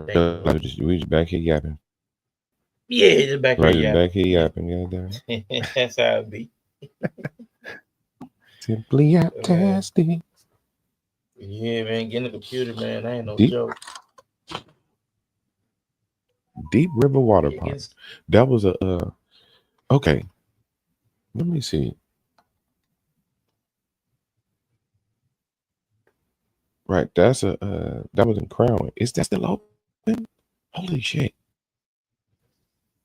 We just back here yapping. Yeah, just back here Right, just yapping. back here yapping, goddamn. That's how it be. Simply Man. fantastic. Yeah, man, getting a computer, man, that ain't no Deep, joke. Deep River Water Yeah, Park. That was a okay. Let me see. Right, that's a that was in Crown. Is that still open? Holy shit!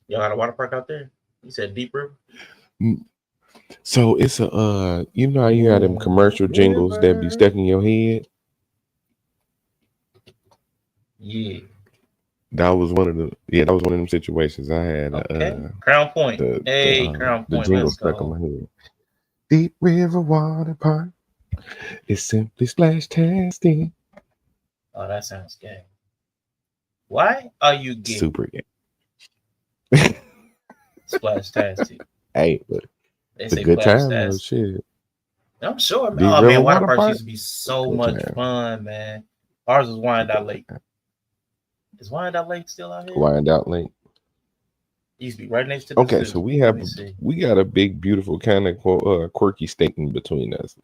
y'all got a water park out there? You said Deep River? Mm, So it's a you know how you had them commercial jingles that be stuck in your head. Yeah. That was one of the that was one of them situations. I had Okay. Crown Point. Hey, Crown the Point, jingle let's stuck in go. my head. Deep River Water Park. It's simply splash-tastic. Oh, that sounds gay. Why are you gay? Super gay. Splash-tastic. Hey, but They it's a say good time though. splash-tastic. Shit. I'm sure. Deep Oh, River man, water Water parks Park. used to be so Good much time. fun, man. Ours was Wyandotte Lake. Is Wyandotte Lake still out here? Wyandotte Lake. It used to be right next to the Okay, zoo. so Let me see. we got a big, beautiful kind of quirky state in between us.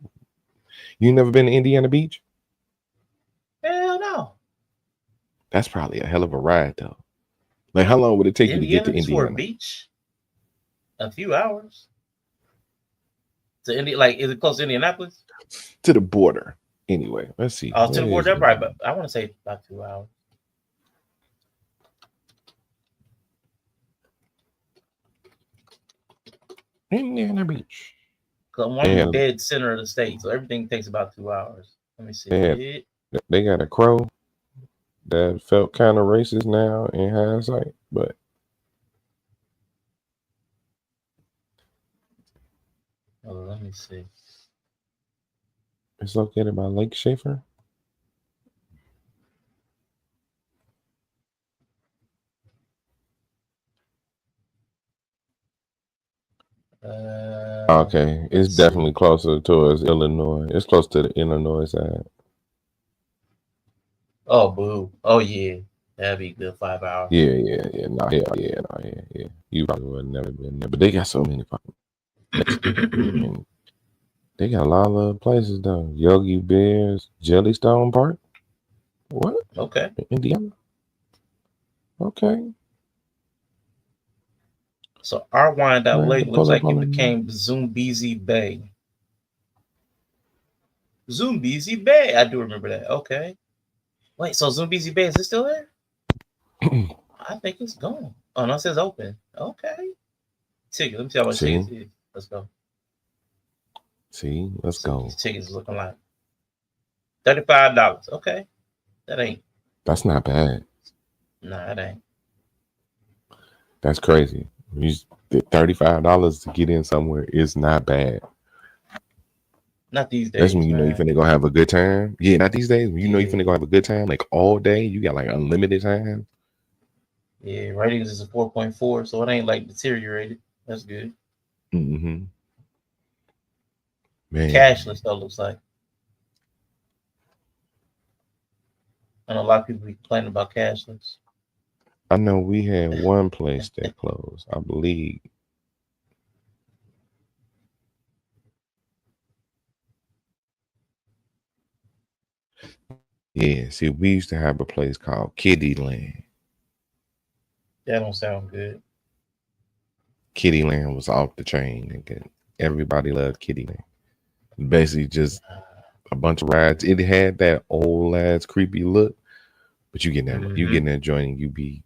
You never been to Indiana Beach? Hell no. That's probably a hell of a ride though. Like, how long would it take you to get Indiana, to just for a Indiana? beach? A few hours. To like, is it close to Indianapolis? To the border. Anyway, let's see. Oh, to Where the is border, it? right? But I want to say about 2 hours. Indiana Beach. Cause I'm dead center of the state, so everything takes about 2 hours. Let me see. They got a crow that felt kind of racist now in hindsight, but Let me see. it's located by Lake Schaefer. Okay, it's definitely closer towards Illinois. It's close to the Illinois side. Oh, boo. Oh, yeah. That'd be good 5 hours. Yeah. No, hell yeah. You probably would never been there, but they got so many fucking and they got a lot of places though. Yogi Bears, Jellystone Park. What? Okay. Indiana. Okay. So our Wyandotte Lake looks like it on became Zumbizi Bay. Zumbizi Bay. I do remember that. Okay. Wait, so Zumbizi Bay, is it still there? I think it's gone. Oh, no, it says open. Okay. Ticket. Let me see how much tickets it is. Let's go. Let's go. These tickets looking like $35. Okay. That ain't. That's not bad. Nah, it ain't. That's crazy. $35 to get in somewhere is not bad. Not these days. That's when you know you're finna go have a good time. Yeah, not these days. When you know you're finna go have a good time, like all day, you got like unlimited time. Yeah, ratings is a 4.4, so it ain't like deteriorated. That's good. Mm-hmm. Man. Cashless though looks like. I know a lot of people be complaining about cashless. I know we had one place that closed, I believe. Yeah, see, we used to have a place called Kitty Land. That don't sound good. Kitty Land was off the chain. Everybody loved Kitty Land. Basically, just a bunch of rides. It had that old ass creepy look, but you get that joint and you be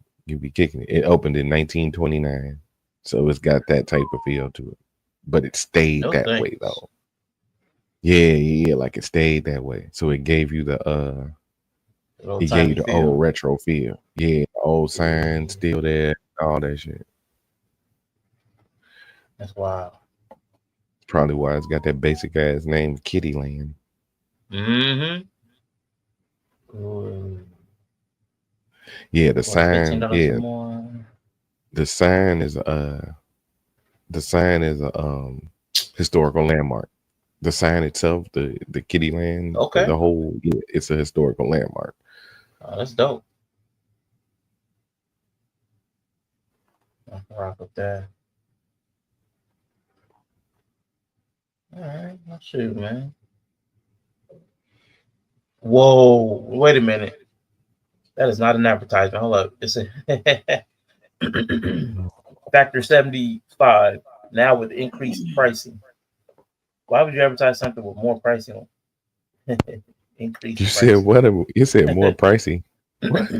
kicking it. It opened in 1929, so it's got that type of feel to it. But it stayed way though. Yeah, like it stayed that way. So it gave you the old retro feel. Yeah, old sign still there, all that shit. That's wild. Probably why it's got that basic ass name, Kitty Land. Mm-hmm. Yeah, the sign. Yeah, the sign is a historical landmark. The sign itself, the Kitty Land, the whole, it's a historical landmark. Oh, that's dope. I can rock with that. All right, well, shoot, man. Whoa, wait a minute. That is not an advertisement. Hold up. It's a Factor 75 now with increased pricing. Why would you advertise something with more pricing? You Increased said pricing. what? You said more pricey. What?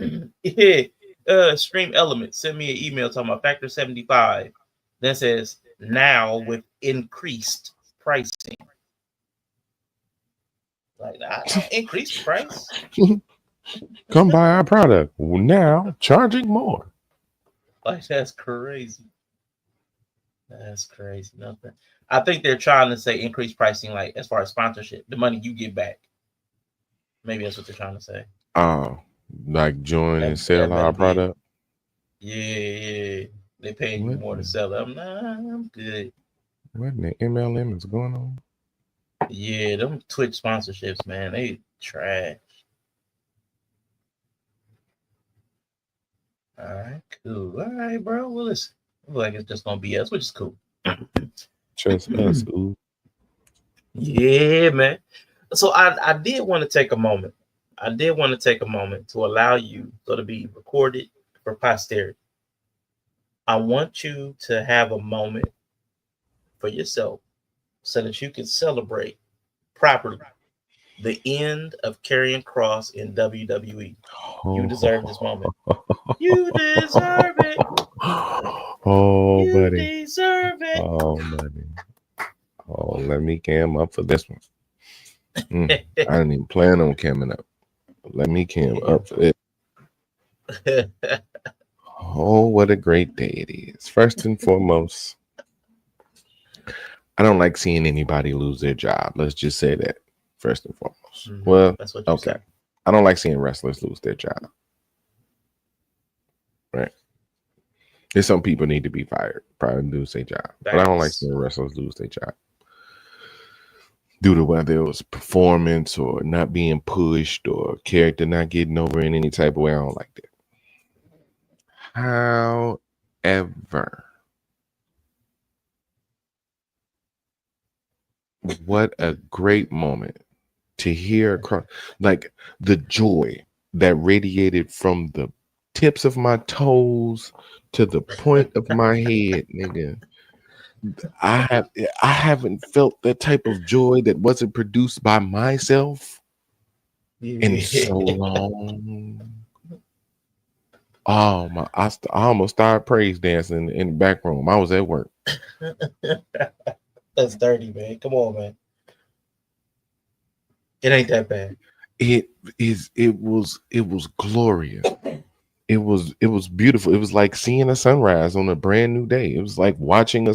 Yeah. Stream Element sent me an email talking about Factor 75. Then says now with increased pricing. Like, I don't increase the price. Come buy our product now, charging more. Like, that's crazy. That's crazy. Nothing. I think they're trying to say increased pricing, like as far as sponsorship, the money you get back. Maybe that's what they're trying to say. Oh, like join and That sell better our be it. product. Yeah. They're paying you What? more to sell it. I'm good. What in the MLM is going on? Yeah, them Twitch sponsorships, man, they trash. All right, cool. All right, bro. Well, listen, look like it's just gonna be us, which is cool. Just us. Ooh. Yeah, man. So I did want to take a moment. I did want to take a moment to allow you so to be recorded for posterity. I want you to have a moment for yourself so that you can celebrate properly the end of Karrion Kross in WWE. You deserve this moment. You deserve it. Oh, You buddy. deserve it. Oh, buddy. Oh, let me cam up for this one. I didn't even plan on camming up. Let me cam Yeah. up for it. Oh, what a great day it is. First and foremost, I don't like seeing anybody lose their job. Let's just say that first and foremost. Well, That's what you okay. say. I don't like seeing wrestlers lose their job. Right. There's some people need to be fired, probably lose their job. But I don't like Facts. seeing wrestlers lose their job due to whether it was performance or not being pushed or character not getting over in any type of way. I don't like that. However, what a great moment to hear across, like the joy that radiated from the tips of my toes to the point of my head, nigga. I haven't felt that type of joy that wasn't produced by myself in so long. Oh my! I almost started praise dancing in the back room. I was at work. That's dirty, man. Come on, man. It ain't that bad. It is. It was glorious. It was beautiful. It was like seeing a sunrise on a brand new day. It was like watching a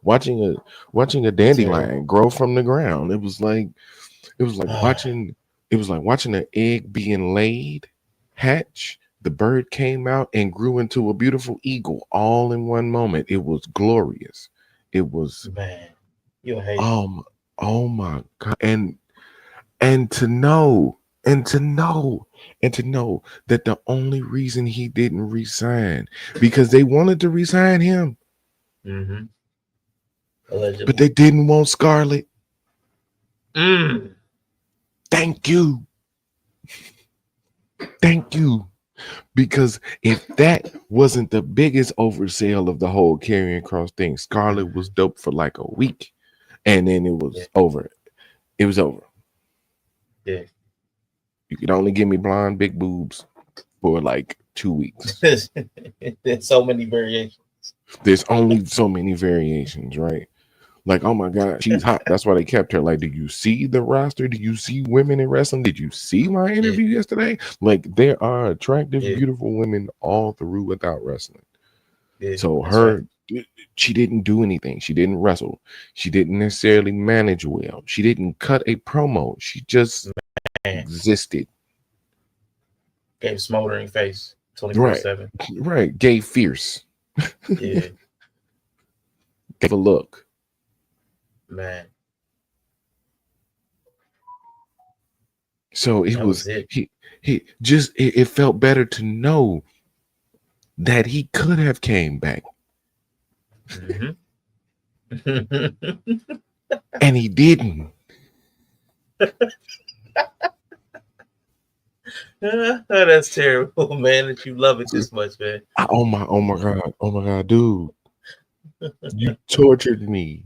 watching a dandelion grow from the ground. It was like watching it was like watching an egg being laid, hatch. The bird came out and grew into a beautiful eagle all in one moment. It was glorious. It was Man, you a hater. um oh my god. And to know and to know that the only reason he didn't resign because they wanted to resign him, Mm-hmm. but Allegedly. they didn't want Scarlett. Mm. Thank you. Thank you. Because if that wasn't the biggest oversale of the whole Karrion Cross thing, Scarlett was dope for like a week, and then it was over. It was over. Yeah. You could only give me blonde big boobs for like 2 weeks. There's so many variations. There's only so many variations, right? Like, oh my God, she's hot. That's why they kept her. Like, do you see the roster? Do you see women in wrestling? Did you see my interview yesterday? Like, there are attractive, beautiful women all through without wrestling. So her, she didn't do anything. She didn't wrestle. She didn't necessarily manage well. She didn't cut a promo. She just existed. Gave smoldering face 24/7. Right. Gave fierce. Yeah. Gave a look. Man. So it was he just it felt better to know that he could have came back Mhm. And he didn't. That's terrible, man. That you love it this much, man. Oh my god, dude, you tortured me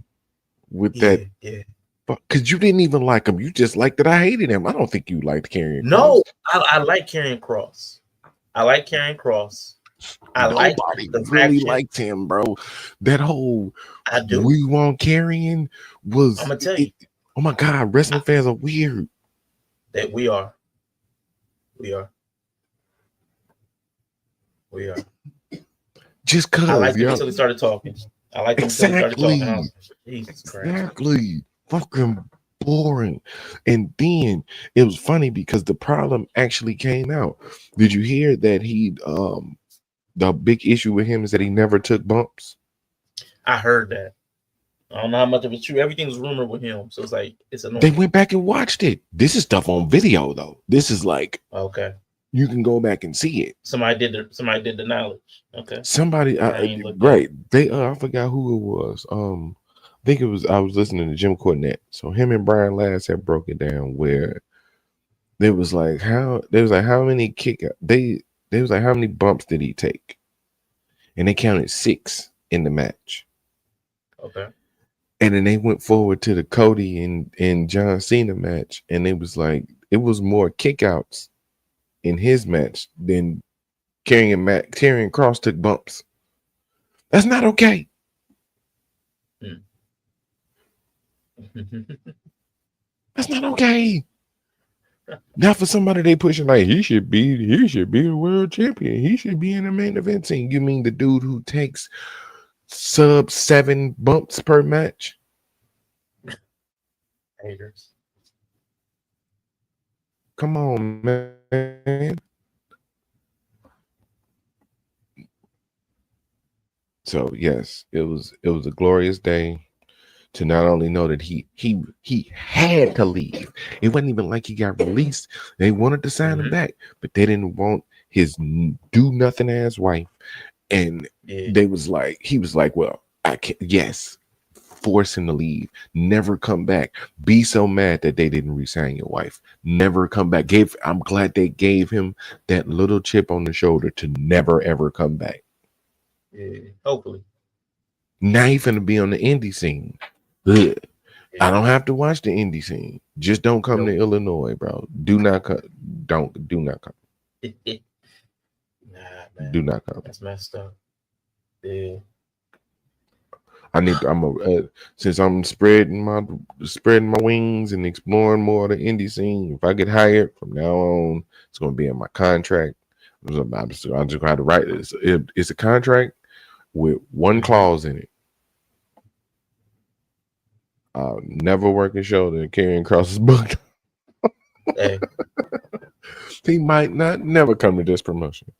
with that. Yeah, yeah. Because you didn't even like him. You just liked that I hated him. I don't think you liked Karrion Cross. No, I like carrying cross. I like carrying cross. I like Nobody the really faction. liked him, bro. That whole I do. we want Karrion I'm was gonna tell you it, oh my god, wrestling fans are weird. that we are, we are. Just I cause, liked him yeah. until he started talking. I liked him until he started talking. I Exactly. was like, Jesus Christ. Exactly. Fucking boring. And then it was funny because the problem actually came out. Did you hear that the big issue with him is that he never took bumps? I heard that. I don't know how much of it's true. Everything's rumored with him, so it's like it's They annoying. went back and watched it. This is stuff on video though. This is like Okay, you can go back and see it. somebody did the knowledge. Okay, Somebody I ain't looked at right. it. They I forgot who it was. I think it was I was listening to Jim Cornette. So him and Brian Last had broke it down where they was like how many they was like how many bumps did he take? And they counted 6 in the match. Okay. And then they went forward to the Cody and John Cena match, and it was like it was more kickouts in his match than Karrion Cross took bumps. That's not okay. Hmm. That's not okay. Not for somebody they pushing like he should be a world champion. He should be in the main event scene. You mean the dude who takes sub 7 bumps per match? Haters. Come on, man. So yes, it was a glorious day to not only know that he had to leave. It wasn't even like he got released. They wanted to sign him Hmm. back, but they didn't want his do nothing ass wife. And Yeah. they was like, he was like, well, I can't. Yes, force him to leave, never come back. Be so mad that they didn't resign your wife. Never come back. I'm glad they gave him that little chip on the shoulder to never ever come back. Yeah. Hopefully. Now he finna be on the indie scene. Ugh. I Yeah. don't have to watch the indie scene. Just don't come to Nope. Illinois, bro. Do not come. Don't do not come. Nah, man. Do not come. That's messed up. Yeah. I need. I'm a since I'm spreading my wings and exploring more of the indie scene. If I get hired from now on, it's gonna be in my contract. I'm just gonna have to write this. It's a contract with one Hmm. clause in it. I'll never work a show that Karrion Cross is booked. Hey, He might not never come to this promotion,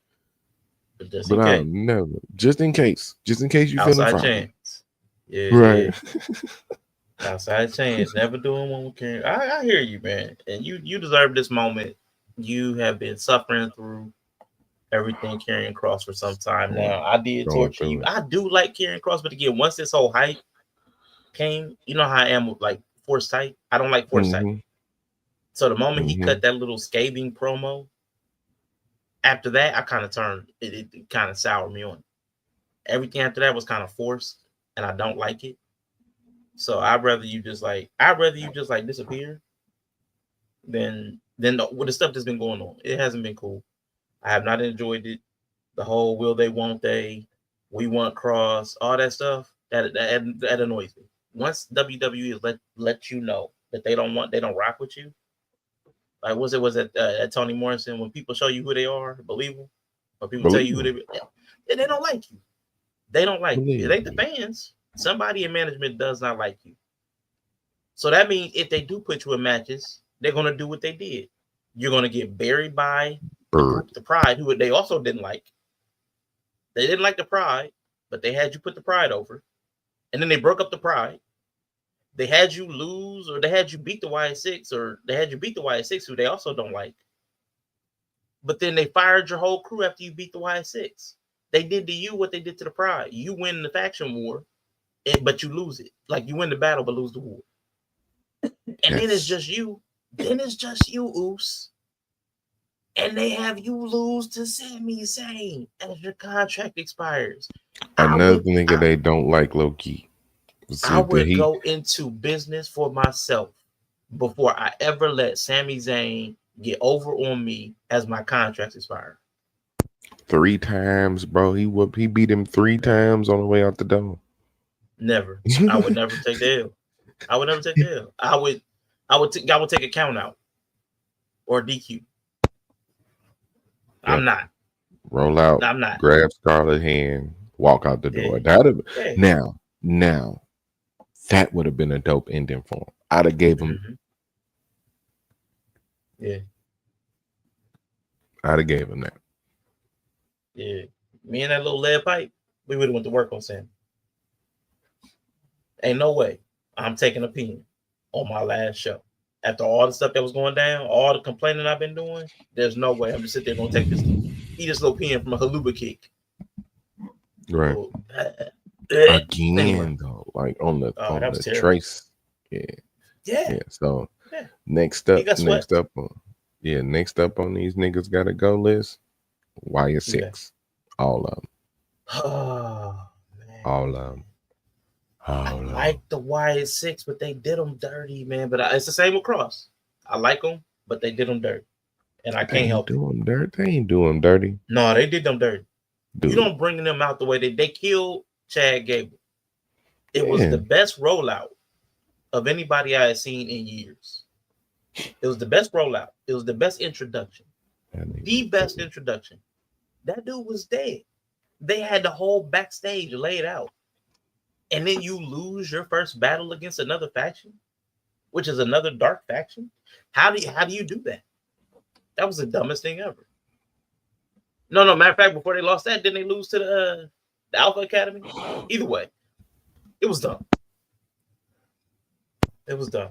but just but in I'll case. never. Just in case you feeling Outside froggy, chance. Yeah, right? yeah. Outside chance. Never doing one with Karen. I hear you, man. And you deserve this moment. You have been suffering through everything carrying cross for some time Going, now. I did going torture you. through it. I do like carrying cross, but again, once this whole hype came, you know how I am with like Foresight. I don't like Foresight. Mm-hmm. So the moment he Mm-hmm. cut that little scathing promo, after that, I kind of turned it kind of soured me on. Everything after that was kind of forced, and I don't like it. So I'd rather you just like disappear than with the stuff that's been going on. It hasn't been cool. I have not enjoyed it. The whole will they, won't they, we want cross, all that stuff. That annoys me. Once WWE has let you know that they don't rock with you. Like was it at Tony Morrison when people show you who they are, believe them. When people tell Believe you who me. they don't like you. They don't like you. It Believe ain't the me. fans. Somebody in management does not like you. So that means if they do put you in matches, they're gonna do what they did. You're gonna get buried by the Bird. group, the Pride, who they also didn't like. They didn't like the Pride, but they had you put the Pride over, and then they broke up the Pride. They had you lose, or they had you beat the YS6, or they had you beat the YS6, who they also don't like. But then they fired your whole crew after you beat the YS6. They did to you what they did to the Pride. You win the faction war, but you lose it. Like you win the battle, but lose the war. And then it's Yes. just you. Then it's just you, Oos. And they have you lose to Sami Zayn as your contract expires. I Another would, nigga I, they don't like low key. I See that would he go into business for myself before I ever let Sami Zayn get over on me as my contract expires. 3 times, bro. He beat him three Never, times on the way out the door. never. I would never take the L. I would never take the L. I would take a count out or a DQ. Yep. I'm not. Roll out, I'm not. grab Scarlet hand, walk out the Yeah. door. That'd Yeah. now that would have been a dope ending for him. I'd have gave him. Mm-hmm. Yeah. I'd have gave him that. Yeah. Me and that little lead pipe, we would have went to work on Sam. Ain't no way I'm taking a opinion on my last show. After all the stuff that was going down, all the complaining I've been doing, there's no way I'm just sitting there gonna take this eat this little pen from a haluba kick. Right. Oh, anyway. Again though, like on the That was terrible. trace. Yeah. Yeah. Yeah. So Yeah. next He got swept. up on these niggas gotta go list. Wire 6. All of them. Oh man. All of them. I like the Wyatt 6, but they did them dirty, man. But it's the same with Cross. I like them, but they did them dirty, and I can't help it. They ain't doing dirty. No, they did them dirty. Dude. You don't bring them out the way they killed Chad Gable. It was the best rollout of anybody I had seen in years. It was the best rollout. It was the best introduction. The best introduction. That dude was dead. They had the whole backstage laid out. And then you lose your first battle against another faction, which is another dark faction. How do you do that? That was the dumbest thing ever. No. Matter of fact, before they lost that, didn't they lose to the Alpha Academy? Either way, it was dumb. It was dumb.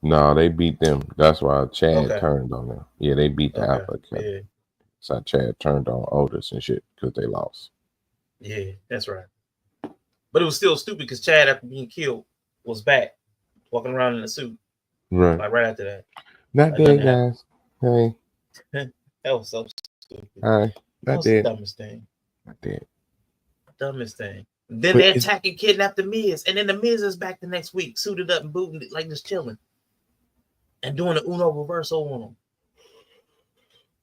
No, they beat them. That's why Chad turned on them. Yeah, they beat the Alpha Academy. Yeah. So Chad turned on Otis and shit because they lost. Yeah, that's right. But it was still stupid because Chad, after being killed, was back walking around in a suit. Right. Like right after that. Not dead, guys. Hey. That was so stupid. Hi. That was the dumbest thing. Not dead. Dumbest thing. Then they attack and kidnap the Miz. And then the Miz is back the next week, suited up and booting, like just chilling. And doing an Uno reversal on them.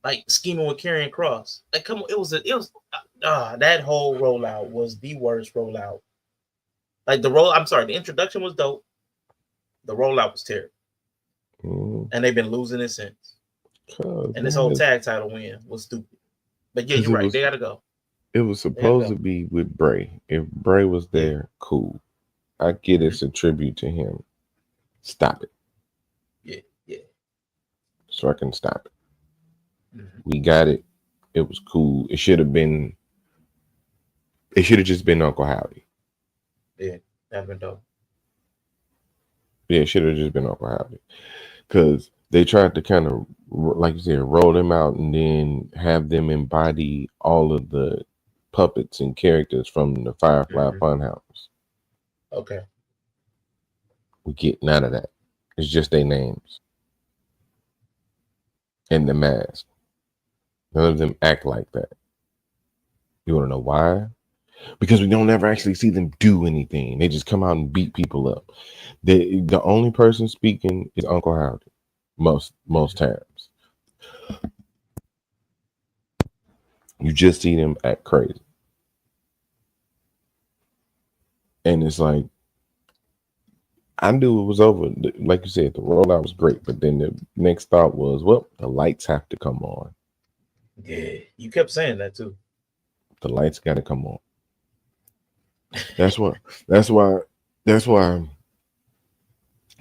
Like scheming with Karrion Kross. Like, come on, it was that whole rollout was the worst rollout. Like the introduction was dope. The rollout was terrible. And they've been losing it since. And this whole tag title win was stupid. But yeah, you're right. They gotta go. It was supposed to be with Bray. If Bray was there, cool. I get it's a tribute to him. Stop it. Yeah. So I can stop it. We got it. It was cool. It should have just been Uncle Howdy. Yeah, that'd been dope. Yeah, it should have just been Uncle Howdy. Because they tried to kind of, like you said, roll them out and then have them embody all of the puppets and characters from the Firefly Funhouse. Okay. We get none of that. It's just their names. And the mask. None of them act like that. You want to know why? Because we don't ever actually see them do anything. They just come out and beat people up. The only person speaking is Uncle Howdy. Most times. You just see them act crazy. And it's like, I knew it was over. Like you said, the rollout was great. But then the next thought was, well, the lights have to come on. Yeah, you kept saying that too. The lights got to come on. That's why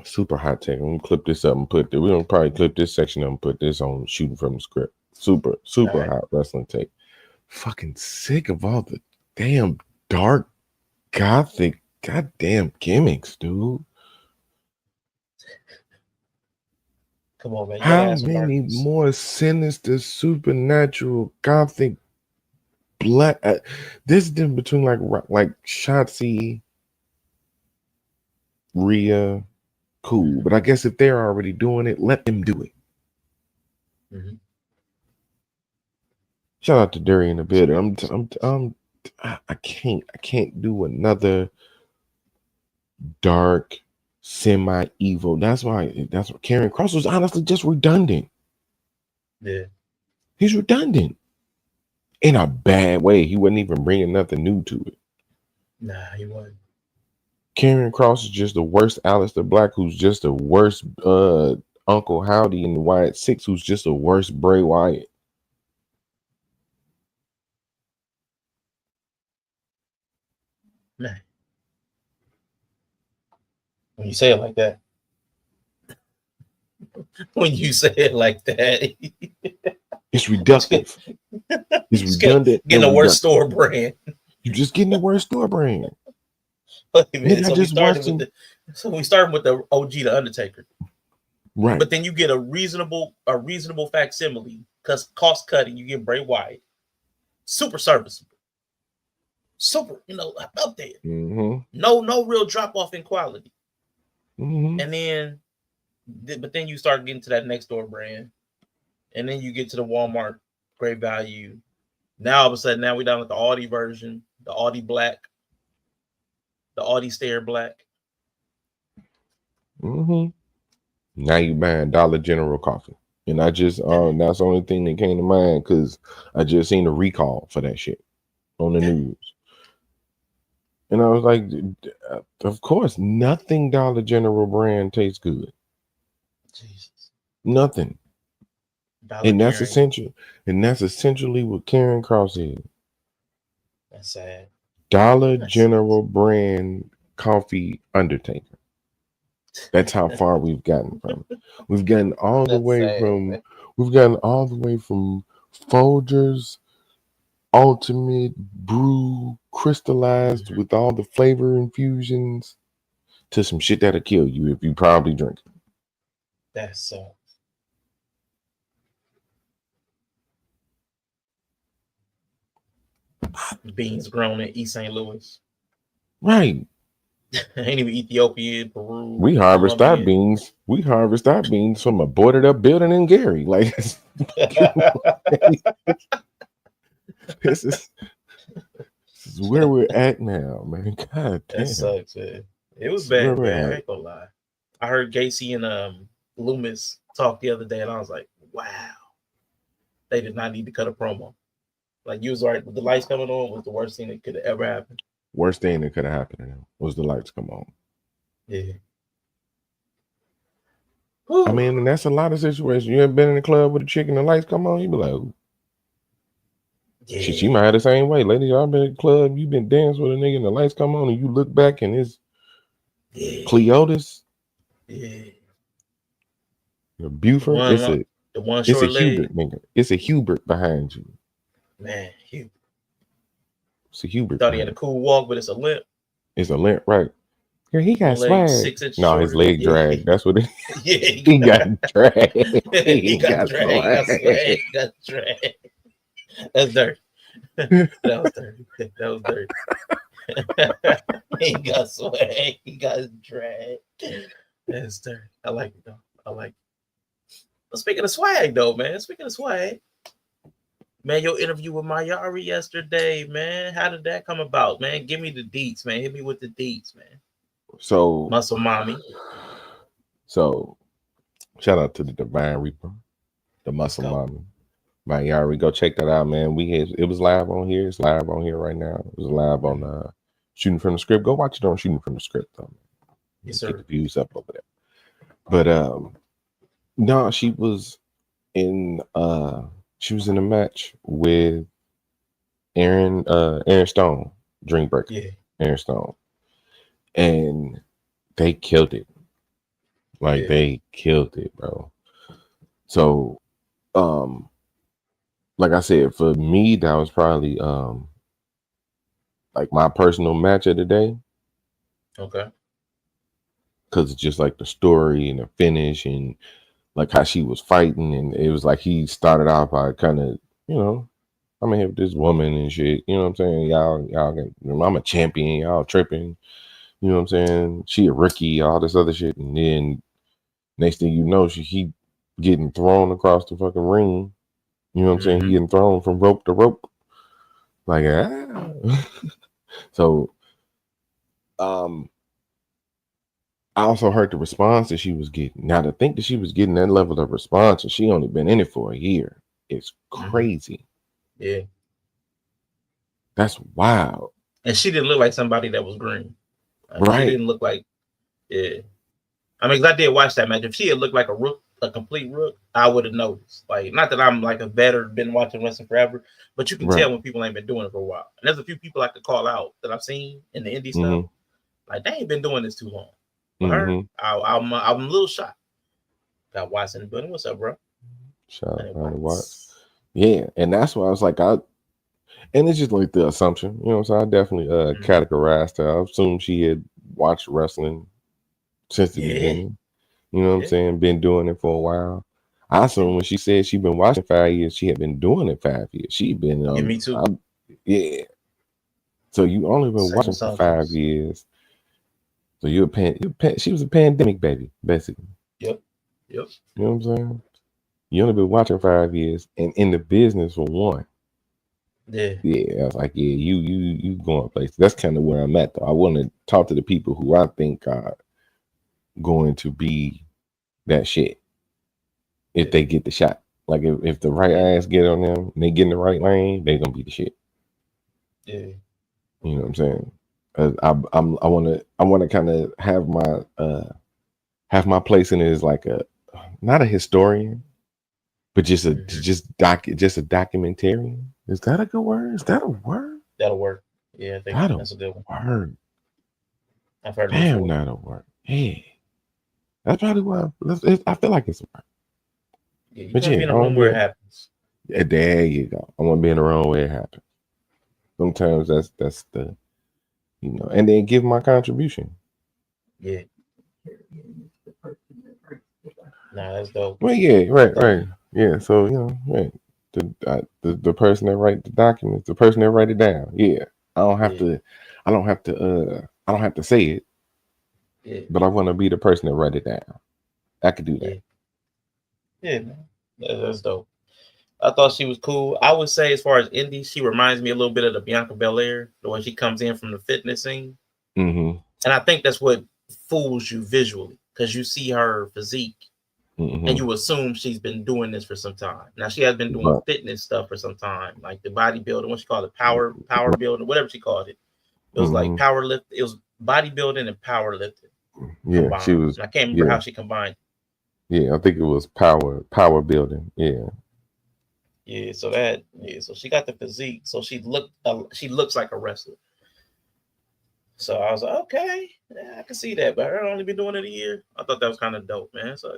super hot take. I'm gonna clip this up and we're gonna probably clip this section up and put this on shooting from the script. Super right. Hot wrestling take. Fucking sick of all the damn dark gothic goddamn gimmicks, dude. Come on, man. How many more sinister supernatural gothic black. This is different between like Shotzi, Rhea, cool. But I guess if they're already doing it, let them do it. Mm-hmm. Shout out to Derry in the building. I can't do another dark semi-evil. That's why Karen Cross was honestly just redundant. Yeah. He's redundant in a bad way. He wasn't even bringing nothing new to it. Nah, he wasn't. Karen Cross is just the worst Aleister Black, who's just the worst Uncle Howdy in the Wyatt Six, who's just the worst Bray Wyatt. Nah. When you say it like that. When you say it like that. It's reductive. It's redundant. Getting a worse store brand. You're just getting the worst store brand. Wait a minute. So we started with the OG, the Undertaker. Right. But then you get a reasonable facsimile, because cost cutting, you get Bray Wyatt. Super serviceable. Super, up there. Mm-hmm. No real drop off in quality. Mm-hmm. And then, but then you start getting to that next door brand, and then you get to the Walmart great value. Now all of a sudden, now we're down with the Audi version, the Audi Black, the Audi Stair Black. Mm-hmm. Now you buying Dollar General coffee, and I just that's the only thing that came to mind because I just seen a recall for that shit on the news. And I was like, of course, nothing Dollar General brand tastes good. Jesus. Nothing. And that's essential. And that's essentially what Karen Cross is. That's sad. Dollar General brand coffee Undertaker. That's how far we've gotten from it. We've gotten all the way from Folgers Ultimate Brew crystallized with all the flavor infusions to some shit that'll kill you if you probably drink it. That's so. Beans grown in East St. Louis. Right. Ain't even Ethiopian, Peru. We harvest our beans. We harvest our beans from a boarded up building in Gary. Like this is where we're at now, man. God damn. That sucks, man. It was bad, man. I ain't gonna lie. I heard Gacy and Loomis talk the other day, and I was like, wow. They did not need to cut a promo. Like, you was right. With the lights coming on was the worst thing that could have ever happened. Worst thing that could have happened to them was the lights come on. Yeah. I mean, and that's a lot of situations. You ever been in the club with a chick and the lights come on? You be like, ooh. Yeah. She might have the same way. Lady, y'all been in the club, you been dancing with a nigga and the lights come on and you look back and it's Cleotis. Yeah. Buford. It's a Hubert, nigga. It's a Hubert behind you. Man, Hubert. It's a Hubert. Thought he had a cool walk, but it's a limp. It's a limp, right? Yeah, he got swag. No, his leg dragged. That's what it is. Yeah, he got dragged. He got dragged. That's dirty. That was dirty. He got swag. He got dragged. That's dirty. I like it though. I like it. But speaking of swag though, man. Man, your interview with Mayari yesterday, man. How did that come about, man? Give me the deets, man. Hit me with the deets, man. So Muscle Mommy. So shout out to the Divine Reaper, the Muscle Mommy. Mayari, go check that out, man. It was live on here. It's live on here right now. It was live on Shooting from the Script. Go watch it on Shooting from the Script, though. Yes, sir. Get the views up over there. But no, she was in a match with Aaron Stone, Dreambreaker. Yeah. Aaron Stone. And they killed it. They killed it, bro. So like I said, for me, that was probably like my personal match of the day. Okay. Because it's just like the story and the finish and like how she was fighting, and it was like he started off by kind of, I I'm in here with this woman and shit. You know what I'm saying? I'm a champion. Y'all tripping. You know what I'm saying? She a rookie, all this other shit. And then next thing you know, she keep getting thrown across the fucking ring. You know what I'm saying? He getting thrown from rope to rope. Like, So, I also heard the response that she was getting. Now, to think that she was getting that level of response and she only been in it for a year, it's crazy. Yeah. That's wild. And she didn't look like somebody that was green. Right. She didn't look like, yeah. I mean, 'cause I did watch that match. If she had looked like a rook, a complete rook, I would have noticed. Like, not that I'm like a veteran, been watching wrestling forever, but you can tell when people ain't been doing it for a while. And there's a few people I could call out that I've seen in the indie stuff. Like, they ain't been doing this too long. For her, I'm a little shocked. Got Watson in the building. What's up, bro? Shout out to Watts. Yeah, and that's why I was like, and it's just like the assumption, you know what I'm saying? I definitely categorized her. I assumed she had watched wrestling since the beginning. You know what I'm saying? Been doing it for a while. I assume when she said she'd been watching 5 years, she had been doing it 5 years. She'd been me too. So you only been watching for 5 years. So she was a pandemic baby, basically. Yep. You know what I'm saying? You only been watching 5 years and in the business for 1. Yeah. I was like, you going places. That's kind of where I'm at, though. I want to talk to the people who I think are going to be that shit if they get the shot. Like if the right ass get on them and they get in the right lane, they gonna be the shit. Yeah. You know what I'm saying? I want to kind of have my place in it as like not a historian, but just a documentarian. Is that a good word? Is that a word? That'll work. Yeah, I think that's a good one. Word. I've heard it Damn, before. that'll work. Yeah, that's probably why I feel like it's a word. Yeah, you gotta be in a room where it happens. Yeah, there you go. I want to be in the room where it happens. Sometimes that's the, and then give my contribution. Yeah. Nah, that's dope. Well, yeah, right. Yeah, so the person that write the documents, the person that write it down. Yeah, I don't have to say it. Yeah. But I want to be the person that write it down. I could do that. Yeah, man. That's dope. I thought she was cool. I would say, as far as indie, she reminds me a little bit of the Bianca Belair, the way she comes in from the fitness scene. And I think that's what fools you visually, because you see her physique and you assume she's been doing this for some time. Now, she has been doing fitness stuff for some time, like the bodybuilding, what she called it, power building, whatever she called it. It was like power lift. It was bodybuilding and powerlifting. Yeah, combined. she was. And I can't remember how she combined. Yeah, I think it was power building. Yeah. Yeah, so she got the physique. So she looks like a wrestler. So I was like, okay, yeah, I can see that. But her only been doing it a year. I thought that was kind of dope, man. So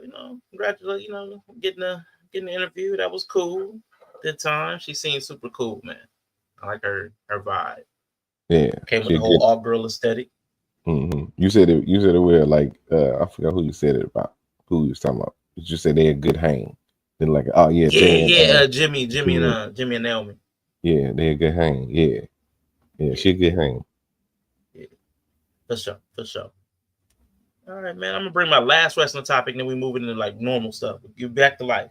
congratulations, getting the interview. That was cool. Good time. She seemed super cool, man. I like her vibe. Yeah, came with the whole all girl aesthetic. You said it. You said it where I forgot who you said it about. Who you was talking about? You said they had good hang. They're like, oh yeah, Jimmy and Naomi. Yeah, they had good hang. Yeah, she good hang. Yeah, for sure. All right, man. I'm gonna bring my last wrestling topic, and then we move into like normal stuff. Get back to life.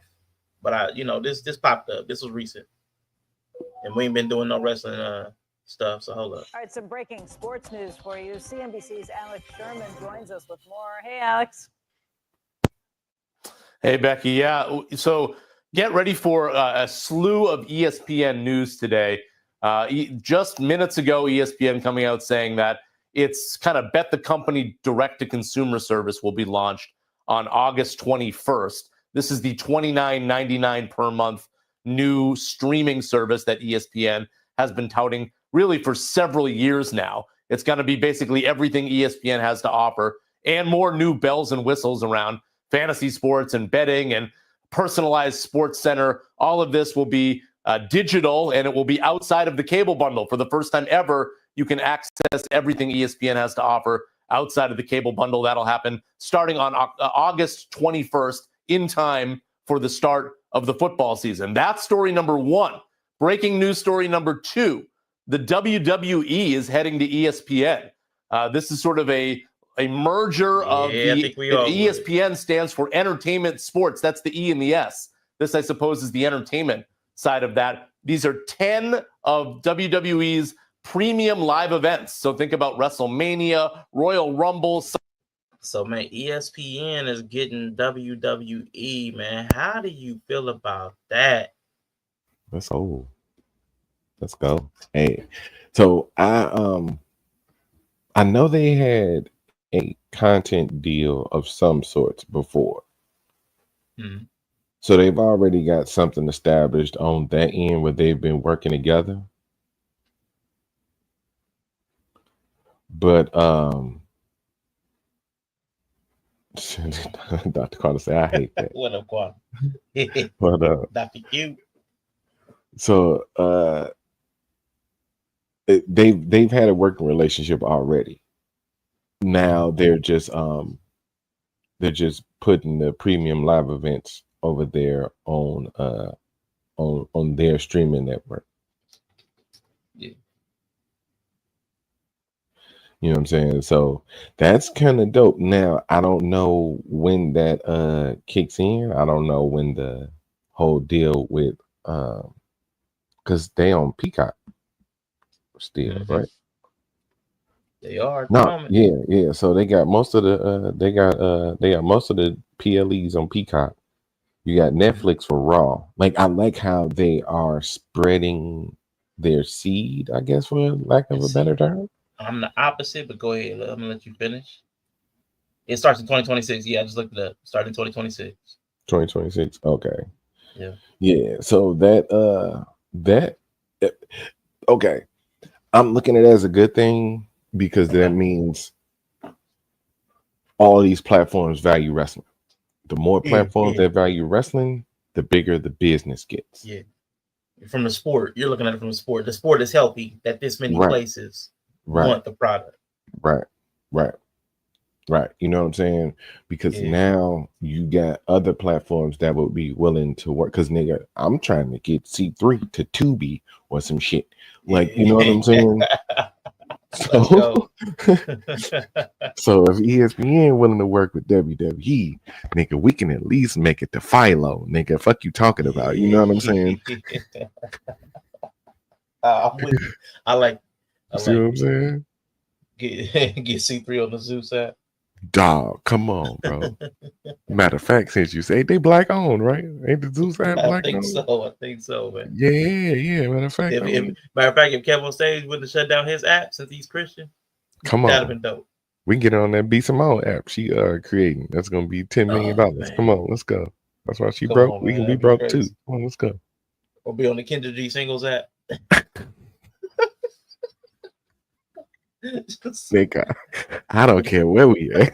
But this popped up. This was recent, and we ain't been doing no wrestling stuff. So hold up. All right, some breaking sports news for you. CNBC's Alex Sherman joins us with more. Hey, Alex. Hey, Becky. Yeah, so get ready for a slew of ESPN news today. Just minutes ago, ESPN coming out saying that it's kind of bet the company direct-to-consumer service will be launched on August 21st. This is the $29.99 per month new streaming service that ESPN has been touting really for several years now. It's going to be basically everything ESPN has to offer and more new bells and whistles around fantasy sports and betting and personalized sports center. All of this will be digital, and it will be outside of the cable bundle. For the first time ever, you can access everything ESPN has to offer outside of the cable bundle. That'll happen starting on August 21st in time for the start of the football season. That's story number one. Breaking news story number 2. The WWE is heading to ESPN. This is sort of a merger of Yeah, I the think we all would. ESPN stands for entertainment sports. That's the E and the S. This, I suppose, is the entertainment side of that. These are 10 of WWE's premium live events. So think about WrestleMania, Royal Rumble. So, man, ESPN is getting WWE, man. How do you feel about that? That's old. Let's go. Hey, so I know they had a content deal of some sorts before. Mhm. So they've already got something established on that end where they've been working together. But Dr. Carter said, I hate that. What up, Quan? But Dr. Q. so they've had a working relationship already. Now they're just putting the premium live events over there on their streaming network. Yeah. You know what I'm saying? So that's kind of dope. Now I don't know when that kicks in. I don't know when the whole deal with because they on Peacock still, right? They are at the No, moment. yeah. So they got most of the they got most of the PLEs on Peacock. You got Netflix for Raw. Like I like how they are spreading their seed, I guess, for lack of a better term. I'm the opposite, but go ahead. I'm gonna let you finish. It starts in 2026. Yeah, I just looked it up. Starting in 2026. 2026. Okay. Yeah. Yeah. So okay. I'm looking at it as a good thing because that means all these platforms value wrestling. The more platforms that value wrestling, the bigger the business gets. Yeah. From the sport, you're looking at it from the sport. The sport is healthy that this many places want the product. Right. You know what I'm saying? Because now you got other platforms that would be willing to work. Because nigga, I'm trying to get C3 to Tubi or some shit. Like, you know what I'm saying? So, so if ESPN willing to work with WWE, nigga, we can at least make it to Philo, nigga. Fuck you talking about? You know what I'm saying? I'm with you. I like what I'm saying? Get C3 on the Zeus app. Dog, come on, bro. Matter of fact, since you say they black owned, right? Ain't the Zeus app black owned? I think so, man. Yeah. Matter of fact, if Kev on stage wouldn't have shut down his app since he's Christian, come that'd on, have been dope. We can get on that B Simone app she creating. That's gonna be $10 million. Come on, let's go. That's why she broke. We can be broke too. Come on, let's go. Or be on the Kendra G singles app. Nigga, I don't care where we at.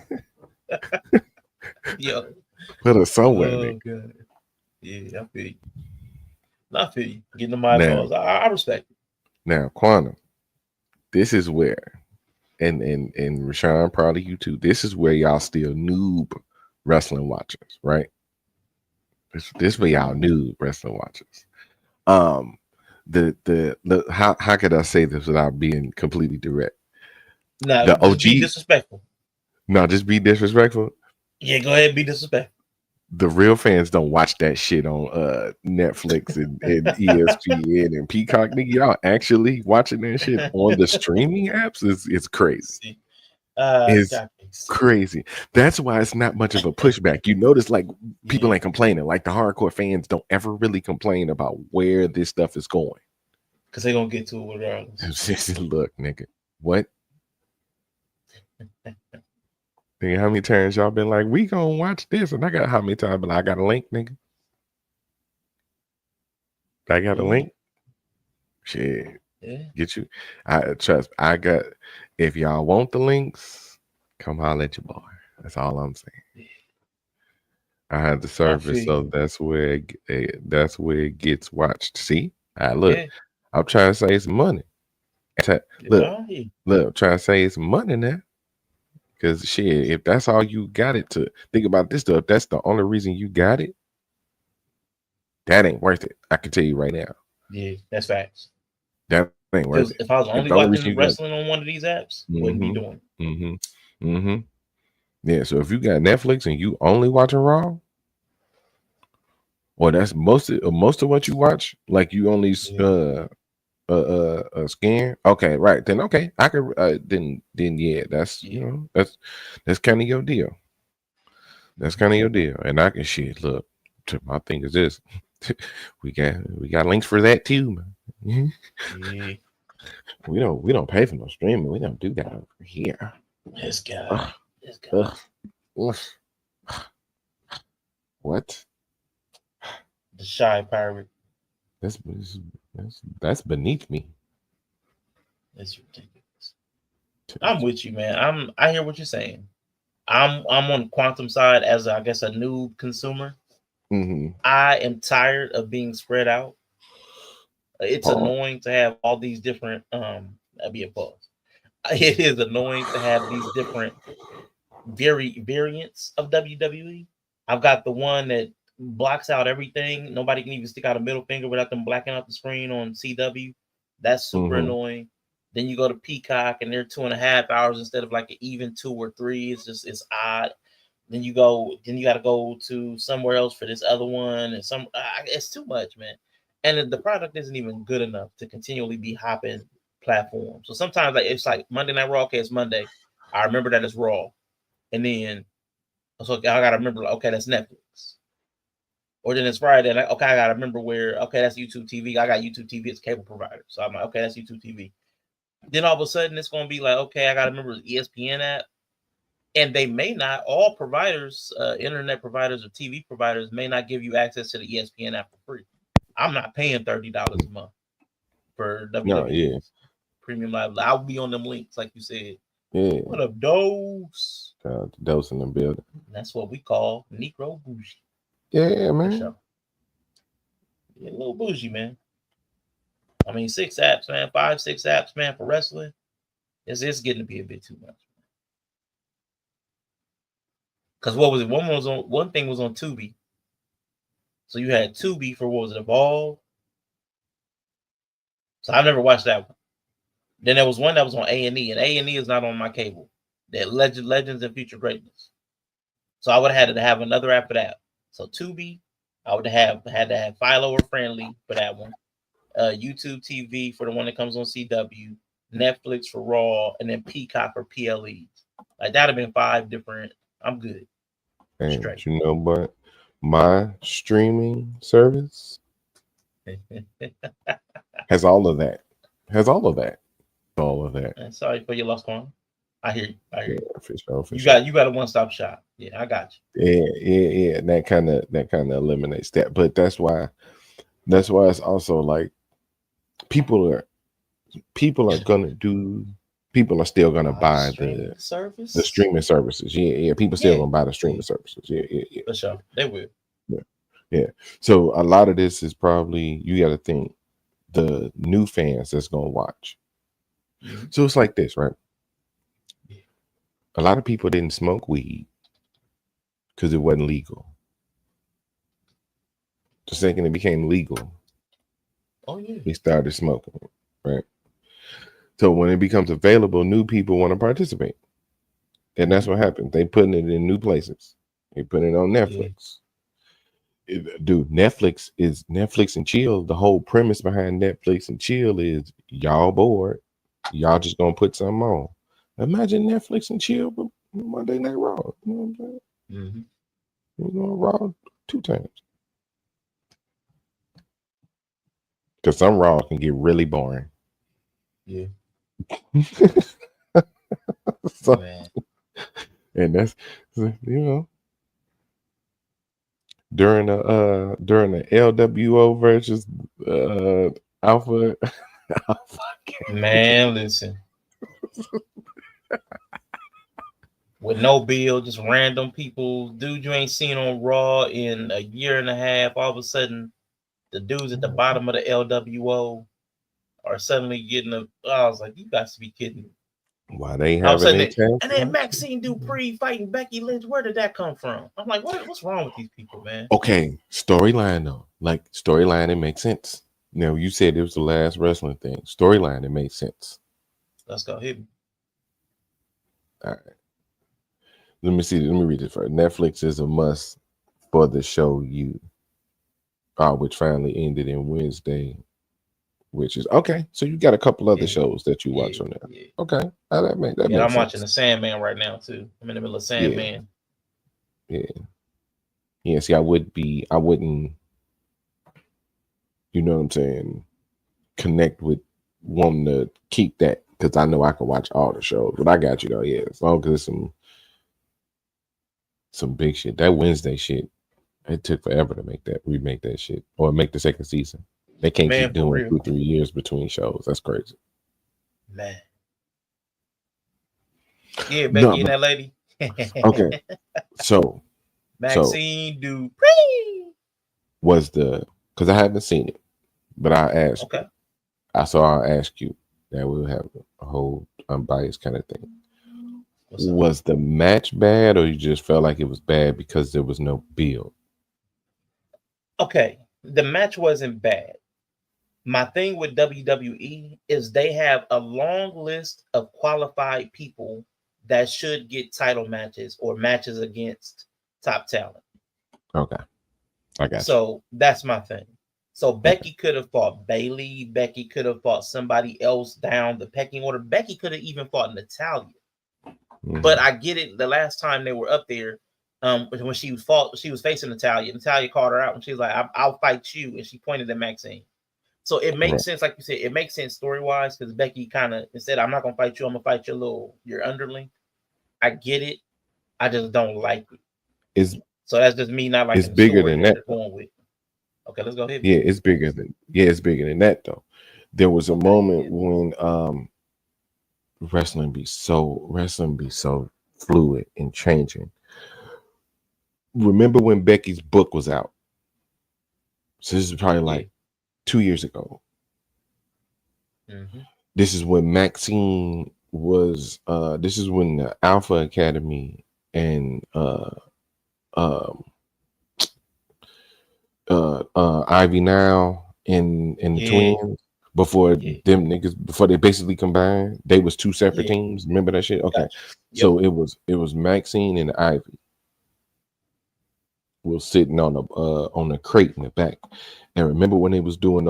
Yo, put us somewhere. Oh, God. Yeah, I feel you. I feel you. Getting the eyeballs. I respect it. Now, Quantum, this is where, and Rashawn, probably you too. This is where y'all still noob wrestling watchers, right? This where y'all noob wrestling watchers. The how could I say this without being completely direct? No, the OG, be disrespectful. No, just be disrespectful. Yeah, go ahead and be disrespectful. The real fans don't watch that shit on Netflix and ESPN and Peacock. Nigga, y'all actually watching that shit on the streaming apps is crazy. It's crazy. That's why it's not much of a pushback. You notice, like, people ain't complaining. Like, the hardcore fans don't ever really complain about where this stuff is going. Because they gonna get to it regardless. Look, nigga, what? Nigga, how many times y'all been like, we gonna watch this? And I got how many times been like, I got a link, nigga. I got a link. Shit. Yeah. Get you. I trust. I got. If y'all want the links, come holler at your boy. That's all I'm saying. I had the service, so that's where it gets watched. See, look. Yeah. I'm trying to say it's money. Look, I'm trying to say it's money now. Because shit, if that's all you got it to think about this stuff, that's the only reason you got it. That ain't worth it. I can tell you right now. Yeah, that's facts. That ain't worth Because it. if I was If only the only reason watching you got wrestling on one of these apps, wouldn't be doing it. Yeah, so if you got Netflix and you only watching Raw, or that's most of what you watch, like you only scan. Okay, right then. Okay, I could then yeah, that's that's kind of your deal. That's kind of your deal, and I can shit. Look, my thing is this: we got links for that too, man. Yeah, We don't pay for no streaming. We don't do that over here. this guy, Ugh, this guy. ugh, ugh. What? The shy pirate. That's beneath me. It's ridiculous. I'm with you, man. I hear what you're saying. I'm on quantum side as I guess a new consumer. I am tired of being spread out. It's annoying to have all these different that'd be a pause. It is annoying to have these different variants of WWE. I've got the one that blocks out everything. Nobody can even stick out a middle finger without them blacking out the screen on CW. That's super annoying. Then you go to Peacock and they're 2.5 hours instead of like an even 2 or 3. It's odd. Then you got to go to somewhere else for this other one, and it's too much, man. And the product isn't even good enough to continually be hopping platforms. So sometimes it's like Monday Night Raw. Okay, it's Monday. I remember that it's Raw, and then so I gotta remember. Okay, that's Netflix. Or then it's Friday, and okay, I gotta remember where. Okay, that's YouTube TV. I got YouTube TV as a cable provider, so I'm like, okay, that's YouTube TV. Then all of a sudden, it's gonna be like, okay, I gotta remember the ESPN app. And they may not, all providers, internet providers or TV providers may not give you access to the ESPN app for free. I'm not paying $30 a month for WWE Premium Live. I'll be on them links, like you said. Yeah. What up, Dose? Dose in the building. That's what we call Negro Bougie. Yeah, man. For sure. Yeah, a little bougie, man. I mean, 6 apps, man. 5, 6 apps, man, for wrestling. It's getting to be a bit too much. Because what was it? One thing was on Tubi. So you had Tubi for what was it, Evolve? So I never watched that one. Then there was one that was on A&E, and A&E is not on my cable. That Legends and Future Greatness. So I would have had to have another app for that. So Tubi, I would have had to have Philo or Friendly for that one. YouTube TV for the one that comes on CW. Netflix for Raw, and then Peacock for PLEs. Like that'd have been 5 different. I'm good. And Straight. you know what? My streaming service has all of that. All of that. And sorry for your lost one. I hear you. Yeah, for sure. You got a one-stop shop. Yeah, I got you. Yeah. That kind of eliminates that. But that's why it's also like people are still gonna buy the streaming services. Yeah. People still gonna buy the streaming services. Yeah. For sure. They will. Yeah. So a lot of this is probably, you gotta think, the new fans that's gonna watch. So it's like this, right? A lot of people didn't smoke weed because it wasn't legal. The second it became legal, we started smoking it, right? So when it becomes available, new people want to participate. And that's what happens. They putting it in new places. They put it on Netflix. Dude, Netflix and chill. The whole premise behind Netflix and chill is y'all bored. Y'all just gonna put something on. Imagine Netflix and chill, but Monday Night Raw. You know what I'm saying? You know, Raw 2 times. Because some Raw can get really boring. Yeah. So, and that's, you know, during the LWO versus Alpha. Man, listen. With no bill, just random people, dude you ain't seen on Raw in a year and a half. All of a sudden, the dudes at the bottom of the LWO are suddenly getting I was like, you got to be kidding me. Why they having it? And then Maxine Dupree fighting Becky Lynch. Where did that come from? I'm like, what's wrong with these people, man? Okay, storyline though. Like storyline, it makes sense. Now you said it was the last wrestling thing. Storyline, it made sense. Let's go. Hit me. All right. Let me see. Let me read this first. Netflix is a must for the show You, which finally ended in Wednesday, which is okay. So you got a couple other shows that you watch on there. Yeah. Okay, that makes I'm sense. watching the Sandman right now too. I'm in the middle of Sandman. Yeah. See, I wouldn't. You know what I'm saying? Connect with wanting to keep that because I know I can watch all the shows. But I got you though. Yeah, as long as it's some big shit. That Wednesday shit, it took forever to remake that shit or make the second season. They can't Man, keep for doing real. 2-3 years between shows. That's crazy. Man. Yeah, Becky and that lady. Okay. So Maxine Dupree was because I haven't seen it, but I asked. Okay. I'll ask you. That we'll have a whole unbiased kind of thing. Was the match bad, or you just felt like it was bad because there was no build? Okay, the match wasn't bad. My thing with WWE is they have a long list of qualified people that should get title matches or matches against top talent. Okay, I got you. So that's my thing. So Becky could have fought Bayley. Becky could have fought somebody else down the pecking order. Becky could have even fought Natalya. But I get it. The last time they were up there, when she was facing Natalya. Natalya called her out and she was like, "I'll fight you," and she pointed at Maxine. So it makes sense, like you said, it makes sense story wise because Becky kind of instead, "I'm not gonna fight you, I'm gonna fight your underling." I get it. I just don't like it. So that's just me not liking. It's bigger than that. Going with. Okay, let's go ahead. Yeah, it's bigger than that though. There was a moment when wrestling be so fluid and changing. Remember when Becky's book was out? So this is probably like 2 years ago. Mm-hmm. This is when Maxine was. This is when the Alpha Academy and Ivy Now and the twins before them niggas before they basically combined. They was two separate teams. Remember that shit? Okay, so it was Maxine and Ivy was sitting on the crate in the back. And remember when they was doing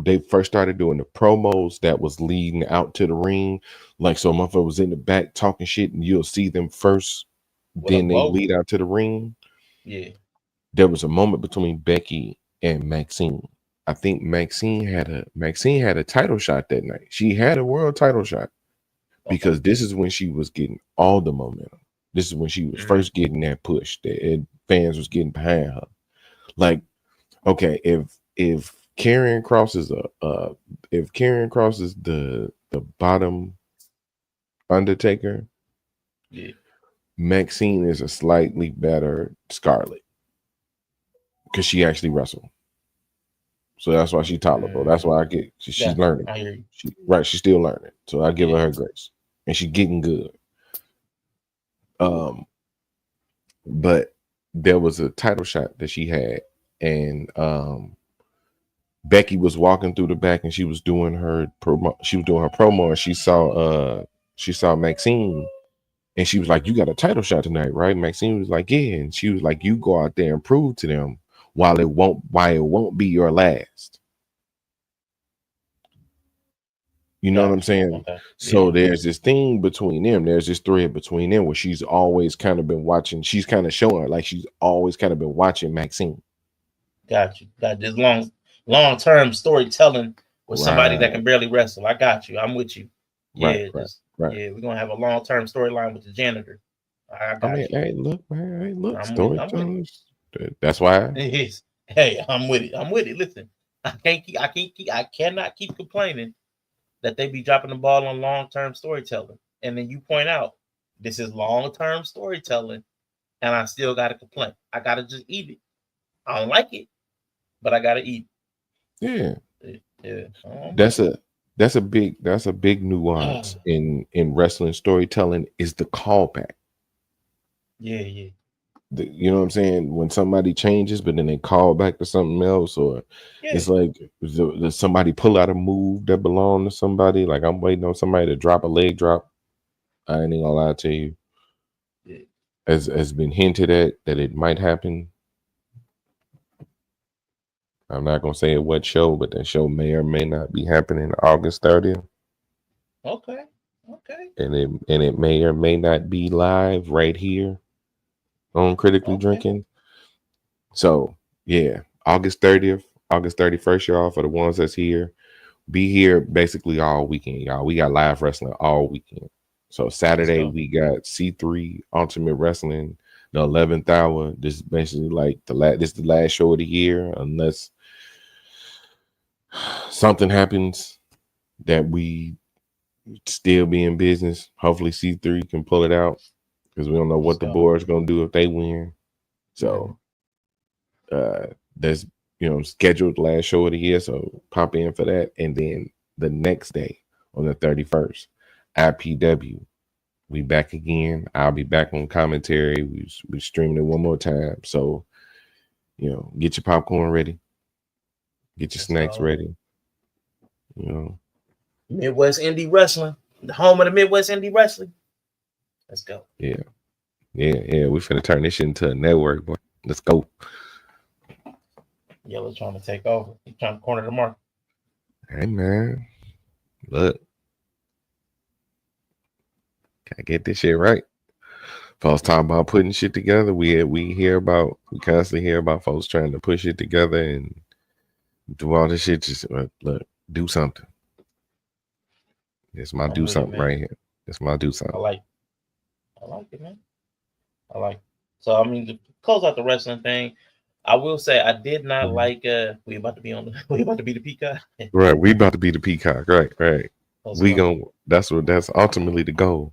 they first started doing the promos that was leading out to the ring. Like, so motherfucker was in the back talking shit and you'll see them first, then they lead out to the ring. Yeah. There was a moment between Becky and Maxine. I think Maxine had a title shot that night. She had a world title shot because this is when she was getting all the momentum. This is when she was first getting that push that fans was getting behind her. Like, okay, if Karrion crosses the bottom Undertaker, Maxine is a slightly better Scarlett because she actually wrestled. So that's why she's tolerable. That's why she's learning. She's still learning. So I give her grace, and she's getting good. But there was a title shot that she had, and Becky was walking through the back and she was doing her promo. And she saw Maxine, and she was like, "You got a title shot tonight, right?" Maxine was like, "Yeah," and she was like, "You go out there and prove to them why it won't be your last." You know what I'm saying? Okay. So there's this thing between them. There's this thread between them where she's always kind of been watching. She's kind of showing her like she's always kind of been watching Maxine. Got you. Got this long-term storytelling with somebody that can barely wrestle. I got you. I'm with you. Yeah, right. Yeah, we're gonna have a long-term storyline with the janitor. Hey, look, storytelling. That's why. Hey, I'm with it. Listen, I cannot keep complaining that they be dropping the ball on long-term storytelling. And then you point out this is long-term storytelling, and I still gotta complain. I gotta just eat it. I don't like it, but I gotta eat it. Yeah. That's a big nuance in wrestling storytelling is the callback. Yeah. you know what I'm saying? When somebody changes, but then they call back to something else, or Yeah. it's like does somebody pull out a move that belonged to somebody? Like I'm waiting on somebody to drop a leg drop. I ain't even gonna lie to you. Yeah. As has been hinted at that it might happen. I'm not gonna say at what show, but that show may or may not be happening August 30th. Okay. Okay. And it may or may not be live right here on Critically Okay. Drinking. So yeah, August 30th, August 31st, y'all, for the ones that's here. Be here basically all weekend, y'all. We got live wrestling all weekend. So Saturday we got C3 Ultimate Wrestling, the 11th hour. This is basically like this is the last show of the year, unless something happens that we still be in business. Hopefully C3 can pull it out because we don't know what the board's gonna do if they win. So that's scheduled last show of the year. So pop in for that. And then the next day on the 31st, IPW. We back again. I'll be back on commentary. We streaming it one more time. So get your popcorn ready. Get your snacks ready. Midwest Indie Wrestling, the home of the Midwest Indie Wrestling. Let's go. Yeah. We finna turn this shit into a network, boy. Let's go. Yellow's trying to take over. He's trying to corner the market. Hey man, look, gotta get this shit right. Folks talking about putting shit together. We constantly hear about folks trying to push it together and do all this shit. Just look, do something. It's my do something right here. It's my do something. I like it, man. I like it. So I mean, to close out the wrestling thing, I will say I did not like. We about to be the Peacock. Right, we about to be the Peacock. Right. That's ultimately the goal,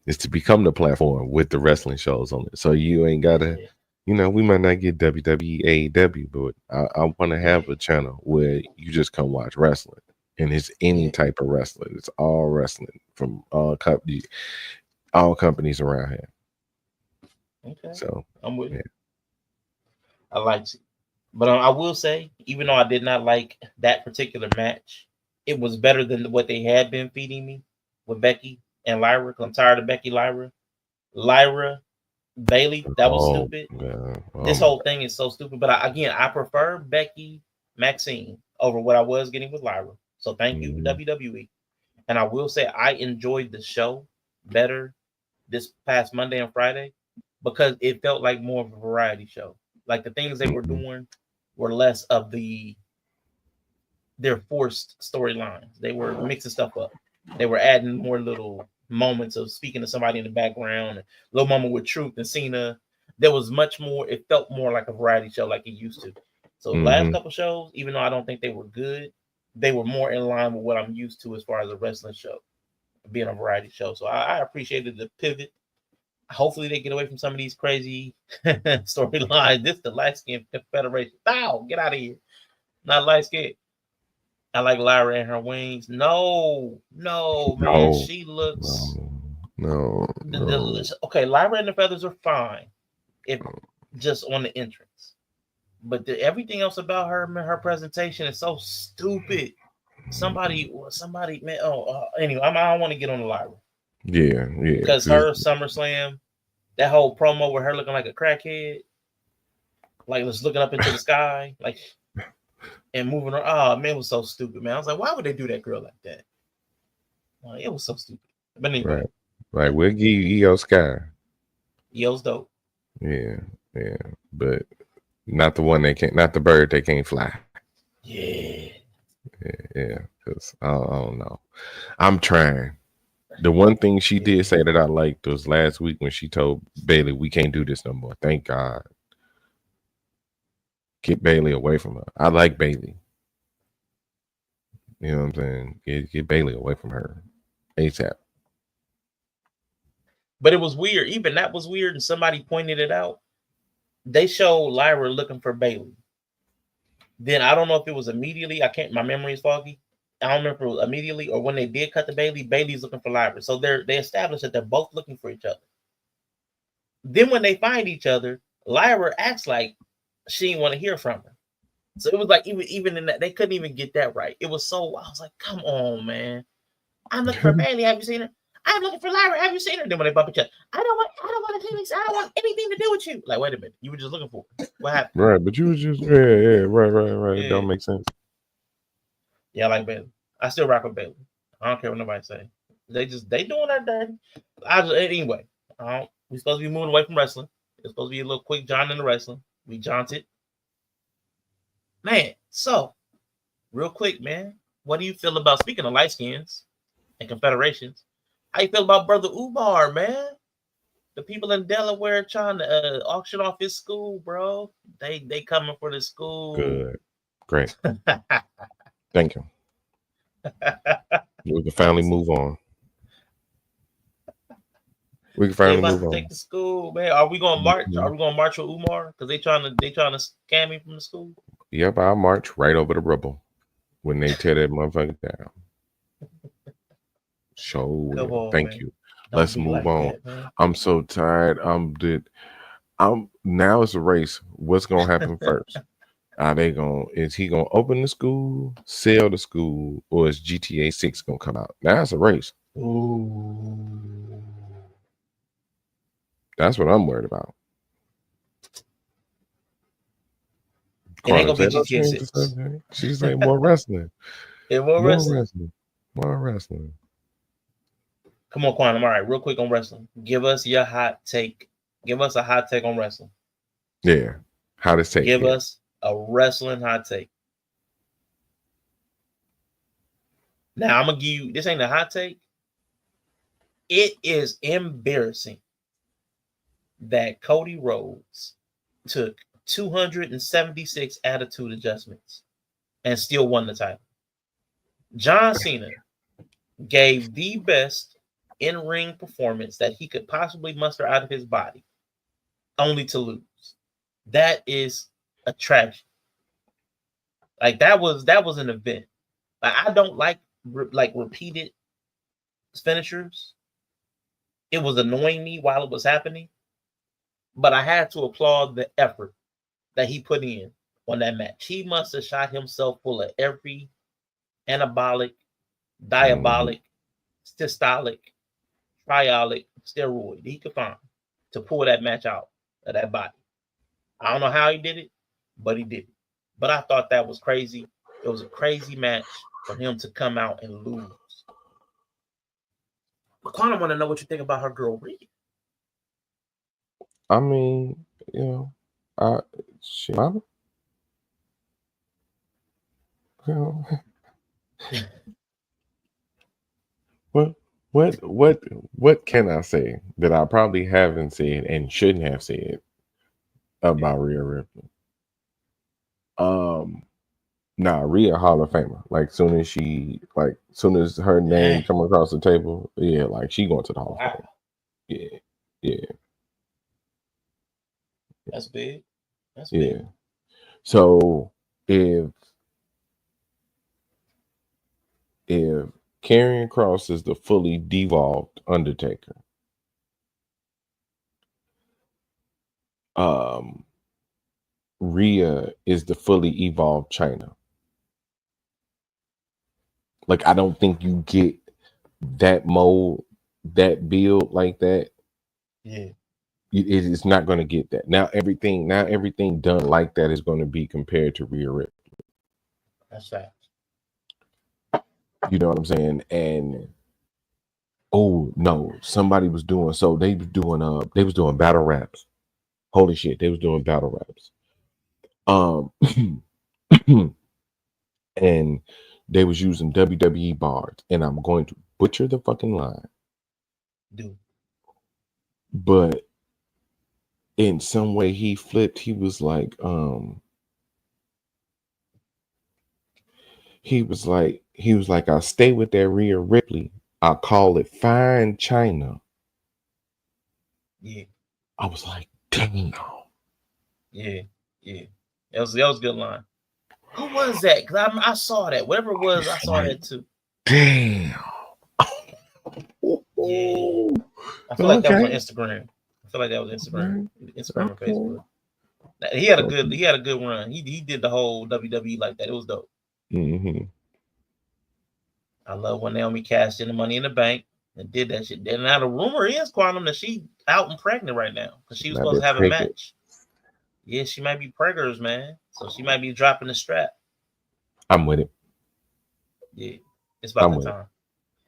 is to become the platform with the wrestling shows on it. So you ain't gotta, we might not get WWE, AEW, but I want to have a channel where you just come watch wrestling, and it's any type of wrestling. It's all wrestling from all companies around here. Okay. So I'm with you. I liked it. But I will say, even though I did not like that particular match, it was better than what they had been feeding me with Becky and Lyra. Because I'm tired of Becky, Lyra, Bailey. That was stupid. This whole thing is so stupid. But I prefer Becky, Maxine over what I was getting with Lyra. So thank you, WWE. And I will say I enjoyed the show better this past Monday and Friday because it felt like more of a variety show. Like the things they were doing were less of their forced storylines. They were mixing stuff up. They were adding more little moments of speaking to somebody in the background, a little moment with Truth and Cena. There was much more. It felt more like a variety show like it used to. So the last couple shows, even though I don't think they were good, they were more in line with what I'm used to as far as a wrestling show, being a variety show. So I appreciated the pivot. Hopefully they get away from some of these crazy storylines. This is the light skin federation. Bow, get out of here. Not light skin. I like Lyra and her wings. No, man. She looks no. Okay, Lyra and the feathers are fine if just on the entrance. But everything else about her, man, her presentation is so stupid. Somebody, man. Anyway, I don't want to get on the Lyra. Yeah. Because her SummerSlam, that whole promo with her looking like a crackhead, like was looking up into the sky, like and moving her. Oh man, it was so stupid, man. I was like, why would they do that girl like that? It was so stupid. But anyway, right. We'll give you EO Sky. EO's dope. Yeah, but not the one not the bird that can't fly. Yeah. Because I don't know. I'm trying. The one thing she did say that I liked was last week when she told Bailey, we can't do this no more. Thank God. Get Bailey away from her. I like Bailey. You know what I'm saying? Get Bailey away from her ASAP. But it was weird. Even that was weird, and somebody pointed it out. They showed Lyra looking for Bailey. Then I don't know if it was immediately. My memory is foggy. I don't remember if it was immediately or when they did cut to Bailey. Bailey's looking for Lyra. So they established that they're both looking for each other. Then when they find each other, Lyra acts like she didn't want to hear from her. So it was like even in that they couldn't even get that right. It was so I was like, come on, man. I'm looking for Bailey. Have you seen her? I'm looking for Lyra. Have you seen her? Then when they bump each other, I don't want I don't want anything to do with you. Like, wait a minute. You were just looking for her. What happened? Right, but you was just right. It don't make sense. Yeah, I like Bailey. I still rock with Bailey. I don't care what nobody say. They doing that dirty. Anyway. We supposed to be moving away from wrestling. It's supposed to be a little quick jaunt in the wrestling. We jaunted. Man, so real quick, man. What do you feel about speaking of light skins and confederations? How you feel about Brother Umar, man? The people in Delaware trying to auction off his school, bro. They coming for the school. Good. Great. Thank you. We can finally move on. We can finally move on. Take the school, man. Are we gonna march? Are we gonna march with Umar? Because they trying to scam me from the school. Yep, I'll march right over the rubble when they tear that motherfucker down. Thank you. Let's move on. That, I'm so tired. Now it's a race. What's gonna happen first? Is he gonna open the school, sell the school, or is GTA 6 gonna come out? Now it's a race. Ooh. That's what I'm worried about. It ain't gonna be GTA 6. She's like more wrestling. More wrestling. More wrestling. Come on, Quantum. All right, real quick on wrestling. Give us your hot take. Give us a hot take on wrestling. Yeah. How to take Give us a wrestling hot take. Now, I'm going to give you, this ain't a hot take. It is embarrassing that Cody Rhodes took 276 attitude adjustments and still won the title. John Cena gave the best in-ring performance that he could possibly muster out of his body, only to lose. That is a tragedy. Like that was an event. Like, I don't like repeated finishers. It was annoying me while it was happening, but I had to applaud the effort that he put in on that match. He must have shot himself full of every anabolic, diabolic, systolic, triolic steroid he could find to pull that match out of that body. I don't know how he did it, but he did it. But I thought that was crazy. It was a crazy match for him to come out and lose. But Quantum want to know what you think about her girl Rhea. I mean, you know, she mama. You know. What can I say that I probably haven't said and shouldn't have said about Rhea Ripley? Rhea Hall of Famer. Like soon as her name come across the table, yeah, like she going to the Hall of Fame. Yeah. That's big. Big. So if Karrion Kross is the fully devolved Undertaker, Rhea is the fully evolved Chyna. Like, I don't think you get that mold, that build like that. Yeah. It is not going to get that. Now everything done like that is going to be compared to Rhea Ripley. That's fact. You know what I'm saying? And oh no, somebody was doing they was doing battle raps. Holy shit, they was doing battle raps. And they was using WWE bars, and I'm going to butcher the fucking line. Dude. But in some way he flipped. He was like, I stay with that Rhea Ripley. I call it fine China. Yeah. I was like, damn. Yeah. That was a good line. Who was that? Because I saw that. Whatever it was, I saw that too. Damn. Yeah. I feel like that was on Instagram. feel like that was Instagram or Okay. Facebook. He had a good run. He did the whole WWE like that. It was dope. Mm-hmm. I love when Naomi cashed in the Money in the Bank and did that shit. And now the rumor is, Quantum, that she out and pregnant right now because she was supposed to have a match. Yeah, she might be preggers, man. So she might be dropping the strap. I'm with it. Yeah, it's about the time.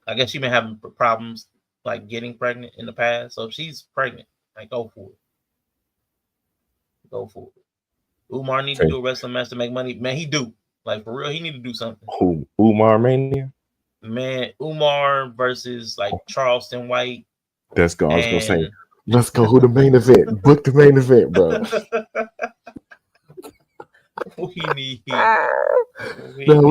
I guess she been having problems like getting pregnant in the past. So if she's pregnant, like go for it. Go for it. Umar need to do a wrestling match to make money. Man, he do. Like for real, he need to do something. Who? Umar Mania? Man, Umar versus like Charleston White. Let's go. I was gonna say, let's go. Who the main event? Book the main event, bro. We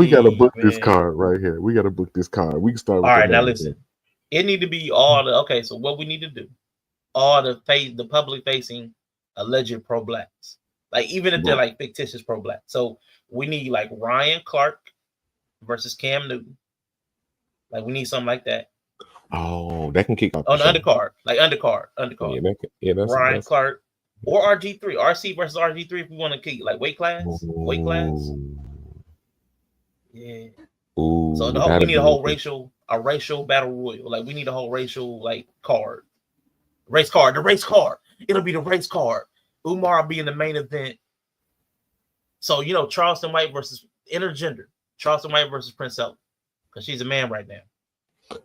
gotta book this card right here. We gotta book this card. We can start with all right, now listen. It need to be all the okay, so what we need to do, all the public facing alleged pro blacks. Like even if they're like fictitious pro black. So we need like Ryan Clark versus Cam Newton. Like we need something like that. Oh, that can kick off on the undercard. Like undercard. Yeah, that's Ryan Clark. Or RG3, RC versus RG3 if we want to keep like weight class. Yeah. Ooh, so we need a whole racial battle royal. Like we need a whole racial like card. The race card. It'll be the race card. Umar will be in the main event. So Charleston White versus intergender. Charleston White versus Prince Ella. Because she's a man right now.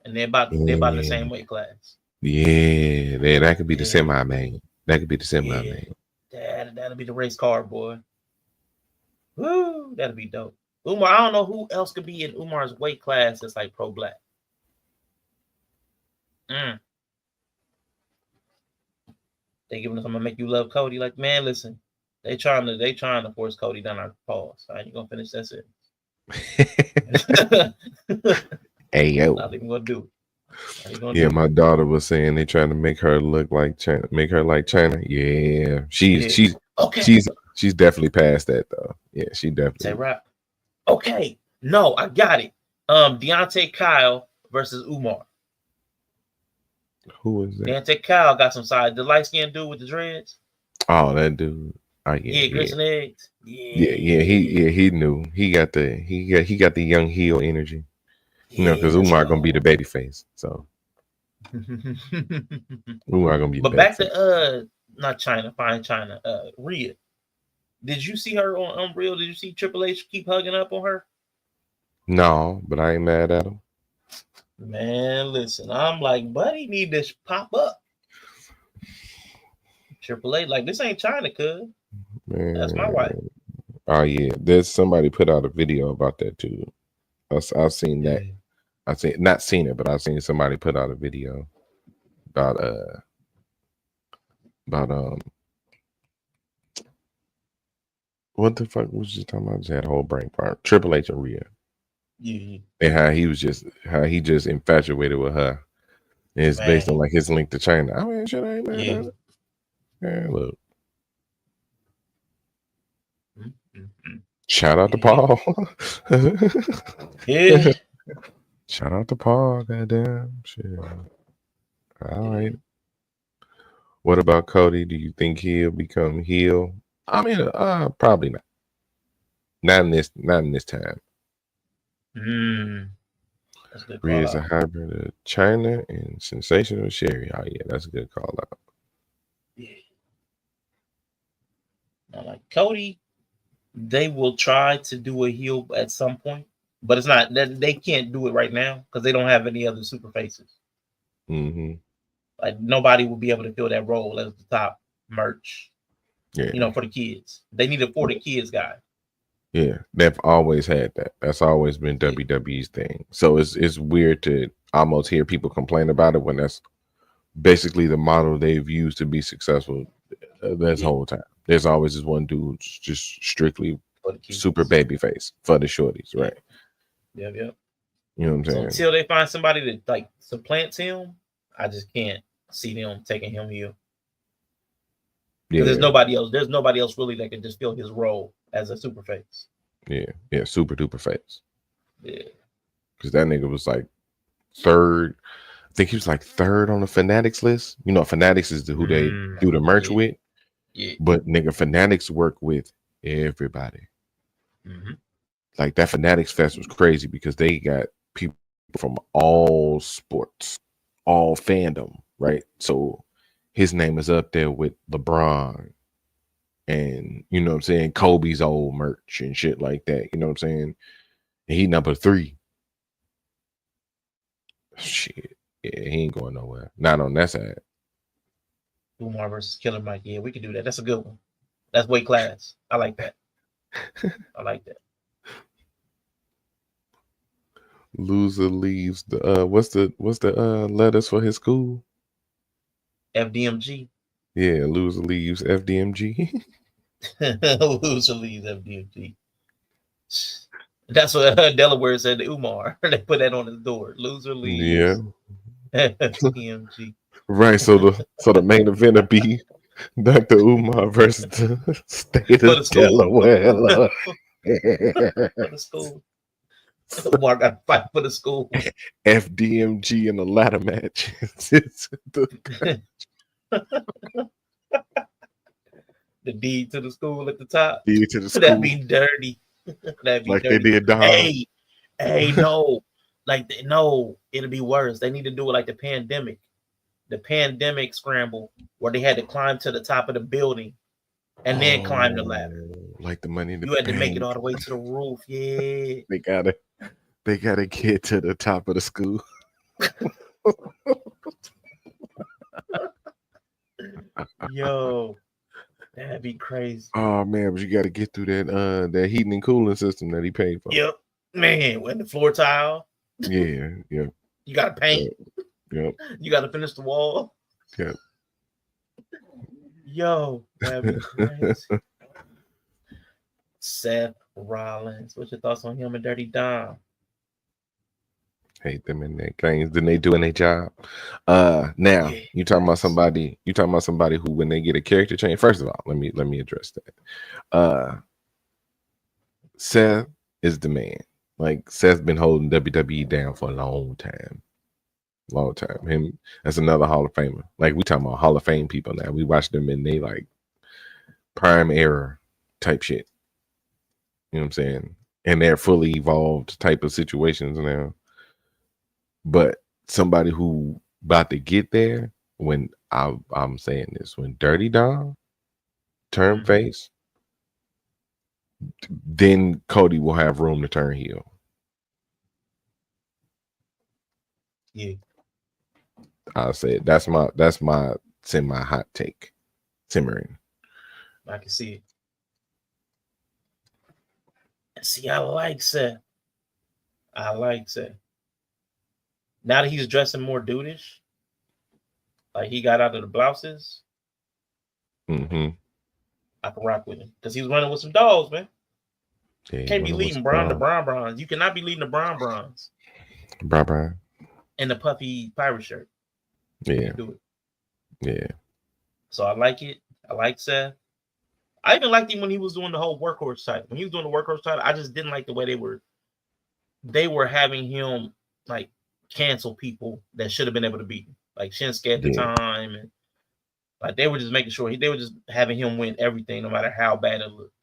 And they're about in the same weight class. Yeah, that could be the semi-main. That could be the semi-main. That'll be the race card, boy. Woo, that'll be dope. Umar, I don't know who else could be in Umar's weight class that's like pro black. They giving us I'm gonna make you love Cody. Like, man, listen, they trying to force Cody down our paws. I ain't gonna finish that sentence. Hey yo, not even gonna do it. Yeah, my daughter was saying they trying to make her look like China, make her like China. Yeah, she's definitely past that though. Yeah, she definitely. Say right. Okay, no, I got it. Deontay Kyle versus Umar. Who is that? Deontay Kyle got some side. The light skinned dude with the dreads. Oh, that dude. Grits and eggs. He knew. He got the young heel energy. Because Umar gonna be the baby face. So Umar gonna be. But back to not China, fine China. Rhea. Did you see her on Unreal? Did you see Triple H keep hugging up on her? No, but I ain't mad at him. Man, listen, I'm like, buddy, need this pop up. Triple H, like this ain't China, cuz. That's my wife. Oh yeah, there's somebody put out a video about that too. I've seen that. Not seen it, but I've seen somebody put out a video about what the fuck was you talking about? I just had a whole brain fart. Triple H and Rhea. Yeah. And how he just infatuated with her. And it's based on like his link to China. I mean, shit, I ain't mad at it. Yeah, look. Shout out to Paul. Yeah. Shout out to Paul, goddamn shit. All right. What about Cody? Do you think he'll become heel? I mean, probably not. Not in this time. That's a good Rhea is a hybrid of China and Sensational Sherry. Oh yeah, that's a good call out. Yeah. Now, like Cody, they will try to do a heel at some point. But it's not that they can't do it right now because they don't have any other super faces. Mm-hmm. Like nobody will be able to fill that role as the top merch. Yeah. For the kids. They need a for the kids guy. Yeah, they've always had that. That's always been WWE's thing. So it's weird to almost hear people complain about it when that's basically the model they've used to be successful this whole time. There's always this one dude just strictly super baby face for the shorties, right? Yep. You know what I'm saying? So until they find somebody that like supplants him, I just can't see them taking him heel. Because there's nobody else. There's nobody else really that can just fill his role as a super face. Yeah, super duper face. Yeah. Because that nigga was like third. I think he was like third on the Fanatics list. You know, Fanatics is who they do the merch Yeah. with. Yeah. But nigga, Fanatics work with everybody. Mhm. Like that Fanatics Fest was crazy because they got people from all sports, all fandom, right? So his name is up there with LeBron and you know what I'm saying, Kobe's old merch and shit like that. You know what I'm saying? And he number 3. Shit. Yeah, he ain't going nowhere. Not on that side. Umar versus Killer Mike. Yeah, we can do that. That's a good one. That's weight class. I like that. I like that. Loser leaves the what's the letters for his school? FDMG. Yeah, loser leaves FDMG. Loser leaves FDMG. That's what Delaware said to Umar. They put that on his door. Loser Yeah. leaves FDMG. Right. So the main event will be Dr. Umar versus the state For of the school. Delaware. Lord. For the school. Umar got to fight for the school. FDMG in a ladder match. The D to the school at the top. D to the That'd school. be dirty. That'd be Like dirty. they did Dom. Hey, no. No, it'll be worse. They need to do it like the pandemic. The pandemic scramble where they had to climb to the top of the building and then climb the ladder. Like the money in the You had to make it bank. all the way to the roof. Yeah. They gotta get to the top of the school. Yo, that'd be crazy. Oh man, but you gotta get through that heating and cooling system that he paid for. Yep. Man, when the floor tile, Yeah. you gotta paint. Yep. You gotta finish the wall. Yep. Yo, that'd be crazy. Seth Rollins. What's your thoughts on him and Dirty Dom? Hate them in their games. Then they doing their job. Now Yeah, you talking about somebody. You talking about somebody who, when they get a character change. First of all, let me address that. Seth is the man. Like Seth's been holding WWE down for a long time. Him, that's another Hall of Famer. Like we talking about Hall of Fame people now. We watch them in they like prime era type shit. You know what I'm saying? And they're fully evolved type of situations now. But somebody who about to get there, when I'm saying this, when Dirty Dom turn face, then Cody will have room to turn heel. Yeah. I'll say it. That's my semi hot take. Simmering. I can see it. See, I like Seth. Now that he's dressing more dudeish, like he got out of the blouses, Mm-hmm. I can rock with him because he was running with some dogs, man. Yeah, Can't be leading the Bron. You cannot be leading the Brons. Bron. In the puffy pirate shirt. Yeah. Do it. Yeah. So I like it. I like Seth. I even liked him when he was doing the whole workhorse title. When he was doing the workhorse title, I just didn't like the way they were having him like cancel people that should have been able to beat him. Like Shinsuke at the time. And like they were just making sure they were just having him win everything, no matter how bad it looked.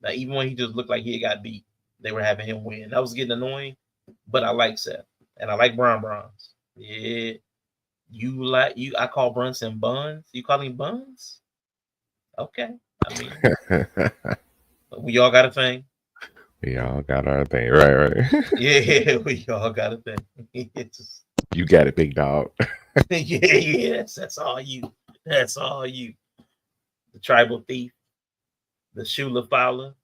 Like even when he just looked like he got beat, they were having him win. That was getting annoying, but I like Seth. And I like Brons. Yeah. I call Brunson Buns. You call him Buns? Okay. I mean, we all got a thing. We all got our thing. Right. Yeah, we all got a thing. You got it, big dog. Yeah, that's all you. That's all you. The tribal thief. The Shula Fowler.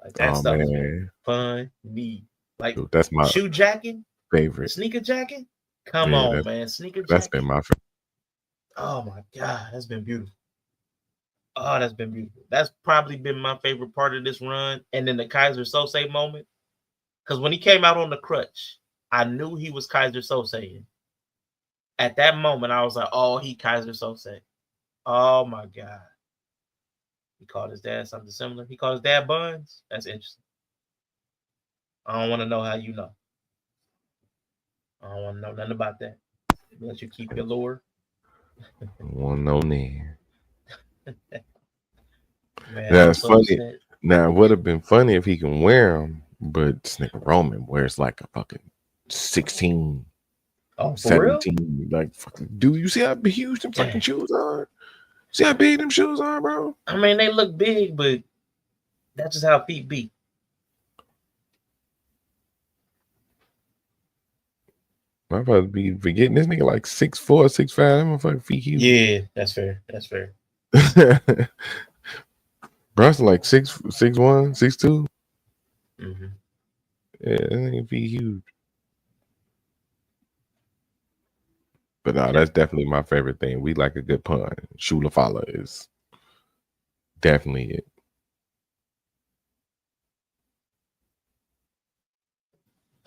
Like that stuff is funny. Like dude, that's my shoe jacket, favorite. sneaker jacket. Come on, man. Sneaker jacket. That's been my favorite. Oh my God, that's been beautiful. Oh, that's been beautiful. That's probably been my favorite part of this run. And then the Kaiser Sose moment. Because when he came out on the crutch, I knew he was Kaiser Sose. At that moment, I was like, oh, he Kaiser Sose. Oh my God. He called his dad something similar. He called his dad Buns. That's interesting. I don't want to know how you know. I don't want to know nothing about that. Let you keep your lure. One no man. Man, I was That's so funny. upset. Now, it would have been funny if he can wear them, but this nigga Roman wears like a fucking 16, Oh, for real? 17. Like, fucking, dude, you see how huge them fucking shoes are? See how big them shoes are, bro? I mean, they look big, but that's just how feet be. I'm about to be forgetting this nigga like 6'4", 6'5". Them motherfucking feet huge. Yeah, that's fair. That's fair. Brunson like 6'1", 6'2". Mm-hmm. Yeah, that nigga feet huge. But no, Yeah. that's definitely my favorite thing. We like a good pun. Shula Fala is definitely it.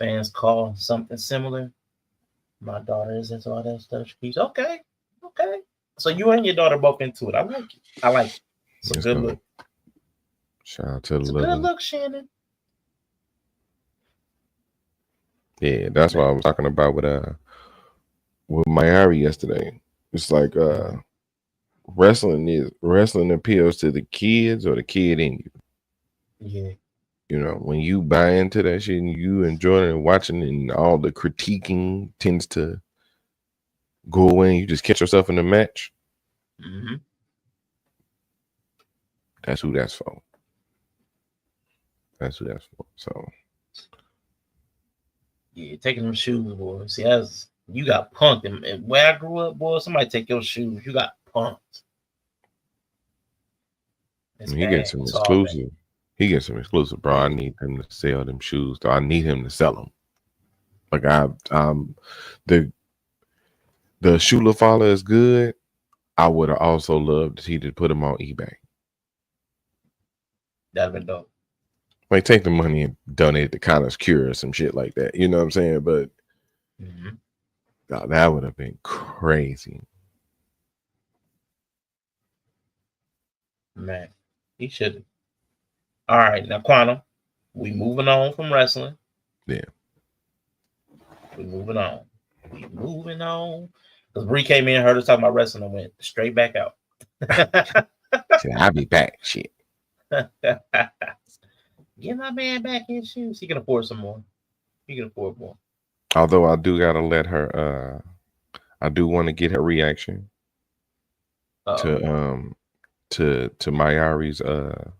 Fans call something similar. My daughter is into all that stuff. She's okay. So you and your daughter both into it. I like it. It's a Let's good go. look. Shout out to the It's a little. good look, Shannon. Yeah, that's what I was talking about with Mayari yesterday. It's like wrestling appeals to the kids or the kid in you. Yeah. You know, when you buy into that shit and you enjoy it and watching it and all the critiquing tends to go away and you just catch yourself in the match. Mm-hmm. That's who that's for. That's who that's for. So Yeah, taking them shoes, boy. See, you got punked. And where I grew up, boy, somebody take your shoes. You got punked. he gets some exclusive. He gets some exclusive, bro. I need him to sell them shoes. Though I need him to sell them. Like the Shula Fala is good. I would have also loved he to put them on eBay. That'd been dope. Like take the money and donate it to Connor's Cure or some shit like that. You know what I'm saying? But that would have been crazy. Man, he should. All right, now Quantum, we moving on from wrestling. Yeah. We moving on. Because Bree came in, heard us talking about wrestling, and went straight back out. I'll be back. Shit. Get my man back in shoes. He can afford some more. He can afford more. Although I do gotta let her. I do want to get her reaction to Mayari's to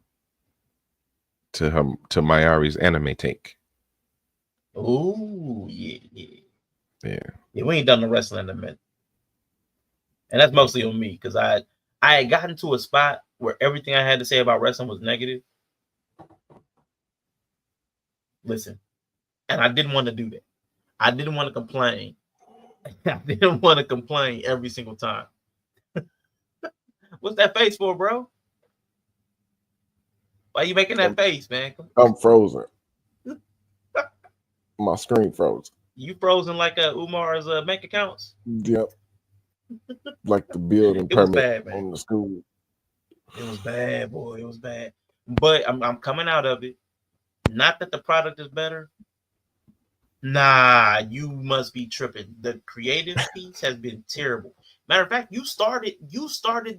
Mayari's anime take. Oh yeah. We ain't done the wrestling in a minute, and that's mostly on me because I had gotten to a spot where everything I had to say about wrestling was negative. Listen, and I didn't want to do that. I didn't want to complain. I didn't want to complain every single time. What's that face for, bro? Why you making that face, man? I'm frozen. My screen froze. You frozen like Umar's bank accounts? Yep. Like the building it was permit bad, man. on the school. It was bad, boy. It was bad. But I'm coming out of it. Not that the product is better. Nah, you must be tripping. The creative piece has been terrible. Matter of fact, you started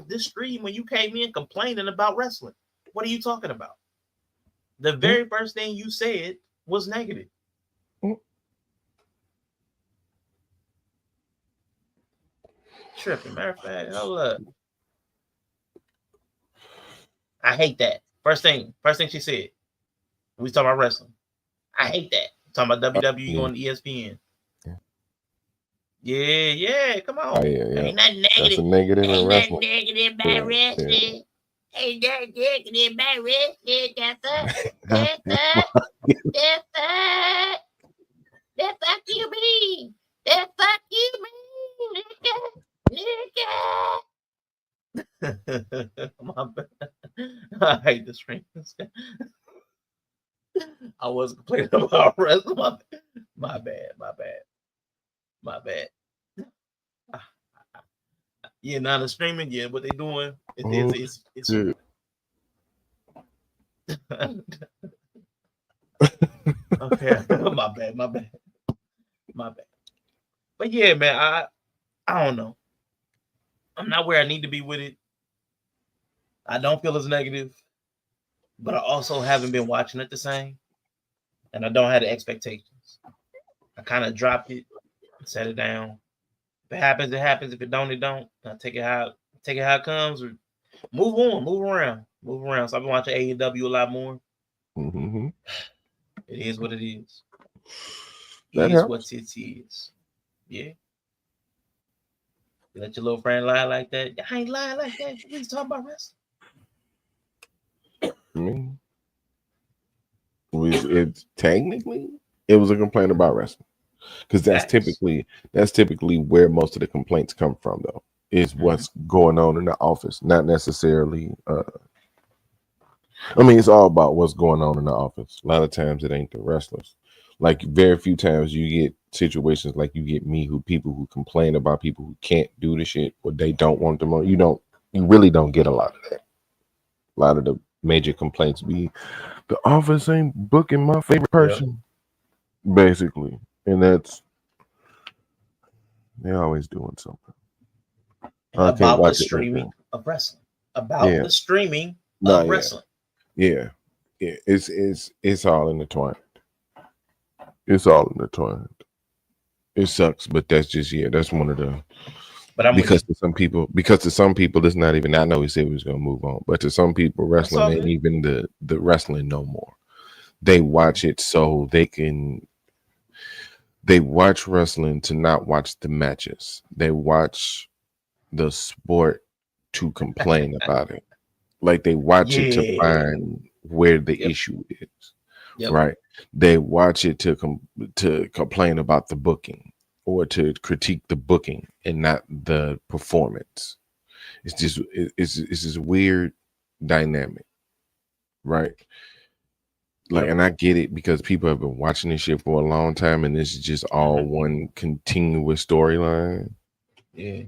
this stream when you came in complaining about wrestling. What are you talking about? The very first thing you said was negative. Tripping. Matter of fact, hold up. I hate that. First thing she said. We talking about wrestling. I hate that. Talking about WWE on ESPN. Yeah. Come on. Ain't nothing negative. That's a negative in Ain't wrestling. nothing negative about wrestling. Ain't nothing negative about wrestling. The fuck you mean? The fuck you mean, nigga? My bad. I hate the stream. I wasn't complaining about wrestling. My bad. Yeah, now the streaming, what they doing? It's okay. My bad. But yeah, man, I don't know. I'm not where I need to be with it. I don't feel as negative, but I also haven't been watching it the same, and I don't have the expectations. I kind of dropped it, set it down. If it happens, it happens. If it don't, it don't. I take it how it comes, or move on, move around. So I've been watching AEW a lot more. Mm-hmm. It is what it is. That It is helps. what it is. Yeah. You let your little friend lie like that. I ain't lying like that. We talking about wrestling. I mean, it technically it was a complaint about wrestling, because that's typically where most of the complaints come from, though, is what's going on in the office, not necessarily. I mean, it's all about what's going on in the office. A lot of times it ain't the wrestlers. Like, very few times you get situations like you get people who complain about people who can't do the shit, or they don't want them on. You really don't get a lot of that. A lot of the major complaints be, the office ain't booking my favorite person, basically. And they're always doing something. About the streaming of wrestling. The streaming of wrestling. Yeah. It's all intertwined. It's all intertwined. It sucks, but that's just that's one of the. But because to some people, it's not even. I know he said he was gonna move on, but to some people, wrestling ain't even the wrestling no more. They watch it so they can. They watch wrestling to not watch the matches. They watch the sport to complain about it. Like, they watch it to find where the issue is, right? They watch it to complain about the booking, or to critique the booking and not the performance. It's just it's this weird dynamic, right? Like, and I get it, because people have been watching this shit for a long time, and this is just all one continuous storyline. Yeah.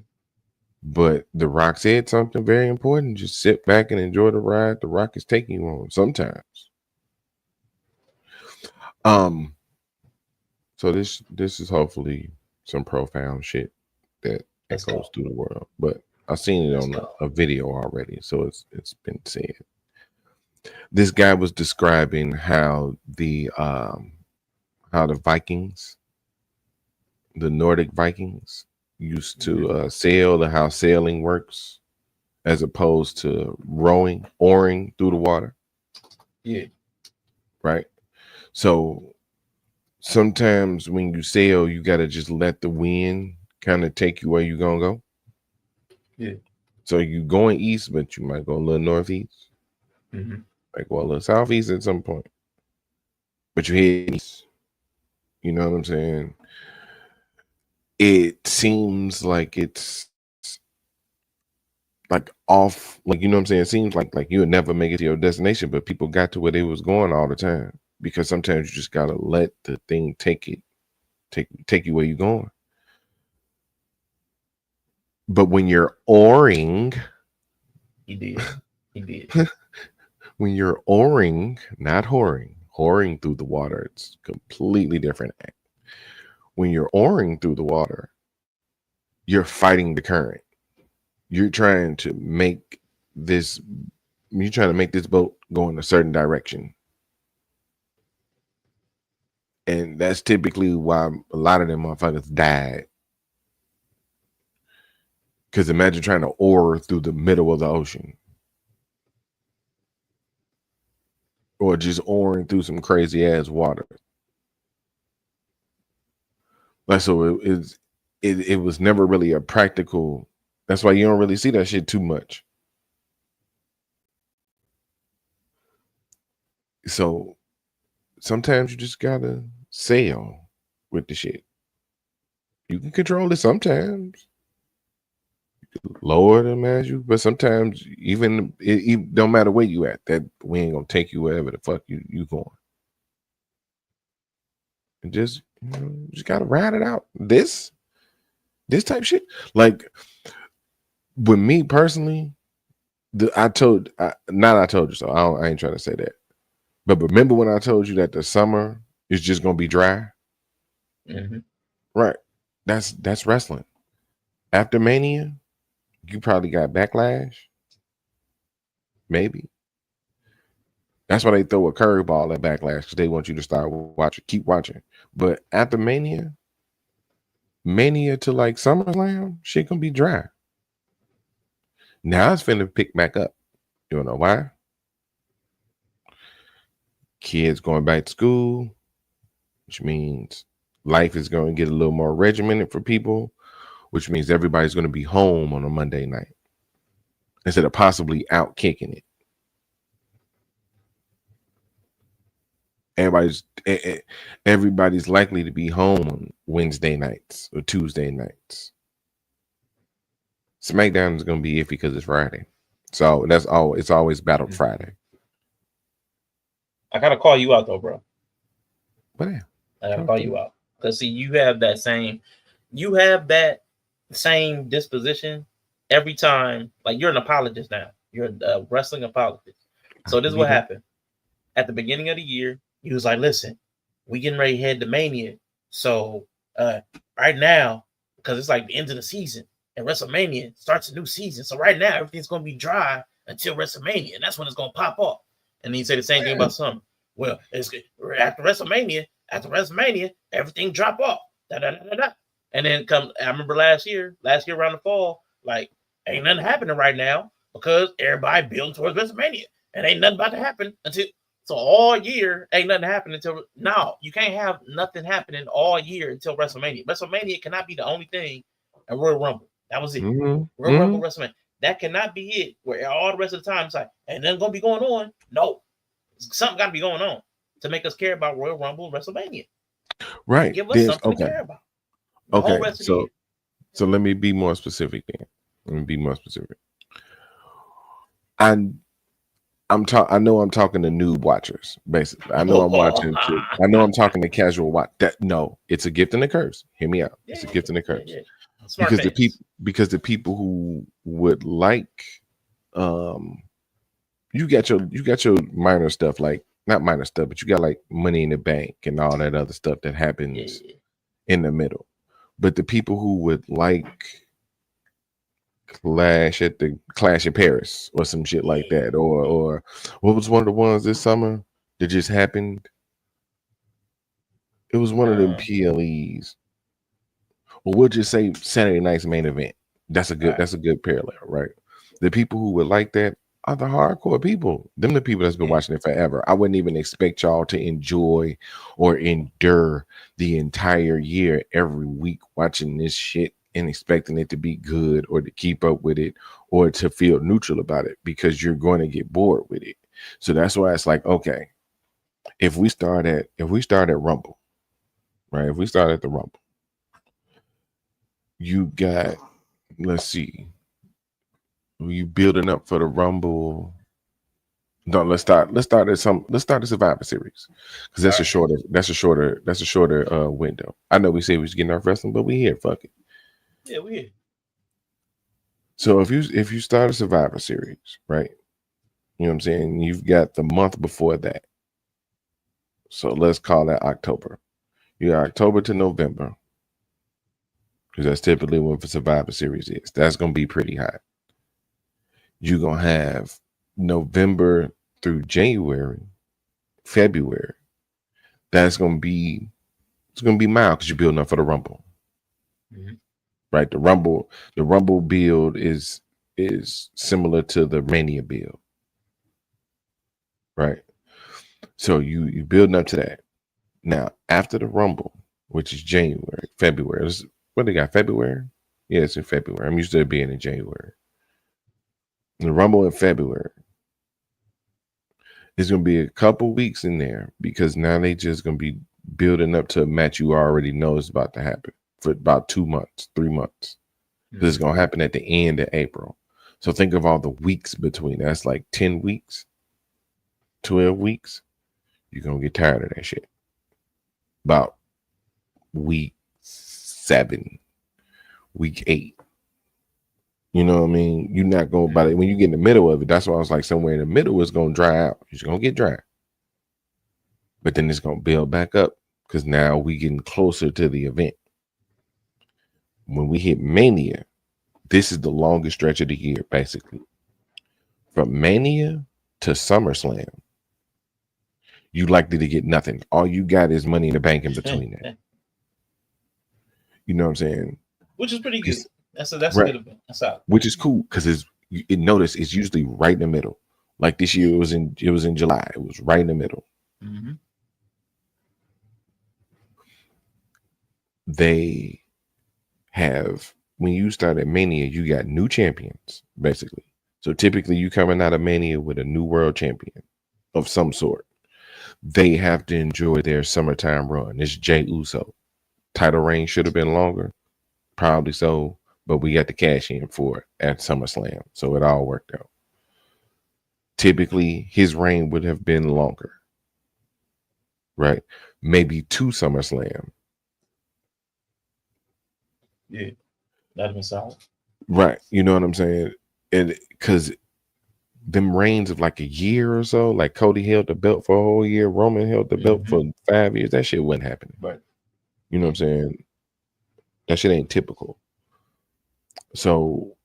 But The Rock said something very important. Just sit back and enjoy the ride The Rock is taking you on sometimes. So this is hopefully some profound shit that goes through the world. But I've seen it on a video already, so it's been said. This guy was describing how the Vikings, the Nordic Vikings, used to sail, and how sailing works, as opposed to oaring through the water. Yeah. Right. So sometimes when you sail, you got to just let the wind kind of take you where you're going to go. Yeah. So you going east, but you might go a little northeast. Might go a little southeast at some point. But you head east. You know what I'm saying? It seems like it's like off, like, you know what I'm saying? It seems like you would never make it to your destination, but people got to where they was going all the time, because sometimes you just gotta let the thing take you where you're going. But when you're oaring, he did. When you're oaring, not whoring through the water, it's completely different act. When you're oaring through the water, you're fighting the current. You're trying to make this boat go in a certain direction. And that's typically why a lot of them motherfuckers died. Because imagine trying to oar through the middle of the ocean. Or just oaring through some crazy ass water. Like, so it was never really a practical. That's why you don't really see that shit too much. So sometimes you just gotta sail with the shit. You can control it sometimes. You can lower them as you, but sometimes even it don't matter where you at, that we ain't gonna take you wherever the fuck you going. And just just gotta ride it out. This type shit. Like, with me personally, I told you so. I ain't trying to say that. But remember when I told you that the summer is just gonna be dry? Mm-hmm. Right. That's wrestling. After Mania, you probably got Backlash. Maybe. That's why they throw a curveball at Backlash, because they want you to start watching, keep watching. But after Mania to like SummerSlam, shit gonna be dry. Now it's finna pick back up. You don't know why? Kids going back to school, which means life is going to get a little more regimented for people, which means everybody's going to be home on a Monday night instead of possibly out kicking it. Everybody's likely to be home on Wednesday nights or Tuesday nights. SmackDown is going to be iffy because it's Friday, so that's all. It's always Battle Friday. I gotta call you out though, bro. But I gotta call you out because see, you have that same disposition every time. Like you're an apologist now. You're a wrestling apologist. So this is what happened at the beginning of the year. You was like, listen, we getting ready to head to Mania. So right now, because it's like the end of the season and WrestleMania starts a new season. So right now, everything's gonna be dry until WrestleMania, and that's when it's gonna pop off. And then you say the same thing about some. Well, it's after WrestleMania, everything drop off. And then I remember last year around the fall, like ain't nothing happening right now because everybody building towards WrestleMania. And ain't nothing about to happen until so all year ain't nothing happening until now. You can't have nothing happening all year until WrestleMania. WrestleMania cannot be the only thing at Royal Rumble. That was it. Royal Rumble, WrestleMania. That cannot be it. Where all the rest of the time it's like, ain't nothing gonna be going on. No, something got to be going on to make us care about Royal Rumble and WrestleMania. Right. Give us something to care about. Okay. So let me be more specific then. I know I'm talking to noob watchers, basically. I know I'm talking to casual watch. It's a gift and a curse. Hear me out. It's a gift and a curse. Yeah. Because the people who would like you got your minor stuff, like not minor stuff, but you got like Money in the Bank and all that other stuff that happens in the middle. But the people who would like Clash of Paris or some shit like that, or what was one of the ones this summer that just happened? It was one of them PLEs. Or we'll just say Saturday Night's Main Event. That's a good parallel, right? The people who would like that are the hardcore people. Them the people that's been watching it forever. I wouldn't even expect y'all to enjoy or endure the entire year every week watching this shit and expecting it to be good or to keep up with it or to feel neutral about it, because you're going to get bored with it. So that's why it's like, okay, if we start at Rumble, right? If we start at the Rumble, you got, let's see, you building up for the Rumble. No, let's start at Survivor Series, because that's a shorter window. I know we say we was getting our wrestling, but we here, fuck it. Yeah, we here. So if you start a Survivor Series, right? You know what I'm saying? You've got the month before that. So let's call that October. You got October to November, because that's typically what the Survivor Series is. That's gonna be pretty hot. You're gonna have November through January, February. It's gonna be mild because you're building up for the Rumble. Mm-hmm. Right? The Rumble build is similar to the Mania build. Right? So you building up to that. Now, after the Rumble, which is January, February. What they got? February? Yeah, it's in February. I'm used to it being in January. The Rumble in February. There's going to be a couple weeks in there, because now they just going to be building up to a match you already know is about to happen for about 2 months, 3 months. Mm-hmm. This is going to happen at the end of April. So think of all the weeks between. That's like 10 weeks, 12 weeks. You're going to get tired of that shit. About week 7, week 8. You know what I mean? You're not going by it when you get in the middle of it. That's why I was like, somewhere in the middle is going to dry out. It's going to get dry, but then it's going to build back up, because now we getting closer to the event. when we hit Mania, this is the longest stretch of the year, basically. From Mania to SummerSlam, you likely to get nothing. All you got is Money in the Bank in between that. You know what I'm saying? Which is pretty good. That's a right. good event. That's out. Which is cool because notice it's usually right in the middle. Like this year, it was in July. It was right in the middle. Mm-hmm. They have, when you start at Mania, you got new champions, basically. So typically you coming out of Mania with a new world champion of some sort. They have to enjoy their summertime run. It's Jey Uso. Title reign should have been longer, probably so, but we got the cash in for it at SummerSlam, so it all worked out. Typically, his reign would have been longer, right? Maybe 2 SummerSlam. Yeah, that'd been solid. Right, you know what I'm saying? And because them reigns of like a year or so, like Cody held the belt for a whole year, Roman held the belt for 5 years, that shit wasn't happening. Right. You know what I'm saying? That shit ain't typical. So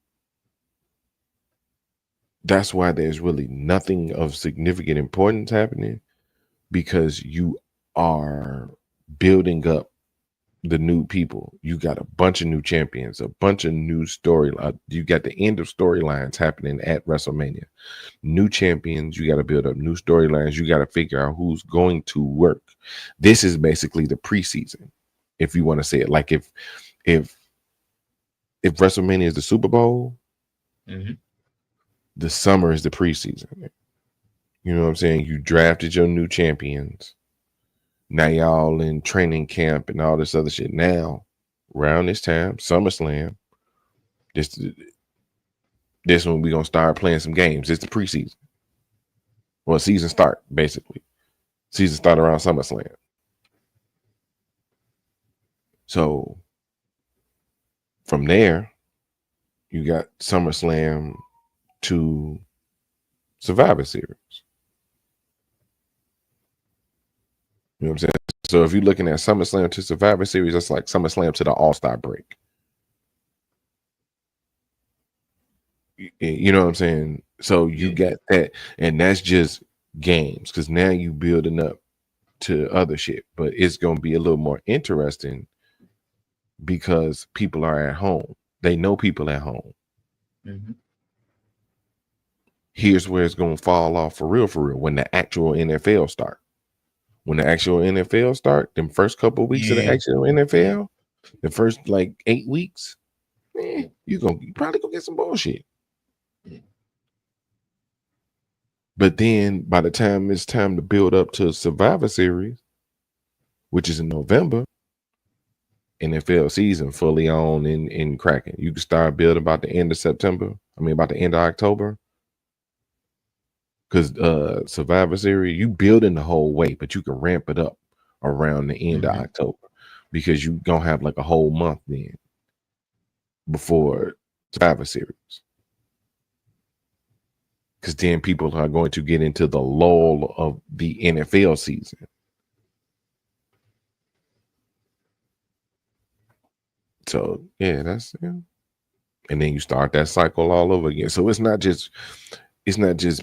that's why there's really nothing of significant importance happening, because you are building up the new people. You got a bunch of new champions, a bunch of new storylines. You got the end of storylines happening at WrestleMania. New champions, you got to build up new storylines. You got to figure out who's going to work. This is basically the preseason, if you want to say it. Like if WrestleMania is the Super Bowl, the summer is the preseason. You know what I'm saying? You drafted your new champions. Now y'all in training camp and all this other shit. Now, around this time, SummerSlam, this when we gonna start playing some games. It's the preseason. Well, season start, basically. Season start around SummerSlam. So from there, you got SummerSlam to Survivor Series. You know what I'm saying? So if you're looking at SummerSlam to Survivor Series, that's like SummerSlam to the All-Star break. You know what I'm saying? So you got that, and that's just games, because now you building up to other shit. But it's gonna be a little more interesting because people are at home. They know people at home. Here's where it's gonna fall off for real, when the actual NFL start. When the actual NFL start, them first couple of weeks of the actual NFL, the first like 8 weeks, you probably gonna get some bullshit. But then by the time it's time to build up to Survivor Series, which is in November, NFL season fully on in cracking. You can start building about the end of September. About the end of October. Because Survivor Series, you building the whole way, but you can ramp it up around the end of October, because you gonna have like a whole month then before Survivor Series. Because then people are going to get into the lull of the NFL season. So yeah, and then you start that cycle all over again. So it's not just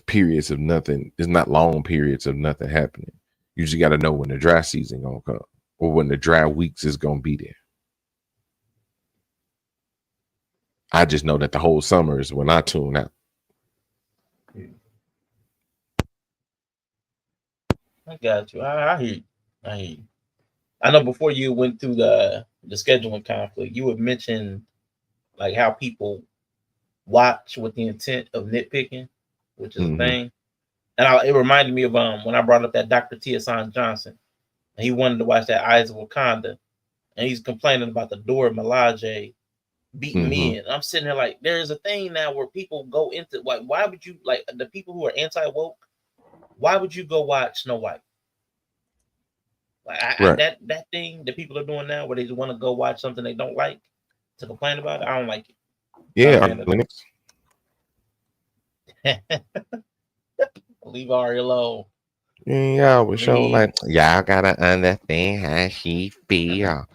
periods of nothing. It's not long periods of nothing happening. You just got to know when the dry season gonna come, or when the dry weeks is gonna be there. I just know that the whole summer is when I tune out. I got you. I hear you. I know before you went through the scheduling conflict, you had mentioned like how people watch with the intent of nitpicking, which is a thing. And it reminded me of when I brought up that Dr. T.S. Johnson, and he wanted to watch that Ides of Wakanda, and he's complaining about the Dora Milaje beating me in. I'm sitting there like, there's a thing now where people go into, like, why would you, like, the people who are anti-woke, why would you go watch Snow White? Like that thing that people are doing now, where they just want to go watch something they don't like to complain about it. I don't like it. Yeah, leave Ari alone. Yeah, we show like y'all gotta understand how she feel.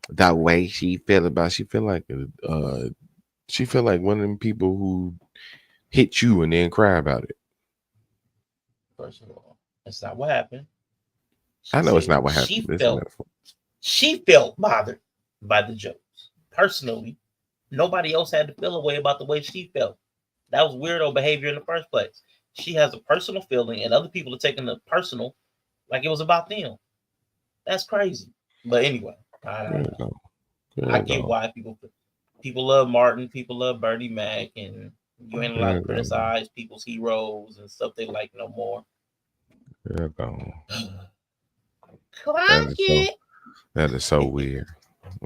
that way she feel about, she feel like one of them people who hit you and then cry about it. First of all, that's not what happened. I know it's said not what happened. It's a metaphor. She felt bothered by the jokes. Personally, nobody else had to feel a way about the way she felt. That was weirdo behavior in the first place. She has a personal feeling, and other people are taking the personal like it was about them. That's crazy. But anyway, I don't know. I get why people love Martin, people love Bernie Mac, and you ain't allowed to criticize people's heroes and stuff they like no more. That is so weird.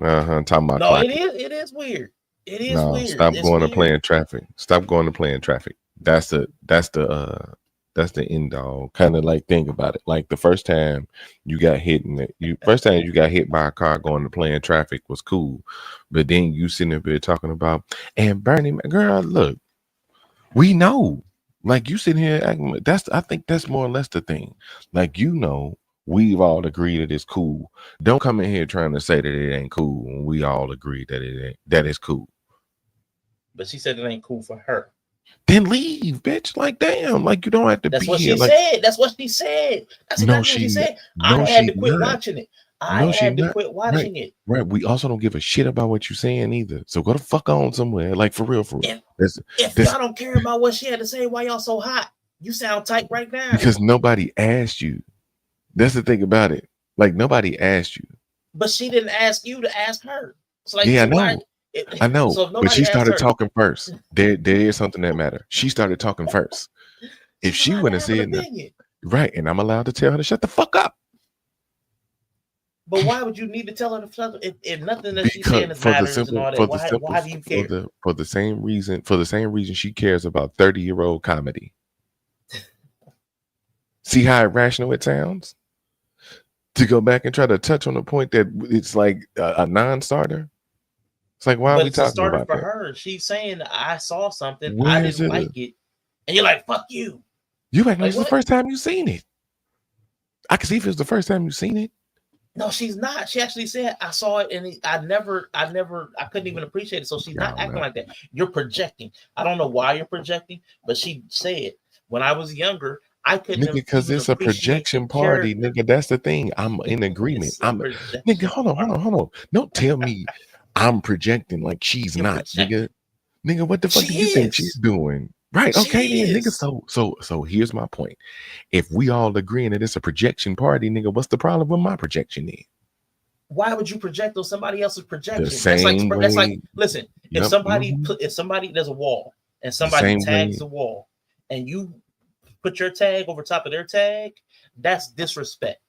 Talking about no, it is weird. It is weird. Stop going to playing traffic. Stop going to playing traffic. That's the end all. Kind of like think about it. Like the first time you got hit by a car going to playing traffic was cool, but then you sitting up there talking about and Bernie, girl, look, we know. Like you sitting here acting. I think that's more or less the thing. Like we've all agreed that it's cool. Don't come in here trying to say that it ain't cool when we all agree that it's cool. But she said it ain't cool for her. Then leave, bitch. Like, damn. Like, you don't have to That's be what here. She said. That's what she said. That's exactly what she said. I had to quit watching it. I had to quit watching it. Right. We also don't give a shit about what you're saying either. So go the fuck on somewhere. Like, for real. If y'all don't care about what she had to say, why y'all so hot? You sound tight right now. Because nobody asked you. That's the thing about it. Like, nobody asked you. But she didn't ask you to ask her. It's like, yeah, I know. So but she started talking first. There is something that matters. She started talking first. If she wouldn't have said nothing, right, and I'm allowed to tell her to shut the fuck up. But why would you need to tell her to shut up if nothing that she's saying is matters and all that? Why do you care? For the same reason she cares about 30-year-old comedy. See how irrational it sounds? To go back and try to touch on the point that it's like a non-starter. It's like, why are we talking about for that? her? She's saying, I saw something, I didn't like it, and you're like, fuck you. You act like it's the first time you've seen it. I can see if it's the first time you've seen it. No, she's not. She actually said, I saw it, and I couldn't even appreciate it. So she's not acting like that. You're projecting. I don't know why you're projecting, but she said, when I was younger, I couldn't. Because it's a projection party, nigga. That's the thing. I'm in agreement. Nigga, hold on. Don't tell me I'm projecting like she's not, nigga. Nigga, what the fuck do you think she's doing? Right. Okay, then, nigga. So here's my point. If we all agreeing that it's a projection party, nigga, what's the problem with my projection then? Why would you project on somebody else's projection? That's like listen, if somebody there's a wall and somebody tags the wall and you put your tag over top of their tag, that's disrespect.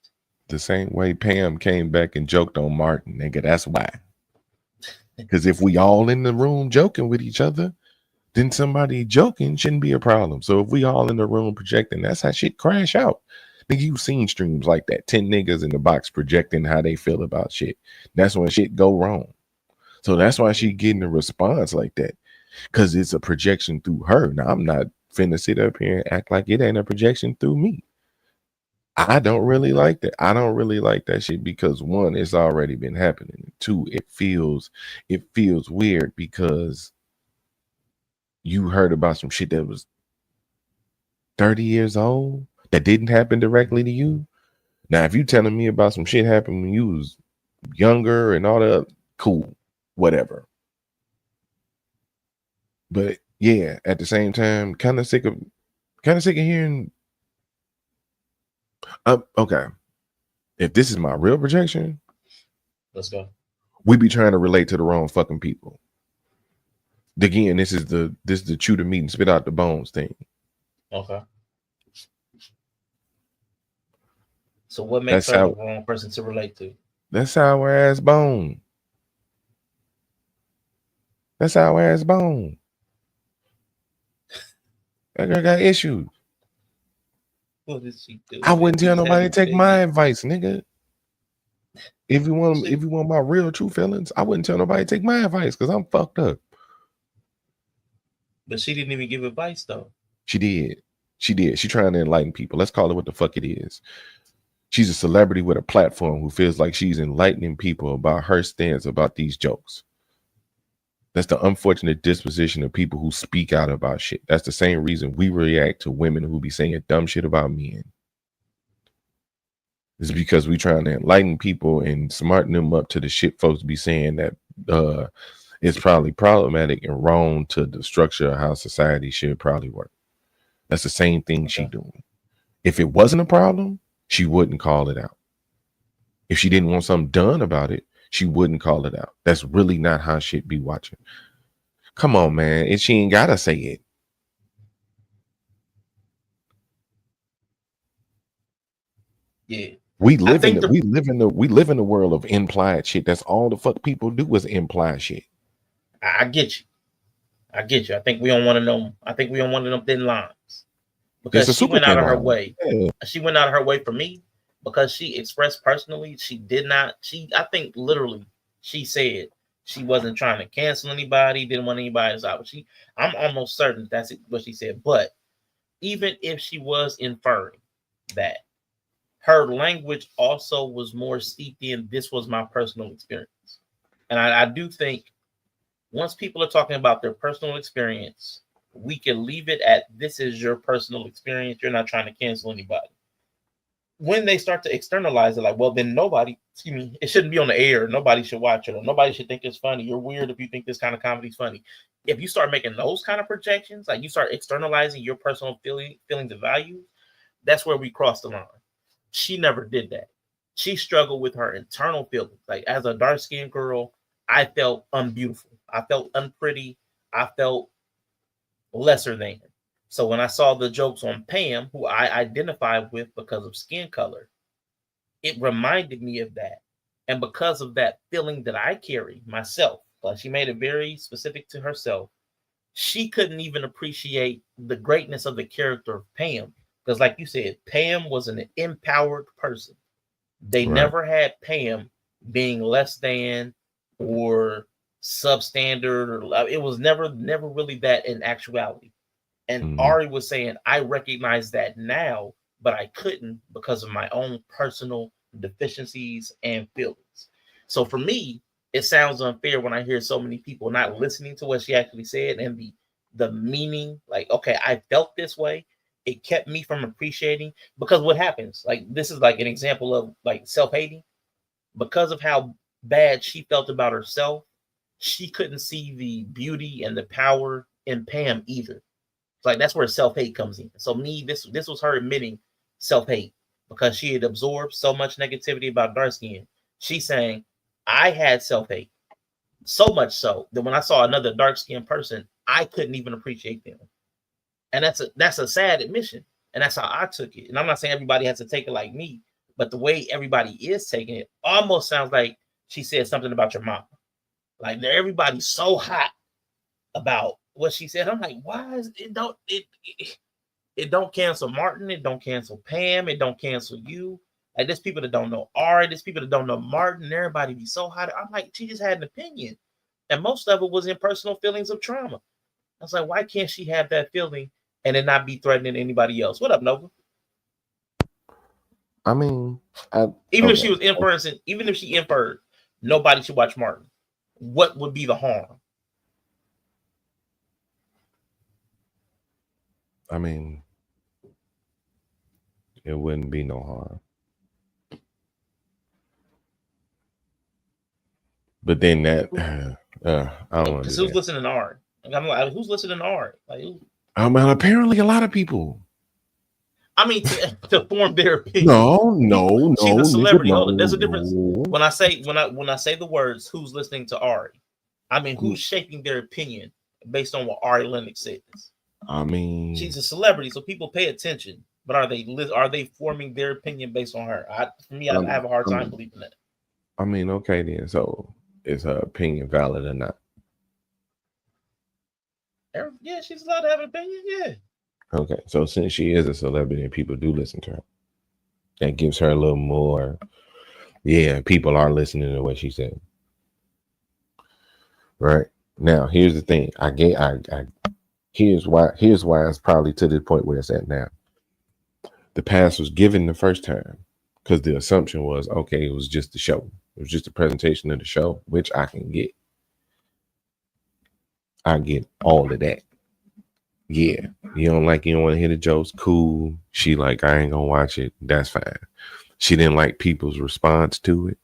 The same way Pam came back and joked on Martin, nigga. That's why. Because if we all in the room joking with each other, then somebody joking shouldn't be a problem. So if we all in the room projecting, that's how shit crash out. Nigga, you've seen streams like that. 10 niggas in the box projecting how they feel about shit. That's when shit go wrong. So that's why she getting a response like that. Because it's a projection through her. Now, I'm not finna sit up here and act like it ain't a projection through me. I don't really like that. I don't really like that shit because one, it's already been happening. Two, it feels weird because you heard about some shit that was 30 years old that didn't happen directly to you. Now, if you telling me about some shit happened when you was younger and all that, cool, whatever. But yeah, at the same time, kind of sick of hearing. Okay, if this is my real projection, let's go. We be trying to relate to the wrong fucking people. Again, this is the chew the meat and spit out the bones thing. Okay. So what makes her the wrong person to relate to? That's our ass bone. That's our ass bone. That girl got issues. What did she do? I wouldn't tell nobody to take my advice, nigga. If you want my real true feelings, I wouldn't tell nobody to take my advice because I'm fucked up. But she didn't even give advice though. She did. She trying to enlighten people. Let's call it what the fuck it is. She's a celebrity with a platform who feels like she's enlightening people about her stance about these jokes. That's the unfortunate disposition of people who speak out about shit. That's the same reason we react to women who be saying dumb shit about men. It's because we trying to enlighten people and smarten them up to the shit folks be saying that it's probably problematic and wrong to the structure of how society should probably work. That's the same thing she doing. If it wasn't a problem, she wouldn't call it out. If she didn't want something done about it, she wouldn't call it out. That's really not how shit be watching. Come on, man. And she ain't gotta say it. Yeah. We live in the world of implied shit. That's all the fuck people do is imply shit. I get you. I think we don't want to know. I think we don't want to know thin lines. Because she went out of her way. Yeah. She went out of her way for me because she expressed personally she did not. I think literally she said she wasn't trying to cancel anybody, didn't want anybody to stop. I'm almost certain that's what she said. But even if she was inferring that, her language also was more steeped in this was my personal experience. And I do think once people are talking about their personal experience, we can leave it at this is your personal experience. You're not trying to cancel anybody. When they start to externalize it, like, well, then it shouldn't be on the air. Nobody should watch it, or nobody should think it's funny. You're weird if you think this kind of comedy is funny. If you start making those kind of projections, like you start externalizing your personal feelings and values, that's where we cross the line. She never did that. She struggled with her internal feelings. Like as a dark-skinned girl, I felt unbeautiful. I felt unpretty. I felt lesser than. So when I saw the jokes on Pam, who I identified with because of skin color, it reminded me of that. And because of that feeling that I carry myself, like she made it very specific to herself, she couldn't even appreciate the greatness of the character of Pam. Because like you said, Pam was an empowered person. They never had Pam being less than or substandard, or it was never really that in actuality. And Ari was saying, I recognize that now, but I couldn't because of my own personal deficiencies and feelings. So for me, it sounds unfair when I hear so many people not listening to what she actually said and the meaning, like, okay, I felt this way. It kept me from appreciating, because what happens, like this is like an example of like self-hating. Because of how bad she felt about herself, she couldn't see the beauty and the power in Pam either. Like that's where self-hate comes in. So this was her admitting self-hate because she had absorbed so much negativity about dark skin. She's saying, I had self-hate so much so that when I saw another dark-skinned person, I couldn't even appreciate them. And that's a sad admission. And that's how I took it. And I'm not saying everybody has to take it like me, but the way everybody is taking it almost sounds like she said something about your mom. Like everybody's so hot about what she said. I'm like, why is it don't cancel Martin, it don't cancel Pam, it don't cancel you. Like there's people that don't know Ari, there's people that don't know Martin, everybody be so hot. I'm like, she just had an opinion. And most of it was in personal feelings of trauma. I was like, why can't she have that feeling and it not be threatening to anybody else? What up, Nova? I mean, if she was inferring, even if she inferred nobody should watch Martin, what would be the harm? I mean, it wouldn't be no harm. But then that, I don't know. Because who's listening to Ari? Like, I'm like, who's listening to Ari? Like, apparently a lot of people. I mean, to form their opinion. No. She's a celebrity. Hold on, there's a difference. When I say the words, who's listening to Ari? I mean, who's shaping their opinion based on what Ari Lennox says? I mean, she's a celebrity, so people pay attention. But are they forming their opinion based on her? For me, I have a hard time believing that. I mean, okay then. So is her opinion valid or not? Yeah, she's allowed to have an opinion. Yeah. Okay, so since she is a celebrity and people do listen to her, that gives her a little more. Yeah, people are listening to what she said. Right now, here's the thing. Here's why it's probably to the point where it's at now. The pass was given the first time because the assumption was, okay, it was just the show. It was just a presentation of the show, which I can get. I get all of that. Yeah, you don't want to hear the jokes. Cool. She like, I ain't gonna watch it. That's fine. She didn't like people's response to it.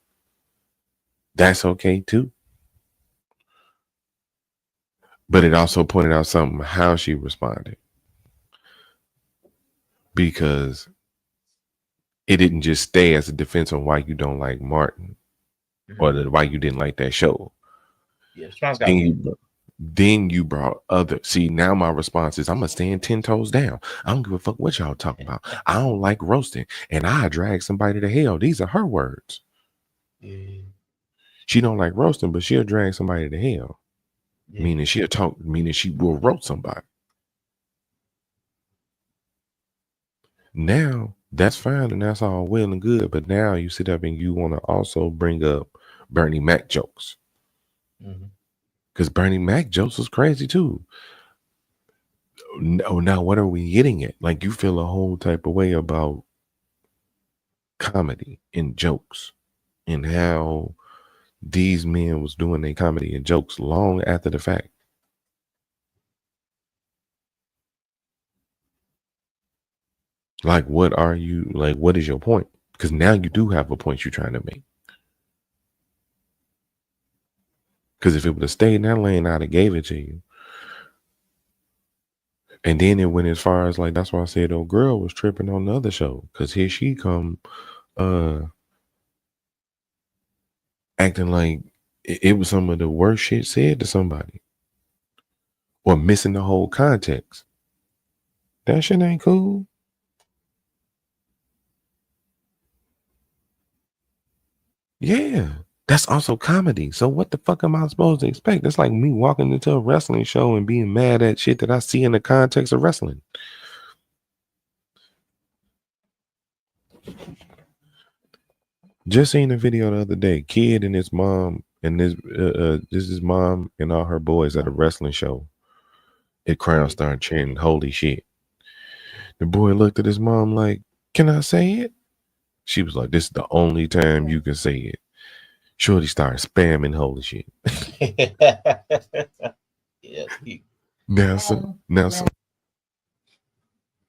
That's okay too. But it also pointed out something how she responded, because it didn't just stay as a defense on why you don't like Martin or why you didn't like that show. Yeah, Strong's got then you brought other. See, now my response is I'm gonna stand 10 toes down. I don't give a fuck what y'all talking about. I don't like roasting, and I drag somebody to hell. These are her words. Yeah. She don't like roasting, but she'll drag somebody to hell. Yeah. Meaning she will roast somebody. Now that's fine and that's all well and good, but now you sit up and you want to also bring up Bernie Mac jokes. Because Bernie Mac jokes was crazy too. Now what are we getting at? Like, you feel a whole type of way about comedy and jokes and how these men was doing their comedy and jokes long after the fact. Like, what is your point? Because now you do have a point you're trying to make. Because if it would have stayed in that lane, I'd have gave it to you. And then it went as far as, like, that's why I said old girl was tripping on the other show. Because here she come acting like it was some of the worst shit said to somebody. Or missing the whole context. That shit ain't cool. Yeah. That's also comedy. So what the fuck am I supposed to expect? That's like me walking into a wrestling show and being mad at shit that I see in the context of wrestling. Just seen a video the other day. Kid and his mom and this is his mom and all her boys at a wrestling show. It crowd started chanting, "Holy shit!" The boy looked at his mom like, "Can I say it?" She was like, "This is the only time you can say it." Shorty started spamming "Holy shit." Yeah, cute. Now some.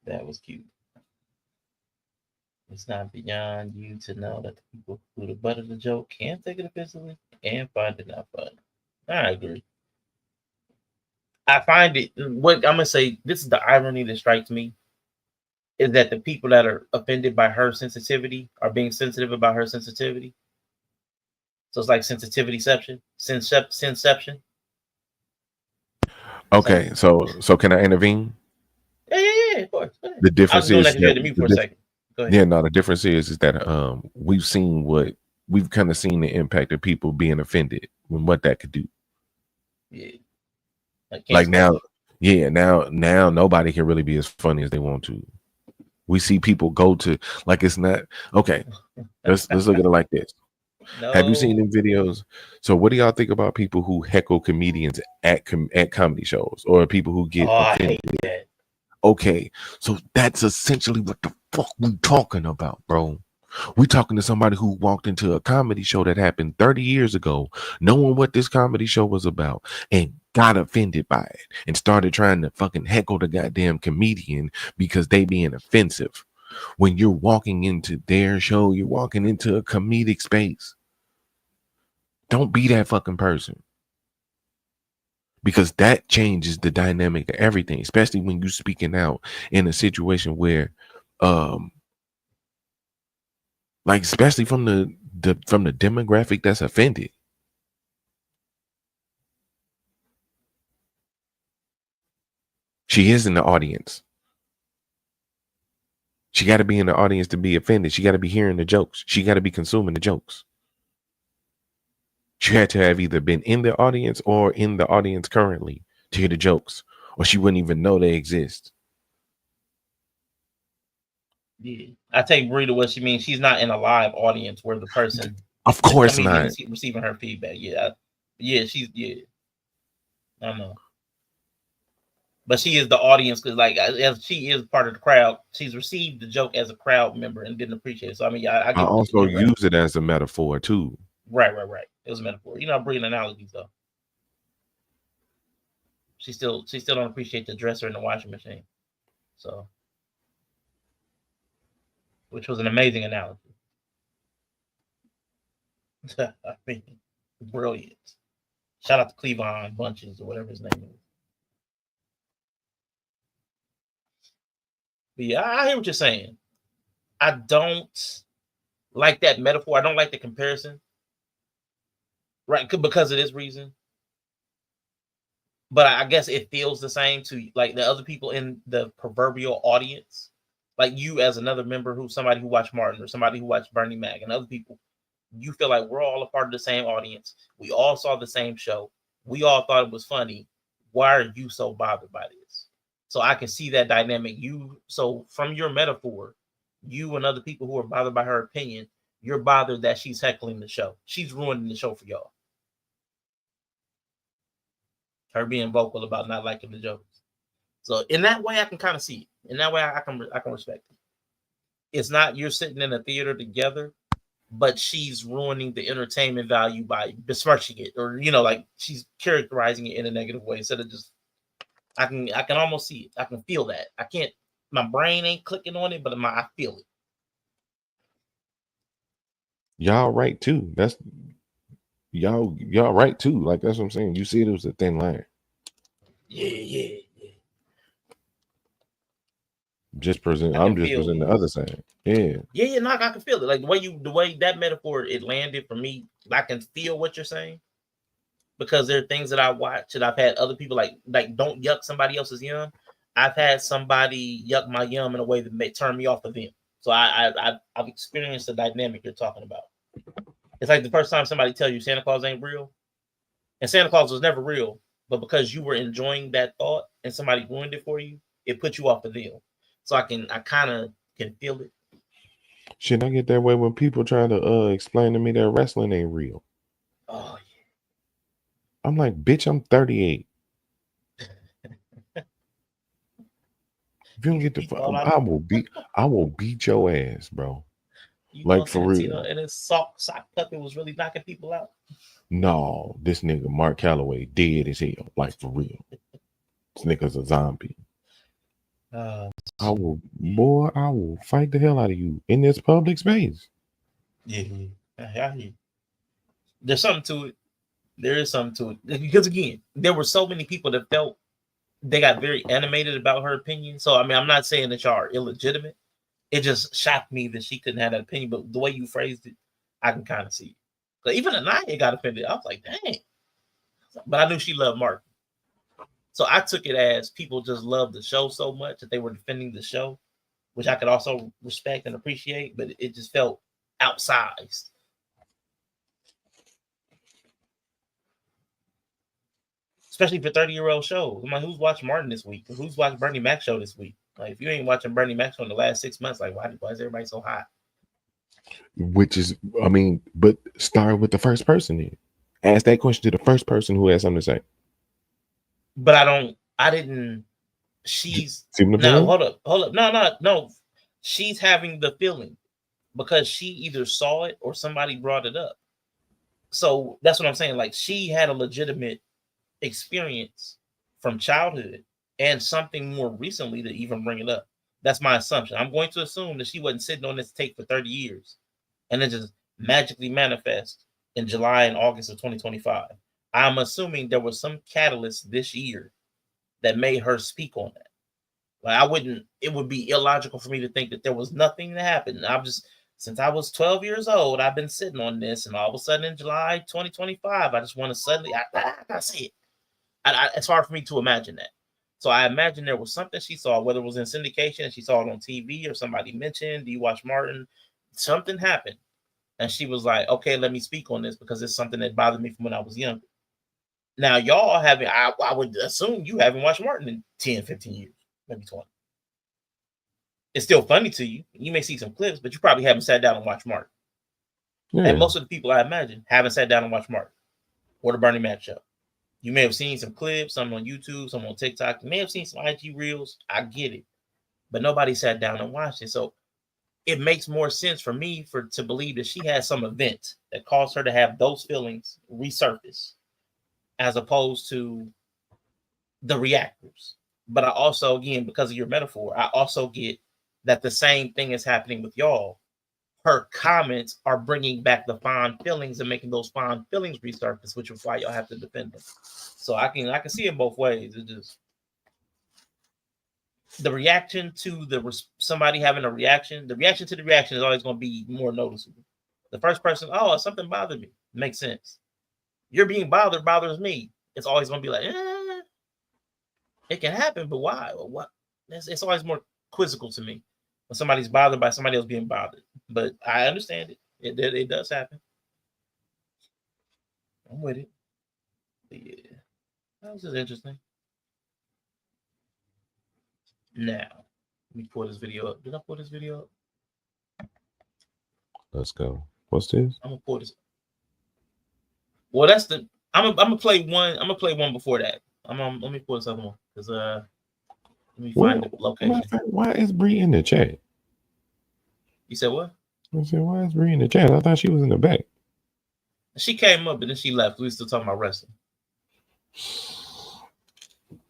That was cute. It's not beyond you to know that the people who the butt of the joke can take it offensively and find it not funny. I agree. I find it, what I'm gonna say, this is the irony that strikes me, is that the people that are offended by her sensitivity are being sensitive about her sensitivity. So it's like sensitivityception, senception. Okay, so can I intervene? Yeah, of course. The difference I was doing is that you had to mute for a second. Go ahead. Yeah, no, the difference is that we've kind of seen the impact of people being offended and what that could do. Yeah. Like now nobody can really be as funny as they want to. We see people go to, like, it's not okay. Let's look at it like this. No. Have you seen them videos? So what do y'all think about people who heckle comedians at comedy shows, or people who get offended? I hate that. Okay, so that's essentially what the fuck we talking about, bro. We talking to somebody who walked into a comedy show that happened 30 years ago, knowing what this comedy show was about, and got offended by it and started trying to fucking heckle the goddamn comedian because they being offensive. When you're walking into their show, you're walking into a comedic space. Don't be that fucking person. Because that changes the dynamic of everything, especially when you're speaking out in a situation where, like, especially from the demographic that's offended. She is in the audience. She got to be in the audience to be offended. She got to be hearing the jokes. She got to be consuming the jokes. She had to have either been in the audience or in the audience currently to hear the jokes, or she wouldn't even know they exist. Yeah, I take Bree to what she means. She's not in a live audience where the person, of course, not is receiving her feedback. Yeah, she's I know. But she is the audience because, like, as she is part of the crowd, she's received the joke as a crowd member and didn't appreciate it. So I mean, I I get also use it as a metaphor too. Right. It was a metaphor. You know, brilliant analogies though. She still don't appreciate the dresser and the washing machine. So, which was an amazing analogy. I mean, brilliant. Shout out to Cleavon Bunches or whatever his name is. But yeah, I hear what you're saying. I don't like that metaphor. I don't like the comparison. Right, because of this reason. But I guess it feels the same to like the other people in the proverbial audience. Like you as another member who's somebody who watched Martin or somebody who watched Bernie Mac and other people, you feel like we're all a part of the same audience. We all saw the same show. We all thought it was funny. Why are you so bothered by this? So I can see that dynamic. So from your metaphor, you and other people who are bothered by her opinion, you're bothered that she's heckling the show. She's ruining the show for y'all. Her being vocal about not liking the jokes. So in that way, I can kind of see it. In that way, I can respect it. It's not you're sitting in a theater together, but she's ruining the entertainment value by besmirching it, or like she's characterizing it in a negative way instead of just. I can almost see it. I can feel that. I can't. My brain ain't clicking on it, but I feel it. Y'all right too. That's y'all right too. Like that's what I'm saying. You see, it was a thin line. Yeah. I'm just presenting the other side. Yeah. No, I can feel it. Like the way that metaphor it landed for me. I can feel what you're saying because there are things that I watch that I've had other people like don't yuck somebody else's yum. I've had somebody yuck my yum in a way that may turn me off of them. So I've experienced the dynamic you're talking about. It's like the first time somebody tells you Santa Claus ain't real, and Santa Claus was never real, but because you were enjoying that thought and somebody ruined it for you, it put you off of them. So I kind of can feel it. Shit, I get that way when people try to explain to me that wrestling ain't real. Oh yeah. I'm like, bitch, I'm 38. If you don't get the fuck, I will beat your ass, bro. Like for real. And his sock puppet was really knocking people out. No, this nigga Mark Calloway dead as hell. Like for real. This nigga's a zombie. I will fight the hell out of you in this public space. Yeah. There's something to it. There is something to it. Because again, there were so many people that felt they got very animated about her opinion. So I mean, I'm not saying that y'all are illegitimate. It just shocked me that she couldn't have that opinion. But the way you phrased it, I can kind of see it. But even Anaya got offended. I was like, dang. But I knew she loved Martin. So I took it as people just loved the show so much that they were defending the show, which I could also respect and appreciate, but it just felt outsized. Especially for 30-year-old shows. I'm like, who's watched Martin this week? Who's watched Bernie Mac show this week? Like, if you ain't watching Bernie Mac show in the last 6 months, like, why is everybody so hot? Which is, I mean, but start with the first person then. Ask that question to the first person who has something to say. But hold up. No. She's having the feeling because she either saw it or somebody brought it up. So that's what I'm saying. Like, she had a legitimate experience from childhood and something more recently to even bring it up. That's my assumption. I'm going to assume that she wasn't sitting on this tape for 30 years and then just magically manifest in July and August of 2025. I'm assuming there was some catalyst this year that made her speak on that. Like it would be illogical for me to think that there was nothing that happened. Since I was 12 years old, I've been sitting on this, and all of a sudden in July 2025, I just want to suddenly, I gotta see it. It's hard for me to imagine that. So I imagine there was something she saw, whether it was in syndication, she saw it on TV, or somebody mentioned, do you watch Martin? Something happened. And she was like, okay, let me speak on this because it's something that bothered me from when I was younger. Now, y'all I would assume you haven't watched Martin in 10, 15 years, maybe 20. It's still funny to you. You may see some clips, but you probably haven't sat down and watched Martin. Yeah. And most of the people I imagine haven't sat down and watched Martin or the Bernie Mac show. You may have seen some clips, some on YouTube, some on TikTok. You may have seen some IG reels. I get it, but nobody sat down and watched it. So it makes more sense for me to believe that she had some event that caused her to have those feelings resurface, as opposed to the reactors. But I also, again, because of your metaphor, I also get that the same thing is happening with y'all. Her comments are bringing back the fond feelings and making those fond feelings resurface, which is why y'all have to defend them. So I can see it both ways. It just the reaction to somebody having a reaction. The reaction to the reaction is always going to be more noticeable. The first person, oh, something bothered me, makes sense. You're being bothers me. It's always going to be like, it can happen, but why? What? It's always more quizzical to me when somebody's bothered by somebody else being bothered. But I understand it. It does happen. I'm with it. But yeah, that was just interesting. Now, let me pull this video up. Did I pull this video up? Let's go. What's this? I'm gonna pull this. Well, that's the. I'm gonna play one. I'm gonna play one before that. Let me pull this other one because let me find the location. Why is Bree in the chat? You said what? I said, why is Bree in the chat? I thought she was in the back. She came up and then she left. We were still talking about wrestling. All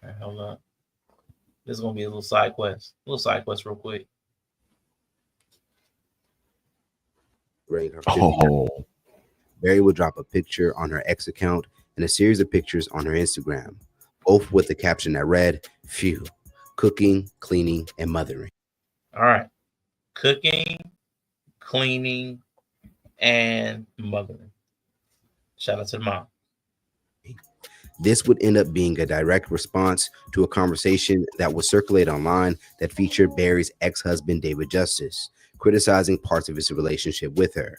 right, hold on. This is gonna be a little side quest. Real quick. Great. Oh. Barry would drop a picture on her X account and a series of pictures on her Instagram, both with the caption that read, "Phew, cooking, cleaning, and mothering." All right. Cooking, cleaning, and mothering. Shout out to the mom. This would end up being a direct response to a conversation that was circulated online that featured Barry's ex-husband, David Justice, criticizing parts of his relationship with her.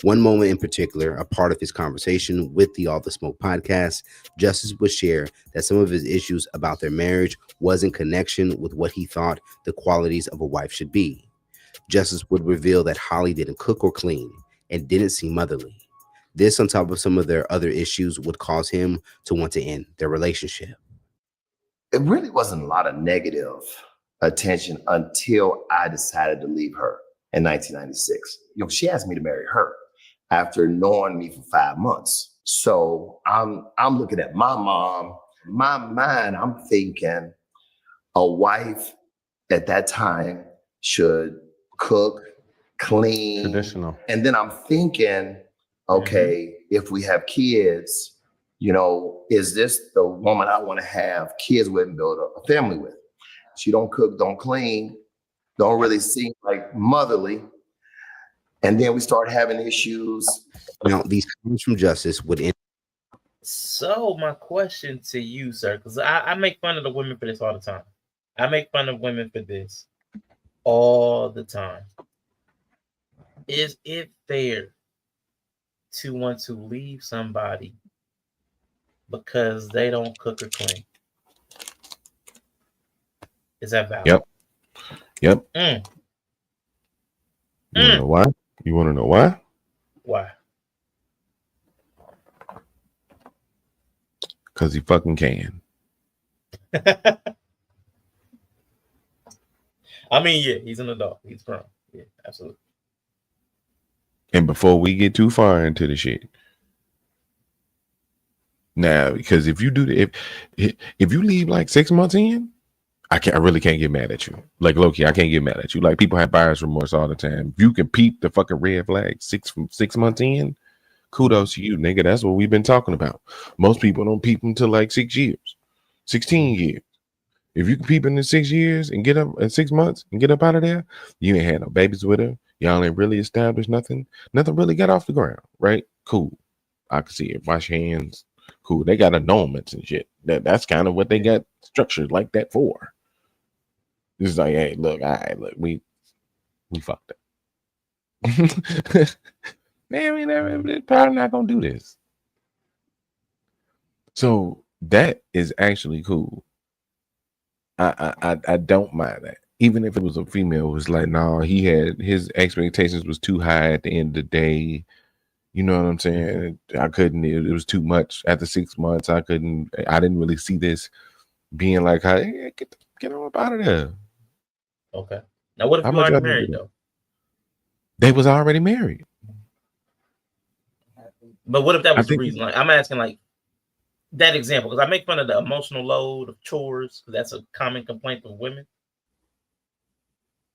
One moment in particular, a part of his conversation with the All the Smoke podcast, Justice would share that some of his issues about their marriage was in connection with what he thought the qualities of a wife should be. Justice would reveal that Holly didn't cook or clean and didn't seem motherly. This, on top of some of their other issues, would cause him to want to end their relationship. It really wasn't a lot of negative attention until I decided to leave her in 1996. She asked me to marry her after knowing me for 5 months. So I'm looking at my mom, my mind, I'm thinking a wife at that time should cook, clean. Traditional. And then I'm thinking, okay, if we have kids, is this the woman I want to have kids with and build a family with? She don't cook, don't clean, don't really seem like motherly. And then we start having issues. Now, these comments from Justice would end. So my question to you, sir, because I make fun of the women for this all the time. I make fun of women for this all the time. Is it fair to want to leave somebody because they don't cook or clean? Is that valid? Yep. You want to know why? You want to know why? Why? Because he fucking can. I mean, yeah, he's an adult. He's grown. Yeah, absolutely. And before we get too far into the shit, now, because if you do if you leave like 6 months in, I really can't get mad at you. Like low-key, I can't get mad at you. Like people have buyer's remorse all the time. If you can peep the fucking red flag 6 months in, kudos to you, nigga. That's what we've been talking about. Most people don't peep until like 6 years, 16 years. If you can peep in the 6 years and get up in 6 months and get up out of there, you ain't had no babies with her. Y'all ain't really established nothing. Nothing really got off the ground, right? Cool. I can see it. Wash your hands. Cool. They got annulments and shit. That's kind of what they got structured like that for. This is like, hey, look, all right, look, we fucked up. Man, we're probably not gonna do this. So that is actually cool. I don't mind that. Even if it was a female who was like, no, he had his expectations was too high at the end of the day. You know what I'm saying? I couldn't. It was too much. After 6 months, I couldn't. I didn't really see this being like, hey, get on up out of there. Okay. Now, what if How you much already y'all do married that? though? They was already married. But what if that I was the think. reason? Like, I'm asking, like that example, because I make fun of the emotional load of chores, because that's a common complaint of women.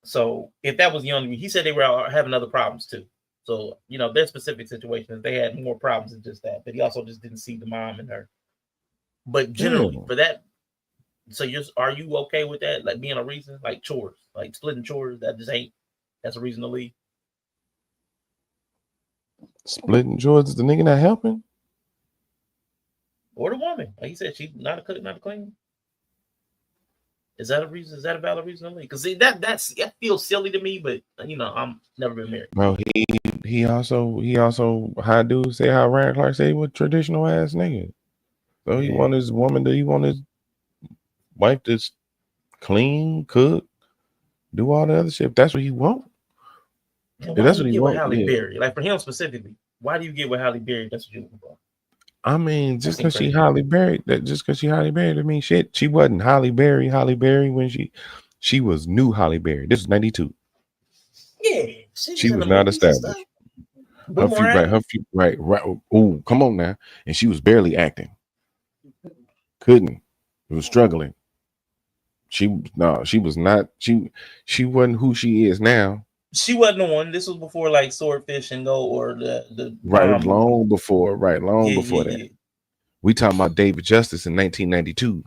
So if that was the only, he said they were having other problems too. So their specific situations, they had more problems than just that. But he also just didn't see the mom in her. But generally, Yeah. for that, so are you okay with that? Like being a reason, like chores, like splitting chores, that just ain't. That's a reason to leave. Splitting George, the nigga not helping. Or the woman, like he said, she's not a cook, not a cleaner. Is that a reason? Is that a valid reason to leave? Because that feels silly to me, but I'm never been married. Bro, he also how dude say how Ryan Clark say he was traditional ass nigga. So he want his woman he want his wife to clean, cook, do all the other shit. If that's what he want. And If why that's do what you he get with want, Halle yeah. Berry? Like for him specifically, why do you get with Halle Berry? That's what you're looking for. I mean, just because she crazy. Halle Berry, I mean shit. She wasn't Halle Berry when she was new Halle Berry. This was 92. Yeah, she She in was the not movies and established. stuff. Right. Oh, come on now. And she was barely acting. Couldn't. Was struggling. She was not. She wasn't who she is now. She wasn't the one. This was before like Swordfish and Go or the Right, Mom long movie. before. Right, long before that. We talking about David Justice in 1992,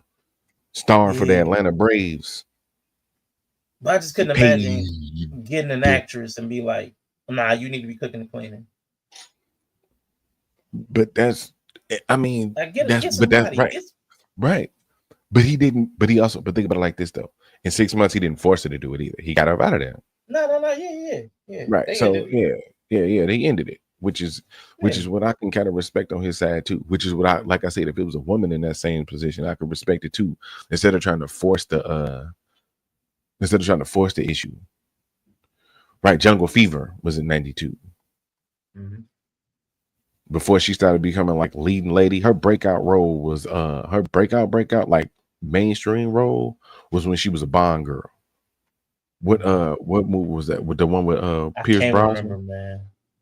starring for the Atlanta Braves. But I just couldn't imagine getting an actress and be like, "Nah, you need to be cooking and cleaning." But that's, I mean, get that's somebody. right, right. But he didn't. But he also. But think about it like this though. In 6 months, he didn't force her to do it either. He got her out of there. No, yeah. Right. They So ended they ended it, which is what I can kind of respect on his side too. Which is what I like. I said, if it was a woman in that same position, I could respect it too. Instead of trying to force the issue. Right. Jungle Fever was in 92. Mm-hmm. Before she started becoming like leading lady, her breakout role was her breakout like mainstream role was when she was a Bond girl. What movie was that? With the one with Pierce Brosnan? Remember, man.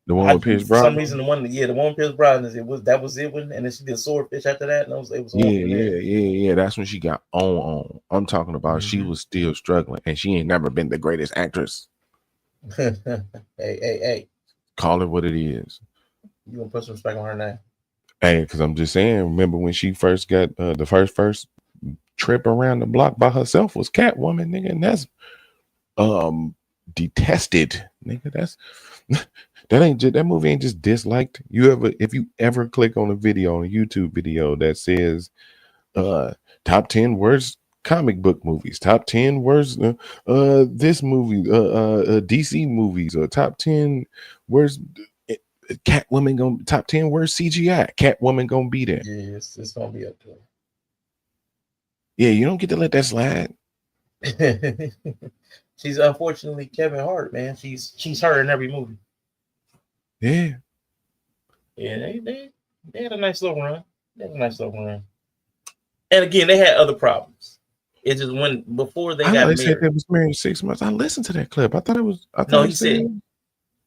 The one with Pierce For Brosnan? some reason, the one with Pierce Brosnan, that was it one, and then she did Swordfish after that, and it was yeah. That's when she got on. I'm talking about she was still struggling, and she ain't never been the greatest actress. Hey. Call it what it is. You gonna put some respect on her name? Hey, because I'm just saying, remember when she first got the first trip around the block by herself was Catwoman, nigga, and that's detested, nigga. That's that movie ain't just disliked. If you ever click on a YouTube video that says top 10 worst comic book movies, top 10 worst this movie, DC movies, or top 10 worst Catwoman gonna top 10 worst CGI. Catwoman gonna be there. Yeah, it's gonna be up there. Yeah, you don't get to let that slide. She's unfortunately Kevin Hart, man. She's her in every movie. Yeah. Yeah, they had a nice little run. And again, they had other problems. It's just before they got married. Said they was married 6 months. I listened to that clip. I thought he said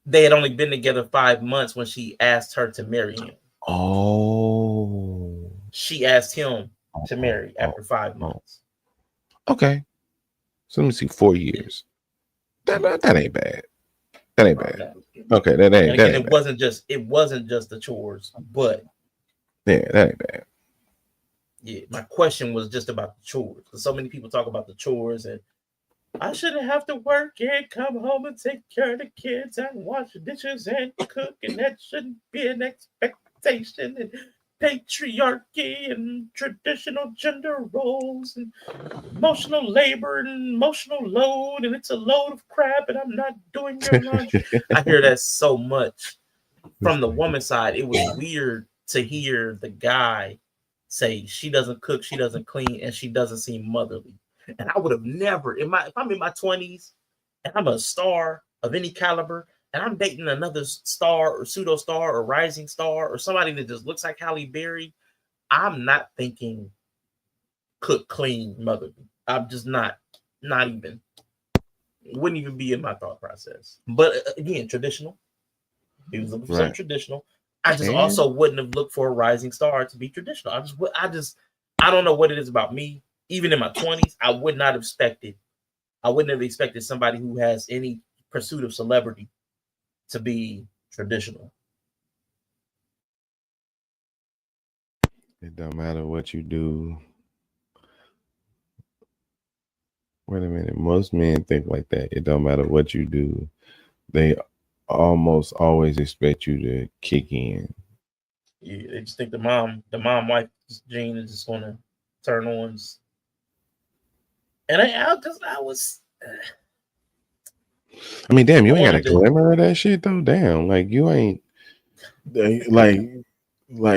they had only been together 5 months when she asked her to marry him. Oh. She asked him to marry after 5 months. Okay. So let me see, 4 years. That ain't bad. That ain't bad. Okay, that ain't. Again, it wasn't just the chores, but yeah, that ain't bad. Yeah, my question was just about the chores, because so many people talk about the chores and I shouldn't have to work and come home and take care of the kids and wash the dishes and cook, and that shouldn't be an expectation, and patriarchy and traditional gender roles and emotional labor and emotional load, and it's a load of crap and I'm not doing your laundry. I hear that so much from the woman's side. It was weird to hear the guy say she doesn't cook, she doesn't clean, and she doesn't seem motherly. And I would have never, if I'm in my 20s and I'm a star of any caliber and I'm dating another star or pseudo star or rising star or somebody that just looks like Halle Berry, I'm not thinking cook, clean, mother. I'm just not even. Wouldn't even be in my thought process. But again, traditional. He was looking for something traditional. I just also wouldn't have looked for a rising star to be traditional. I don't know what it is about me. Even in my 20s, I wouldn't have expected somebody who has any pursuit of celebrity to be traditional. It don't matter what you do. Wait a minute. Most men think like that. It don't matter what you do. They almost always expect you to kick in. Yeah, they just think the mom wife gene is just gonna turn on. And I was. I mean, damn, you ain't got a glimmer of that shit though. Damn, like you ain't like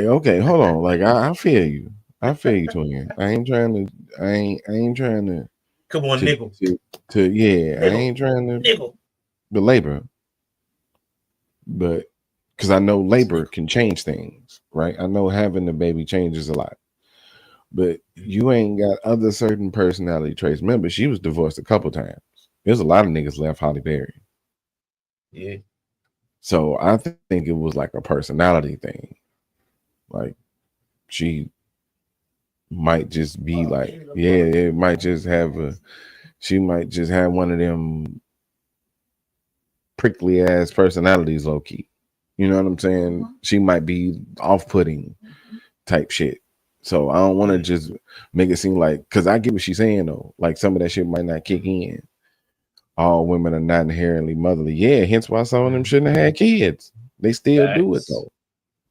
okay, hold on. Like I feel you. I feel you, twin. I ain't trying to come on, niggle. I ain't trying to belabor, but because I know labor can change things, right? I know having the baby changes a lot, but you ain't got other certain personality traits. Remember, she was divorced a couple times. There's a lot of niggas left Halle Berry. Yeah. So I think it was like a personality thing. Like she might just be like, it might just have she might just have one of them prickly ass personalities, low key. You know what I'm saying? She might be off-putting type shit. So I don't want to just make it seem like, because I get what she's saying though. Like some of that shit might not kick in. All women are not inherently motherly. Yeah, hence why some of them shouldn't have had kids. They still do it though.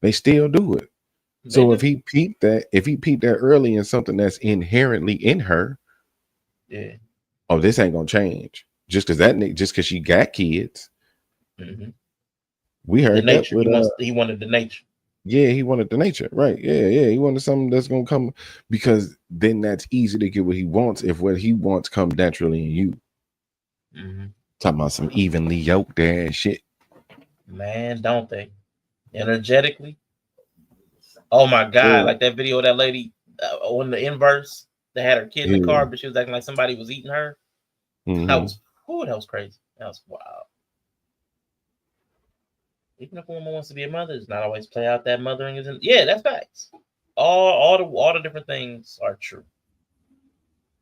They still do it. So if he peeped that early in something that's inherently in her, oh, this ain't gonna change. Just because she got kids. Mm-hmm. We heard that with he wanted the nature. Yeah, he wanted the nature, right? Yeah. He wanted something that's gonna come, because then that's easy to get what he wants if what he wants comes naturally in you. Mm-hmm. Talking about some evenly yoked ass shit. Man, don't they? Energetically. Oh my God! Like that video of that lady on the inverse that had her kid in the car, but she was acting like somebody was eating her. Mm-hmm. That was crazy. That was wild. Even if a woman wants to be a mother, it's not always play out that mothering isn't. Yeah, that's facts. All the different things are true.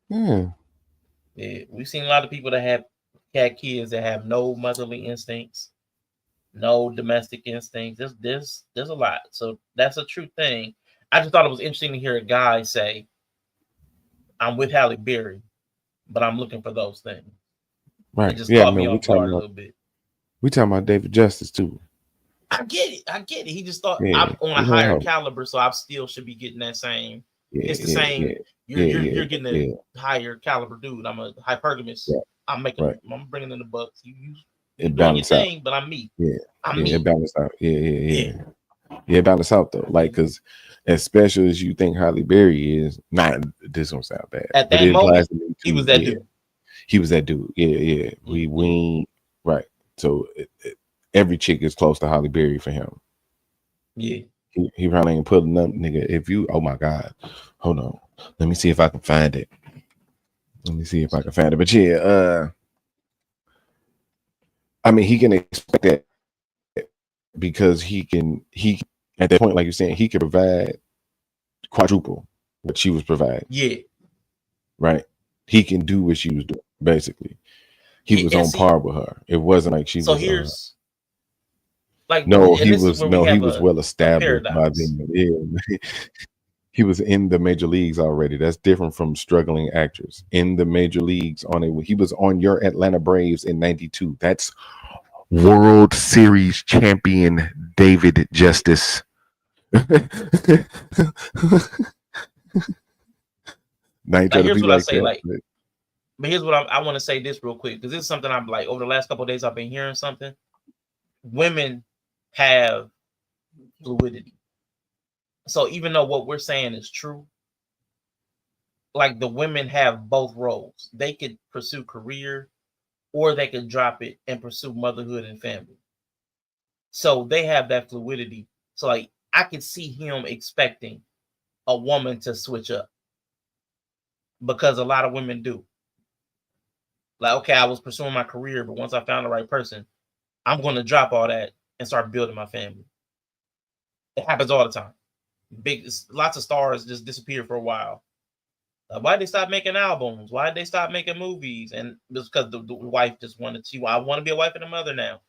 Yeah, we've seen a lot of people that have had kids that have no motherly instincts, no domestic instincts. There's a lot. So that's a true thing. I just thought it was interesting to hear a guy say, "I'm with Halle Berry, but I'm looking for those things." Right. It just caught me off guard a little bit. We talking about David Justice too. I get it. He just thought I'm on a higher caliber, so I still should be getting that same. It's the same. You're getting a higher caliber dude. I'm a hypergamous. Yeah. I'm bringing in the bucks. You doing your thing, but I'm me. I'm me. It balanced out. Yeah, it balanced out though. Like, because as special as you think Halle Berry is, not this don't sound bad. At that moment, he was that dude. He was that dude. Yeah. We right. So every chick is close to Halle Berry for him. Yeah. He probably ain't pulling up, nigga. If you, oh my God, hold on. Let me see if I can find it. But yeah, I mean, he can expect that because he at that point, like you're saying, he could provide quadruple what she was providing. Yeah. Right. He can do what she was doing, basically. He was on par with her. It wasn't like she was. So here's like, no, he was well established by then. Yeah. He was in the major leagues already. That's different from struggling actors in the major leagues. He was on your Atlanta Braves in '92. That's World Series champion David Justice. Now here's what I say, but here's what I want to say this real quick, because this is something I'm like over the last couple of days I've been hearing something. Women have fluidity. So even though what we're saying is true, like the women have both roles. They could pursue career, or they could drop it and pursue motherhood and family. So they have that fluidity. So like I could see him expecting a woman to switch up because a lot of women do. Like, okay, I was pursuing my career, but once I found the right person, I'm going to drop all that and start building my family. It happens all the time. Lots of stars just disappear for a while. Why did they stop making albums? Why did they stop making movies? And it's because the wife just wanted to. I want to be a wife and a mother now.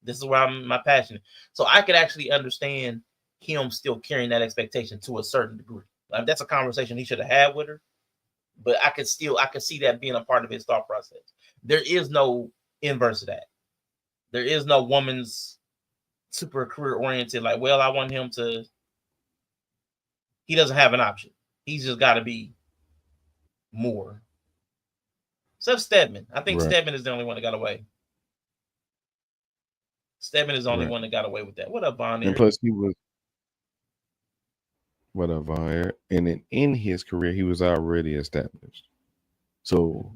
This is where I'm my passion. So I could actually understand him still carrying that expectation to a certain degree. Like, that's a conversation he should have had with her. But I could see that being a part of his thought process. There is no inverse of that. There is no woman's super career oriented, like, well, I want him to. He doesn't have an option. He's just got to be more. Except Stedman. I think Stedman is the only one that got away. Stedman is the only one that got away with that. What up, Von? And plus, he was and in his career, he was already established, so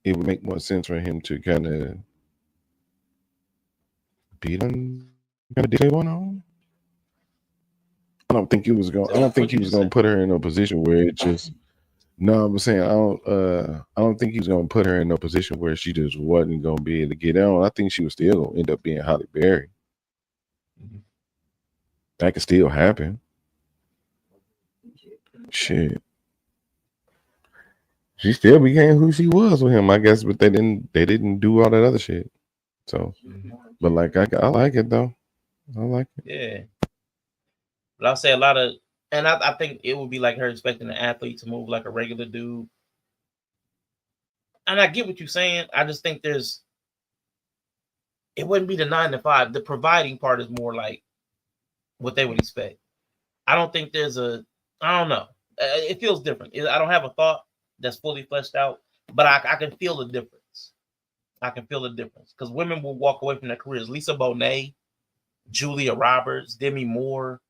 it would make more sense for him to kind of be done, kind of did they want on. I don't think he was going. I don't think he was going to put her in a position where it just. No, I'm saying I don't think he was going to put her in a position where she just wasn't going to be able to get on. I think she was still going to end up being Halle Berry. That could still happen. Shit. She still became who she was with him, I guess, but they didn't do all that other shit. So, but like I like it though. I like it. Yeah. But I'll say a lot of, and I think it would be like her expecting an athlete to move like a regular dude. And I get what you're saying. I just think it wouldn't be the 9 to 5. The providing part is more like what they would expect. I don't think I don't know. It feels different. I don't have a thought that's fully fleshed out, but I can feel the difference. I can feel the difference because women will walk away from their careers. Lisa Bonet, Julia Roberts, Demi Moore,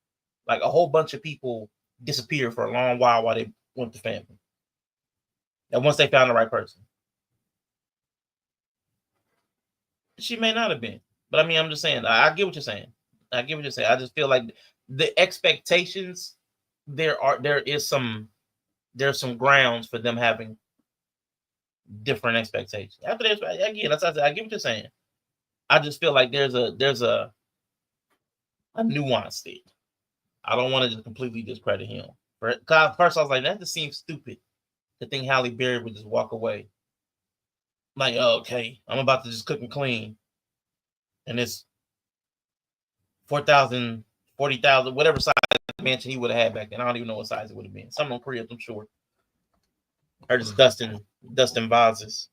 like a whole bunch of people disappeared for a long while they went to family. And once they found the right person, she may not have been. But I mean, I'm just saying. I get what you're saying. I just feel like the expectations there's some grounds for them having different expectations. After this, again, I get what you're saying. I just feel like there's a nuance there. I don't want to just completely discredit him. First, I was like, that just seems stupid to think Halle Berry would just walk away. Like, oh, okay, I'm about to just cook and clean, and it's 4,000, 40,000, whatever size mansion he would have had back then. I don't even know what size it would have been. Some on cribs, I'm sure. Or just dusting vases.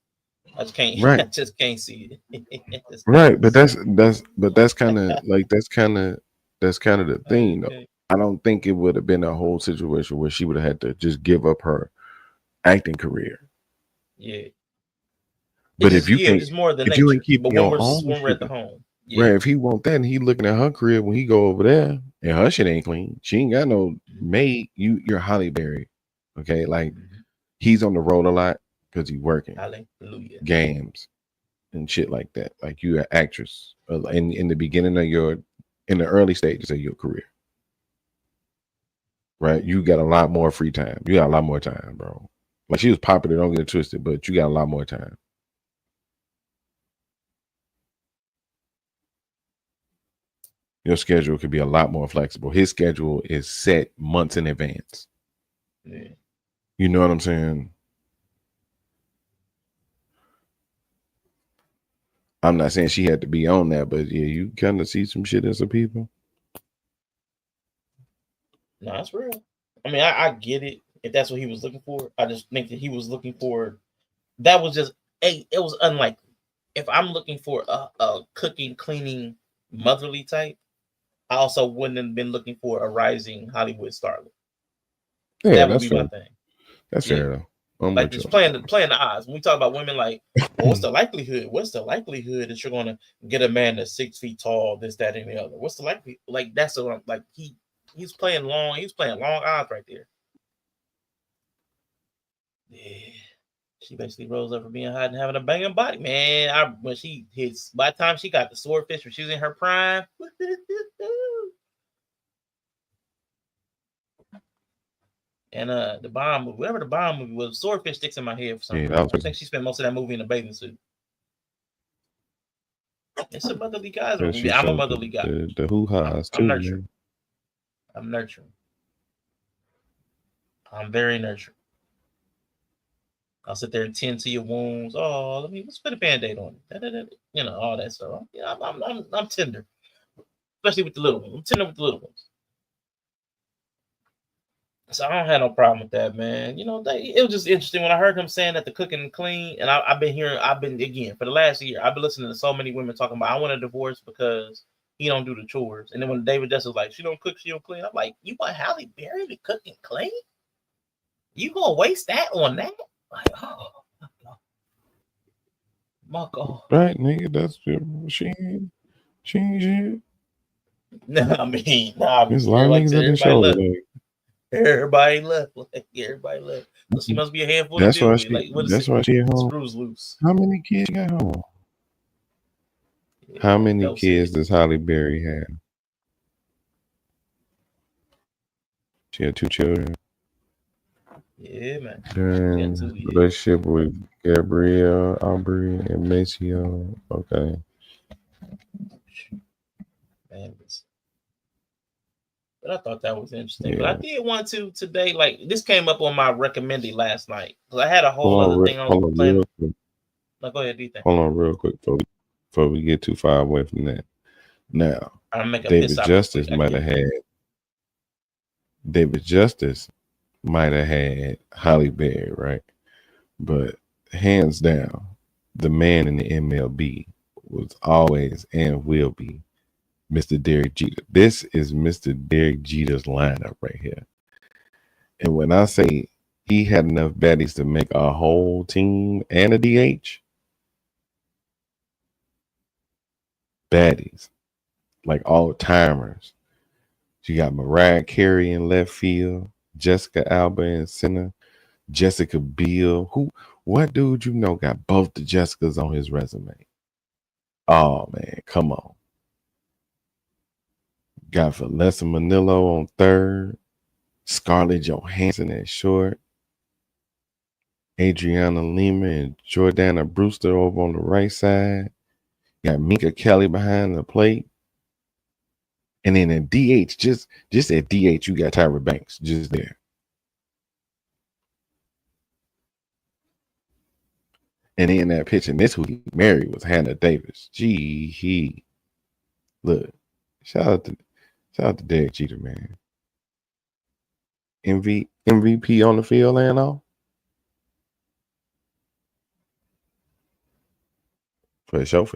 I just can't. Right. I just can't see it. Right, but that's kind of like that's kind of the thing though. I don't think it would have been a whole situation where she would have had to just give up her acting career. Yeah. But if you it's more the nature. you ain't keeping but your when we're at the home, yeah. Right? If he want that, and he looking at her crib when he go over there, and her shit ain't clean. She ain't got no maid. You're Halle Berry, okay? Like he's on the road a lot because he's working. Hallelujah. Games and shit like that. Like you're an actress in the beginning of in the early stages of your career. Right? You got a lot more free time. You got a lot more time, bro. Like she was popular, don't get it twisted, but you got a lot more time. Your schedule could be a lot more flexible. His schedule is set months in advance. Yeah. You know what I'm saying? I'm not saying she had to be on that, but yeah, you kind of see some shit in some people. No, that's real. I mean, I get it if that's what he was looking for. I just think that he was looking for that was just it was unlikely. If I'm looking for a cooking, cleaning, motherly type, I also wouldn't have been looking for a rising Hollywood starlet. Yeah, that would that's be fair. my thing. That's fair though. Like just playing the odds. When we talk about women, like, well, what's the likelihood? What's the likelihood that you're gonna get a man that's 6 feet tall, this, that, and the other? What's the likelihood? Like that's what I'm like. He's playing long. He's playing long odds right there. Yeah, She basically rose up from being hot and having a banging body, man. When she hits, by the time she got the swordfish, when she was in her prime, and the Bond movie, whatever the Bond movie was, swordfish sticks in my head for some reason. I think she spent most of that movie in a bathing suit. It's a motherly guy's movie. I'm a motherly guy. The hoo-has too. I'm nurturing. I'm nurturing. I'm very nurturing. I'll sit there and tend to your wounds. Oh, let's put a band-aid on it. You know, all that stuff. I'm tender, especially with the little ones. I'm tender with the little ones. So I don't have no problem with that, man. You know, it was just interesting when I heard him saying that the cooking and clean, and I've been again for the last year, I've been listening to so many women talking about I want a divorce because he don't do the chores. And then when David Justice was like, she don't cook, she don't clean, I'm like, you want Halle Berry to cook and clean? You gonna waste that on that? Like, oh my God. Right, nigga, that's she ain't shit. Nah, I mean, there's a lot of niggas at the show. Everybody left. Everybody left. So she must be a handful to deal with. Like, that's why she at home. Screws loose. How many kids got home? How many kids does Halle Berry have? She had 2 children. Yeah, man. Relationship with Gabrielle, Aubrey, and Maceo. Okay. Man, but I thought that was interesting. Yeah. But I did want to today, like, this came up on my recommended last night. Because I had a whole other thing I was planning. Like, go ahead, do you think? Hold on real quick before we get too far away from that. Now, David Justice might have had Halle Berry, right? But hands down, the man in the MLB was always and will be Mr. Derek Jeter. This is Mr. Derek Jeter's lineup right here. And when I say he had enough baddies to make a whole team and a DH, baddies, like all timers. You got Mariah Carey in left field, Jessica Alba in center, Jessica Biel. What dude you know got both the Jessicas on his resume? Oh man, come on. Got Vanessa Manillo on third, Scarlett Johansson at short, Adriana Lima and Jordana Brewster over on the right side. Got Minka Kelly behind the plate. And then in DH, just at DH, you got Tyra Banks just there. And in that pitch, and this who he married was Hannah Davis. Look, shout out to Derek Jeter, man. MVP on the field and all. For sure.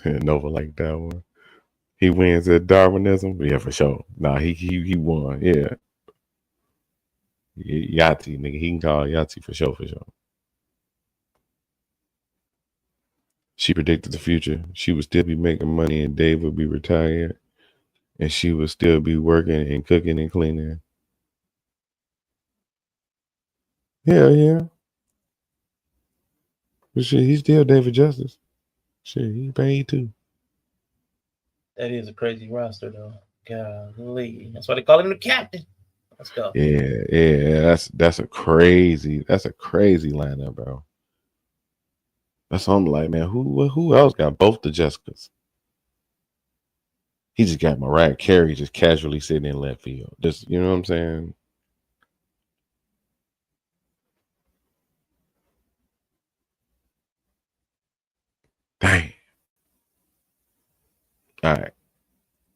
Nova like that one. He wins at Darwinism. Yeah, for sure. Nah, he won. Yeah. Yachty, nigga. He can call Yachty for sure. She predicted the future. She would still be making money and Dave would be retired. And she would still be working and cooking and cleaning. Yeah. But shit, he's still David Justice. Shit, he paid too. That is a crazy roster, though. Golly, that's why they call him the captain. Let's go. Yeah. That's a crazy lineup, bro. That's something like, man, who else got both the Jessicas? He just got Mariah Carey just casually sitting in left field. Just, you know what I'm saying? Dang. All right.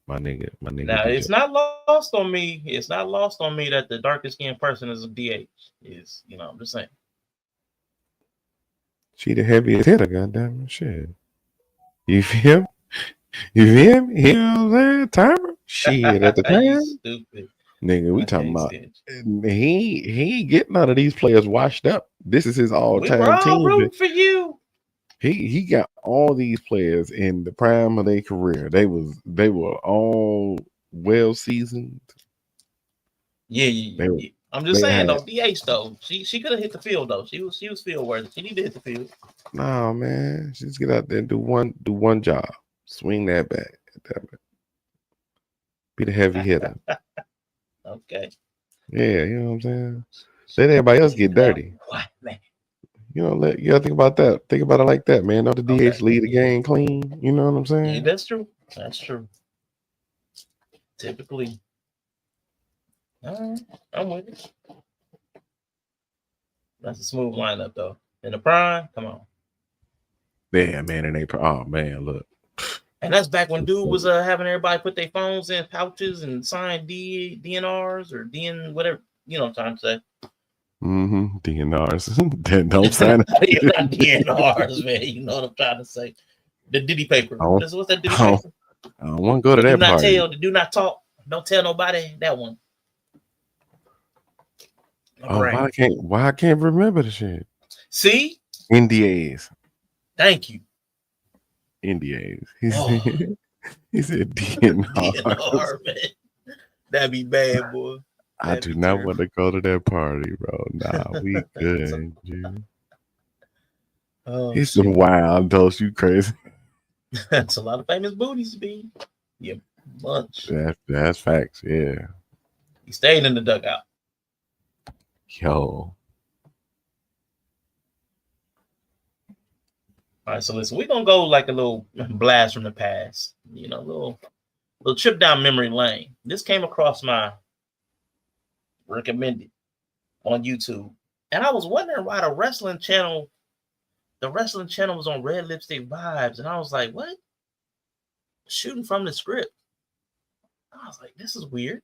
My nigga. Now, it's not lost on me. It's not lost on me that the darkest skinned person is a DH. I'm just saying. She the heaviest hitter, goddamn shit. You feel? You feel me? You know what I'm saying? Timer? Shit at the time. Stupid. Nigga, we talking about he ain't getting none of these players washed up. This is his all-time team. We're all rooting for you. He got all these players in the prime of their career. They were all well seasoned. Yeah. I'm just they saying had- though, DH though, she could have hit the field though. She was field worthy. She needed to hit the field. No, man. Just get out there and do one job. Swing that bat. Damn it. Be the heavy hitter. Okay. Yeah, you know what I'm saying? Let everybody else get dirty. What man? You know, you gotta think about that. Think about it like that, man. Don't the DH Okay. lead the game clean? You know what I'm Yeah, saying? that's true. That's true. Typically. All right. I'm with it. That's a smooth lineup though. In the prime, come on. Yeah, man. And oh man, look. And that's back when dude was having everybody put their phones in pouches and sign DNRs or DN whatever. You know what I'm trying to say. Mm-hmm. DNRs. Then don't sign it. Not DNRs, man. You know what I'm trying to say. The Diddy paper. What's that Diddy paper? I don't want to go to that do not party. tell, do not talk. Don't tell nobody that one. Oh, why I can't remember the shit? See? NDAs. Thank you. NDAs. Oh. He said DNR. DNR, man. That'd be bad, boy. I do not want to go to that party, bro. Nah, we good, dude. Oh, He's some wild dose. You crazy? That's a lot of famous booties, B. Yeah, bunch. That's facts. Yeah. He stayed in the dugout. Yo. All right, so listen, we're gonna go like a little blast from the past. You know, little trip down memory lane. This came across my recommended on YouTube, and I was wondering why the wrestling channel was on Red Lipstick Vibes, and I was like, what? Shooting from the script. I was like, this is weird.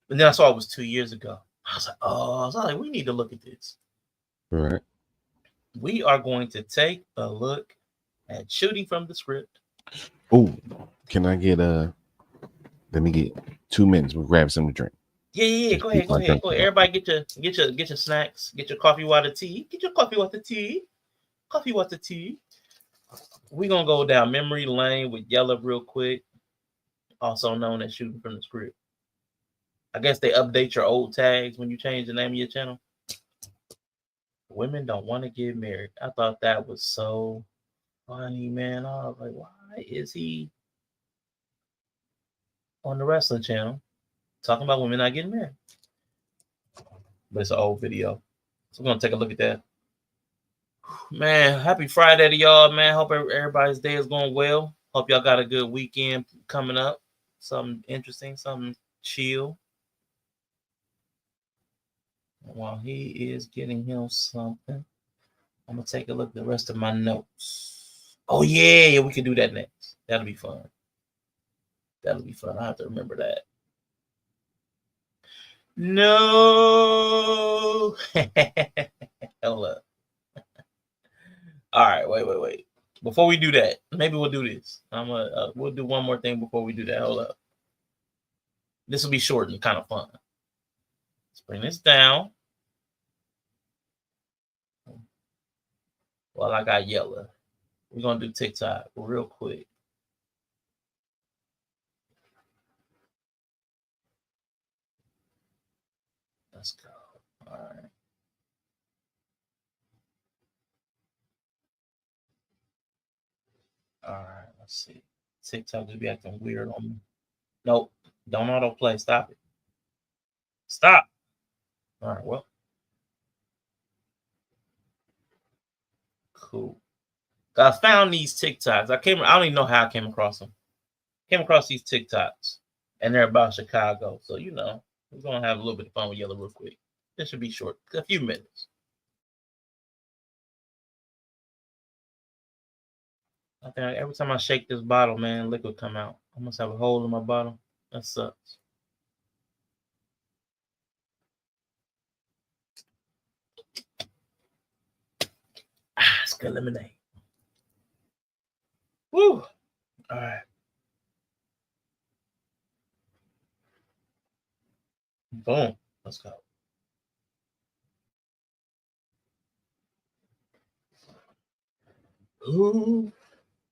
And then I saw it was 2 years ago. I was like, we need to look at this. All right. We are going to take a look at Shooting from the Script. Oh, can I get let me get 2 minutes. We'll grab something to drink. Yeah. Go ahead. Everybody get your snacks, get your coffee, water, tea. Get your coffee, water, tea. Coffee, water, tea. We're gonna go down memory lane with Yella real quick, also known as Shooting from the Script. I guess they update your old tags when you change the name of your channel. Women don't want to get married. I thought that was so funny, man. I was like, why is he on the wrestling channel talking about women not getting married? But it's an old video. So we're gonna take a look at that. Man, happy Friday to y'all, man. Hope everybody's day is going well. Hope y'all got a good weekend coming up. Something interesting, something chill. While he is getting him something, I'm gonna take a look at the rest of my notes. Oh yeah, we can do that next. That'll be fun. I have to remember that. No. Hold up. All right, wait. Before we do that, maybe we'll do this. We'll do one more thing before we do that. Hold up. This will be short and kind of fun. Let's bring this down. Well, I got Yella. We're gonna do TikTok real quick. Let's go. All right, let's see. TikTok just be acting weird on me. Nope, don't autoplay. Stop it. Stop. All right, well. Cool. I found these TikToks. I don't even know how I came across them. Came across these TikToks, and they're about Chicago. So, you know, we're going to have a little bit of fun with Yella real quick. This should be short, a few minutes. I think every time I shake this bottle, man, liquid come out. I must have a hole in my bottle. That sucks. It's good lemonade. Woo! All right. Boom. Let's go. Ooh.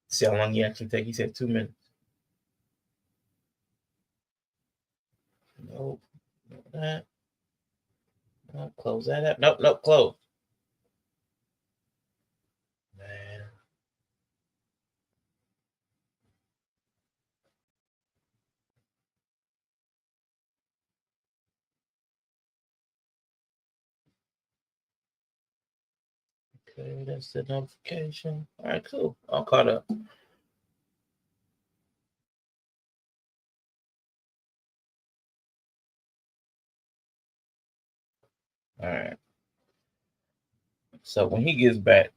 See how long he actually take. He said 2 minutes. Nope. That. Nope. Close that up. Nope. Nope. Close. Man. Okay, that's the notification. All right, cool. I'm caught up. All right. So when he gets back,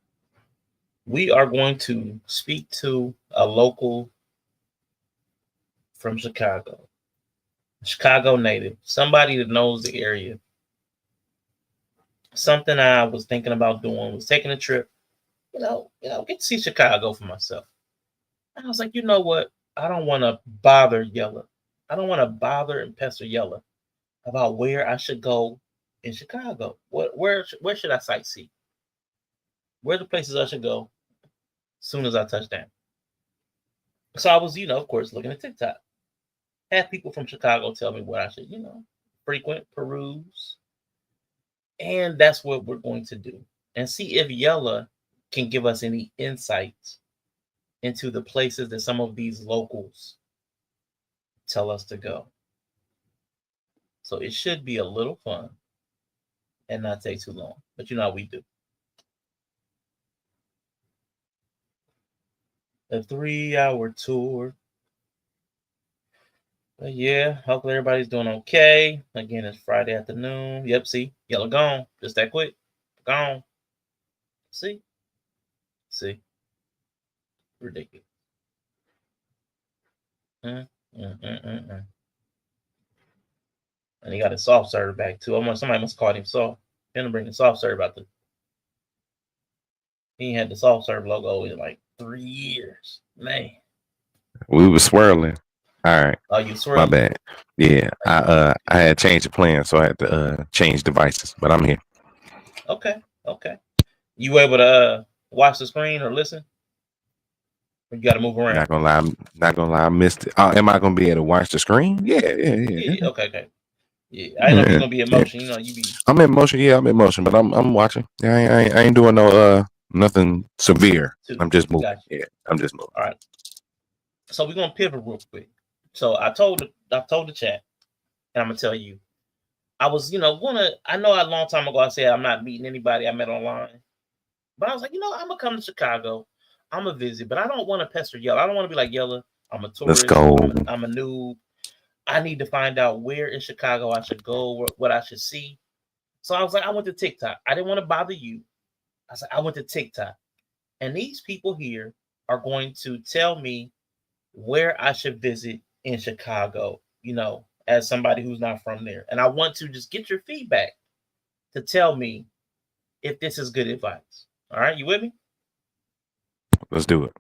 we are going to speak to a local from Chicago, Chicago native, somebody that knows the area. Something I was thinking about doing was taking a trip, get to see Chicago for myself. And I was like, you know what? I don't want to bother Yella. I don't want to bother and pester Yella about where I should go in Chicago. Where should I sightsee? Where are the places I should go as soon as I touch down? So I was, of course, looking at TikTok. Had people from Chicago tell me what I should, frequent, peruse. And that's what we're going to do. And see if Yella can give us any insights into the places that some of these locals tell us to go. So it should be a little fun and not take too long. But you know how we do. A 3-hour tour. But yeah, hopefully everybody's doing okay. Again, it's Friday afternoon. Yep, see, Yella gone. Just that quick. Gone. See? Ridiculous. And he got his soft serve back too. Somebody must have called him soft. Gonna bring the soft serve out the. He had the soft serve logo in like 3 years. Man. We were swirling. All right. Oh, you swirling? My bad. Yeah. I had changed the plan, so I had to change devices, but I'm here. Okay. You able to watch the screen or listen? Or you got to move around. Not gonna lie, I missed it. Am I gonna be able to watch the screen? Yeah. Okay. Yeah, I know you're gonna be in motion. You be. I'm in motion. Yeah, I'm in motion, but I'm watching. Yeah, I ain't doing no nothing severe. I'm just moving. Gotcha. Yeah, I'm just moving. All right. So we're gonna pivot real quick. So I told the chat, and I'm gonna tell you, I was, I know a long time ago I said I'm not meeting anybody I met online, but I was like, I'm gonna come to Chicago, I'm gonna visit, but I don't want to pester Yella. I don't want to be like Yella. I'm a tourist. Let's go. I'm a noob. I need to find out where in Chicago I should go, what I should see. So I was like, I went to TikTok. I didn't want to bother you. I said, I went to TikTok. And these people here are going to tell me where I should visit in Chicago, as somebody who's not from there. And I want to just get your feedback to tell me if this is good advice. All right, you with me? Let's do it.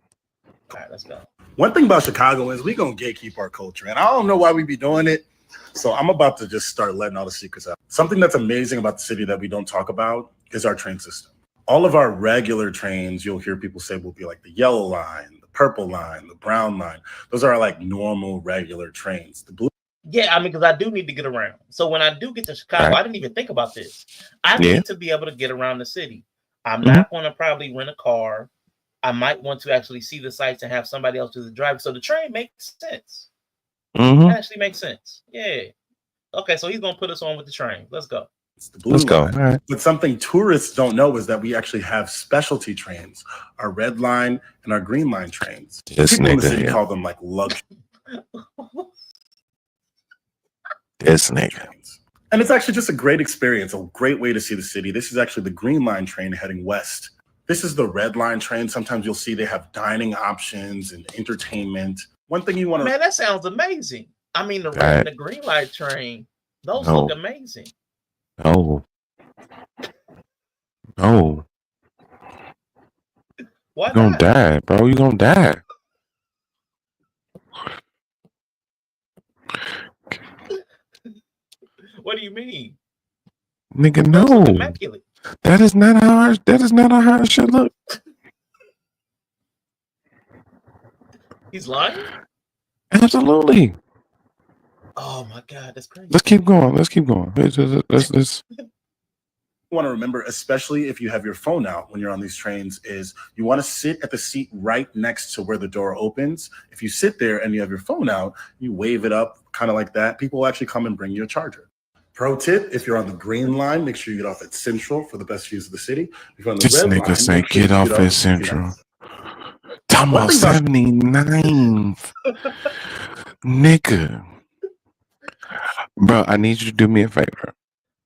All right, let's go. One thing about Chicago is we gonna gatekeep our culture, and I don't know why we be doing it. So I'm about to just start letting all the secrets out. Something that's amazing about the city that we don't talk about is our train system. All of our regular trains, you'll hear people say, will be like the yellow line, the purple line, the brown line. Those are like normal, regular trains. The blue. Yeah, because I do need to get around. So when I do get to Chicago, I didn't even think about this. I need to be able to get around the city. I'm not going to probably rent a car. I might want to actually see the sights and have somebody else do the driving. So the train makes sense. It actually makes sense. Yeah. Okay, so he's going to put us on with the train. Let's go. It's the blue line. All right. But something tourists don't know is that we actually have specialty trains, our red line and our green line trains. People in the city call them like luxury. This nigga. And it's actually just a great experience, a great way to see the city. This is actually the green line train heading west. This is the red line train. Sometimes you'll see they have dining options and entertainment. One thing you want to... Man, that sounds amazing. I mean, the red and the green light train, those look amazing. No. Why You're gonna die, bro. You're gonna die. What do you mean? Nigga, no. Immaculate. That is not how it should look. He's lying? Absolutely. Oh my God, that's crazy. Let's keep going. Let's keep going. Let's. Want to remember, especially if you have your phone out when you're on these trains, is you want to sit at the seat right next to where the door opens. If you sit there and you have your phone out, you wave it up kind of like that. People will actually come and bring you a charger. Pro tip, if you're on the green line, make sure you get off at Central for the best views of the city. If you're on the This red nigga line, say make sure get you off at 69th. Central. Talking One about thing about 79th. Nigga. Bro, I need you to do me a favor.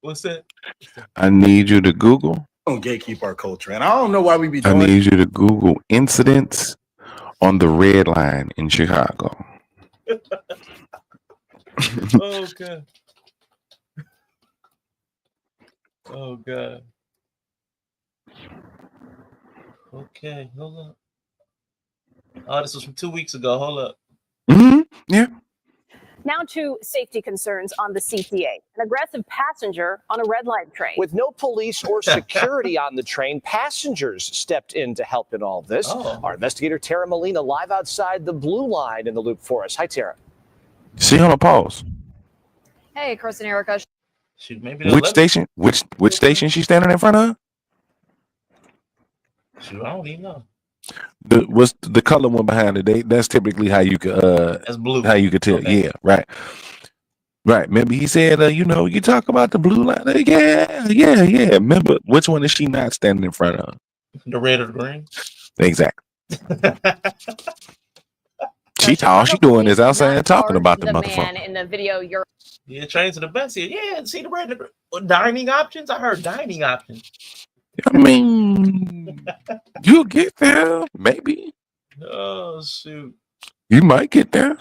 What's that? I need you to Google. don't gatekeep our culture, and I don't know why we be I doing. need you to Google incidents on the red line in Chicago. Oh God. Oh God. Okay, hold up. Oh, this was from 2 weeks ago. Hold up. Mm-hmm. Yeah. Now to safety concerns on the CTA. An aggressive passenger on a red light train. With no police or security on the train, passengers stepped in to help in all this. Oh. Our investigator Tara Molina live outside the blue line in the loop for us. Hi, Tara. See on a pause. Hey, Chris and Erica. Shoot, maybe Which station? Which station she standing in front of? Shoot, I don't even know. What's the color one behind it? That's typically how you could That's blue. how you could tell. Okay. Yeah, right. Right. Remember he said, you talk about the blue line. Yeah. Remember, which one is she not standing in front of? The red or the green? Exactly. She doing this outside talking about the motherfucker. Man in the video, you're Yeah, trains to the best here. Yeah, see the red dining options? I heard dining options. I mean, you'll get there, maybe. Oh shoot. You might get there.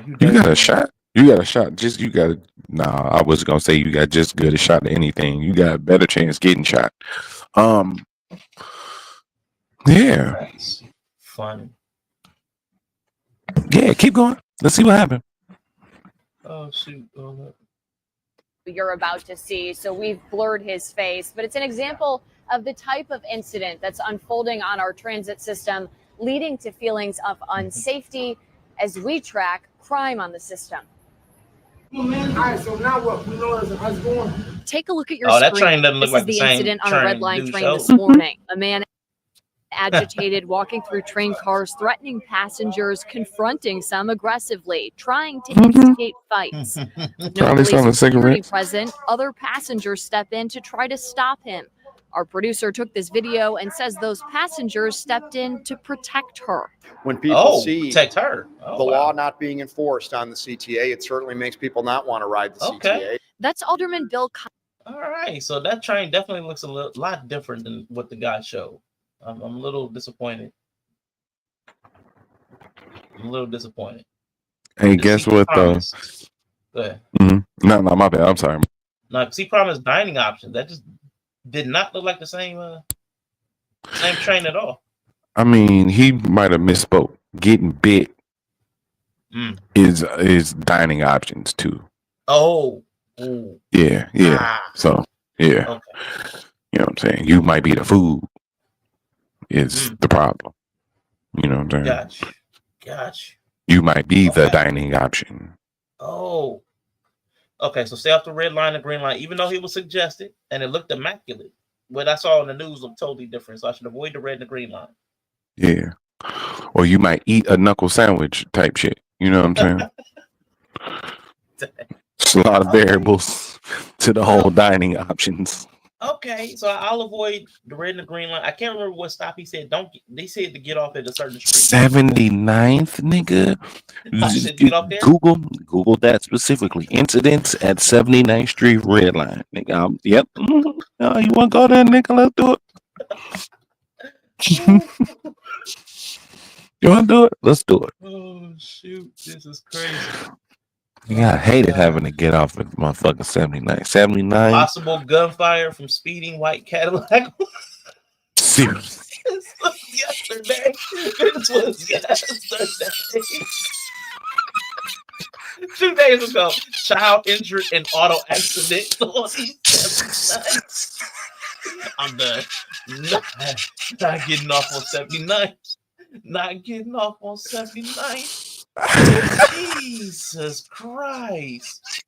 You got a shot. You got a shot. I was gonna say you got just good a shot at anything. You got a better chance getting shot. Yeah. That's funny. Yeah, keep going. Let's see what happened. Oh shoot. you're about to see. So we've blurred his face, but it's an example of the type of incident that's unfolding on our transit system, leading to feelings of unsafety as we track crime on the system. All right, so now what? We know how's it going. Take a look at your screen. that train doesn't look this like is the the same incident on a red line train show. this morning. A man agitated, walking through train cars, threatening passengers, confronting some aggressively, trying to instigate fights. No police or security present. Other passengers step in to try to stop him. Our producer took this video and says those passengers stepped in to protect her. When people see protect her. the law not being enforced on the CTA, it certainly makes people not want to ride the CTA. That's Alderman Bill. All right, so that train definitely looks a lot different than what the guy showed. I'm a little disappointed. Hey, guess what though? Go ahead. Mm-hmm. No, my bad. I'm sorry. No, because he promised dining options. That just did not look like the same train at all. I mean, he might have misspoke. Getting bit is dining options too. Oh. Ooh. Yeah. So yeah. Okay. You know what I'm saying? You might be the food is the problem. You know what I'm saying? Gotcha. You might be the dining option. Oh. Okay, so stay off the red line and green line, even though he was suggested and it looked immaculate. What I saw in the news looked totally different. So I should avoid the red and the green line. Yeah. Or you might eat a knuckle sandwich type shit. You know what I'm saying? It's a lot of variables to the whole dining options. Okay, so I'll avoid the red and the green line. I can't remember what stop he said. They said to get off at a certain street. 79th, nigga. Get off there? Google that specifically. Incidents at 79th Street red line. Nigga, yep. No, you want to go there, nigga? Let's do it. You want to do it? Let's do it. Oh, shoot. This is crazy. Yeah, I hated having to get off at motherfucking 79. 79. Possible gunfire from speeding white Cadillac. Seriously. This was yesterday. 2 days ago, child injured in auto accident. I'm done. Not getting off on 79. Not getting off on 79. Jesus Christ.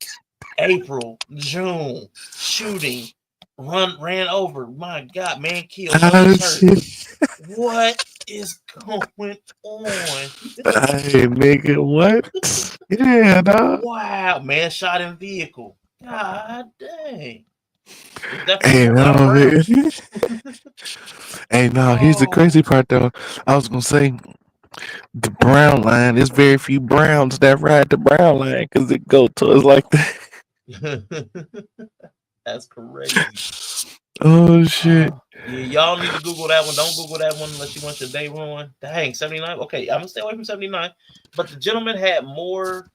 April, June, shooting, ran over. My God, man killed. No church. What is going on? Hey, nigga, what? Yeah, dog. Wow, man shot in vehicle. God dang. It's Hey, definitely a lot of no, rounds. hey, no, here's the crazy part, though. I was gonna say the brown line. There's very few Browns that ride the brown line because it go towards like that. That's crazy. Oh shit. Yeah, y'all need to Google that one. Don't Google that one unless you want your day ruined. Dang, 79. Okay, I'm gonna stay away from 79. But the gentleman had more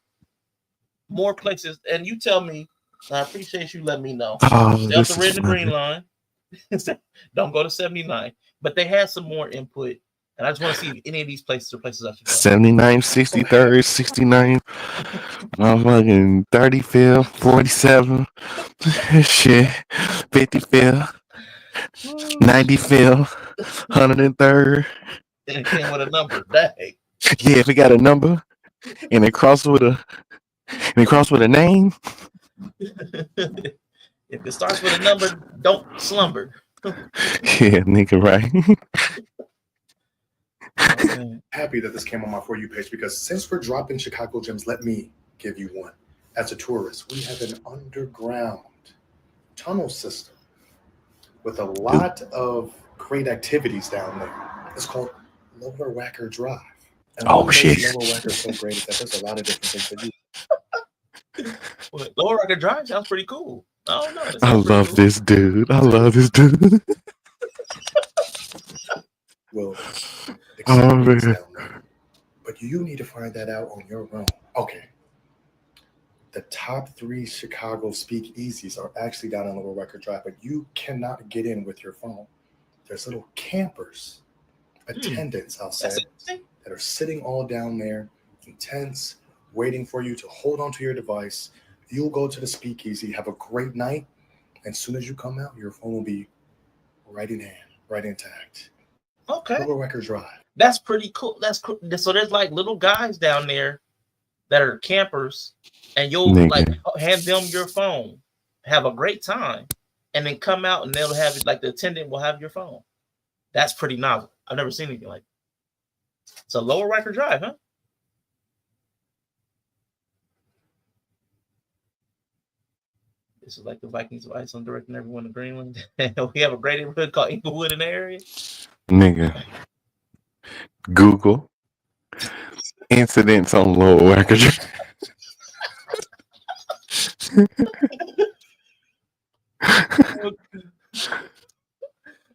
places, and you tell me. I appreciate you letting me know. Oh, Stay off the red and the green line. Don't go to 79. But they had some more input, and I just want to see if any of these places are places I should go. 79, 63rd, 69, motherfucking 35th, 47, shit, 55th, 95th, 103rd. And it came with a number. Dang. Yeah, if it got a number and it crossed with a name. If it starts with a number, don't slumber. Yeah, nigga, right. Happy that this came on my For You page because since we're dropping Chicago gems, let me give you one. As a tourist, we have an underground tunnel system with a lot of great activities down there. It's called Lower Wacker Drive. And oh shit! Lower Wacker is so great is that there's a lot of different things to do. Well, Lower Wacker Drive sounds pretty cool. Oh no, I love this dude. I love this dude. Well, oh man. But you need to find that out on your own. Okay. The top 3 Chicago speakeasies are actually down on Lower Wacker Drive, but you cannot get in with your phone. There's little campers, attendants, I'll say, that are sitting all down there in tents, waiting for you to hold onto your device. You'll go to the speakeasy, have a great night, and as soon as you come out, your phone will be right in hand, right intact. Okay. Lower Wacker Drive. That's pretty cool. That's cool. So there's like little guys down there that are campers, and you'll like hand them your phone, have a great time, and then come out and they'll have it like the attendant will have your phone. That's pretty novel. I've never seen anything like that. It's a Lower Wacker Drive, huh? This is like the Vikings of Iceland directing everyone to Greenland. We have a great neighborhood called Inglewood in the area. Nigga. Google incidents on Lower Wacker Drive.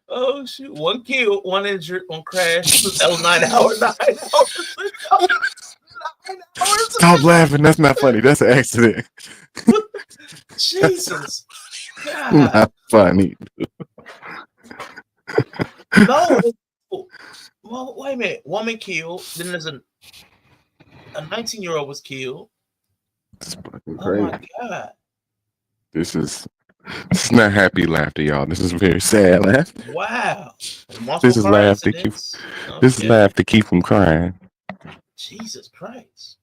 Oh shoot! 1 killed, 1 injured, 1 crash. That was 9 hours. 9 hours. Stop laughing. That's not funny. That's an accident. Jesus. God. Not funny. No. Well, wait a minute. Woman killed. Then there's a 19-year-old was killed. It's fucking Oh crazy. my God. This is not happy laughter, y'all. This is very sad laughter. Wow. This is laugh to keep. This is laugh to keep from crying. Jesus Christ.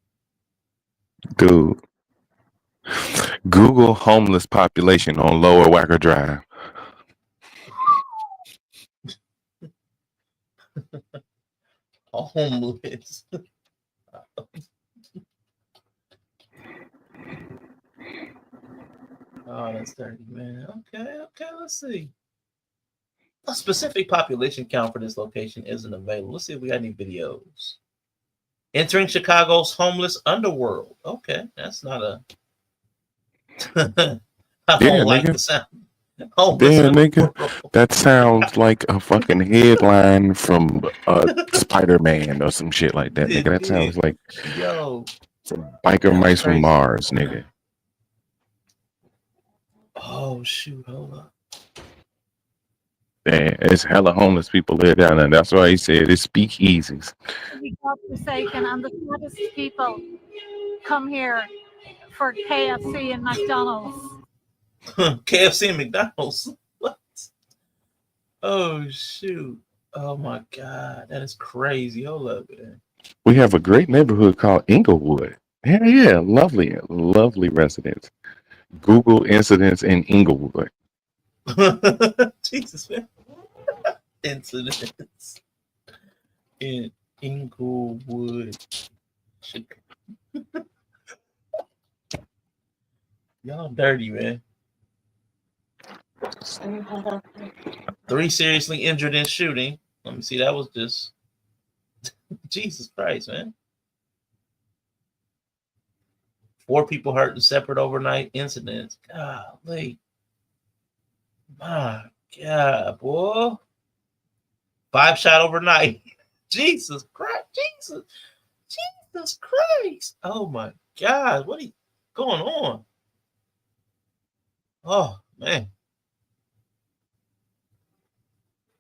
Dude. Google homeless population on Lower Wacker Drive. Homeless. Oh, that's dirty, man. Okay, let's see. A specific population count for this location isn't available. Let's see if we got any videos. Entering Chicago's homeless underworld. Okay, that's not a. I don't like the sound. Homeless nigga. That sounds like a fucking headline from Spider-Man or some shit like that, nigga. That sounds like some biker mice from Mars, nigga. Oh shoot, hold up. Yeah, it's hella homeless people live down there. That's why he said it's speakeasies. Forsaken, and the saddest people come here for KFC and McDonald's. KFC and McDonald's. What? Oh shoot. Oh my God. That is crazy. Hold up, man. We have a great neighborhood called Inglewood. Yeah, lovely, lovely residents. Google incidents in Inglewood. Jesus, man. Incidents in Inglewood. Y'all dirty, man. 3 seriously injured in shooting. Let me see. That was just Jesus Christ, man. 4 people hurt in separate overnight incidents. Golly. My God, boy. 5 shot overnight. Jesus Christ. Jesus Christ. Oh my God. What is going on? Oh man.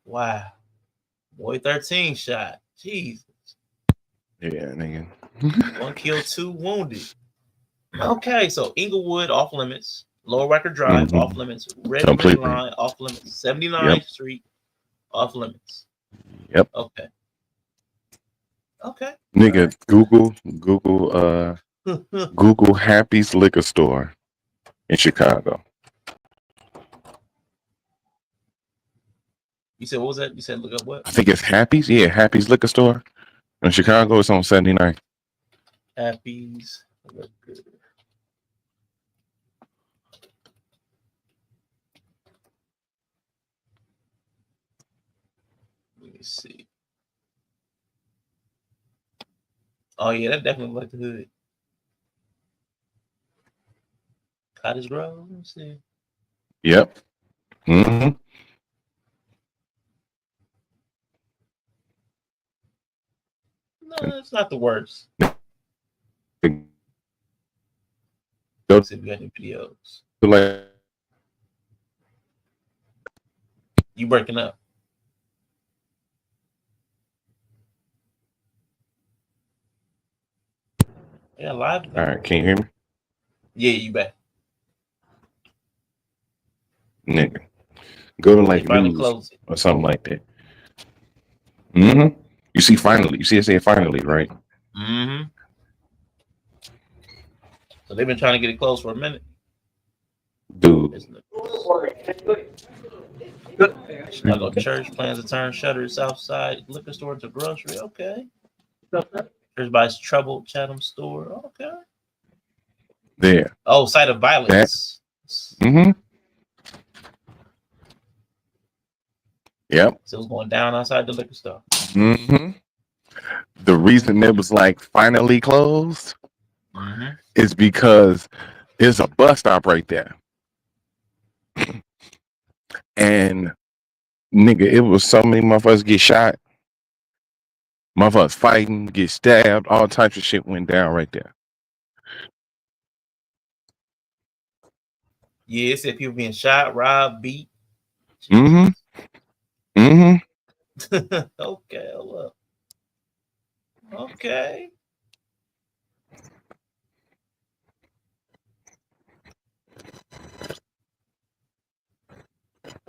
Wow. Boy 13 shot. Jesus. Yeah, nigga. 1 killed, 2 wounded. Okay, so Inglewood off limits. Lower Record Drive off limits. Red Completely. Line off limits. 79th Yep. Street off limits. Yep. Okay. Okay. Nigga, Google Google Happy's Liquor Store in Chicago. You said what was that? You said look up what? I think it's Happy's. Yeah, Happy's Liquor Store in Chicago. It's on 79th. Happy's Liquor. Let me see. Oh yeah, that definitely looked like the hood. Cottage Grove. Let me see. Yep. Mm-hmm. No, it's not the worst. Go Let's see if we got any videos. like You breaking up. Yeah, live. all right, can you hear me? Yeah, you back. Nigga. Go to like finally news closed it. or something like that. Mm-hmm. You see finally. You see it say finally, right? Mm-hmm. So they've been trying to get it closed for a minute. Dude. Chicago church plans to turn shutters outside liquor store to grocery. Okay. Everybody's troubled Chatham store. Okay. There. Oh, site of violence. Mm-hmm. Yep. So it was going down outside the liquor store. Mm-hmm. The reason it was like finally closed is because there's a bus stop right there. And nigga, it was so many motherfuckers get shot. Motherfuckers fighting, get stabbed, all types of shit went down right there. Yeah, it said people being shot, robbed, beat. Mm-hmm. Mm-hmm. Okay, hold up. Okay.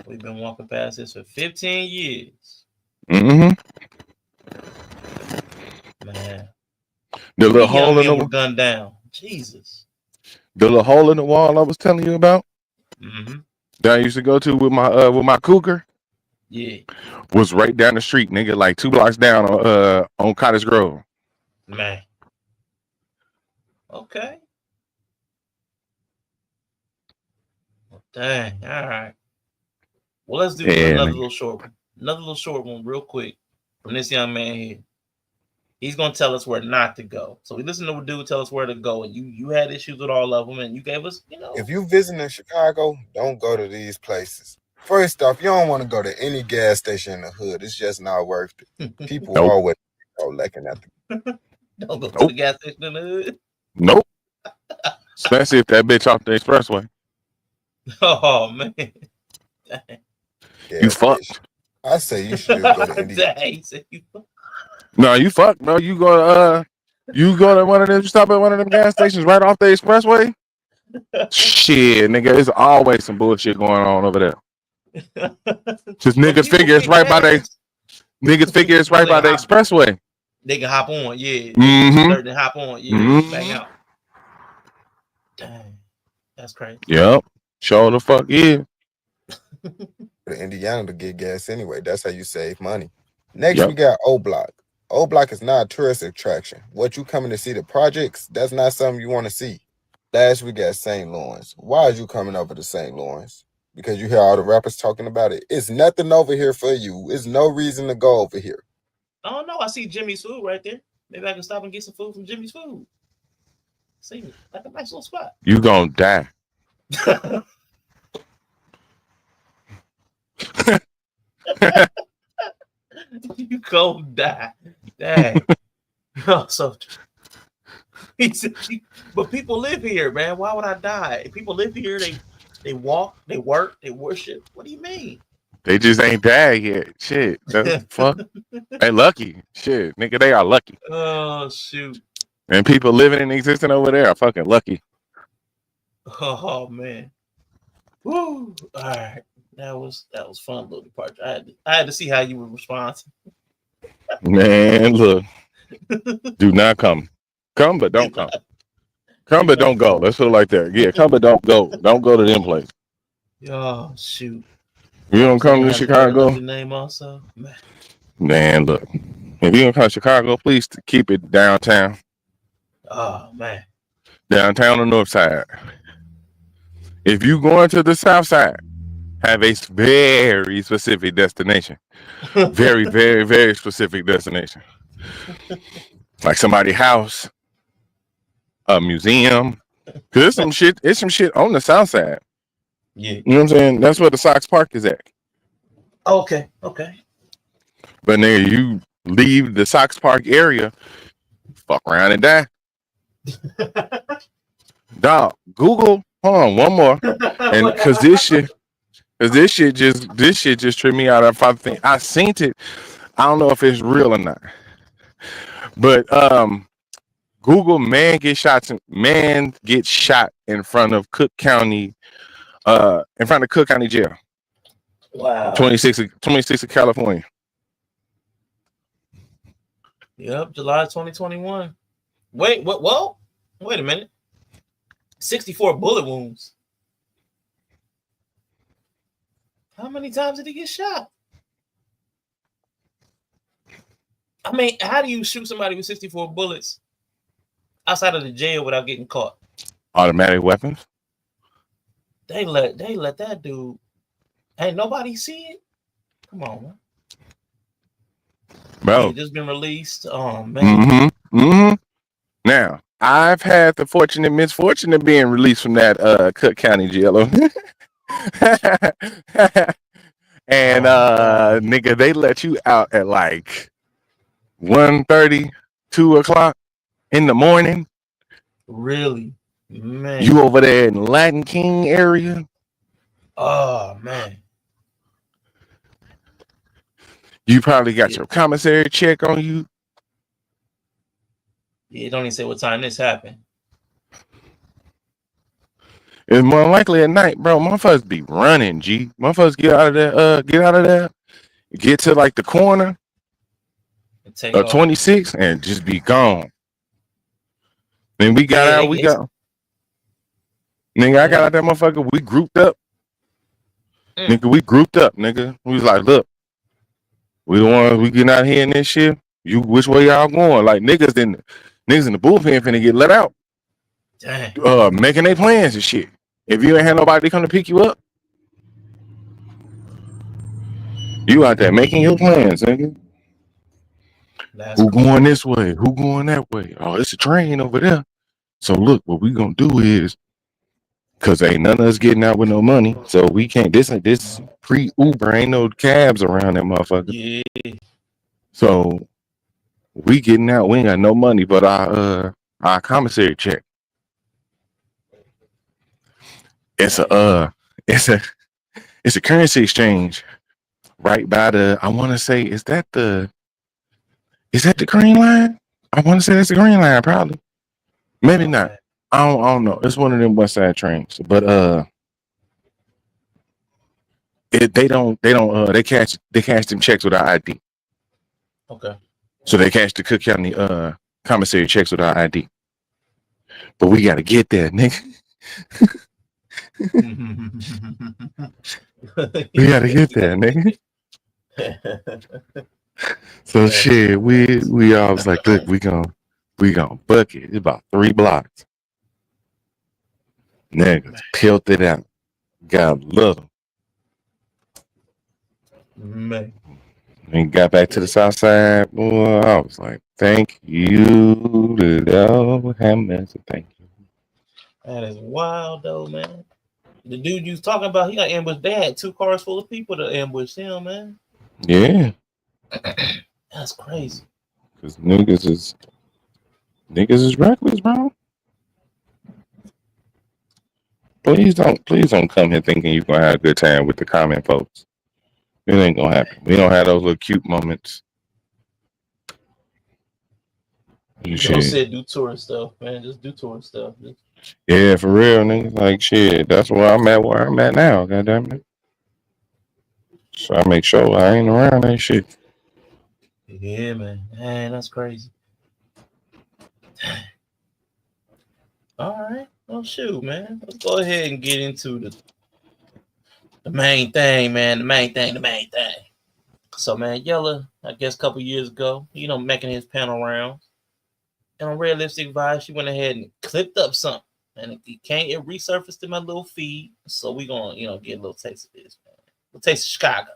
We've been walking past this for 15 years. Mm-hmm. Man. The little hole in the wall gunned down. Jesus. The little hole in the wall I was telling you about. Mm-hmm. That I used to go to with my cougar. Yeah. Was right down the street, nigga, like 2 blocks down on Cottage Grove. Man. Okay. Well, dang. All right. Well, let's do another little short one. Another little short one real quick from this young man here. He's going to tell us where not to go. So we listen to a dude tell us where to go, and you had issues with all of them, and you gave us, If you visiting Chicago, don't go to these places. First off, you don't want to go to any gas station in the hood. It's just not worth it. People always go looking at them. Don't go to the gas station in the hood. Nope. Especially if that bitch off the expressway. Oh, man. Yeah, you fucked. I say you should just go to Indiana. Dang, say you fucked. No, you fucked. No, you go to one of them. Stop at one of them gas stations right off the expressway. Shit, nigga, there's always some bullshit going on over there. Just niggas figure it's right by the expressway. They can hop on, yeah. Mm-hmm. Certain hop on, yeah. Mm-hmm. Back out. Dang, that's crazy. Yep. Show the fuck yeah. Indiana to get gas anyway. That's how you save money. Next, Yep. we got O Block. O Block is not a tourist attraction. What you coming to see the projects? That's not something you want to see. Last, we got St. Lawrence. Why is you coming over to St. Lawrence? Because you hear all the rappers talking about it. It's nothing over here for you. It's no reason to go over here. I don't know. I see Jimmy's Food right there. Maybe I can stop and get some food from Jimmy's Food. Seems like a nice little spot. You gonna die. You go die. Dang. Oh, so he said, but people live here, man. Why would I die? People live here. They walk, they work, they worship. What do you mean? They just ain't died yet. Shit. That's fuck. They lucky. Shit. Nigga, they are lucky. Oh shoot. And people living and existing over there are fucking lucky. Oh man. Woo. All right. That was fun little departure. I had to see how you would respond. Man, look. Do not come. Come, but don't come. Come, but don't go. Let's put it like that. Yeah, come, but don't go. Don't go to them places. Oh shoot. You don't come to Chicago? Your name also? Man, look. If you don't come to Chicago, please keep it downtown. Oh man. Downtown or north side. If you going to the south side, have a very specific destination. Very, very, very specific destination. Like somebody's house, a museum. Cause it's some shit on the south side. Yeah. You know what I'm saying? That's where the Sox Park is at. Okay. But then you leave the Sox Park area, fuck around and die. Dog, Google, hold on, one more. And cause this shit just tripped me out. I seen it. I don't know if it's real or not. But Google man gets shot in front of Cook County jail. Wow. 26 of California. Yep, July 2021. Wait, what? Whoa, wait a minute. 64 bullet wounds. How many times did he get shot? I mean, how do you shoot somebody with 64 bullets outside of the jail without getting caught? Automatic weapons. They let that dude. Ain't nobody see it. Come on, man. Bro, he just been released. Oh man. Now, I've had the fortunate misfortune of being released from that Cook County jail. And nigga, they let you out at like 1:30, 2 o'clock in the morning. Really? Man. You over there in Latin King area? Oh man. You probably got your commissary check on you. Yeah, don't even say what time this happened. It's more likely at night, bro. Motherfuckers be running, G. Motherfuckers get out of there, get to like the corner of 26 and just be gone. Then we got out, nigga, I got out that motherfucker. We grouped up. Nigga. We was like, look, we getting out here in this shit. You which way y'all going? Like niggas in the bullpen finna get let out. Dang. Making their plans and shit. If you ain't had nobody come to pick you up, you out there making your plans, nigga. Who going this way? Who going that way? Oh, it's a train over there. So look, what we gonna do is, cause ain't none of us getting out with no money, so we can't. This pre-Uber ain't no cabs around that motherfucker. Yeah. So we getting out. We ain't got no money, but our commissary check. It's a currency exchange right by the. I want to say, is that the green line? I want to say that's the green line, probably. Maybe not. I don't know. It's one of them West Side trains, but they catch them checks without ID. Okay. So they cashed the Cook County commissary checks without ID. But we gotta get there, nigga. We gotta get there, nigga. So shit, we all was like, look, we gonna book it. It's about 3 blocks. Niggas peeled it out. Got little. Man. And got back to the south side. Boy, I was like, thank you to Lord have mercy. Thank you. That is wild though, man. The dude you was talking about, he got ambushed. They had 2 cars full of people to ambush him, man. Yeah. That's crazy. Cause niggas is reckless, bro. Please don't come here thinking you're gonna have a good time with the comment folks. It ain't gonna happen. We don't have those little cute moments. You don't sit, do tourist stuff, man. Just do tourist stuff. Yeah, for real, nigga. Like shit. That's where I'm at now, goddamn it. So I make sure I ain't around that shit. Yeah, man. Man, that's crazy. All right. Oh shoot, man. Let's go ahead and get into the main thing, man. The main thing. So, man, Yella, I guess a couple years ago, making his panel rounds. And on Red Lipstick Vibes, she went ahead and clipped up something. And it resurfaced in my little feed. So we gonna, get a little taste of this, man. A little taste of Chicago.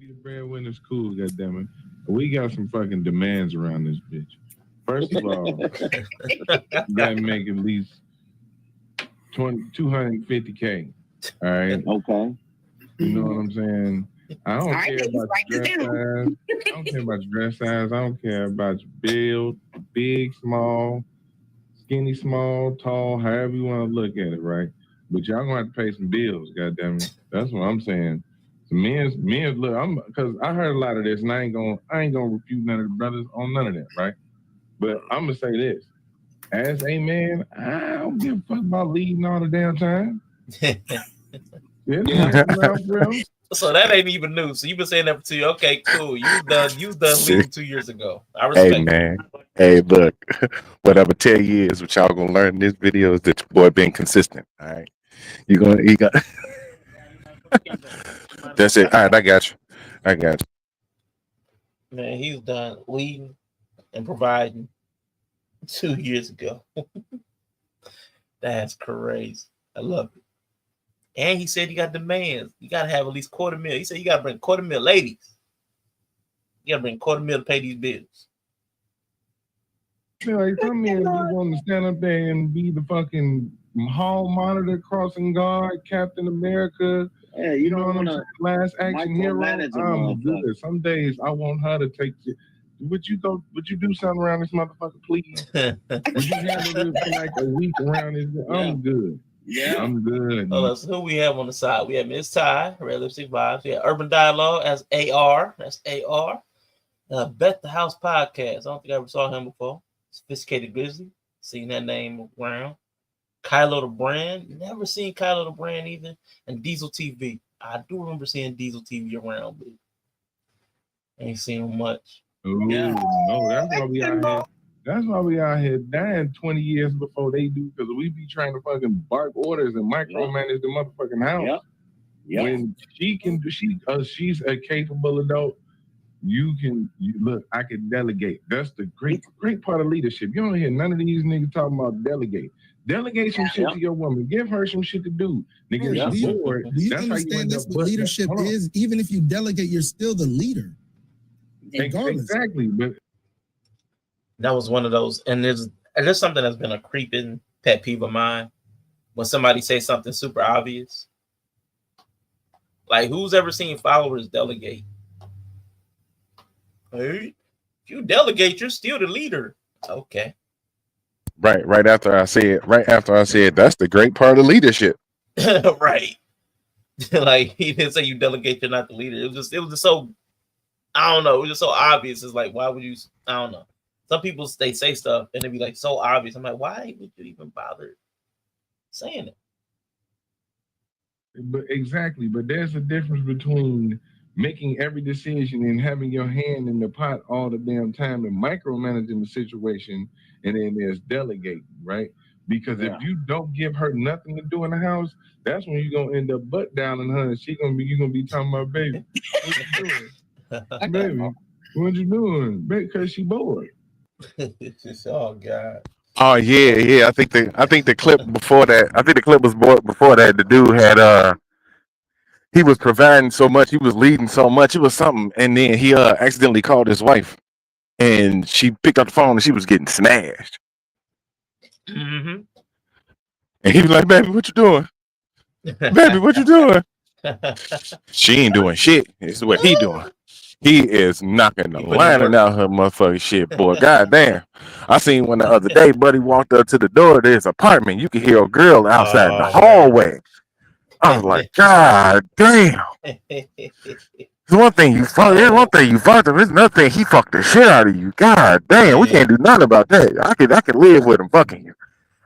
Be the breadwinner's cool, goddammit. We got some fucking demands around this bitch. First of all, you gotta make at least 250K. All right. Okay. You know what I'm saying? I don't care about your dress size. I don't care about your dress size. I don't care about your build, big, small, skinny, small, tall, however you want to look at it, right? But y'all gonna have to pay some bills, goddammit. That's what I'm saying. So men's look, because I heard a lot of this, and I ain't gonna refute none of the brothers on none of that, right? But I'm gonna say this: as a man, I don't give a fuck about leading all the damn time. So that ain't even new. So you've been saying that for 2 years. Okay, cool. You was done leading 2 years ago. I respect. Hey man. Hey, look. What I'm gonna tell you is what y'all gonna learn in this video is that your boy been consistent. All right. He got That's it. All right, I got you. Man, he's done leading and providing 2 years ago. That's crazy. I love it. And he said he got demands. You got to have at least $250,000. He said you got to bring $250,000, ladies. You got to bring $250,000 to pay these bills. Like some men just want to stand up there and be the fucking hall monitor, crossing guard, Captain America. Yeah, you know what I'm saying? Last action hero. I'm good. Some days I want her to take you. Would you do something around this motherfucker, please? Would you handle it for like a week around this? Yeah. I'm good. Yeah, I'm good. So who we have on the side? We have Miss Ty, Red Lipstick Vibes. We have Urban Dialogue as AR. That's AR. Bet the House Podcast. I don't think I ever saw him before. Sophisticated Grizzly. Seen that name around. Kylo the Brand. Never seen Kylo the Brand either. And Diesel TV. I do remember seeing Diesel TV around, but ain't seen him much. Ooh, no, that's why we out here. That's why we out here dying 20 years before they do, because we be trying to fucking bark orders and micromanage the motherfucking house. Yep. When she's a capable adult, look, I can delegate. That's the great part of leadership. You don't hear none of these niggas talking about delegate. Delegate some shit to your woman. Give her some shit to do. Nigga, do you understand that's what leadership is? Even if you delegate, you're still the leader. Regardless. Exactly. But that was one of those, and there's something that's been a creeping pet peeve of mine. When somebody says something super obvious. Like, who's ever seen followers delegate? Hey, if you delegate, you're still the leader. Okay. Right after I said that's the great part of leadership. Right. Like, he didn't say you delegate, you're not the leader. It was just so, I don't know. It was just so obvious. It's like, why would you? I don't know. Some people, they say stuff and it'd be like so obvious. I'm like, why would you even bother saying it? But exactly, but there's a difference between making every decision and having your hand in the pot all the damn time and micromanaging the situation, and then there's delegating, right? Because if you don't give her nothing to do in the house, that's when you're gonna end up butt downing her, and you're gonna be talking about, baby, what you doing? Baby, what you doing? Because she bored. Oh God. Oh yeah. I think the clip before that. I think the clip was before that. The dude had he was providing so much, he was leading so much, it was something, and then he accidentally called his wife, and she picked up the phone and she was getting smashed, Mm-hmm. and he was like, "Baby, what you doing? Baby, what you doing?" She ain't doing shit. This is what he doing. He is knocking the lining out her motherfucking shit, boy. Goddamn. I seen one the other day, buddy walked up to the door of his apartment. You could hear a girl outside in the hallway. I was like, God damn. It's one thing you fucked him. It's another thing he fucked the shit out of you. God damn, we can't do nothing about that. I could live with him fucking you.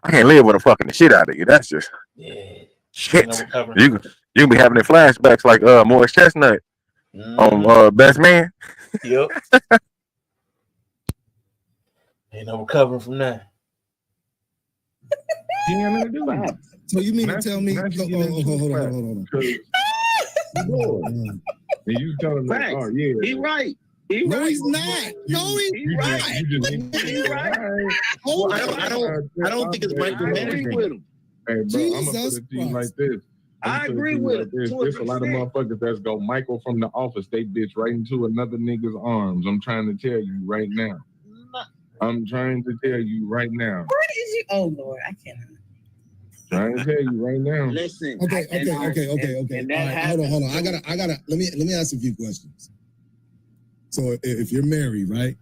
I can't live with him fucking the shit out of you. That's just shit. You can be having flashbacks like Morris Chestnut on Best Man. Yep. Ain't no recovering from that. So you mean to tell me? Hold on. And you tell him that, oh yeah, he right. No, he's not. No, he's right. He's right. I don't think it's micromanagement. Hey, bro, I'm gonna put it to you like this. I agree with it. There's a lot of motherfuckers that's go Michael from The Office. They bitch right into another nigga's arms. I'm trying to tell you right now. I'm trying to tell you right now. Where is you? Oh Lord, I cannot. Trying to tell you right now. Listen. Okay. All right, hold on. I gotta. Let me ask a few questions. So if you're married, right,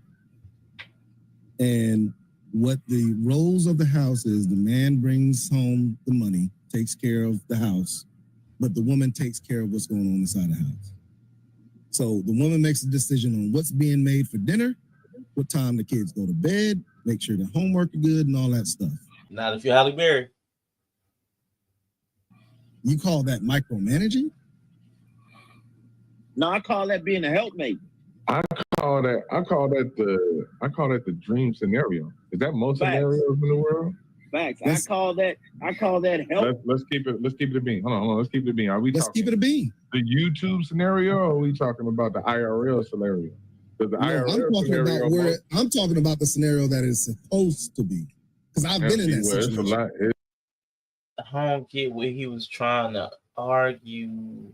and what the roles of the house is, the man brings home the money, takes care of the house, but the woman takes care of what's going on inside the house. So the woman makes a decision on what's being made for dinner, what time the kids go to bed, make sure the homework is good, and all that stuff. Not if you're Halle Berry. You call that micromanaging? No, I call that being a helpmate. I call that the dream scenario. Is that most scenarios in the world? Facts. I call that help. Let's keep it a bean. Hold on. Let's keep it a bean. Let's keep it a bean. The YouTube scenario, or are we talking about the IRL scenario? I'm talking about the scenario that is supposed to be. Because I've been in that situation. I don't get what he was trying to argue.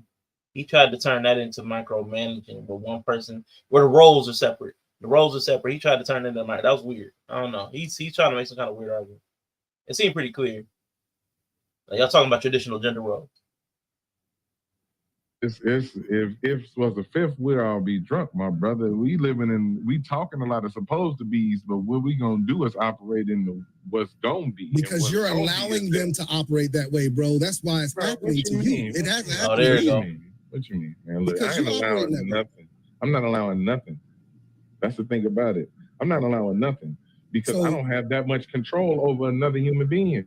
He tried to turn that into micromanaging, but one person where the roles are separate. The roles are separate. He tried to turn it into that was weird. I don't know. He's trying to make some kind of weird argument. It seemed pretty clear. Like, y'all talking about traditional gender roles. If it was the fifth, we'd all be drunk, my brother. We talking a lot of supposed to be's, but what we gonna do is operate in the what's gonna be. Because you're allowing them to operate that way, bro. That's why it's happening to you. It hasn't happened there to you you. go. What you mean, man? Look, I ain't allowing nothing. I'm not allowing nothing. That's the thing about it. I'm not allowing nothing because I don't have that much control over another human being.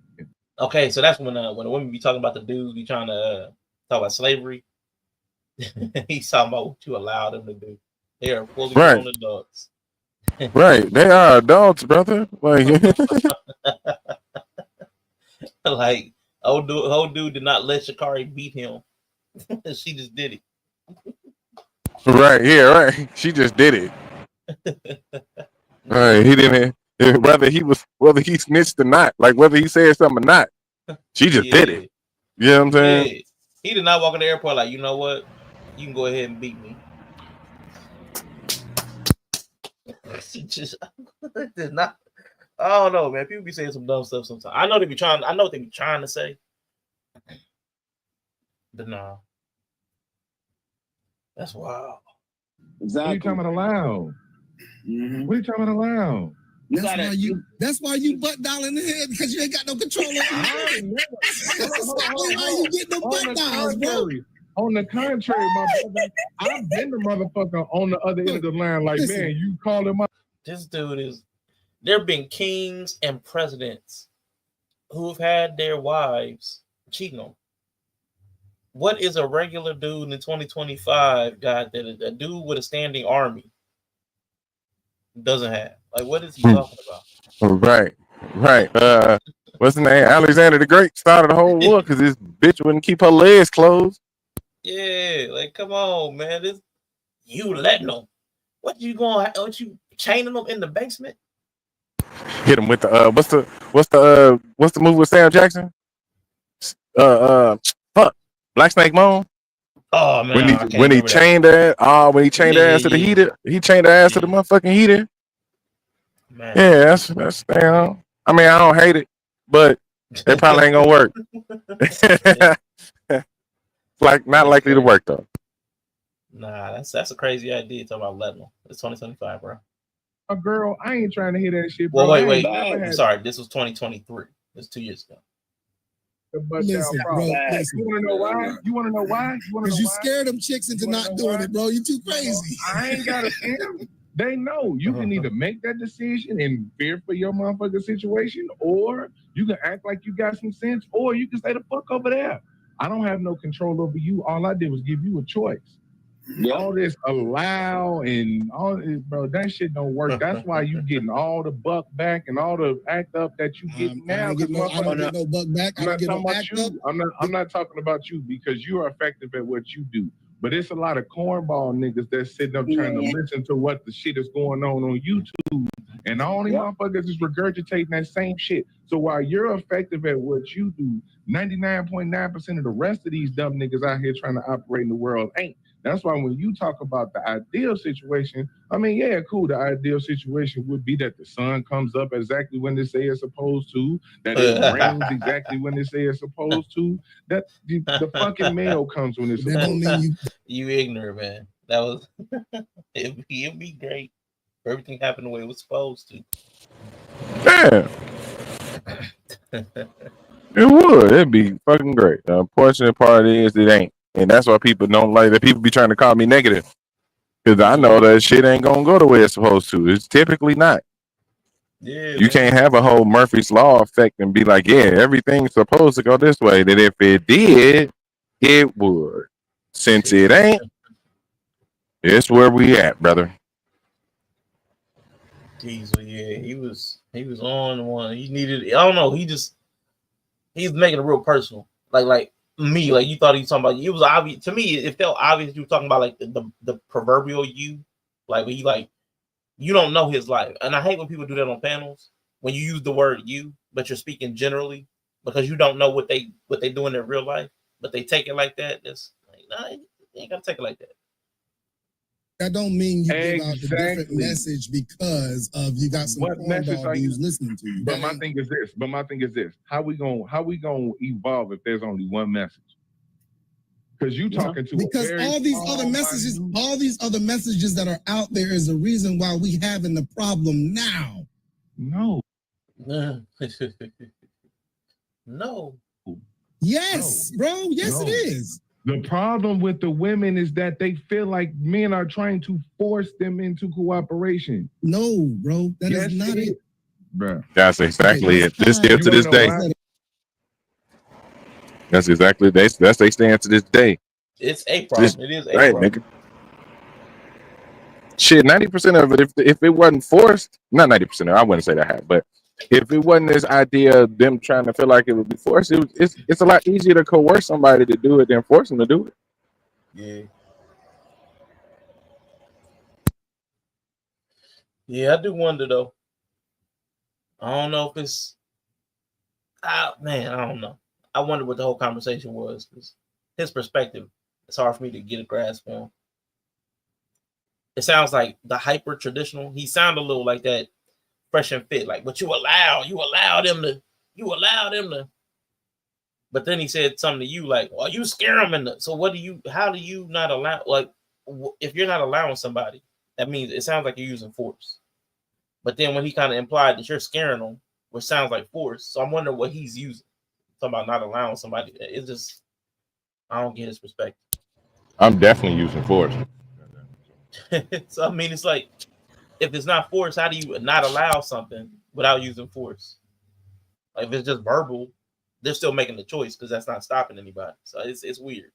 Okay, so that's when the women be talking about the dudes be trying to talk about slavery. He's talking about what you allow them to do. They are fully grown adults. Right, they are adults, brother. Like, old dude did not let Sha'Carri beat him. She just did it. Right, yeah, right. She just did it. Right, he didn't. Whether he snitched or not, like whether he said something or not, she just did it. You know what I'm saying? Yeah. He did not walk in the airport like, you know what? You can go ahead and beat me. Just did not. I don't know, man. People be saying some dumb stuff sometimes. I know what they be trying to say. But no. That's wild. Exactly. What are you talking about allow? Mm-hmm. What are you talking about allow? That's why you butt dial in the head, because you ain't got no control over it. That's why you get the butt dials, bro. On the contrary, my brother, I've been the motherfucker on the other end of the line. Like, man, you call him up. This dude is. There have been kings and presidents who have had their wives cheating on them. What is a regular dude in 2025 got that a dude with a standing army doesn't have? Like, what is he talking about? Right. What's the name? Alexander the Great started the whole war because this bitch wouldn't keep her legs closed. Yeah, like, come on, man. This you letting them. What you chaining them in the basement? Hit him with the what's the movie with Sam Jackson? Fuck, Black Snake Moan. Oh man, I can't when he chained that. When he chained her ass to the heater, he chained her ass to the motherfucking heater. Man. Yeah, that's damn. I mean, I don't hate it, but it probably ain't gonna work. Like not likely to work though. Nah, that's a crazy idea. Talking about letting them. It's 2025, bro. Girl, I ain't trying to hear that shit, bro. Well, wait. I'm sorry. This was 2023. It's 2 years ago. Listen, bro. Listen. You want to know why? You want to know why? Because you scare them chicks into not doing it, bro. You too crazy. I ain't got to scare them. They know you can either make that decision and fear for your motherfucking situation, or you can act like you got some sense, or you can stay the fuck over there. I don't have no control over you. All I did was give you a choice. All this allow and all this, bro, that shit don't work. That's why you getting all the buck back and all the act up that you get now. I don't get no buck back. I don't get no act up. I'm not talking about you because you are effective at what you do. But it's a lot of cornball niggas that's sitting up trying to listen to what the shit is going on YouTube. And all these motherfuckers is regurgitating that same shit. So while you're effective at what you do, 99.9% of the rest of these dumb niggas out here trying to operate in the world ain't. That's why when you talk about the ideal situation, I mean, yeah, cool. The ideal situation would be that the sun comes up exactly when they say it's supposed to, that it rains exactly when they say it's supposed to, that the fucking mail comes when it's supposed to. You ignorant, man. That was it'd be great for everything happened the way it was supposed to. Yeah. It would. It'd be fucking great. The unfortunate part is it ain't. And that's why people don't like that. People be trying to call me negative. Because I know that shit ain't going to go the way it's supposed to. It's typically not. Yeah, you can't have a whole Murphy's Law effect and be like, yeah, everything's supposed to go this way. That if it did, it would. Since it ain't, it's where we at, brother. Diesel, yeah, he was on one. He needed, I don't know, he's making it real personal. Like me, like you thought he was talking about. It was obvious to me. It felt obvious you were talking about like the proverbial you, like when you don't know his life. And I hate when people do that on panels when you use the word you, but you're speaking generally because you don't know what they do in their real life, but they take it like that. It's like, nah, you ain't gotta take it like that. That don't mean you give out the different message because of you got some cornball dudes listening to you. But my thing is this. How we gonna evolve if there's only one message? Because you talking to because all these other messages that are out there is the reason why we having the problem now. No. No. Yes, bro. Yes, it is. The problem with the women is that they feel like men are trying to force them into cooperation. No, bro. That is not it. Bro. That's exactly it. This still to this day. That's exactly that's they stand to this day. It's a problem. It is a problem. Nigga. Shit, 90% of it, if it wasn't forced, not 90%, I wouldn't say that, but if it wasn't this idea of them trying to feel like it would be forced, it's a lot easier to coerce somebody to do it than force them to do it. Yeah. Yeah, I do wonder though. I don't know if it's I don't know. I wonder what the whole conversation was because his perspective, it's hard for me to get a grasp on. It sounds like the hyper traditional. He sounded a little like that Fresh and Fit, like, but you allow them to. But then he said something to you like, well, you scare them so how do you not allow, like, if you're not allowing somebody, that means it sounds like you're using force. But then when he kind of implied that you're scaring them, which sounds like force, so I'm wondering what he's using. Talking about not allowing somebody, it's just, I don't get his perspective. I'm definitely using force. So I mean, it's like, if it's not force, how do you not allow something without using force? Like if it's just verbal, they're still making the choice because that's not stopping anybody. So it's weird.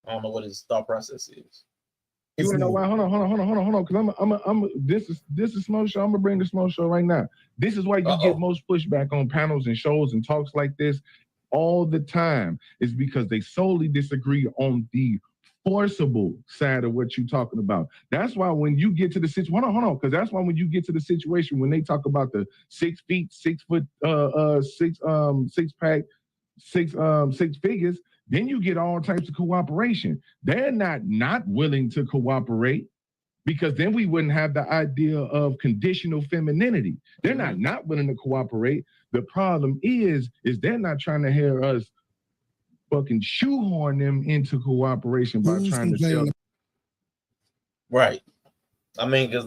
I don't know what his thought process is. You wanna know why? Hold on. Because this is Smoke Show. I'm gonna bring the Smoke Show right now. This is why you get most pushback on panels and shows and talks like this all the time. Is because they solely disagree on the forcible side of what you're talking about. That's why when you get to the situation, hold on, because that's why when you get to the situation when they talk about the 6 feet, 6 foot, 6 pack, six figures, then you get all types of cooperation. They're not willing to cooperate because then we wouldn't have the idea of conditional femininity. They're not willing to cooperate. The problem is they're not trying to hear us fucking shoehorn them into cooperation by trying to sell. Right. I mean, because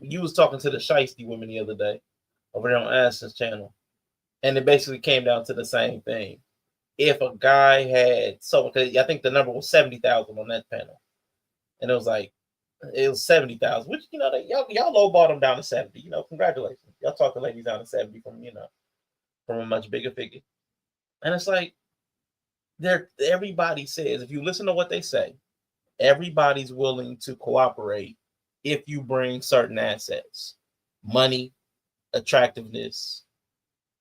you was talking to the Shiesty women the other day over there on Ashton's channel, and it basically came down to the same thing. If a guy had I think the number was 70,000 on that panel, and it was 70,000, which y'all lowballed them down to 70. Congratulations, y'all talking ladies down to 70 from a much bigger figure, and it's like everybody says, if you listen to what they say, everybody's willing to cooperate if you bring certain assets, money, attractiveness,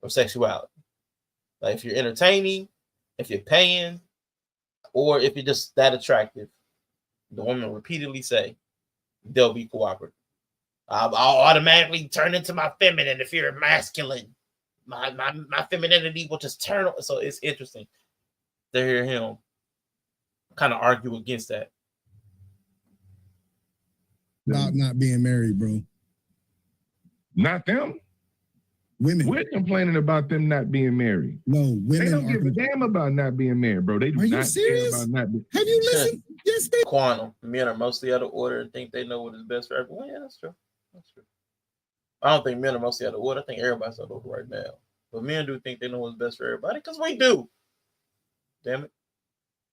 or sexuality. Like if you're entertaining, if you're paying, or if you're just that attractive, the women repeatedly say they'll be cooperative. I'll automatically turn into my feminine if you're masculine. My femininity will just turn on. So it's interesting to hear him kind of argue against that. About not being married, bro. Not them. Women. We're complaining about them not being married. No, women. They don't give a damn about not being married, bro. They do not care about not being. Have you listened? Yes, they. Quantum. Men are mostly out of order and think they know what is best for everyone. Yeah, that's true. That's true. I don't think men are mostly out of order. I think everybody's out of order right now. But men do think they know what's best for everybody because we do. Damn it.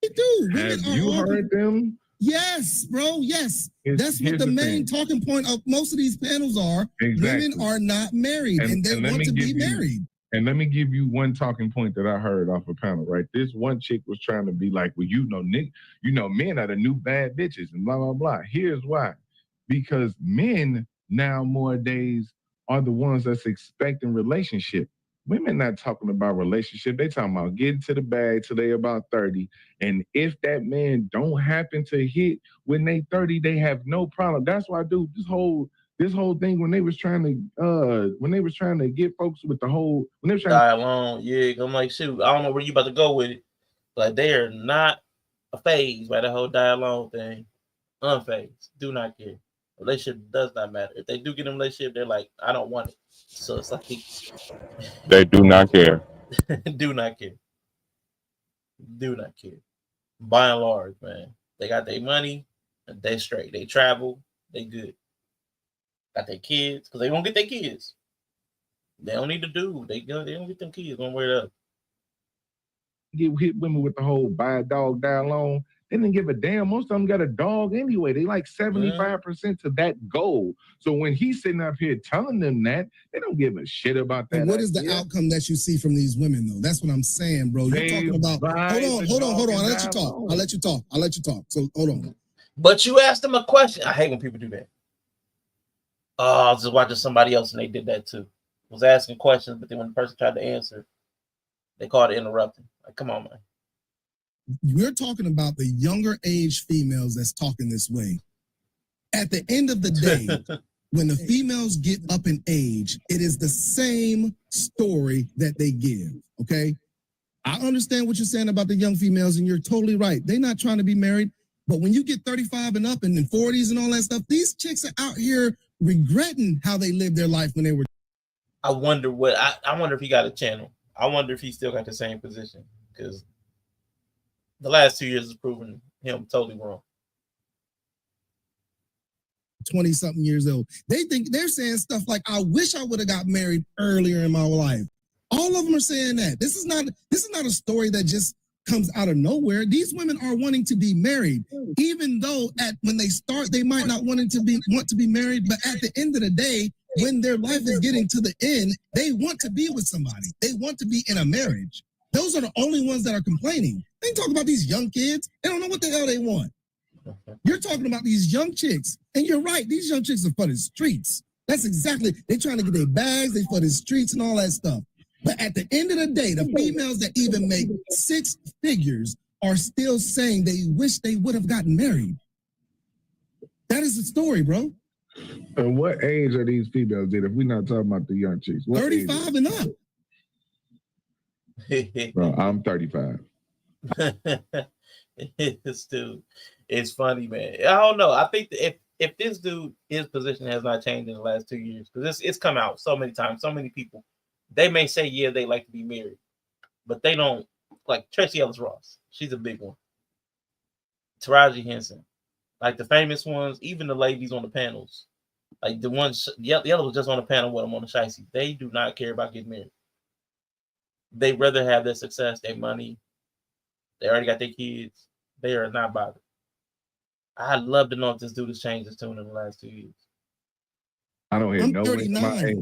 We do. Have you heard them? Yes, bro. Yes. That's what the main talking point of most of these panels are. Exactly. Women are not married and they want to be married. And let me give you one talking point that I heard off a panel, right? This one chick was trying to be like, well, men are the new bad bitches and blah, blah, blah. Here's why. Because men now nowadays are the ones that's expecting relationship. Women not talking about relationship. They talking about getting to the bag till they about 30. And if that man don't happen to hit when they 30, they have no problem. That's why I do this whole thing when they was trying to get folks with the whole when they was trying die alone. Yeah, I'm like, shoot, I don't know where you about to go with it. Like they are not phased by the whole die alone thing. Unfazed. Do not care. Relationship does not matter. If they do get in a relationship, they're like, I don't want it. So it's like they do not care. do not care. Do not care. By and large, man. They got their money, and they straight. They travel, they good. Got their kids, because they won't get their kids. They don't need to do. They don't get them kids one way or the other. Get hit women with the whole buy a dog, die alone. They didn't give a damn. Most of them got a dog anyway. They like 75% to that goal. So when he's sitting up here telling them that, they don't give a shit about that. And what is the outcome that you see from these women, though? That's what I'm saying, bro. You're talking about. Hold on. I'll let you talk. So hold on. But you asked them a question. I hate when people do that. I was just watching somebody else and they did that too. Was asking questions, but then when the person tried to answer, they called it interrupting. Like, come on, man. We're talking about the younger age females that's talking this way. At the end of the day, when the females get up in age, it is the same story that they give, okay? I understand what you're saying about the young females, and you're totally right. They're not trying to be married, but when you get 35 and up and in 40s and all that stuff, these chicks are out here regretting how they lived their life when they were. I wonder if he got a channel. I wonder if he still got the same position, because the last 2 years has proven him totally wrong. 20-something years old. They're saying stuff like, I wish I would have got married earlier in my life. All of them are saying that. This is not a story that just comes out of nowhere. These women are wanting to be married, even though when they start, they might not want to be married, but at the end of the day, when their life is getting to the end, they want to be with somebody. They want to be in a marriage. Those are the only ones that are complaining. They ain't talking about these young kids. They don't know what the hell they want. You're talking about these young chicks. And you're right. These young chicks are for the streets. That's exactly. They're trying to get their bags. They for the streets and all that stuff. But at the end of the day, the females that even make 6 figures are still saying they wish they would have gotten married. That is the story, bro. And what age are these females in? If we're not talking about the young chicks, 35 and up. Bro, I'm 35. It's funny, man. I don't know. I think that if this dude, his position has not changed in the last 2 years, because it's come out so many times, so many people, they may say, yeah, they like to be married, but they don't. Like Tracy Ellis Ross, she's a big one. Taraji Henson, like the famous ones, even the ladies on the panels, like the ones, the other was just on the panel with them on the Shicey. They do not care about getting married. They rather have their success, their money. They already got their kids. They are not bothered. I'd love to know if this dude has changed his tune in the last 2 years. I don't hear no women my age.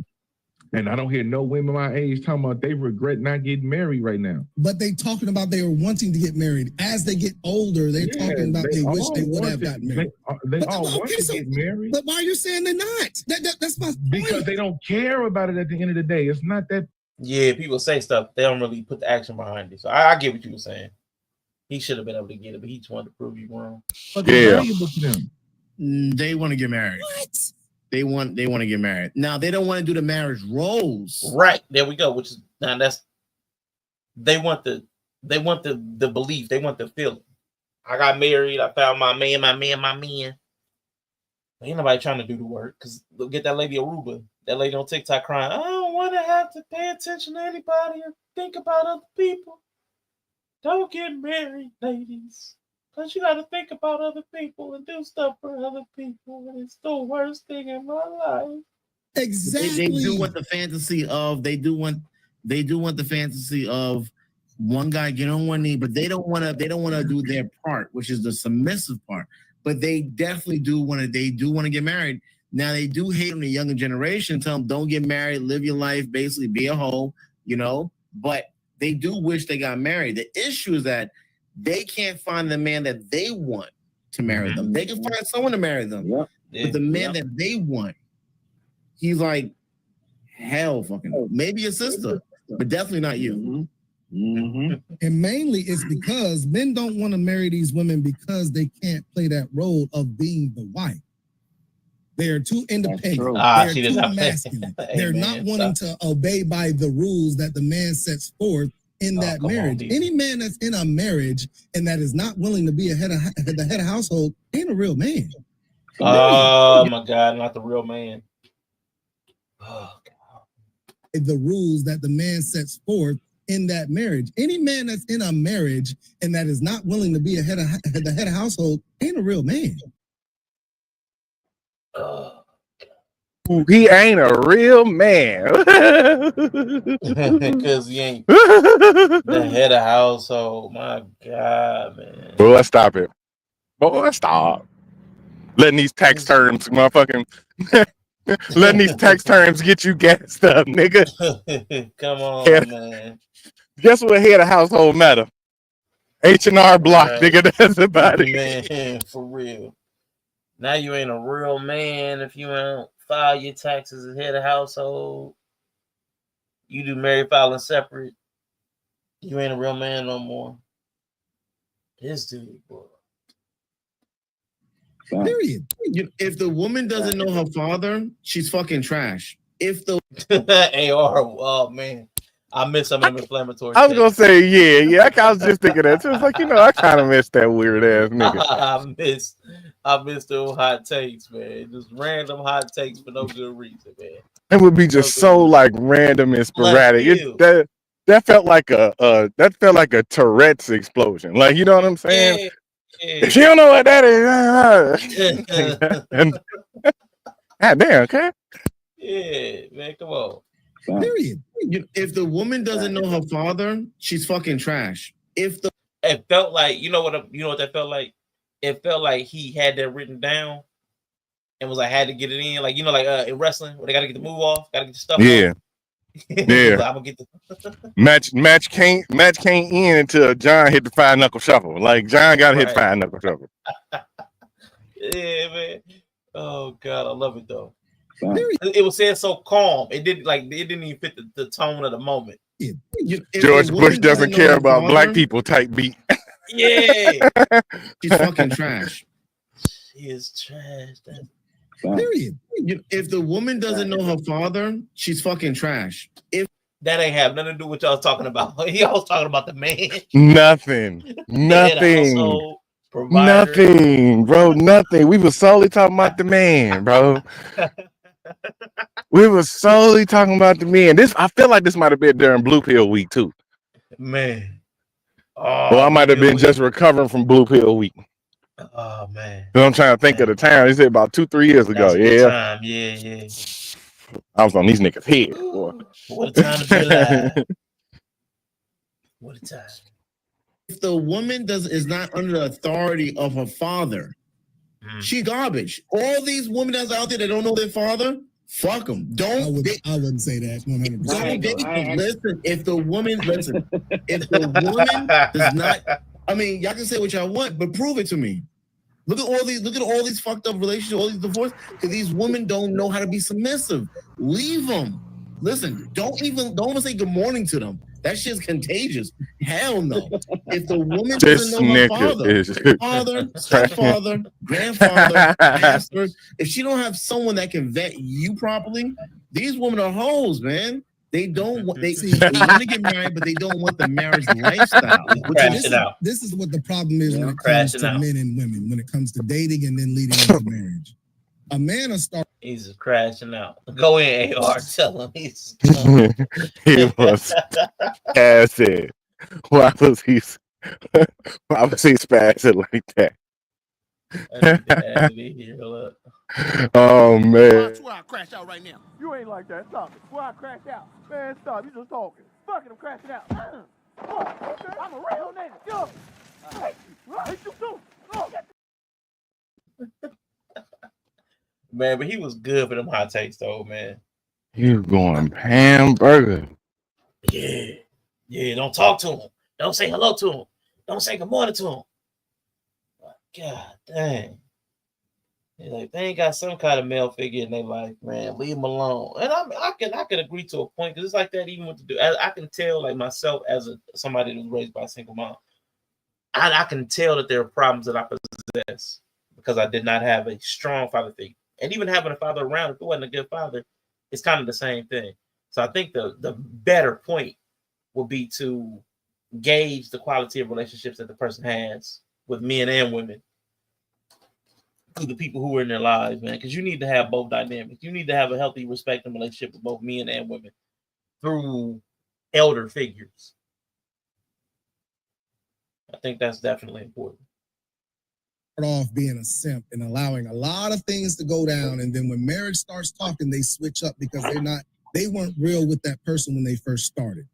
And I don't hear no women my age talking about they regret not getting married right now. But they talking about they are wanting to get married. As they get older, they're talking about they wish they would have gotten married. They all want to get married. But why are you saying they're not? That's my point. Because they don't care about it at the end of the day. It's not that. Yeah, people say stuff. They don't really put the action behind it. So I get what you were saying. He should have been able to get it, but he just wanted to prove you wrong. But valuable to them. They want to get married. What? They want to get married. Now they don't want to do the marriage roles. Right. There we go. Which is now they want the belief. They want the feeling. I got married. I found my man. Ain't nobody trying to do the work, because they'll get that lady Aruba. That lady on TikTok crying, I don't want to have to pay attention to anybody or think about other people. Don't get married, ladies. Because you got to think about other people and do stuff for other people. And it's the worst thing in my life. Exactly. They do want the fantasy of, they do want the fantasy of one guy get on one knee, but they don't want to do their part, which is the submissive part. But they definitely do want to get married. Now they do hate on the younger generation, tell them don't get married, live your life, basically be a hoe, but they do wish they got married. The issue is that they can't find the man that they want to marry them. They can find someone to marry them, but the man that they want, he's like, hell fucking, maybe your sister, but definitely not you. And mainly it's because men don't want to marry these women because they can't play that role of being the wife. They are too independent. They're too masculine. They're not wanting to obey by the rules that the man sets forth in that marriage. Any man that's in a marriage and that is not willing to be the head of household ain't a real man. Oh my God, not the real man. Oh God. The rules that the man sets forth in that marriage. Any man that's in a marriage and that is not willing to be the head of household ain't a real man. He ain't a real man. Because he ain't the head of household. My God, man. Boy, stop it. Boy, stop. Letting these tax terms, motherfucking, letting these tax terms get you gassed up, nigga. Come on, man. Guess what head of household matter? H&R Block, nigga. That's about it. Man, for real. Now you ain't a real man if you don't file your taxes as head of household. You do married, filing separate. You ain't a real man no more. This dude, boy. Period. If the woman doesn't know her father, she's fucking trash. If the AR, oh man, I miss some inflammatory. I was gonna say, yeah. I was just thinking that. So it's like, I kind of miss that weird ass nigga. I miss those hot takes, man. Just random hot takes for no good reason, man. It would be just so like random and sporadic. That felt like a Tourette's explosion. Like, you know what I'm saying? Yeah. If you don't know what that is, God damn, okay. Yeah, man, come on. Period. If the woman doesn't know her father, she's fucking trash. It felt like, you know what that felt like? It felt like he had that written down and was like, had to get it in. Like, like in wrestling where they got to get the move off, got to get the stuff off. Yeah. I'm gonna get the match can't end until John hit the 5-knuckle shuffle. Like John got to hit the Right. 5-knuckle shuffle. Yeah, man. Oh God, I love it though. It was said so calm. It didn't even fit the tone of the moment. George Bush doesn't care about black people type beat. Yeah. She's fucking trash. She is trash. Period. If the woman doesn't know her father, she's fucking trash. If that ain't have nothing to do with y'all talking about. Y'all was talking about the man. Nothing. Nothing, bro. Nothing. We were solely talking about the man, bro. We were solely talking about the man. I feel like this might have been during Blue Pill Week too. Man. Well, I might have been just recovering from Blue Pill Week. Oh man. I'm trying to think of the time. They said about 2-3 years ago. Yeah. Time. Yeah. I was on these niggas' head. What a time to be alive. What a time. If the woman is not under the authority of her father, she garbage. All these women that's out there that don't know their father, fuck them. I wouldn't say that 100%. Listen, if the woman does not, I mean, y'all can say what y'all want, but prove it to me. Look at all these fucked up relationships, all these divorces, because these women don't know how to be submissive. Leave them. Listen, don't even say good morning to them. That shit's contagious. Hell no. If the woman doesn't know her father, stepfather, grandfather, pastor, if she don't have someone that can vet you properly, these women are hoes, man. They don't want they want to get married, but they don't want the marriage lifestyle. This is what the problem is when it comes to men and women, when it comes to dating and then leading into marriage. A man will start. He's just crashing out. Go in, AR. Tell him he's. He was spazzing. Why was he spazzing like that? Oh man. I swear I crash out right now. You ain't like that. Stop it. Swear I crash out. Man, stop. You just talking. Fucking I'm crashing out. Okay. I'm a real nigga. Yo. I hate you. I hate you too. Oh, man, but he was good for them hot takes though, man. He was going hamburger. Yeah. Don't talk to him. Don't say hello to him. Don't say good morning to him. God dang. Like they ain't got some kind of male figure in their life, man. Leave them alone. And I can agree to a point because it's like that even with I can tell like myself as somebody that was raised by a single mom. I can tell that there are problems that I possess because I did not have a strong father figure. And even having a father around, if it wasn't a good father, it's kind of the same thing. So I think the better point would be to gauge the quality of relationships that the person has with men and women through the people who are in their lives, man. Because you need to have both dynamics. You need to have a healthy, respecting relationship with both men and women through elder figures. I think that's definitely important. Off being a simp and allowing a lot of things to go down, and then when marriage starts talking, they switch up because they weren't real with that person when they first started.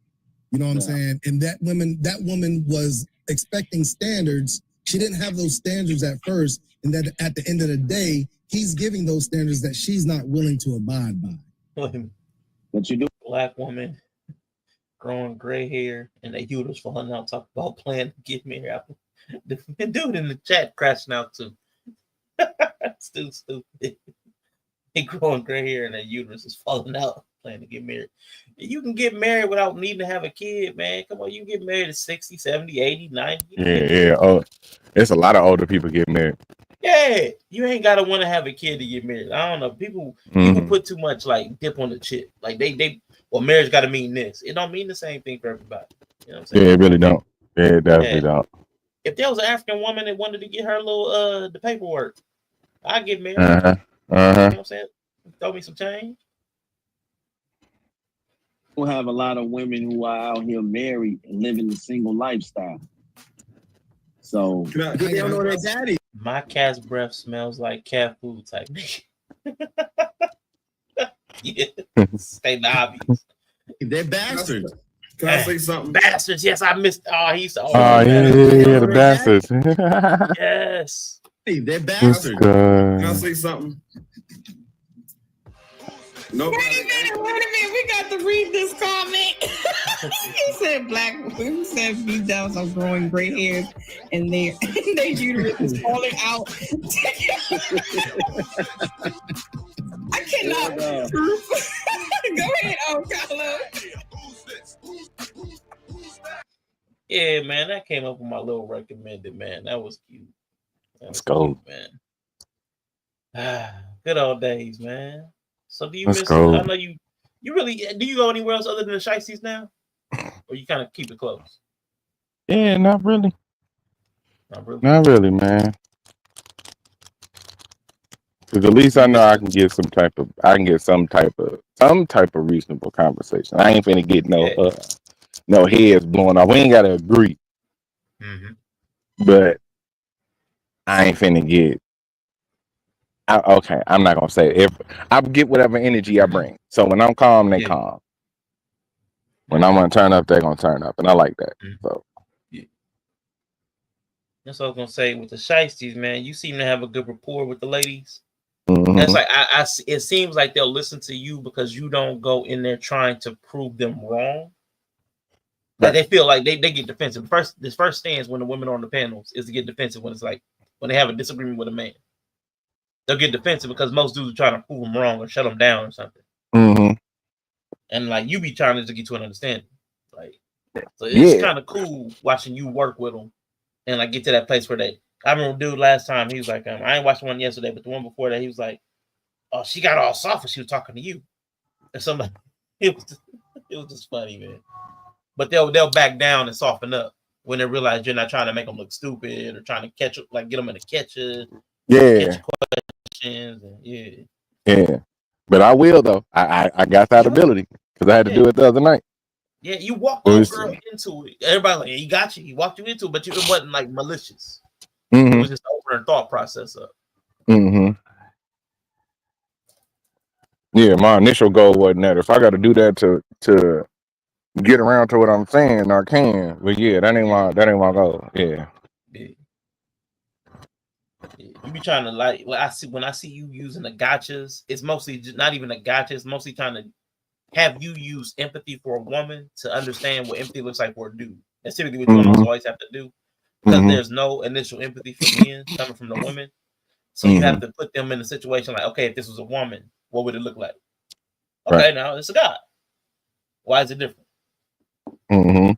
You know what I'm saying? And that woman was expecting standards. She didn't have those standards at first, and that at the end of the day, he's giving those standards that she's not willing to abide by. What you do? Black woman growing gray hair and the uterus falling out. Talk about planning to get married. The dude in the chat crashing out too. Still stupid. He growing gray hair and that uterus is falling out. Planning to get married. You can get married without needing to have a kid, man. Come on, you can get married at 60, 70, 80, 90. Yeah. Oh, there's a lot of older people getting married. Yeah, you ain't gotta want to have a kid to get married. I don't know. People put too much like dip on the chip. Like they marriage gotta mean this. It don't mean the same thing for everybody. You know what I'm saying? Yeah, it really don't. Yeah, it definitely don't. If there was an African woman that wanted to get her little the paperwork, I'd get married. Uh-huh. You know what I'm saying? Throw me some change. We'll have a lot of women who are out here married and living a single lifestyle. So they don't know their daddy. My cat's breath smells like cat food type. Yeah, stay obvious. They're bastards. Can I say something? Bastards. Yes, I missed. Oh, he's. Yeah, the bastards. Yes. They're bastards. Can I say something? Wait a minute. We got to read this comment. He said black women said be down some growing gray hairs and their uterus is falling out. I cannot. Go ahead, Carlos. Yeah, man, that came up with my little recommended, man. That was cute. Let's go. Cute, man. Good old days, man. So do you Let's miss go. I know you really do you go anywhere else other than the Shiesties now? Or you kind of keep it close? Yeah, not really. Not really. Not really, man. Because at least I know I can get some type of reasonable conversation. I ain't finna get no heads blown off. We ain't gotta agree. But I ain't finna get okay, I'm not gonna say it. I get whatever energy I bring. So when I'm calm, they calm. When I'm gonna turn up, they're gonna turn up. And I like that. So that's what I was gonna say with the Shiesties, man. You seem to have a good rapport with the ladies. Mhm. That's like it seems like they'll listen to you because you don't go in there trying to prove them wrong. Like they feel like they get defensive. This first stance when the women are on the panels is to get defensive when it's like when they have a disagreement with a man. They'll get defensive because most dudes are trying to prove them wrong or shut them down or something. Mm-hmm. And like you be trying to get to an understanding. Like so it's kind of cool watching you work with them and like get to that place where they. I remember dude last time he was like, I ain't watched one yesterday, but the one before that he was like, oh, she got all soft when she was talking to you. And somebody, it was just funny, man. But they'll back down and soften up when they realize you're not trying to make them look stupid or trying to catch like get them in a catcher. Yeah. Questions and, yeah. But I will though. I got that ability because I had to do it the other night. Yeah, you walked the girl into it. Everybody like, he got you. He walked you into it, but it wasn't like malicious. Mm-hmm. It was just opening thought process up. Mm-hmm. Yeah, my initial goal wasn't that. If I got to do that to get around to what I'm saying, I can. But yeah, that ain't my goal. Yeah. You be trying to like when I see you using the gotchas, it's mostly just not even a gotcha. It's mostly trying to have you use empathy for a woman to understand what empathy looks like for a dude. That's typically what you always have to do because there's no initial empathy for men coming from the women. So you have to put them in a situation like, okay, if this was a woman, what would it look like? Okay, now it's a guy. Why is it different? Mm-hmm.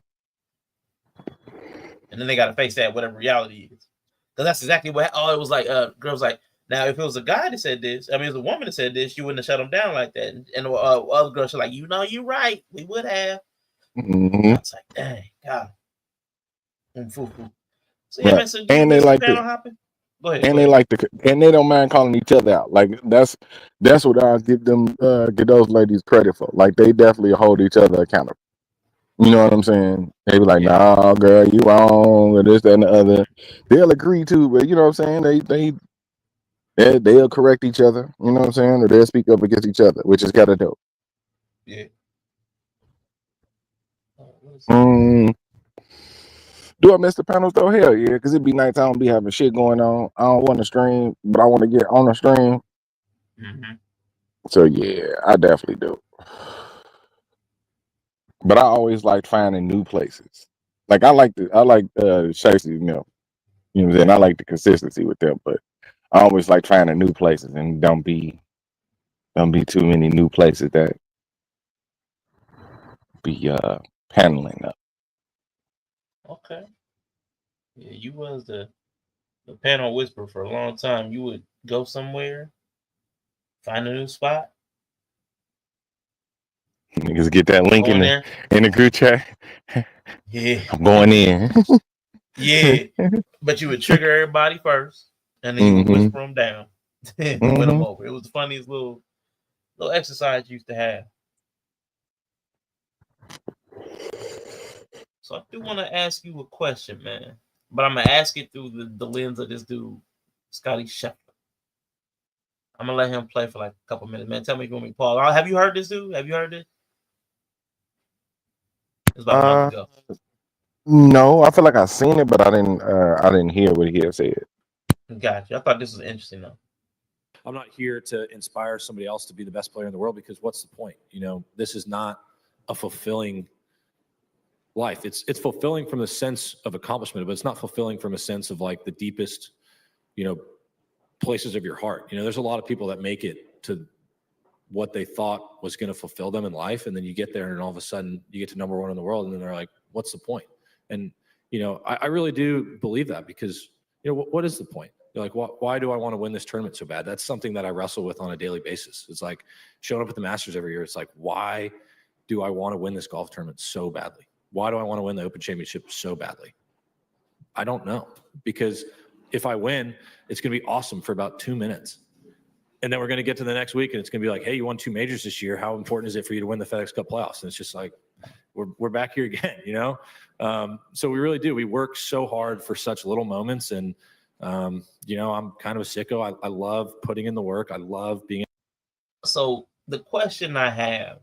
And then they got to face that whatever reality is. Because that's exactly what. Oh, it was like girls like. Now, if it was a guy that said this, I mean, if it was a woman that said this, you wouldn't have shut them down like that. And other girls are like, you know, you're right. We would have. Mm-hmm. It's like, dang, God. So yeah, man. So and they like to, hopping? Go ahead. And they like to, and they don't mind calling each other out. Like that's what I give them, give those ladies credit for. Like they definitely hold each other accountable. You know what I'm saying? They be like, nah, girl, you wrong, or this, that, and the other. They'll agree to, but you know what I'm saying? They'll correct each other. You know what I'm saying? Or they'll speak up against each other, which is kind of dope. Yeah. Do I miss the panels though? Hell yeah, because it'd be nighttime. I don't be having shit going on. I don't want to stream, but I want to get on the stream. Mm-hmm. So yeah, I definitely do. But I always like finding new places. Like I like Shiesty, you know what I'm saying? I like the consistency with them, but I always like finding new places and don't be too many new places that be paneling up. Okay. Yeah, you was the panel whisperer for a long time. You would go somewhere, find a new spot. Niggas get that link in the group chat. Yeah. I'm going in. Yeah. But you would trigger everybody first, and then you would whisper them down and win them over. It was the funniest little exercise you used to have. So I do want to ask you a question, man. But I'm going to ask it through the lens of this dude, Scotty Scheffler. I'm going to let him play for like a couple minutes, man. Tell me if you want me to pause. Have you heard this, dude? Have you heard this? It's about a month ago. No, I feel like I seen it, but I didn't hear what he had said. Gotcha. I thought this was interesting though. I'm not here to inspire somebody else to be the best player in the world, because what's the point? This is not a fulfilling life. It's fulfilling from the sense of accomplishment, but it's not fulfilling from a sense of like the deepest, places of your heart. There's a lot of people that make it to what they thought was going to fulfill them in life, and then you get there and all of a sudden you get to number one in the world, and then they're like, what's the point? And I really do believe that, because what is the point? You're like, why do I want to win this tournament so bad? That's something that I wrestle with on a daily basis. It's like showing up at the Masters every year. It's like, why do I want to win this golf tournament so badly? Why do I want to win the Open Championship so badly? I don't know, because if I win, it's going to be awesome for about 2 minutes. And then we're going to get to the next week and it's going to be like, hey, you won 2 majors this year. How important is it for you to win the FedEx Cup playoffs? And it's just like, we're back here again, So we really do. We work so hard for such little moments. And, I'm kind of a sicko. I love putting in the work. I love being. So the question I have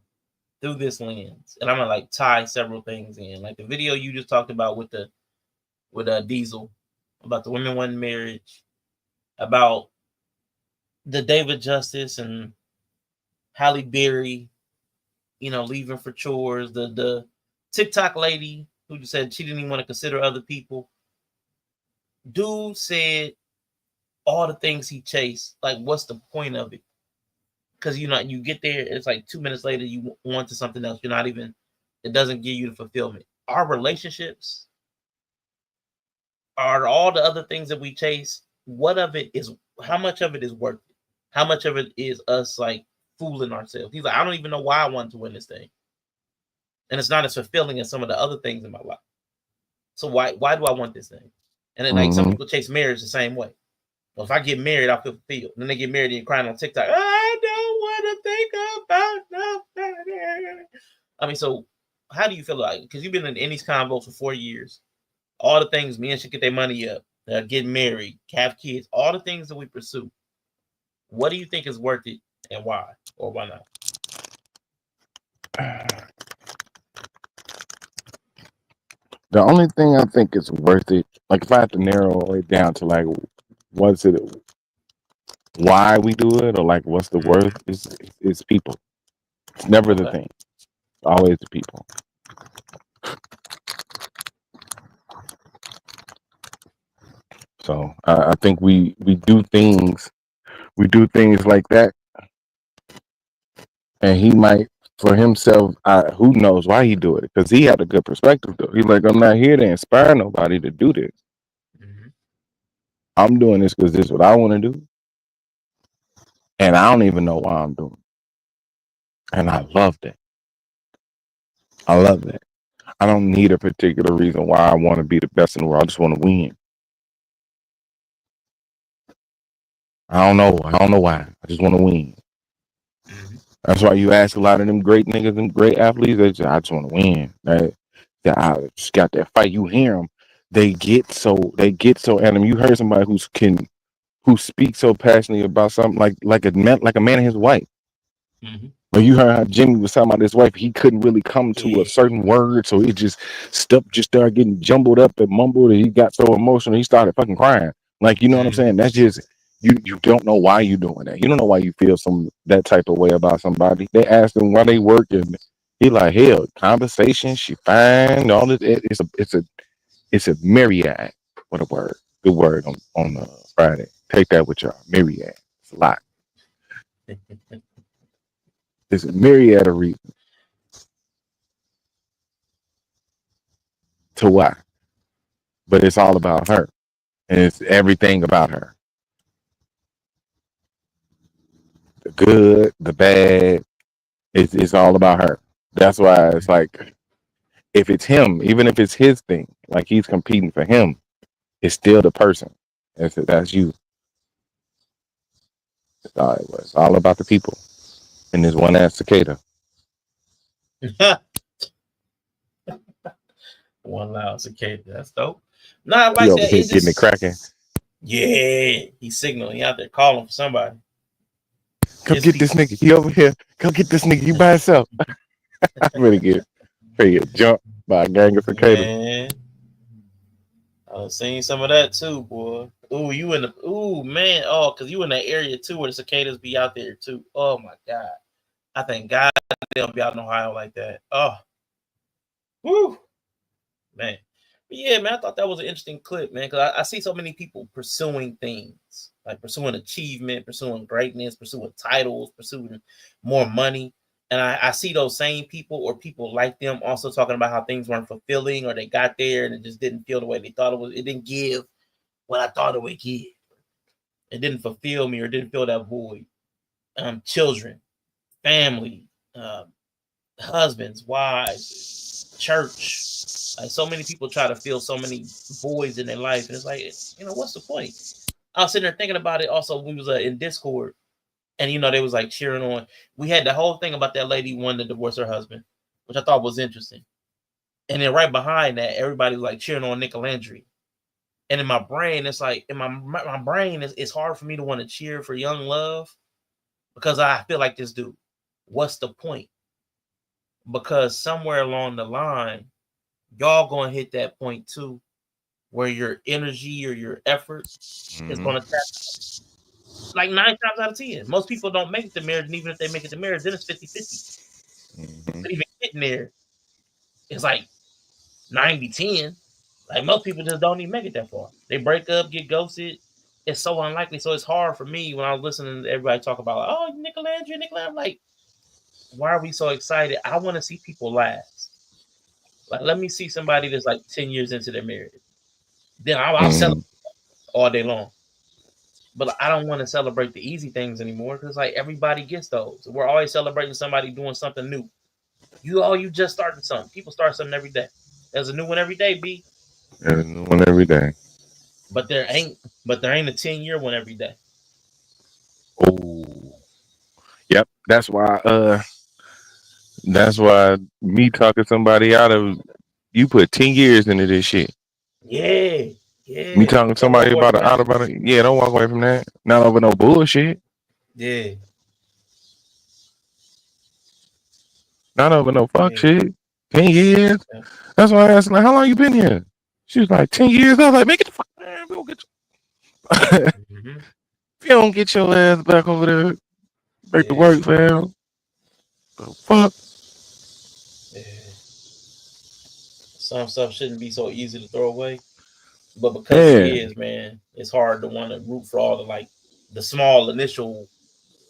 through this lens, and I'm going to like tie several things in, like the video you just talked about with Diesel, about the women wanting marriage, about the David Justice and Halle Berry, leaving for chores, the TikTok lady who said she didn't even want to consider other people. Dude said all the things he chased. Like, what's the point of it? Because you get there, it's like 2 minutes later you want to something else. It doesn't give you the fulfillment. Our relationships are all the other things that we chase. How much of it is worth it? How much of it is us like fooling ourselves? He's like, I don't even know why I wanted to win this thing. And it's not as fulfilling as some of the other things in my life. So why do I want this thing? And then like some people chase marriage the same way. Well, if I get married, I'll feel fulfilled. And then they get married and you're crying on TikTok. I don't want to think about nobody. I mean, so how do you feel like? Because you've been in these combos for 4 years. All the things men should get their money up, get married, have kids, all the things that we pursue. What do you think is worth it and why, or why not? The only thing I think is worth it, like if I have to narrow it down to like, what's it, why we do it, or like what's the worth, is people. It's never the thing. It's always the people. So I think we do things like that, and he might for himself. Who knows why he do it? Because he had a good perspective though. He's like, I'm not here to inspire nobody to do this. I'm doing this because this is what I want to do, and I don't even know why I'm doing it. And I love that. I love that. I don't need a particular reason why I want to be the best in the world. I just want to win. I don't know why. I just want to win. That's why you ask a lot of them great niggas and great athletes. I just want to win. I just got that fight. You hear them. They get so animated. You heard somebody who speaks so passionately about something like a man and his wife. But you heard how Jimmy was talking about his wife. He couldn't really come to a certain word, so it just stuff just started getting jumbled up and mumbled, and he got so emotional he started fucking crying. Like, you know what I'm saying? That's just you don't know why you're doing that. You don't know why you feel that type of way about somebody. They asked him why they work, and he like, hell, conversation, she fine, all this. It's a myriad. What a word. Good word on Friday. Take that with y'all. Myriad. It's a lot. There's a myriad of reasons to why. But it's all about her. And it's everything about her. The good, the bad, it's all about her. That's why it's like, if it's him, even if it's his thing, like he's competing for him, it's still the person. That's you. It's all about the people. And there's one ass cicada. One loud cicada. That's dope. No, I like He over that. here getting it cracking. Yeah, he's signaling. He out there calling for somebody. Come get this nigga. He over here. Come get this nigga. You by yourself. I'm ready to get jumped by a gang of cicadas. Man. I Seen some of that too, boy. Ooh, you in the man. Oh, cause you in that area too where the cicadas be out there too. Oh my god. I think God they'll be out in Ohio like that. Oh, woo, man. But yeah, man, I thought that was an interesting clip, man, because I see so many people pursuing things, like pursuing achievement, pursuing greatness, pursuing titles, pursuing more money. And I see those same people or people like them also talking about how things weren't fulfilling or they got there and it just didn't feel the way they thought it was. It didn't give what I thought it would give. It didn't fulfill me or didn't fill that void. Children, family, husbands, wives, church. Like so many people try to fill so many voids in their life, and it's like, what's the point? I was sitting there thinking about it. Also, we was in Discord, and they was like cheering on. We had the whole thing about that lady wanting to divorce her husband, which I thought was interesting. And then right behind that, everybody was like cheering on Nick Landry. And in my brain, it's like in my brain, it's hard for me to want to cheer for Young Love because I feel like this dude. What's the point? Because somewhere along the line, y'all gonna hit that point too, where your energy or your effort is gonna tap out. Like 9 times out of 10. Most people don't make it to marriage, and even if they make it to marriage, then it's 50-50. But even getting there, it's like 90-10. Like most people just don't even make it that far. They break up, get ghosted. It's so unlikely. So it's hard for me when I was listening to everybody talk about, like, oh, Nick Landry. I'm like, why are we so excited? I want to see people last. Like, let me see somebody that's like 10 years into their marriage. Then I'll celebrate all day long. But I don't want to celebrate the easy things anymore because like everybody gets those. We're always celebrating somebody doing something new. You just starting something. People start something every day. There's a new one every day, B. There's a new one every day. But there ain't a 10-year one every day. Oh, yep. That's why me talking somebody out of you put 10 years into this shit. Yeah. Me talking to somebody about it. Yeah, don't walk away from that. Not over no bullshit. Yeah. Not over no fuck shit. 10 years. Yeah. That's why I asked, like, how long you been here? She was like, 10 years. I was like, make it the fuck, man. We don't get you. If you don't get your ass back over there, break the work, fam. The fuck? Yeah. Some stuff shouldn't be so easy to throw away. But because it is, man, it's hard to want to root for all the small initial.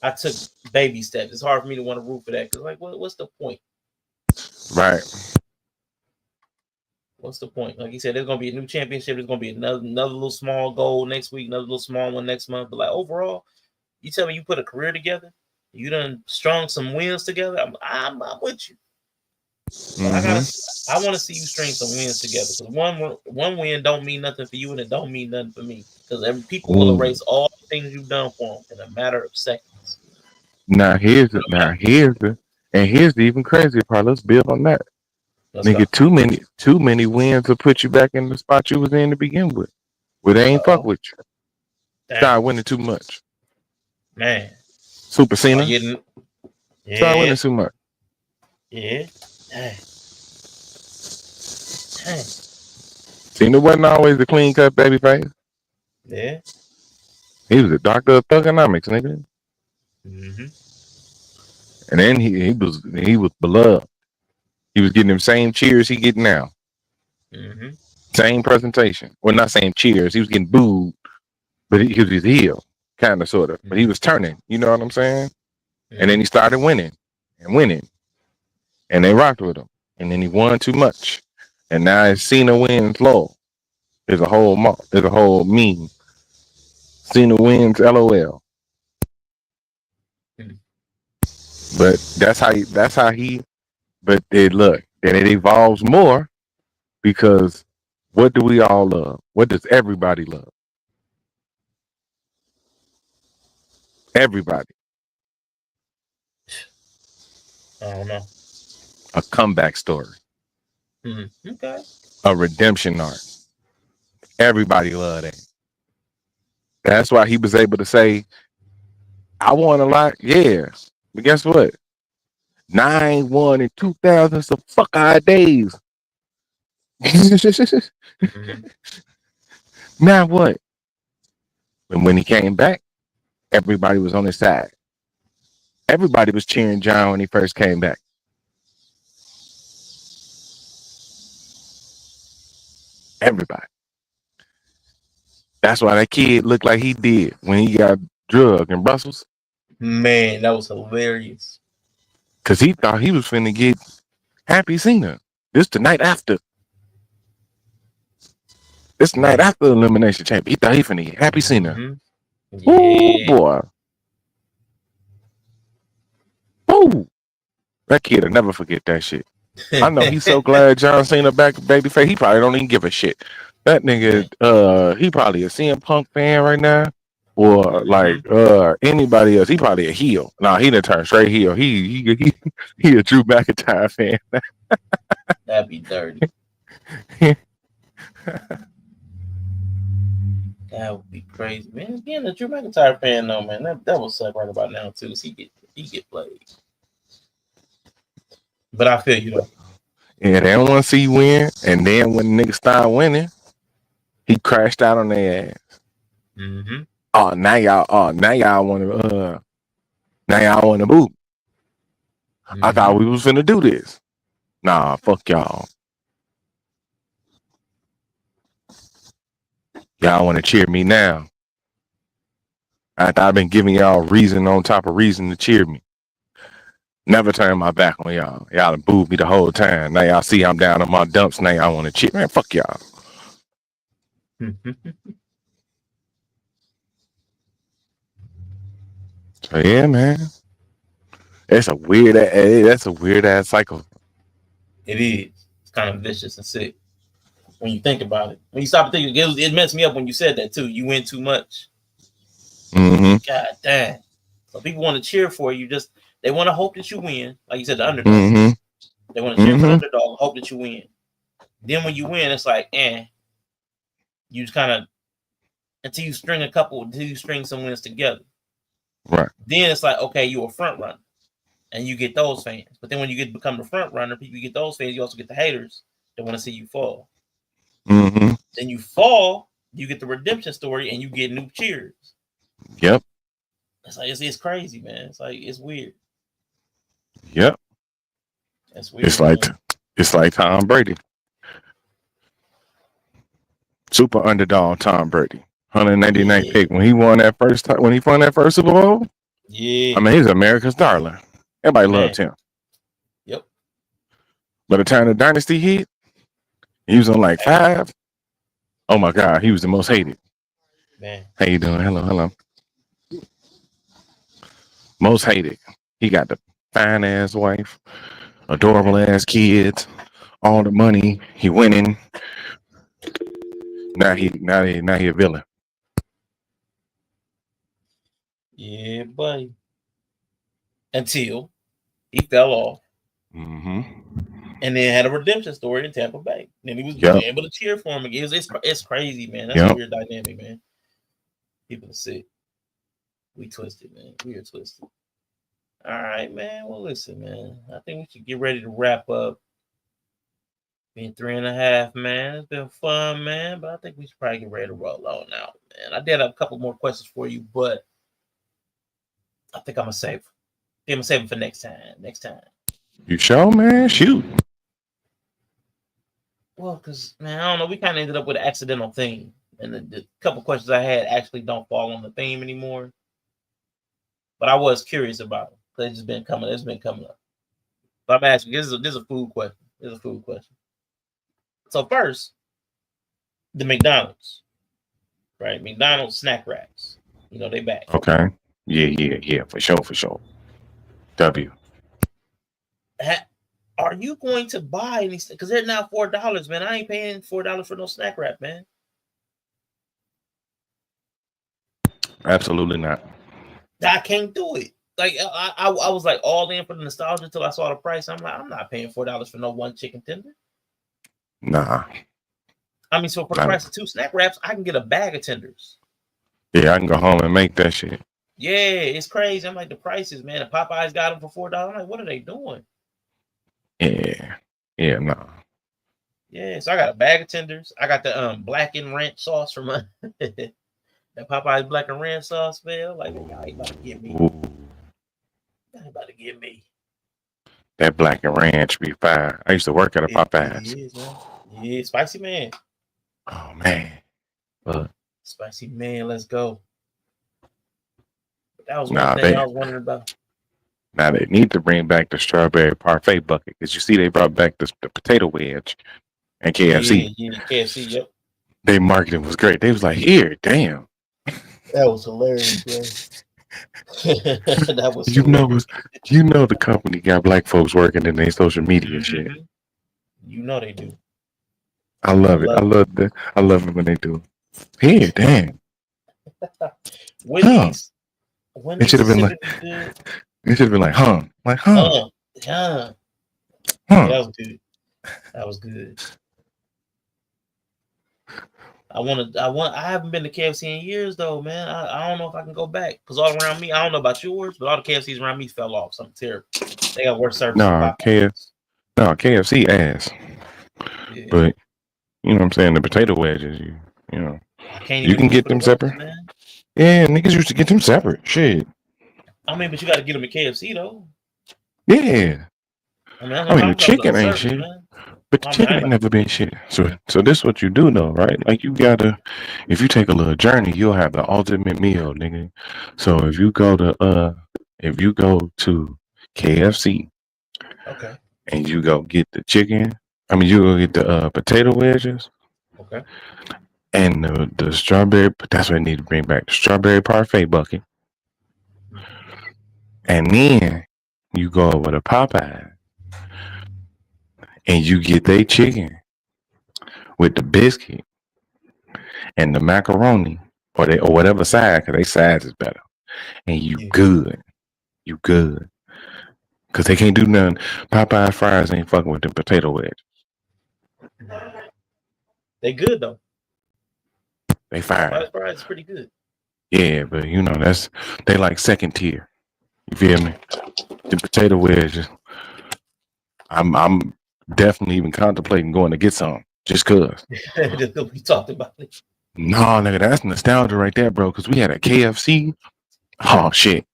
I took baby steps. It's hard for me to want to root for that because, like, what's the point? Right. What's the point? Like you said, there's gonna be a new championship. There's gonna be another little small goal next week, another little small one next month. But like overall, you tell me you put a career together, you done strung some wins together. I'm with you. I want to see you string some wins together because one win don't mean nothing for you and it don't mean nothing for me because people will erase all the things you've done for them in a matter of seconds. Here's the even crazier part. Let's build on that. Nigga, too many wins will put you back in the spot you was in to begin with. Where they ain't fuck with you. Start winning too much. Man. Super Cena. Start winning too much. Yeah. Dang. Cena wasn't always the clean cut baby face. Yeah. He was a doctor of thugonomics, nigga. And then he was beloved. He was getting them same cheers he getting now. Same presentation. Well, not same cheers. He was getting booed, but he was heel, kind of, sort of. But he was turning. You know what I'm saying? And then he started winning. And they rocked with him. And then he won too much. And now it's Cena wins low. There's a whole meme. Cena wins LOL. But that's how he. But then it evolves more because what do we all love? What does everybody love? Everybody. I don't know. A comeback story. Okay. A redemption arc. Everybody love that. That's why he was able to say, I won a lot. Yeah. But guess what? 9-1 in 2000 some fuck our days. Now what? And when he came back, everybody was on his side. Everybody was cheering John when he first came back. Everybody. That's why that kid looked like he did when he got drugged in Brussels. Man, that was hilarious. Because he thought he was finna get Happy Cena. This the night after. This the night after the Elimination Chamber. He thought he finna get Happy Cena. Mm-hmm. Oh boy. Oh. That kid will never forget that shit. I know he's so glad John Cena back babyface. He probably don't even give a shit. That nigga, he probably a CM Punk fan right now. Or like anybody else. He probably a heel. Nah, he done turned straight heel. He a Drew McIntyre fan. That'd be dirty. That would be crazy, man. Being a Drew McIntyre fan, though, man, that would suck right about now too. So he get played. But I feel you though. Yeah, they don't want to see you win. And then when niggas start winning, he crashed out on their ass. Mm-hmm. Oh, now y'all want to move. Mm-hmm. I thought we was finna do this. Nah, fuck y'all. Y'all want to cheer me now. After I've been giving y'all reason on top of reason to cheer me. Never turn my back on y'all. Y'all done booed me the whole time. Now y'all see I'm down on my dumps. Now y'all want to cheer. Man, fuck y'all. So yeah, man. That's a weird ass cycle. It is. It's kind of vicious and sick when you think about it. When you stop thinking, it messed me up when you said that too. You win too much. Mm-hmm. God damn. So people want to cheer for you. They want to hope that you win. Like you said, the underdog. Mm-hmm. They want to cheer for the underdog, hope that you win. Then when you win, it's like, you just kind of until you string some wins together. Right. Then it's like, okay, you're a front runner. And you get those fans. But then when you become the front runner, you get those fans, you also get the haters that want to see you fall. Mm-hmm. Then you fall, you get the redemption story, and you get new cheers. Yep. It's like it's crazy, man. It's like it's weird. Yep. That's weird. It's like Tom Brady. Super underdog Tom Brady. 199 pick. When he won that first Super Bowl. Yeah. I mean, he's America's darling. Everybody loved him. Yep. By the time the dynasty hit, he was on like 5. Oh my God, he was the most hated. Man. How you doing? Hello. Most hated. He got the fine ass wife, adorable ass kids, all the money. He winning. Now he a villain. Yeah, buddy. Until he fell off. Mm-hmm. And then had a redemption story in Tampa Bay. Then he was able to cheer for him again. It's crazy, man. That's a weird dynamic, man. People are sick. We twisted, man. We are twisted. All right, man. Well, listen, man. I think we should get ready to wrap up. Been 3.5, man. It's been fun, man. But I think we should probably get ready to roll on out, man. I did have a couple more questions for you, but I think I'm gonna save them for next time. You sure, man? Shoot. Well, because, man, I don't know. We kind of ended up with an accidental theme. And the couple questions I had actually don't fall on the theme anymore. But I was curious about them. Because it's been coming up. But I'm asking, this is a food question. So first, the McDonald's. Right? McDonald's snack wraps. You know, they back. Okay. Yeah. For sure. W. Are you going to buy any? Because they're now $4, man. I ain't paying $4 for no snack wrap, man. Absolutely not. I can't do it. Like I was like all in for the nostalgia until I saw the price. I'm like, I'm not paying $4 for no one chicken tender. Nah. I mean, so for the price of 2 snack wraps, I can get a bag of tenders. Yeah, I can go home and make that shit. Yeah, it's crazy. I'm like, the prices, man. And Popeyes got them for $4. I'm like, what are they doing? Yeah, nah. Yeah, so I got a bag of tenders. I got the blackened ranch sauce from that Popeye's black and ranch sauce, man. Like, y'all ain't about to get me. Ooh, Y'all ain't about to get me. that black and ranch be fire. I used to work at a It Popeyes. is, man. Yeah, spicy man. Oh man, but Spicy man, let's go. That was one nah, thing I was wondering about. now they need to bring back the strawberry parfait bucket because you see they brought back the potato wedge and KFC. Yeah, KFC, yep. Their marketing was great. They was like, here, damn. That was hilarious, bro. That was You know, hilarious. the company got black folks working in their social media and shit. You know they do. I love it. I love that. I love it when they do. Here, damn. Wendy's. It should have been like. Good. It should have been like, huh? Like, huh? Yeah. Huh? Yeah, that was good. That was good. I haven't been to KFC in years though, man. I don't know if I can go back because all around me, I don't know about yours, but all the KFCs around me fell off. Something terrible. They got worse service. No, KFC ass. Yeah. But you know what I'm saying? The potato wedges, you know, I can't you even can do it get for the them burgers, separate. man. Yeah, niggas used to get them separate. Shit. I mean, but you got to get them at KFC though. Yeah. I mean, I mean, the chicken ain't service, shit, man. but the chicken ain't never been shit. So this what you do though, right? Like you gotta, if you take a little journey, you'll have the ultimate meal, nigga. So if you go to KFC, Okay. and you go get the chicken, I mean you go get the potato wedges, Okay. and the strawberry. That's what I need to bring back, the strawberry parfait bucket, and then you go over to Popeye. And you get their chicken with the biscuit and the macaroni or whatever side, because they sides is better. And you good. You good. Because they can't do nothing. Popeye fries ain't fucking with the potato wedge. They good though. They fire. Popeye's fries is pretty good. Yeah, but you know, they like second tier. You feel me? The potato wedges. I'm definitely even contemplating going to get some. Just cause. We talked about it. No, nigga, that's nostalgia right there, bro. Because we had a KFC. Oh shit.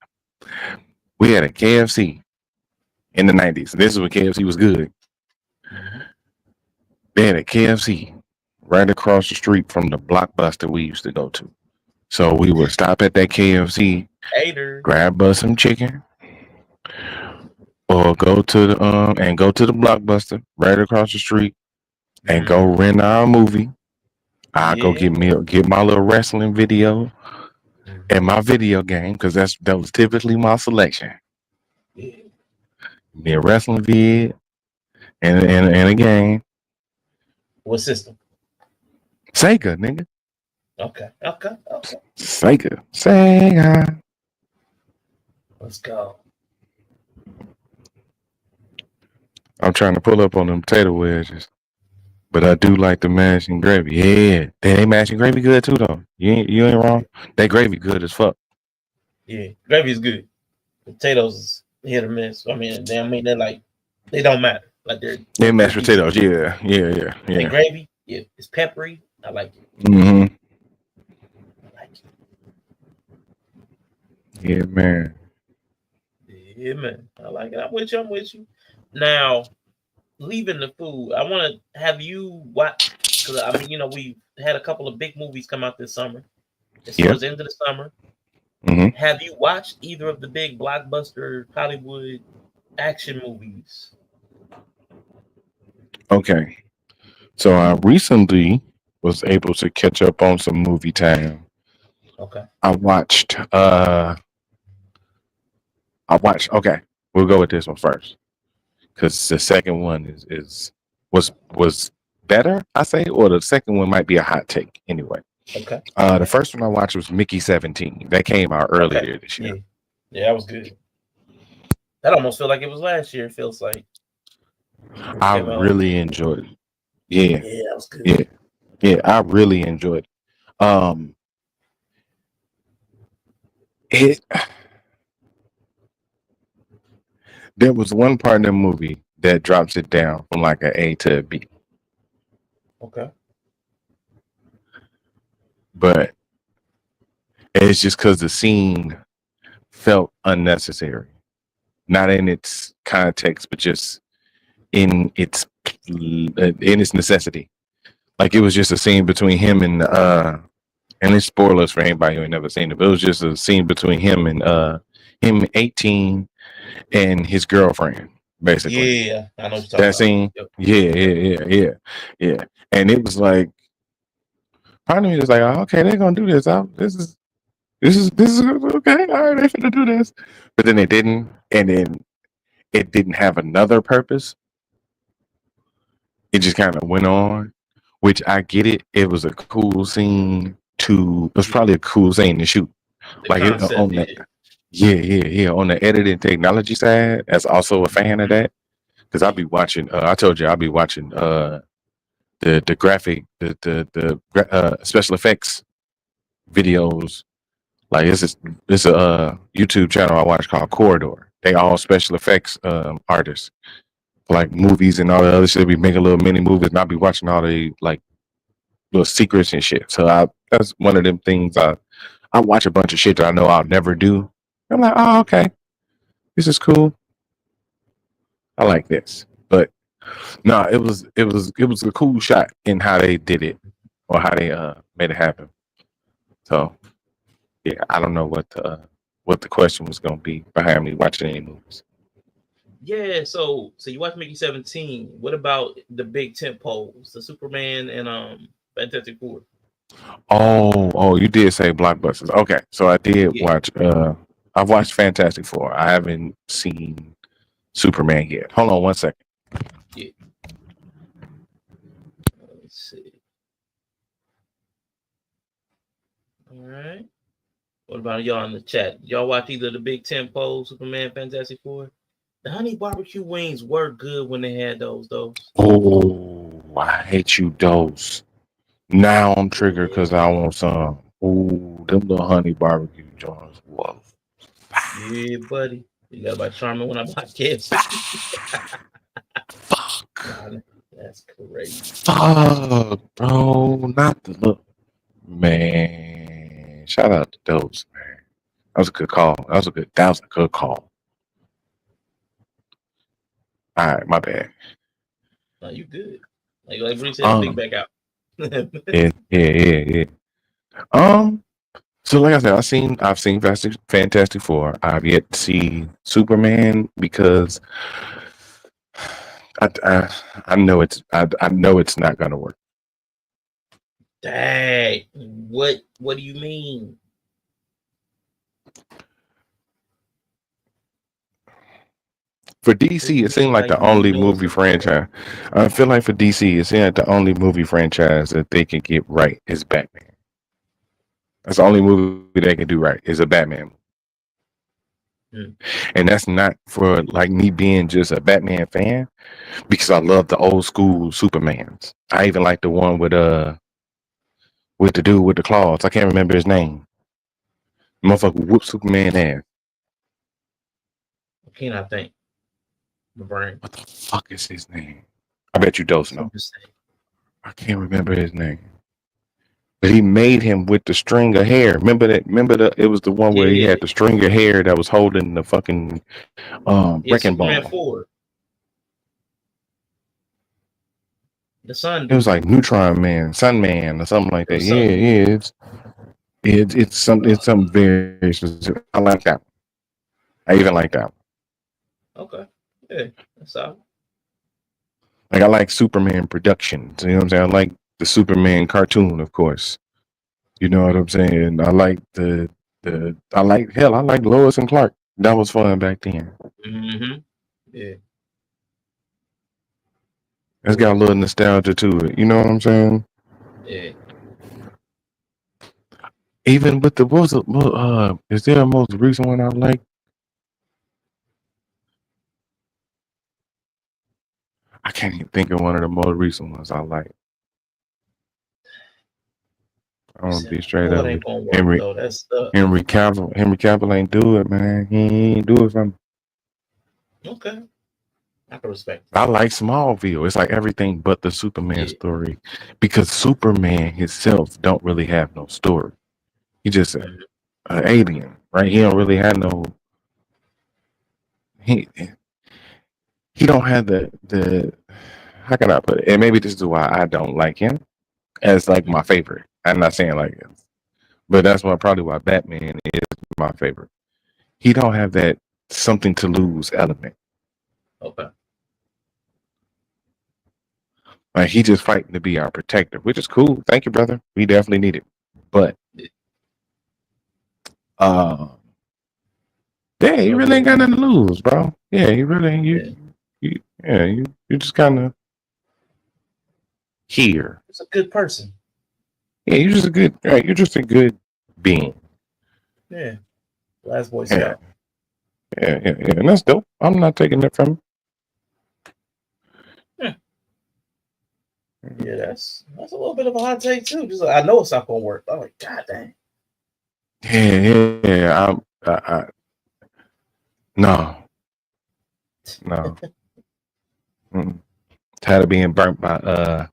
We had a KFC in the 90s. This is when KFC was good. They had a KFC right across the street from the Blockbuster we used to go to. So we would stop at that KFC, grab us some chicken, or go to the Blockbuster right across the street and go rent our movie. I go get my little wrestling video and my video game, because that was typically my selection. Me a wrestling vid and a game. What system? Sega, nigga. Okay. Sega. Let's go. I'm trying to pull up on them potato wedges, but I do like the mash and gravy. Yeah, they mash and gravy good too, though. You ain't wrong. They gravy good as fuck. Yeah, gravy is good. Potatoes is hit or miss. I mean, they're like, they don't matter. Like they mashed potatoes. Yeah. The gravy, yeah, it's peppery. I like it. Mm-hmm. Yeah, man. Yeah, man. I like it. I'm with you. Now, leaving the food, I want to have you watch, because I mean, you know, we had a couple of big movies come out this summer. It's towards the end of the summer. Mm-hmm. Have you watched either of the big blockbuster Hollywood action movies? Okay. So I recently was able to catch up on some movie time. Okay. I watched okay, we'll go with this one first. Because the second one was better, I say, or the second one might be a hot take anyway. Okay. The first one I watched was Mickey 17. That came out earlier this year. Yeah, that was good. That almost felt like it was last year, it feels like. I really enjoyed it. Yeah. Yeah, that was good. Yeah, I really enjoyed it. There was one part in the movie that drops it down from like an A to a B. Okay. But it's just because the scene felt unnecessary, not in its context, but just in its necessity. Like it was just a scene between him and it's spoilers for anybody who ain't never seen it, but it was just a scene between him and him 18 and his girlfriend, basically. Yeah, I know what you're talking That about. scene, Yep. yeah. And it was like, part of me was like, oh, okay, they're gonna do this. This is okay. All right, they're gonna do this, but then they didn't, and then it didn't have another purpose. It just kind of went on, which I get it. It was a cool scene to. It was probably a cool scene to shoot. The Like it, concept, on that, yeah. On the editing technology side, that's also a fan of that because I'll be watching. I told you I'll be watching the graphic, the special effects videos. Like it's a YouTube channel I watch called Corridor. They all special effects artists for like movies and all the other shit. We make a little mini movies, and I'll be watching all the like little secrets and shit. So that's one of them things I watch a bunch of shit that I know I'll never do. I'm like, oh, okay, this is cool. I like this. But no, it was a cool shot in how they did it or how they made it happen. So yeah, I don't know what the question was gonna be behind me watching any movies. Yeah, so you watch Mickey 17. What about the big tent poles, the Superman and Fantastic Four? Oh, you did say blockbusters. Okay, so I did watch. I've watched Fantastic Four. I haven't seen Superman yet. Hold on one second. Yeah. Let's see. All right. What about y'all in the chat? Y'all watch either the big tent pole, Superman, Fantastic Four? The honey barbecue wings were good when they had those. Oh, I hate you, those. Now I'm triggered because I want some. Ooh, them little honey barbecue joints. Whoa. Yeah, buddy. You got about Charmin when I bought KFC. Fuck. That's crazy. Fuck, bro. Not the look. Man. Shout out to those, man. That was a good call. That was a good call. All right, my bad. No, you good. Like Bree said, big back out. Yeah. So like I said, I've seen Fantastic Four. I've yet to see Superman because I know it's not gonna work. Dang. What do you mean? For DC, it seemed like the only movie franchise. I feel like for DC, it seemed like the only movie franchise that they can get right is Batman. That's the only movie they can do right is a Batman. And that's not for like me being just a Batman fan, because I love the old school Supermans. I even like the one with the dude with the claws. I can't remember his name. Motherfucker whoop Superman ass. I cannot think. My brain. What the fuck is his name? I bet you don't know. I can't remember his name. But he made him with the string of hair. Remember it was the one where he had the string of hair that was holding the fucking wrecking ball. Superman 4. The sun. It was like Neutron Man, Sun Man, or something like that. Yeah. It's something very specific. I like that one. I even like that one. Okay. Yeah, that's all. Like I like Superman Productions. You know what I'm saying? I like the Superman cartoon, of course. You know what I'm saying? I like I like Lois and Clark. That was fun back then. Mm-hmm. Yeah. It's got a little nostalgia to it. You know what I'm saying? Yeah. Even with is there a most recent one I like? I can't even think of one of the most recent ones I like. I'm gonna be straight up. Henry Cavill ain't do it, man. He ain't do it for me. Okay. I can respect. I like Smallville. It's like everything but the Superman story, because Superman himself don't really have no story. He just an alien, right? He don't really have no. He don't have the. How can I put it? And maybe this is why I don't like him as like my favorite. I'm not saying like it, but that's probably why Batman is my favorite. He don't have that something to lose element. Okay. Like he just fighting to be our protector, which is cool. Thank you, brother. We definitely need it. But yeah, you really ain't got nothing to lose, bro. Yeah, you really you just kind of here. He's a good person. Yeah, you're just a good. Right, you're just a good being. Yeah. Last Boy Yeah. Scout. Yeah, and that's dope. I'm not taking that from him. Yeah, that's a little bit of a hot take too. Just like, I know it's not gonna work. I'm like, God dang. Yeah. No. Tired of being burnt by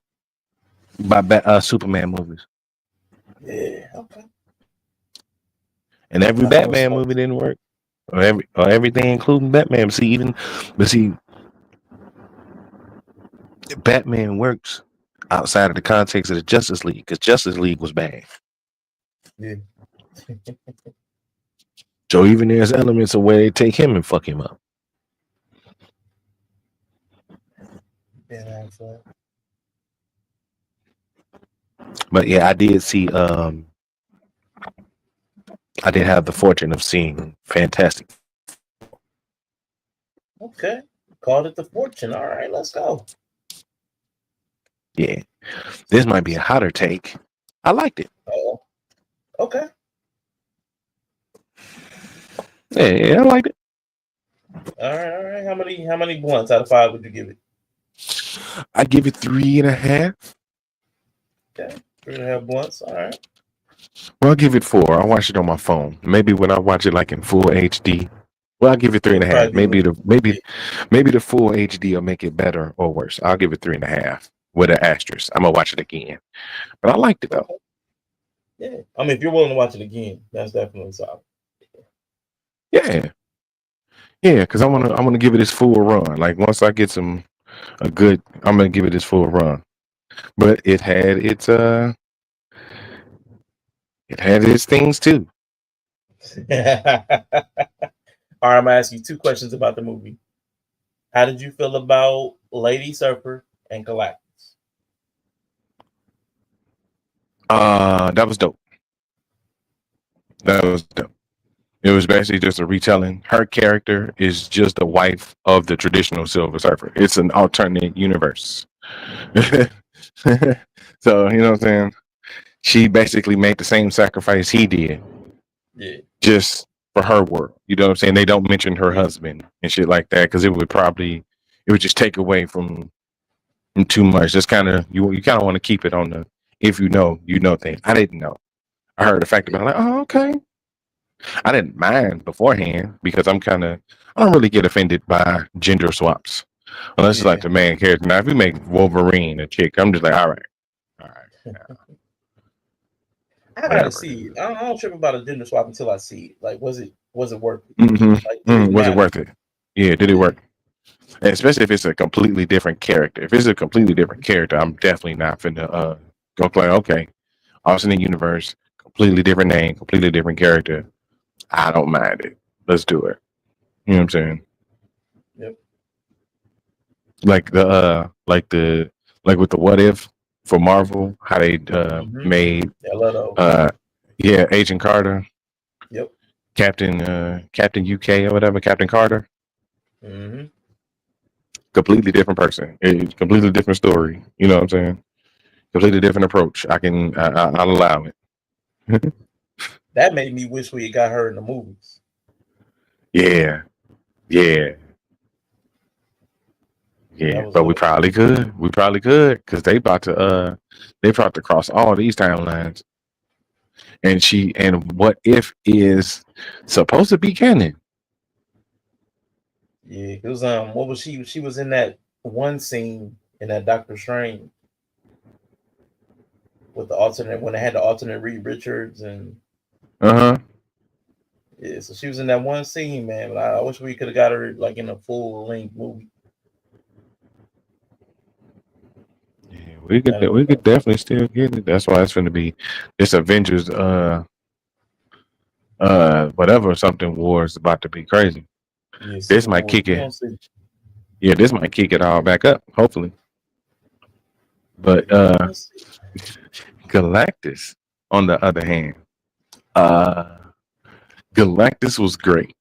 Superman movies. Yeah. Okay. And every Batman movie didn't work, or everything, including Batman. But see, Batman works outside of the context of the Justice League, because Justice League was bad. Yeah. So even there's elements of where they take him and fuck him up. Yeah. But yeah, I did see. I did have the fortune of seeing Fantastic. Okay. Called it the Fortune. All right, let's go. Yeah, this might be a hotter take. I liked it. Oh. Okay. Yeah, I liked it. All right. How many blunts out of 5 would you give it? I give it 3.5. Okay. 3.5 blunts. All right. Well, I'll give it 4. I watch it on my phone. Maybe when I watch it like in full HD. Well, I'll give it 3.5. Maybe the full HD will make it better or worse. I'll give it 3.5 with an asterisk. I'm gonna watch it again. But I liked it though. Yeah. I mean, if you're willing to watch it again, that's definitely solid. Yeah. Yeah, because I wanna give it its full run. Like once I get I'm gonna give it its full run. But it had its things too. All right, I'm gonna ask you 2 questions about the movie. How did you feel about Lady Surfer and Galactus? That was dope. It was basically just a retelling. Her character is just the wife of the traditional Silver Surfer. It's an alternate universe. So, you know what I'm saying? She basically made the same sacrifice he did. Yeah. Just for her world. You know what I'm saying? They don't mention her husband and shit like that because it would just take away from too much. Just kind of you kind of want to keep it on the if you know thing. I didn't know. I heard the fact about it, like, oh, okay. I didn't mind beforehand because I don't really get offended by gender swaps unless it's like the main character. Now, if we make Wolverine a chick, I'm just like, all right. I gotta see it. I don't trip about a gender swap until I see it. Like, was it worth it? Mm-hmm. Like, was it worth it? Yeah, did it work? And especially if it's a completely different character. If it's a completely different character, I'm definitely not finna go play. Okay, alternate universe, completely different name, completely different character. I don't mind it. Let's do it. You know what I'm saying? Yep. Like with the what if for Marvel, how they made Agent Carter. Yep. Captain UK or whatever, Captain Carter. Mm-hmm. Completely different person. It's completely different story. You know what I'm saying? Completely different approach. I'll allow it. That made me wish we had got her in the movies. Yeah. But we probably could. Because they about to cross all these timelines. And what if is supposed to be canon. Yeah, it was what was she? She was in that one scene in that Doctor Strange with the alternate when they had the alternate Reed Richards and Uh-huh. yeah, so she was in that one scene, man. But I wish we could have got her like in a full length movie. We could definitely still get it. That's why it's going to be this Avengers whatever something war is about to be crazy. Yeah, This Civil might War. kick We it. gonna see. Yeah, this might kick it all back up, hopefully. But Galactus, on the other hand, Galactus was great.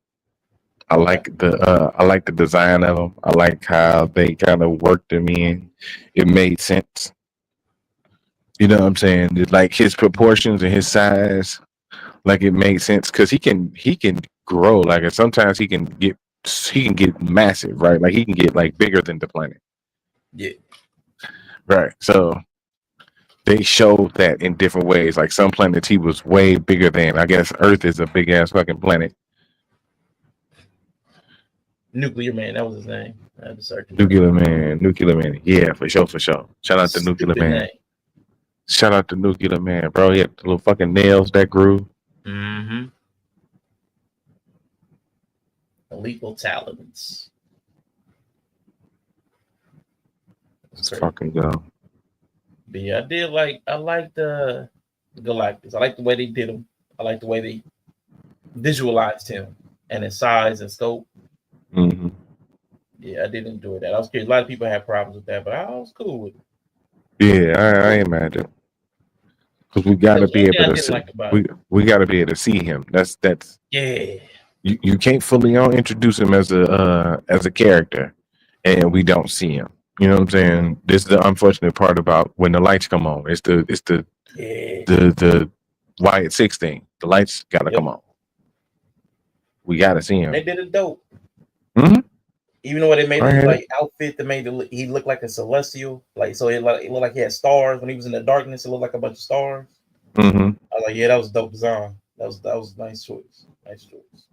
I like the design of him. I like how they kind of worked him in. It made sense. You know what I'm saying? It's like his proportions and his size, like it made sense because he can grow. Like and sometimes he can get massive, right? Like he can get like bigger than the planet, Yeah. right? So they showed that in different ways. Like some planets he was way bigger than. I guess Earth is a big ass fucking planet. Nuclear Man, that was his name. I had to search it. Nuclear Man. Yeah, for sure. Shout out to Nuclear Stupid Man. name. Shout out to Nuclear Man, bro. He had the little fucking nails that grew. Mm-hmm. Illegal talents. Let's fucking go. But yeah, I like the Galactus. I like the way they did him. I like the way they visualized him and his size and scope. Mm-hmm. Yeah, I did enjoy that. I was curious. A lot of people had problems with that, but I was cool with it. Yeah, I ain't mad at it. Because we gotta be able to see. We gotta be able to see him. That's yeah. You can't fully introduce him as a character, and we don't see him. You know what I'm saying? This is the unfortunate part about when the lights come on. It's the Wyatt 16. The lights gotta come on. We gotta see him. They did it dope. Mm-hmm. Even though they made his like outfit that made he look like a celestial, like so it looked like he had stars when he was in the darkness. It looked like a bunch of stars. Mm-hmm. I was like, yeah, that was dope design. That was a nice choice. Nice choice.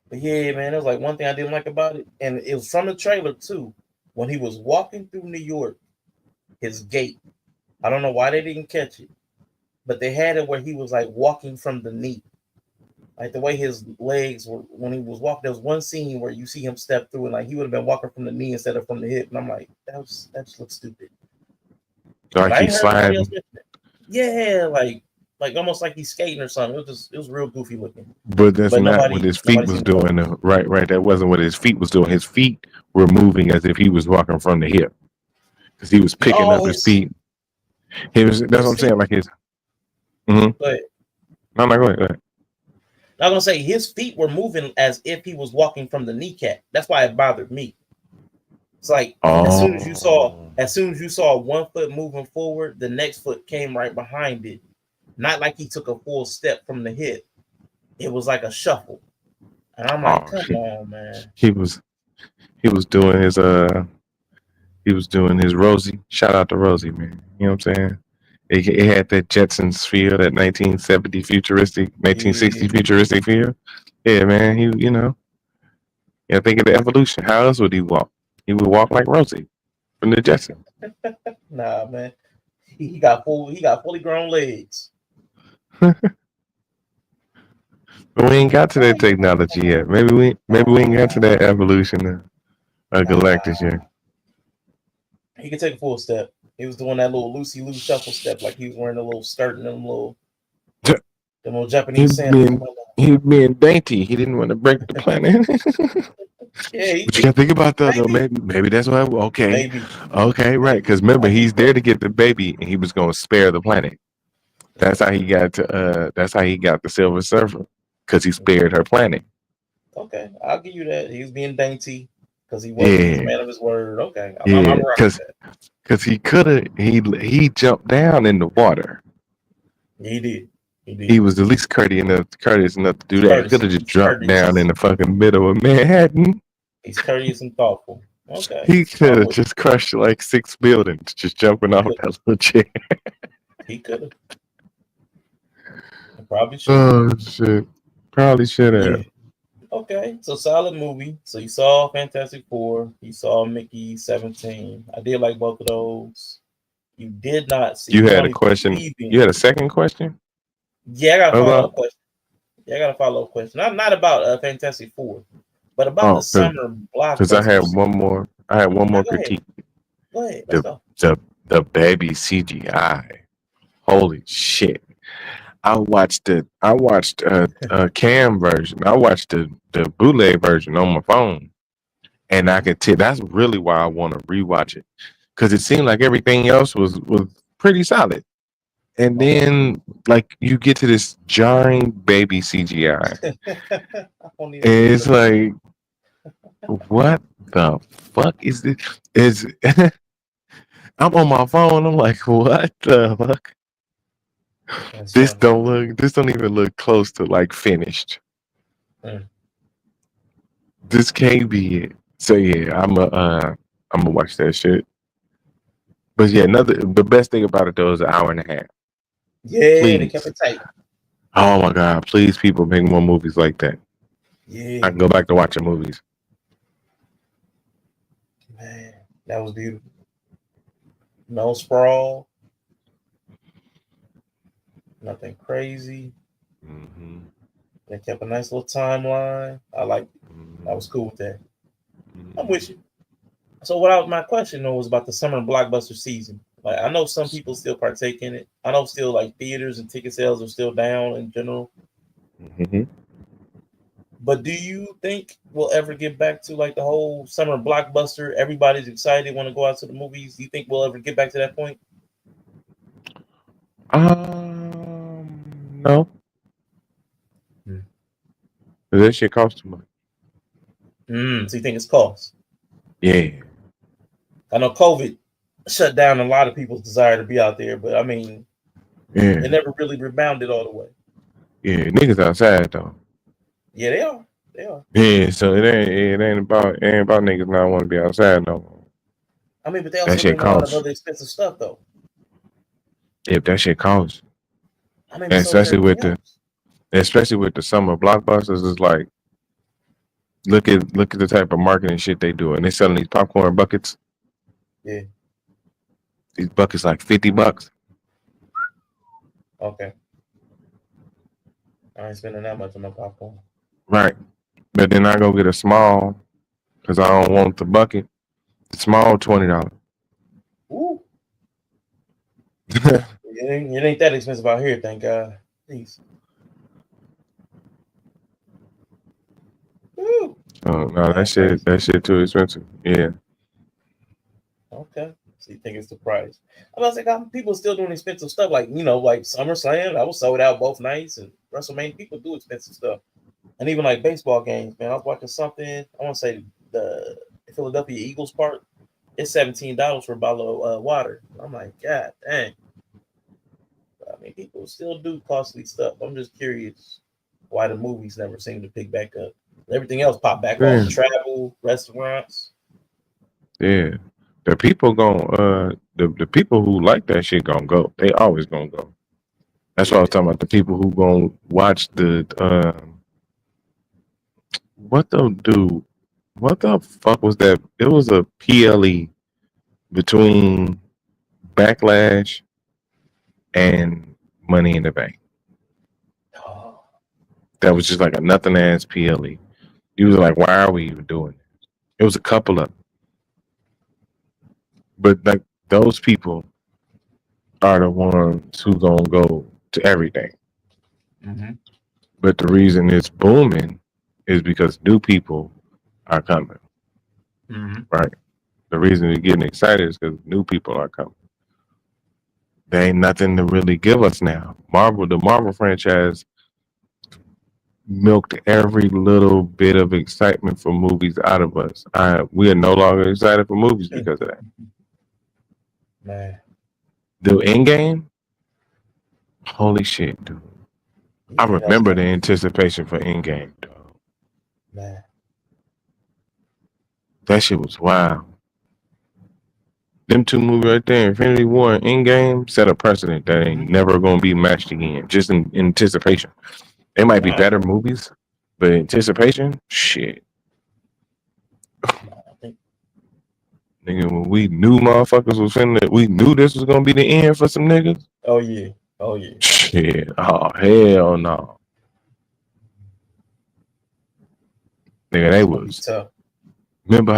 But yeah, man, it was like one thing I didn't like about it, and it was from the trailer too. When he was walking through New York, his gait. I don't know why they didn't catch it, but they had it where he was like walking from the knee. Like the way his legs were when he was walking, there was one scene where you see him step through and like he would have been walking from the knee instead of from the hip. And I'm like, that just looks stupid. Like he's sliding. Yeah, like almost like he's skating or something. It was real goofy looking. But that's not what his feet was doing. Right. That wasn't what his feet was doing. His feet were moving as if he was walking from the hip. Because he was picking up his feet. That's what I'm saying. Like his But no, go ahead. I'm gonna say his feet were moving as if he was walking from the kneecap. That's why it bothered me. It's like as soon as you saw 1 foot moving forward, the next foot came right behind it. Not like he took a full step from the hip. It was like a shuffle. And I'm like, come on, man. He was doing his Rosie. Shout out to Rosie, man. You know what I'm saying? It had that Jetsons feel, that 1960 futuristic feel. Yeah, man. Think of the evolution. How else would he walk? He would walk like Rosie from the Jetsons. Nah, man. He got fully grown legs. But we ain't got to that technology yet. Maybe we ain't got to that evolution of Galactus yet. He could take a full step. He was doing that little loosey-loose shuffle step, like he was wearing a little skirt and them little Japanese sandals. He was being dainty. He didn't want to break the planet. Yeah, but you gotta think about that though. Maybe that's why. Okay, right. Because remember, he's there to get the baby, and he was going to spare the planet. That's how he got to. That's how he got the Silver Surfer, because he spared her planet. Okay, I'll give you that. He was being dainty because he wasn't a man of his word. Okay, I'm because he could have. He jumped down in the water. He did. He was at least courteous enough to do that. He could have just dropped down in the fucking middle of Manhattan. He's courteous and thoughtful. Okay. He could have just crushed like 6 buildings just jumping off that little chair. He could have. Probably should. Oh shit. Probably should have. Yeah. Okay, so solid movie. So you saw Fantastic Four, you saw Mickey 17. I did like both of those. You did not see. You You had don't a even question. believe You in. had a second question Yeah, I got a follow about? up question. Yeah, I got a follow up question. Not about Fantastic Four, but about the Oh, summer because I had blockbusters. one more. I had one Now more go ahead. critique. Go ahead. Let's The go. the baby CGI. Holy shit! I watched Cam version. I watched the bootleg version on my phone, and I could tell that's really why I want to rewatch it because it seemed like everything else was pretty solid. And then like you get to this jarring baby CGI, I won't even and see it's like, what the fuck is this? Is I'm on my phone. I'm like, what the fuck? That's This funny. don't look. This don't even look close to like finished. Mm. This can't be it. So yeah, I'm gonna watch that shit. But yeah, the best thing about it though is an hour and a half. Yeah, they kept Please. it tight. Oh my god, please people make more movies like that. Yeah, I can go back to watching movies. man, that was beautiful. No sprawl, nothing crazy. Mm-hmm. They kept a nice little timeline. I liked it. I was cool with that. I'm with you. So my question though was about the summer blockbuster season. Like I know some people still partake in it. I know still like theaters and ticket sales are still down in general. Mm-hmm. But do you think we'll ever get back to like the whole summer blockbuster? Everybody's excited, want to go out to the movies. Do you think we'll ever get back to that point? No. Hmm. That shit costs too much. So you think it's cost? Yeah. I know COVID shut down a lot of people's desire to be out there, but I mean, Yeah. it never really rebounded all the way. Yeah. Niggas outside though. Yeah, they are. They are. Yeah. So it ain't about niggas not want to be outside no more. I mean, but they That also shit bring a lot of costs. other expensive stuff though. If that shit costs. I mean, And but so does everything else. especially with the summer blockbusters, it's like look at the type of marketing shit they do. And they selling these popcorn buckets. Yeah. These buckets like $50. Okay. I ain't spending that much on my popcorn. Right. But then I go get a small because I don't want the bucket. The small $20. Ooh. it ain't that expensive out here, thank God. Please. Ooh. Oh no, that shit too expensive. Yeah. Okay. So you think it's the price? I was like, people still doing expensive stuff, like like SummerSlam. I was sold out both nights, and WrestleMania. People do expensive stuff, and even like baseball games. Man, I was watching something. I want to say the Philadelphia Eagles part. It's $17 for a bottle of water. I'm like, God dang. I mean, people still do costly stuff. I'm just curious why the movies never seem to pick back up. Everything else pop back Yeah. off. Travel, restaurants. Yeah. The people the people who like that shit gonna go. They always gonna go. That's what I was talking about. The people who gonna watch the what the fuck was that? It was a PLE between Backlash and Money in the Bank. That was just like a nothing ass PLE. You was like, why are we even doing this? It was a couple of them. But like those people are the ones who gonna go to everything. Mm-hmm. But the reason it's booming is because new people are coming. Mm-hmm. Right? The reason we're getting excited is because new people are coming. There ain't nothing to really give us now. The Marvel franchise milked every little bit of excitement for movies out of us. We are no longer excited for movies because of that. Man. The Endgame, holy shit, dude. I remember the anticipation for Endgame, dog. Man. That shit was wild. Them two movies right there, Infinity War and Endgame, set a precedent that ain't never gonna be matched again. Just in anticipation. They might be better movies, but anticipation, shit. Nigga, when we knew motherfuckers was finna, we knew this was gonna be the end for some niggas. Oh yeah. Oh yeah. Shit. Oh hell no. Nigga, they was. Remember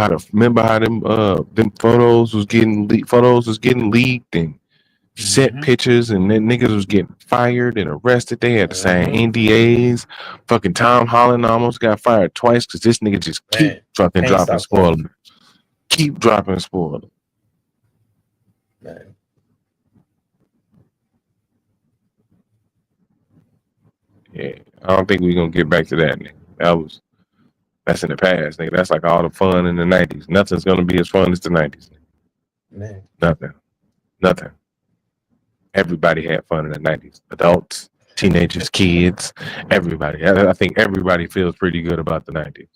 how them photos was getting leaked and set pictures, and then niggas was getting fired and arrested. They had to sign NDAs. Fucking Tom Holland almost got fired twice because this nigga just keep fucking dropping spoilers. Keep dropping spoilers. Man. Yeah, I don't think we're gonna get back to that, nigga. That's in the past, nigga. That's like all the fun in the 90s. Nothing's gonna be as fun as the 90s. Man. Nothing. Everybody had fun in the 90s. Adults, teenagers, kids, everybody. I think everybody feels pretty good about the 90s.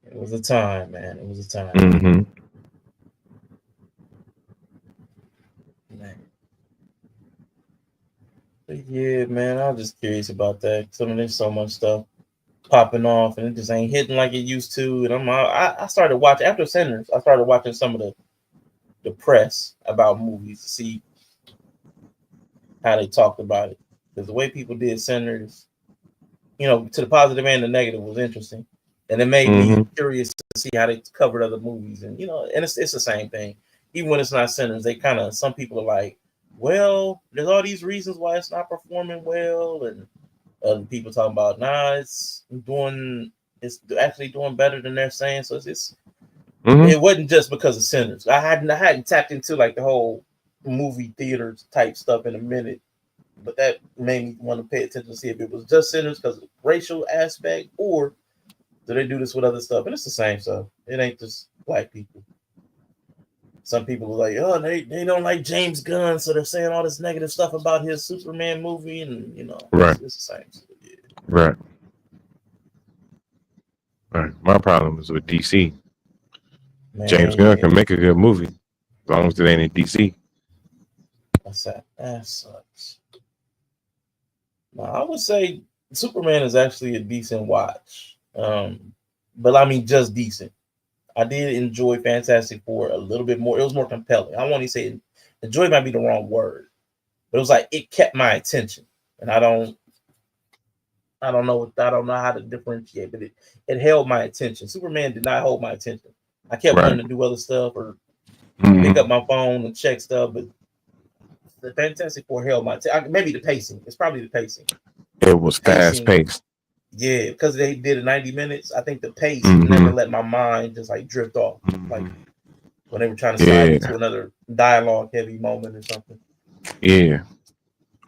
It was a time, man. It was a time. Mm-hmm. Man. But yeah, man, I was just curious about that. There's so much stuff popping off, and it just ain't hitting like it used to. And I started watching after Sinners. I started watching some of the press about movies to see how they talked about it, because the way people did Sinners, to the positive and the negative, was interesting, and it made me curious to see how they covered other movies. And and it's the same thing. Even when it's not Sinners, they some people are like, well, there's all these reasons why it's not performing well, and other people talking about, nah, it's actually doing better than they're saying. So it wasn't just because of Sinners. I hadn't tapped into like the whole movie theater type stuff in a minute, but that made me want to pay attention to see if it was just Sinners because of the racial aspect, or do they do this with other stuff? And it's the same stuff. It ain't just black people. Some people are like, oh, they don't like James Gunn, so they're saying all this negative stuff about his Superman movie, and right. It's the same stuff. Yeah. Right. My problem is with DC. Man, James Gunn can make a good movie as long as it ain't in DC. What's that? That sucks. No, I would say Superman is actually a decent watch. But I mean, just decent. I did enjoy Fantastic Four a little bit more. It was more compelling. I won't even say enjoy might be the wrong word, but it was like it kept my attention, and I don't know how to differentiate, but it held my attention. Superman did not hold my attention. I kept wanting to do other stuff or pick up my phone and check stuff, but the Fantastic Four held my attention. Maybe the pacing. It's probably the pacing. It was fast paced. Yeah, because they did it 90 minutes. I think the pace never let my mind just like drift off. Like when they were trying to slide into another dialogue heavy moment or something. Yeah.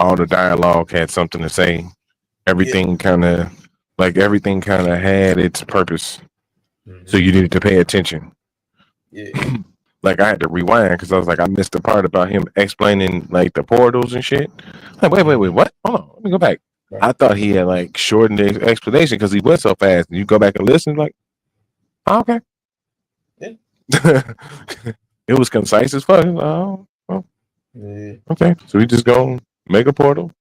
All the dialogue had something to say. Everything kind of had its purpose. So you needed to pay attention. Yeah. Like I had to rewind because I was like, I missed the part about him explaining like the portals and shit. Like, wait, what? Hold on, let me go back. Right. I thought he had like shortened the explanation because he went so fast. And you go back and listen, like, oh, okay. Yeah. It was concise as fuck. Oh. Yeah. Okay, so we just gonna make a portal.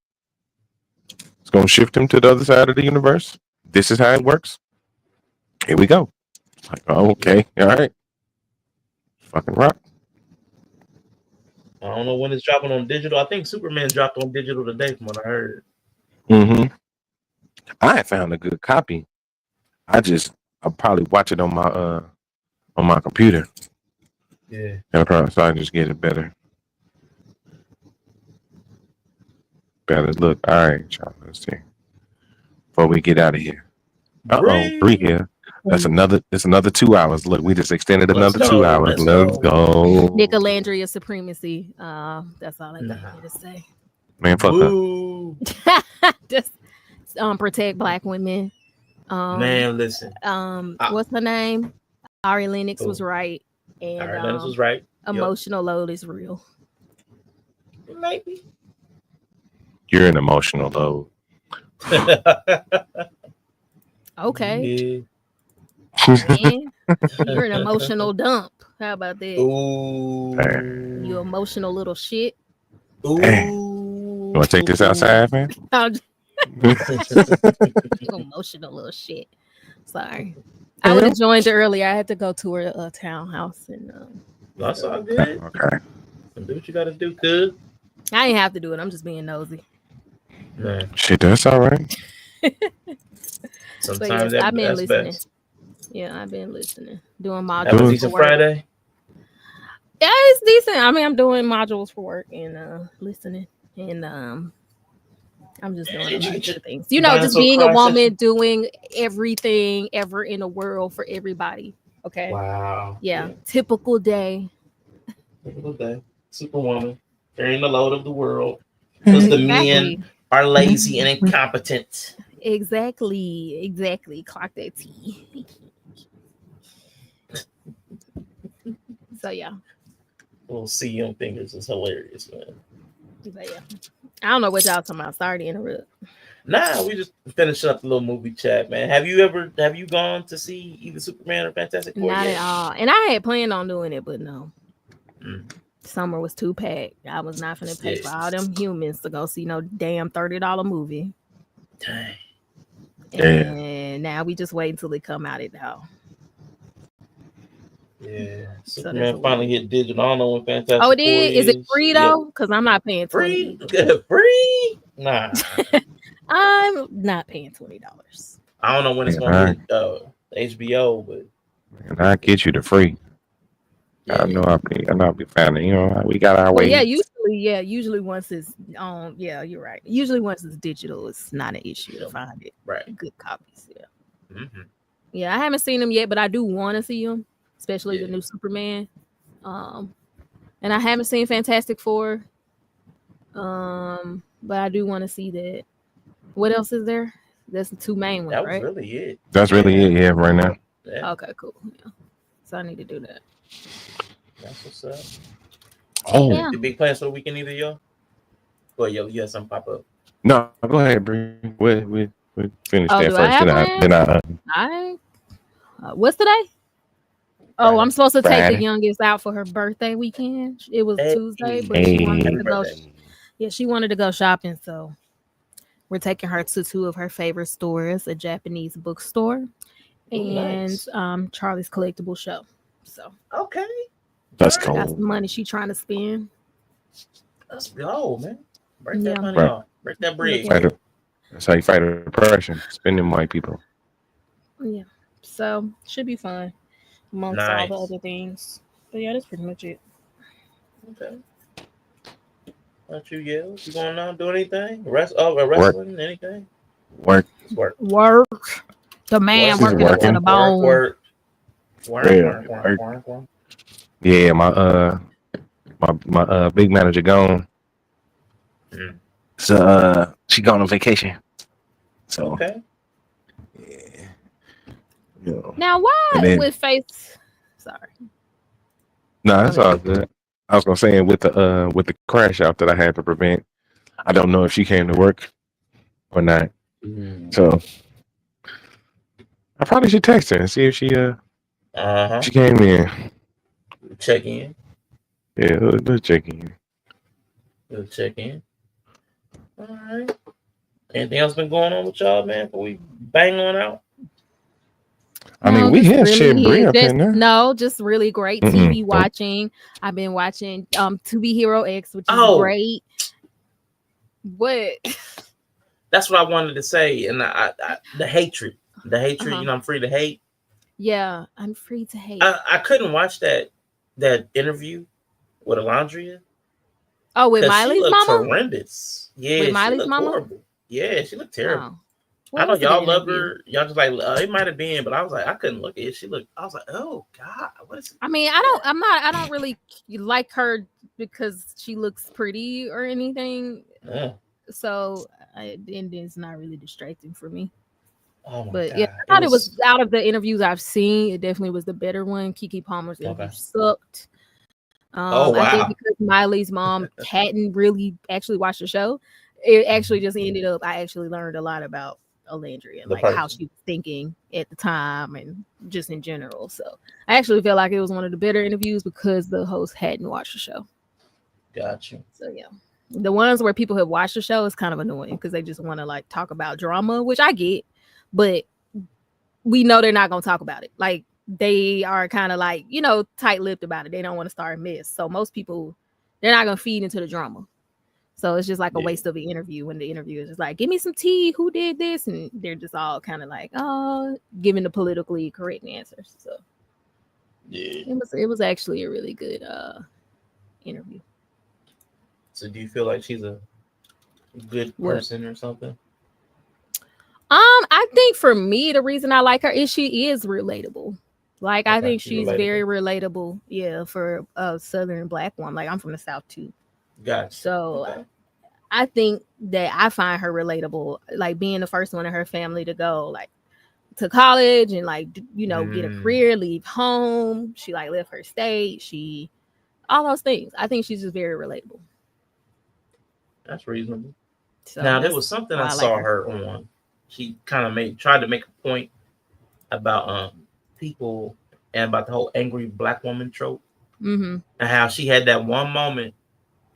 It's gonna shift him to the other side of the universe. This is how it works. Here we go. Like, oh, okay, all right. Fucking rock. I don't know when it's dropping on digital. I think Superman dropped on digital today, from what I heard. I found a good copy. I'll probably watch it on my computer. Yeah. So I can just get it better. Better look. All right, y'all. Let's see. Before we get out of here. 3 here. It's another 2 hours. Look, we just extended another 2 hours. Let's go. Nicolandria supremacy. That's all I got to say. Man, fuck her. Just protect black women. Man, listen. What's her name? Ari Lennox was right. And Ari Lennox was right. Emotional load is real. Maybe. You're an emotional load. Okay. Yeah. You're an emotional dump. How about that? Ooh. You emotional little shit. Ooh. Hey. You want to take this outside, man? You emotional little shit. Sorry. I would have joined earlier. I had to go to a townhouse and That's all good. Okay. Do what you gotta do, cuz. I ain't have to do it. I'm just being nosy. Man. Shit, that's all right. Sometimes I've been that's listening. best. Yeah, I've been listening. Doing modules. Have a decent for work. Friday. Yeah, it's decent. I mean, I'm doing modules for work and listening, and I'm just doing a bunch of things. You know, just being a woman, doing everything ever in the world for everybody. Okay. Wow. Yeah. Typical day. Typical day. Superwoman. Carrying the load of the world. Because the men are lazy and incompetent. Exactly. Clock that T. So yeah. Little CM fingers is hilarious, man. But yeah. I don't know what y'all talking about. Sorry to interrupt. Nah, we just finishing up the little movie chat, man. Have you gone to see either Superman or Fantastic Four Not yet? at all. And I had planned on doing it, but no. Summer was too packed. I was not finna pay for all them humans to go see no damn $30 movie. Dang. And now we just wait until it come out at the house. Yeah. So Superman finally hit digital. I don't know when Fantastic Oh, it Four is it free though? Because I'm not paying $20. Free? Nah. I'm not paying $20. I don't know when it's gonna hit HBO, but And I get you the free. I know I'll be finding. You know, we got our way. Usually once it's on, you're right. Usually once it's digital, it's not an issue to find it. Right. Good copies. Yeah. Mm-hmm. Yeah, I haven't seen them yet, but I do want to see them, especially the new Superman. And I haven't seen Fantastic Four. But I do want to see that. What else is there? That's the two main ones, that was right? really it. That's really it, yeah, right now. Yeah. Okay, cool. Yeah. So I need to do that. That's what's up. Oh. Yeah. The big plans for the weekend either, yo? Well, yo, you had something pop up. No, go ahead, Bree. We finish that Do I first. have Then I what's today? Oh, I'm supposed to take Friday. the youngest out for her birthday weekend. It was Tuesday, but she wanted to go. Yeah, she wanted to go shopping, so we're taking her to two of her favorite stores: a Japanese bookstore and Charlie's Collectible Show. So okay, that's got cool. some money she trying to spend. Let's go, man. Break that money Right. off. Break that bread. That's how you fight depression. Spending white people. Yeah, so should be fun amongst all the other things. But yeah, that's pretty much it. Okay. What you yell? You going on? Do anything? Wrestling? Anything? Work. The man Work. working up to the bone. Work. Yeah, my big manager gone. So she gone on vacation. So okay. Yeah. Now why with face? Sorry. No, that's all good. I was gonna say with the crash out that I had to prevent, I don't know if she came to work or not. So I probably should text her and see if she she came in. Check in. Yeah, let's check in. We'll check in. All right. Anything else been going on with y'all, man? Before we bang on out. I mean, we had shit Brie up in there. No, just really great TV watching. I've been watching To Be Hero X, which is great. What? That's what I wanted to say. And the hatred. You know, I'm free to hate. Yeah, I'm free to hate. I couldn't watch that interview with Alondria. Oh, with Miley's she mama? Horrendous. Yeah, with Miley's she mama? horrible. Yeah, she looked terrible. Oh. I know y'all love her. Y'all just like it might have been, but I was like, I couldn't look at it. I was like, oh God, what is it? I mean, I don't really like her because she looks pretty or anything. Yeah. So it's not really distracting for me. Oh my but God. yeah, I thought it was out of the interviews I've seen, it definitely was the better one. Keke Palmer's interview sucked. Oh wow. I think because Miley's mom hadn't really actually watched the show, it actually just ended up. I actually learned a lot about Alondria and like how she was thinking at the time and just in general. So I actually feel like it was one of the better interviews because the host hadn't watched the show. Gotcha. So yeah. The ones where people have watched the show is kind of annoying because they just want to like talk about drama, which I get, but we know they're not gonna talk about it. Like they are kind of like, you know, tight-lipped about it. They don't want to start a mess. So most people, they're not gonna feed into the drama. So it's just like a waste of an interview when the interviewer is just like, give me some tea, who did this? And they're just all kind of like, oh, giving the politically correct answers. So it was actually a really good interview. So do you feel like she's a good person or something? I think for me, the reason I like her is she is relatable. Like I think she's very relatable. Yeah, for a Southern Black woman. Like I'm from the South too. Gotcha. So I think that I find her relatable. Like being the first one in her family to go like to college and like you know get a career, leave home. She like left her state. She all those things. I think she's just very relatable. That's reasonable. So now there was something I saw her on. She kind of tried to make a point about people and about the whole angry Black woman trope, and how she had that one moment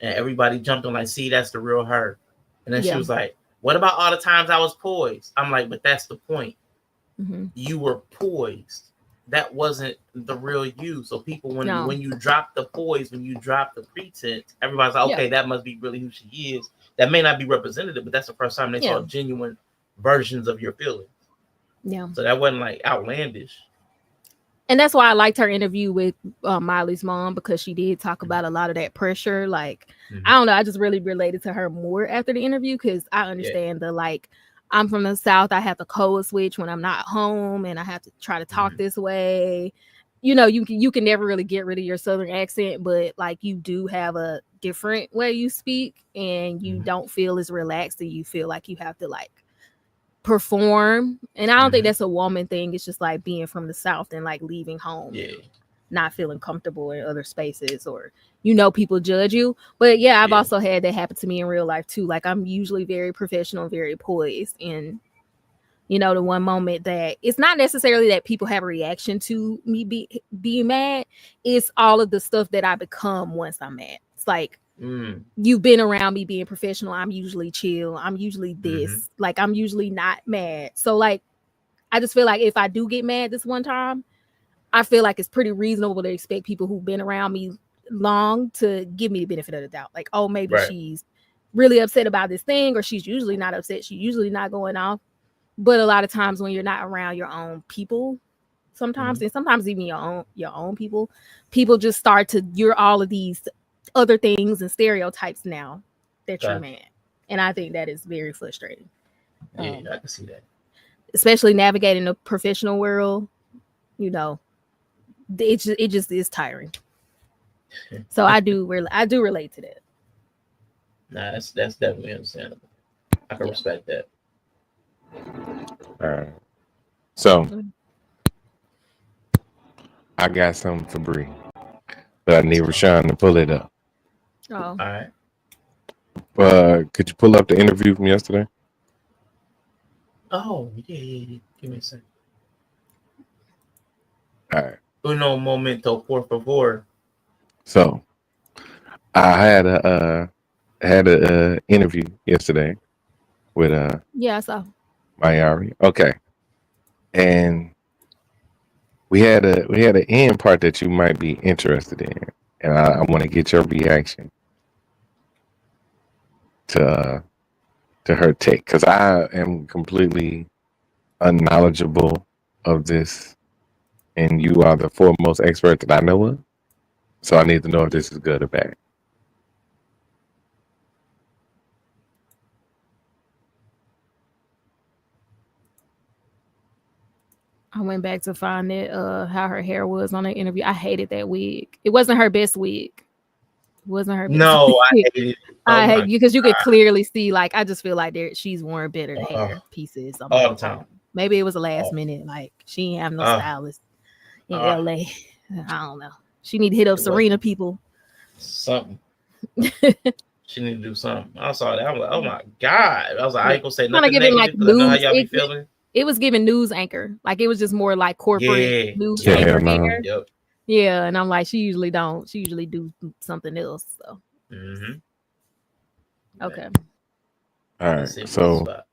and everybody jumped on like, see, that's the real her. And then she was like, what about all the times I was poised? I'm like, but that's the point. You were poised. That wasn't the real you. So people, when you drop the poise, when you drop the pretense, everybody's like, okay, that must be really who she is. That may not be representative, but that's the first time they saw genuine versions of your feelings. Yeah. So that wasn't like outlandish. And that's why I liked her interview with Miley's mom, because she did talk about a lot of that pressure. Like, I don't know, I just really related to her more after the interview because I understand the like, I'm from the South, I have to code switch when I'm not home and I have to try to talk this way. You know, you can never really get rid of your Southern accent, but like you do have a different way you speak and you don't feel as relaxed and you feel like you have to like perform. And I don't think that's a woman thing. It's just like being from the South and like leaving home, not feeling comfortable in other spaces, or you know, people judge you. But yeah, I've also had that happen to me in real life too. Like I'm usually very professional, very poised, and you know, the one moment that it's not necessarily that people have a reaction to me being mad, it's all of the stuff that I become once I'm mad. It's like you've been around me being professional. I'm usually chill. I'm usually this. Like I'm usually not mad. So like I just feel like if I do get mad this one time, I feel like it's pretty reasonable to expect people who've been around me long to give me the benefit of the doubt. Like, oh, maybe she's really upset about this thing, or she's usually not upset. She's usually not going off. But a lot of times when you're not around your own people, sometimes, and sometimes even your own people just start to, you're all of these other things and stereotypes now that you're mad. And I think that is very frustrating. Yeah, I can see that. Especially Navigating the professional world, you know, it just is tiring. So I do relate to that. Nah, that's definitely understandable. I can respect that. All right. So I got something for Bree, but I need Rashawn to pull it up. Oh. All right. Could you pull up the interview from yesterday? Oh, yeah. Give me a second. All right. Uno momento, por favor. So I had a interview yesterday with I saw Mayari. Okay. And we had an end part that you might be interested in. And I want to get your reaction to her take, because I am completely unknowledgeable of this, and you are the foremost expert that I know of. So I need to know if this is good or bad. I went back to find it, how her hair was on the interview. I hated that wig. It wasn't her best wig. It wasn't her best wig. I hated it. I hate because you could clearly see, like, I just feel like she's worn better hair pieces. All the time. Maybe it was a last minute. Like, she ain't have no stylist in LA. I don't know. She need to hit up Serena people. Something. She need to do something. I saw that. I was like, oh my God. I was like, I ain't gonna say nothing negative like because I know how y'all be feeling. It was giving news anchor. Like, it was just more like corporate news anchor hair. Yep. Yeah, and I'm like, she usually don't. She usually do something else. So Okay. All Let's right. see if So, we spot.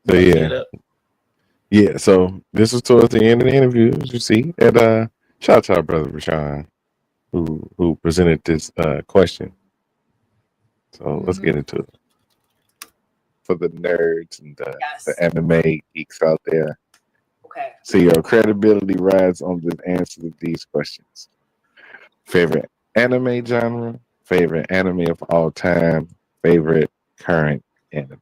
so Let's get yeah. it up. Yeah. So this was towards the end of the interview, as you see. And shout out to our brother Rashawn, who presented this question. So let's get into it. For the nerds and the anime geeks out there. Okay. So your credibility rides on the answer to these questions. Favorite anime genre, favorite anime of all time, favorite current anime.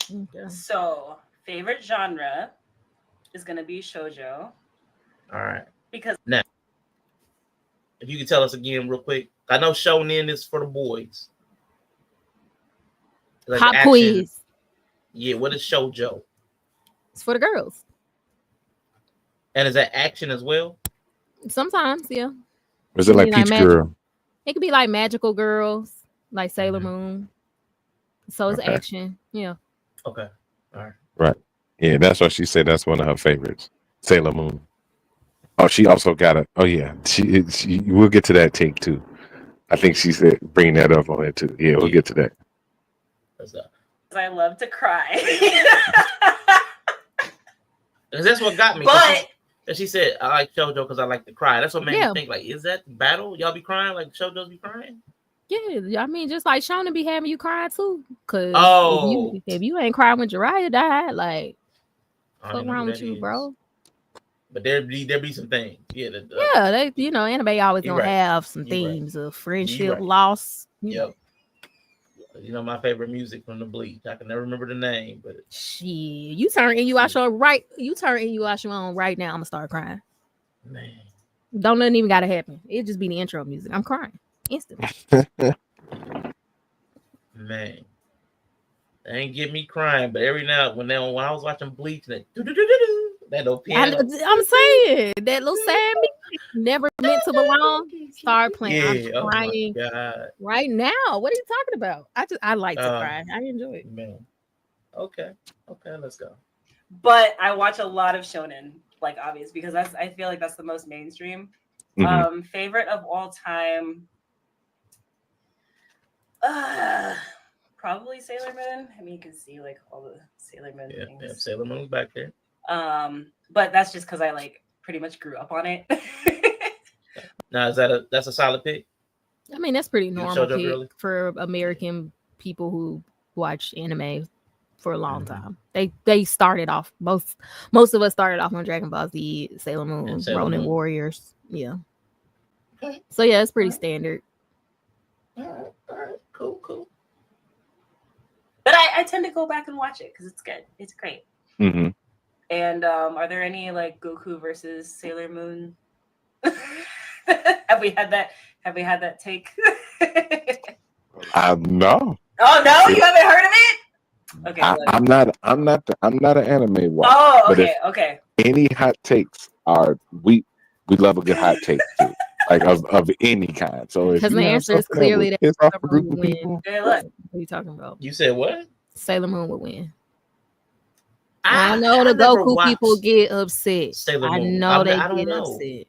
Okay. So, favorite genre is going to be shoujo. All right. Because now, if you can tell us again real quick, I know shonen is for the boys. Like Pop action. quiz. Yeah, what is shoujo? It's for the girls. And is that action as well? Sometimes, yeah. Is it like Peach Girl? It could be like magical girls, like Sailor Moon. So it's action. Yeah. Okay. All right. Right. Yeah, that's why she said that's one of her favorites. Sailor Moon. Oh, she also got it. Oh yeah. She we'll get to that take too. I think she said bring that up on it too. Yeah, we'll get to that. I love to cry. That's what got me. But and she said, I like shoujo because I like to cry. That's what made Yeah. me think, like, is that battle? Y'all be crying? Like shoujos be crying? Yeah, I mean, just like Shauna be having you cry too. Cause Oh. if you ain't crying when Jiraiya died, like, I don't what's even know wrong who with that you, is. bro? But there be some things. Yeah. Yeah, they anime always You're gonna right. have some You're right. themes of friendship, You're right. loss. Yep. You know my favorite music from the Bleach. I can never remember the name, but Shit, you turn Inuyasha right. You turn Inuyasha on right now. I'm gonna start crying. Man. Don't nothing even gotta happen. It just be the intro music. I'm crying instantly. Man. They ain't get me crying, but every now when I was watching Bleach, that little piano. I'm saying that little sad me never meant to belong. Start playing. Yeah, I'm oh my crying God. right now. What are you talking about? I like to cry. I enjoy it. Man. Okay, let's go. But I watch a lot of shonen, like obvious, because I feel like that's the most mainstream. Favorite of all time, probably Sailor Moon. I mean, you can see like all the Sailor Moon things. Yeah, Sailor Moon's back there. But that's just because I like pretty much grew up on it. Now that's a solid pick? I mean, that's pretty normal shoujo pick girly? for American people who watch anime for a long time. They started off most of us started off on Dragon Ball Z, Sailor Moon, Ronin Moon. Warriors. Yeah. Okay. So yeah, it's pretty standard. All right, cool. But I tend to go back and watch it because it's good. It's great. Mm-hmm. And are there any like Goku versus Sailor Moon? Have we had that take? No. Oh no, you haven't heard of it? Okay. I'm not an anime watcher. Oh, but okay, if okay. Any hot takes are we love a good hot take too. Like of any kind. So if Because you the have answer is something that clearly would that piss off a Sailor group Moon of would win. people. Hey, look. What are you talking about? You said what? Sailor Moon would win. I I know the never Goku watched people get upset. Sailor I Moon. know they I don't get know. upset.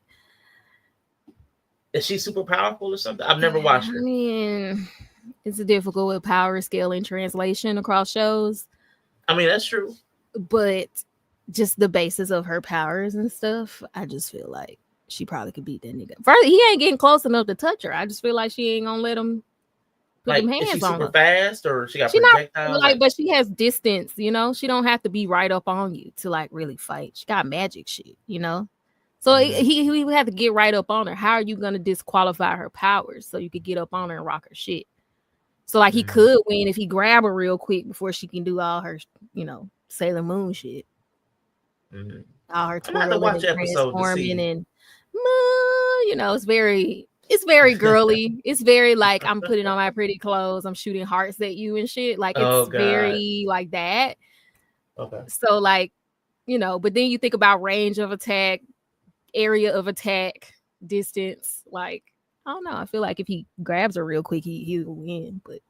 Is she super powerful or something? I've never watched I her. mean, it's difficult with power scaling translation across shows, I mean, that's true. but just the basis of her powers and stuff, I just feel like she probably could beat that nigga. First, he ain't getting close enough to touch her. I just feel like she ain't gonna let him put Like, them is she hands on super her. fast or she got She not projectiles? like, but she has distance, you know. She don't have to be right up on you to like really fight. She got magic shit, you know. So he would have to get right up on her. How are you gonna disqualify her powers so you could get up on her and rock her shit? So like he could win if he grab her real quick before she can do all her, you know, Sailor Moon shit. All her I'm gonna have to twirling watch and the episode to see. transforming and you know, it's very girly. It's very like I'm putting on my pretty clothes, I'm shooting hearts at you and shit. Like it's Oh, God. very like that. Okay. So like, you know, but then you think about range of attack, area of attack, distance. Like, I don't know. I feel like if he grabs her real quick, he'll win. But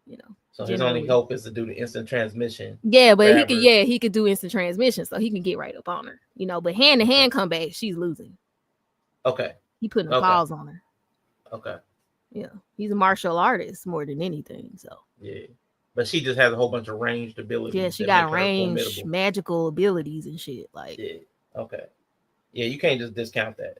you know. So his only hope is to do the instant transmission. Yeah, but grab her. he could do instant transmission, so he can get right up on her. You know, but hand to hand comeback, she's losing. Okay. He putting a pause on her. Okay. Yeah, he's a martial artist more than anything. So Yeah, but she just has a whole bunch of ranged abilities. yeah, she that got make her range, formidable. magical abilities and shit. Like Yeah. Okay. Yeah, you can't just discount that.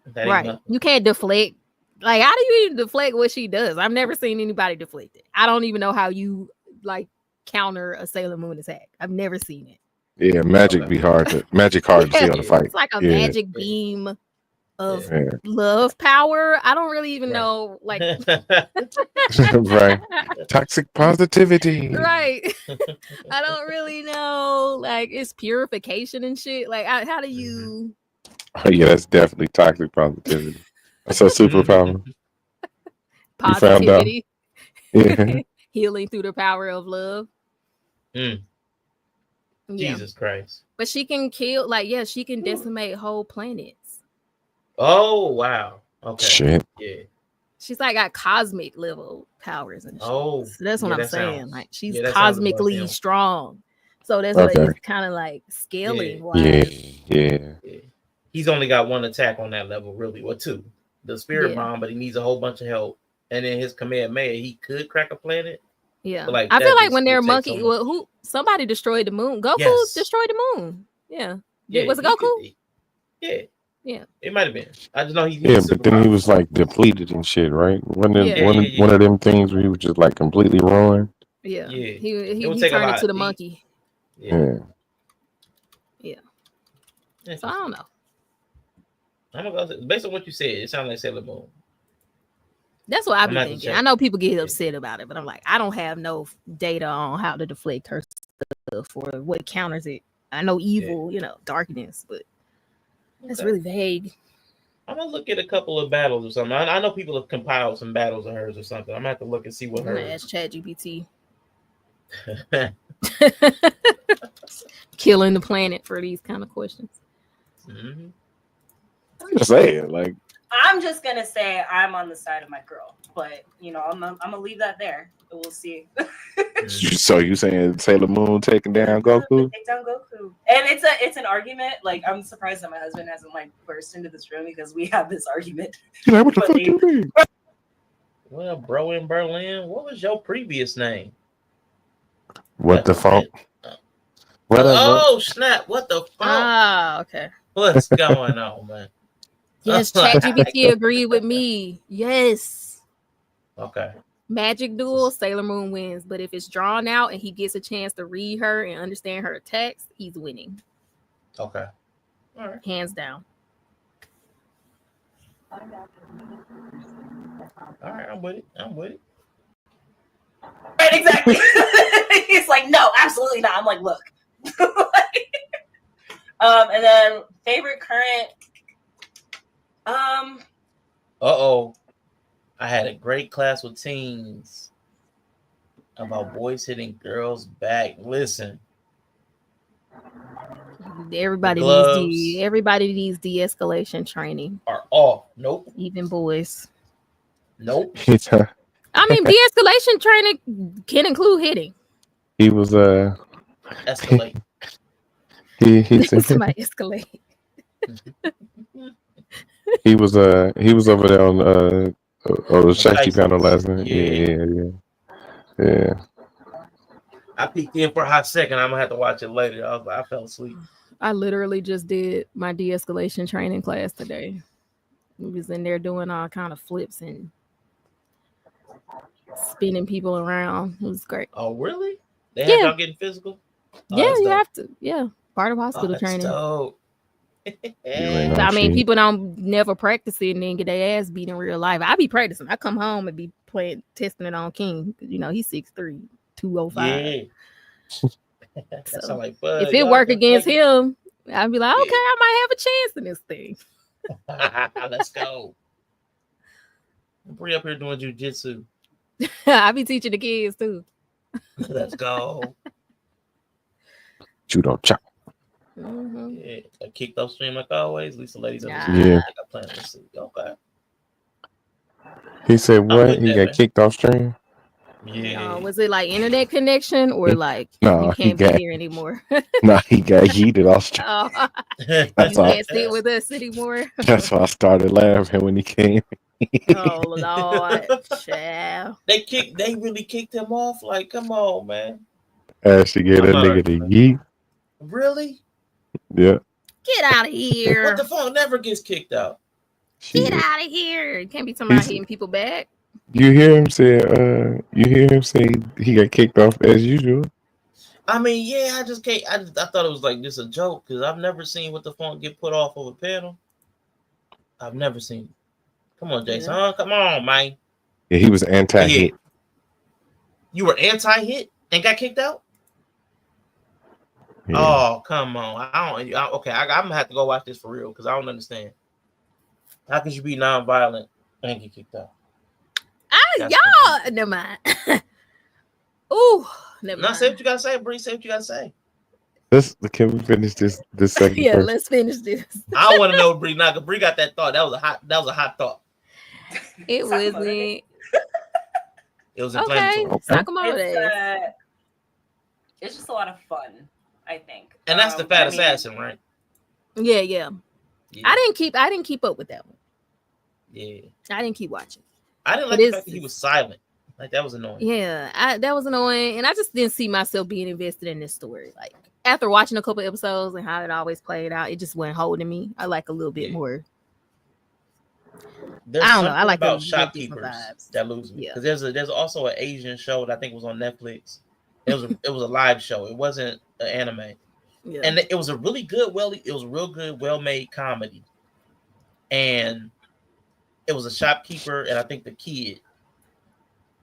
That ain't right, nothing. you can't deflect. Like, how do you even deflect what she does? I've never seen anybody deflect it. I don't even know how you like counter a Sailor Moon attack. I've never seen it. Yeah, magic be hard to see on the fight. It's like a Yeah. magic beam of Yeah. love power. I don't really even know, like, Right. Toxic positivity. right. I don't really know, like, it's purification and shit. Like, how do you? Oh, yeah, that's definitely toxic positivity. That's a superpower. You found out. Positivity, Yeah. healing through the power of love. Mm. Yeah. Jesus Christ. But she can kill, like, yeah, she can decimate whole planets. Oh wow. Okay. Shit. Yeah. She's like got cosmic level powers and shit. Oh, So that's what yeah, I'm that saying. sounds- Like, she's yeah, that sounds above cosmically him. strong. So that's like, Okay. it's kind of like scaling Yeah. wise. Yeah. He's only got one attack on that level, really, or two. The spirit Yeah. bomb, but he needs a whole bunch of help. And then his Kamehameha, he could crack a planet. Yeah. But, like, I that feel like just when would they're take monkey, so well, who somebody destroyed the moon. Goku Yes. destroyed the moon. Yeah. Yeah, Was it he Goku? could- yeah. Yeah. It might have been. I just know he's Yeah, but then he was like depleted and shit, right? One of Yeah. one of them things where he was just like completely ruined. Yeah. Yeah. He It would he take a turned lot. into the He- monkey. Yeah. Yeah. So I don't know. I'm gonna go based on what you said, it sounds like Sailor Moon. That's what I I'm be gonna have to thinking. check. I know people get upset about it, but I'm like, I don't have no data on how to deflect her stuff or what counters it. I know evil, darkness, but it's Okay. really vague. I'm gonna look at a couple of battles or something. I know people have compiled some battles of hers or something. I'm gonna have to look and see what I'm gonna her. ask ChatGPT. Killing the planet for these kind of questions. Mm-hmm. I'm just saying, like, I'm just gonna say I'm on the side of my girl, but I'm gonna leave that there. We'll see. so you saying Sailor Moon taking down Goku? Take down Goku, and it's an argument. Like, I'm surprised that my husband hasn't like burst into this room because we have this argument. You're like, what the But fuck he- you mean? Well, bro in Berlin, what was your previous name? What the fuck? What up, bro? Oh snap! What the fuck? Ah, okay. What's going on, man? Yes, ChatGPT agreed with me. Yes. Okay. Magic duel, Sailor Moon wins. But if it's drawn out and he gets a chance to read her and understand her attacks, he's winning. Okay. All right. Hands down. All right, I'm with it. Right, exactly. He's like, no, absolutely not. I'm like, look. And then favorite current. Uh-oh. I had a great class with teens about boys hitting girls back. Listen. Everybody gloves needs de-escalation training. are off. Nope. Even boys. Nope. I mean, de-escalation training can include hitting. He was Escalate. he said Somebody escalate. he was over there on the Shakti Tyson. panel last night. Yeah. Yeah. I peeked in for a hot second. I'm gonna have to watch it later. I fell asleep. I literally just did my de-escalation training class today. We was in there doing all kind of flips and spinning people around. It was great. Oh, really? They had Yeah. y'all getting physical? Oh, Yeah, that's you dope. have to. Yeah, part of hospital that's training. dope. I mean, people don't never practice it and then get their ass beat in real life. I be practicing. I come home and be testing it on King. He's 6'3", 205. Yeah. That sound like fun. If it Y'all work can against play- him, I'd be like, okay, I might have a chance in this thing. Let's go. Bree up here doing jujitsu. I be teaching the kids too. Let's go. Judo chop. Mm-hmm. Yeah, I kicked off stream like always. At least the ladies Yeah. I plan to see. Okay. He said what? with He that, got man. kicked off stream? Yeah. Was it like internet connection or like No, you he can't be got- here anymore? Nah, he got yeeted off stream. Oh, you That's all. can't sit with us anymore. That's why I started laughing when he came. Oh Lord, child. They really kicked him off. Like, come on, man. Ashley gave that nigga the yeet. Really? Yeah. Get out of here. What the phone never gets kicked out. Get out of here. You can't be talking about hitting people back. You hear him say he got kicked off as usual. I mean, yeah, I just can't. I thought it was like just a joke because I've never seen What the Funk get put off of a panel. I've never seen it. Come on, Jason. Yeah. Come on, man. Yeah, he was anti-hit. You were anti-hit and got kicked out? Yeah. Oh, come on. I'm gonna have to go watch this for real because I don't understand. How could you be non-violent and get kicked out? Y'all, never mind. Ooh, never mind. Say what you gotta say, Bree. Say what you gotta say. Can we finish this segment Yeah, first? let's finish this. I don't want to know Bree. Now, Bree got that thought. That was a hot thought. It wasn't. It was Okay. Sakamoto It's just a lot of fun, I think. And that's the Fat Assassin, right? Yeah. I didn't keep up with that one. Yeah. I didn't keep watching. I didn't like the fact that he was silent. Like, that was annoying. Yeah, that was annoying, and I just didn't see myself being invested in this story. Like after watching a couple episodes and how it always played out, it just wasn't holding me. I like a little bit more. There's I don't know. I something like about the shopkeepers that lose me Yeah. because there's also an Asian show that I think was on Netflix. It was a live show. It wasn't an anime, and it was a really good, well made comedy, and it was a shopkeeper and I think the kid,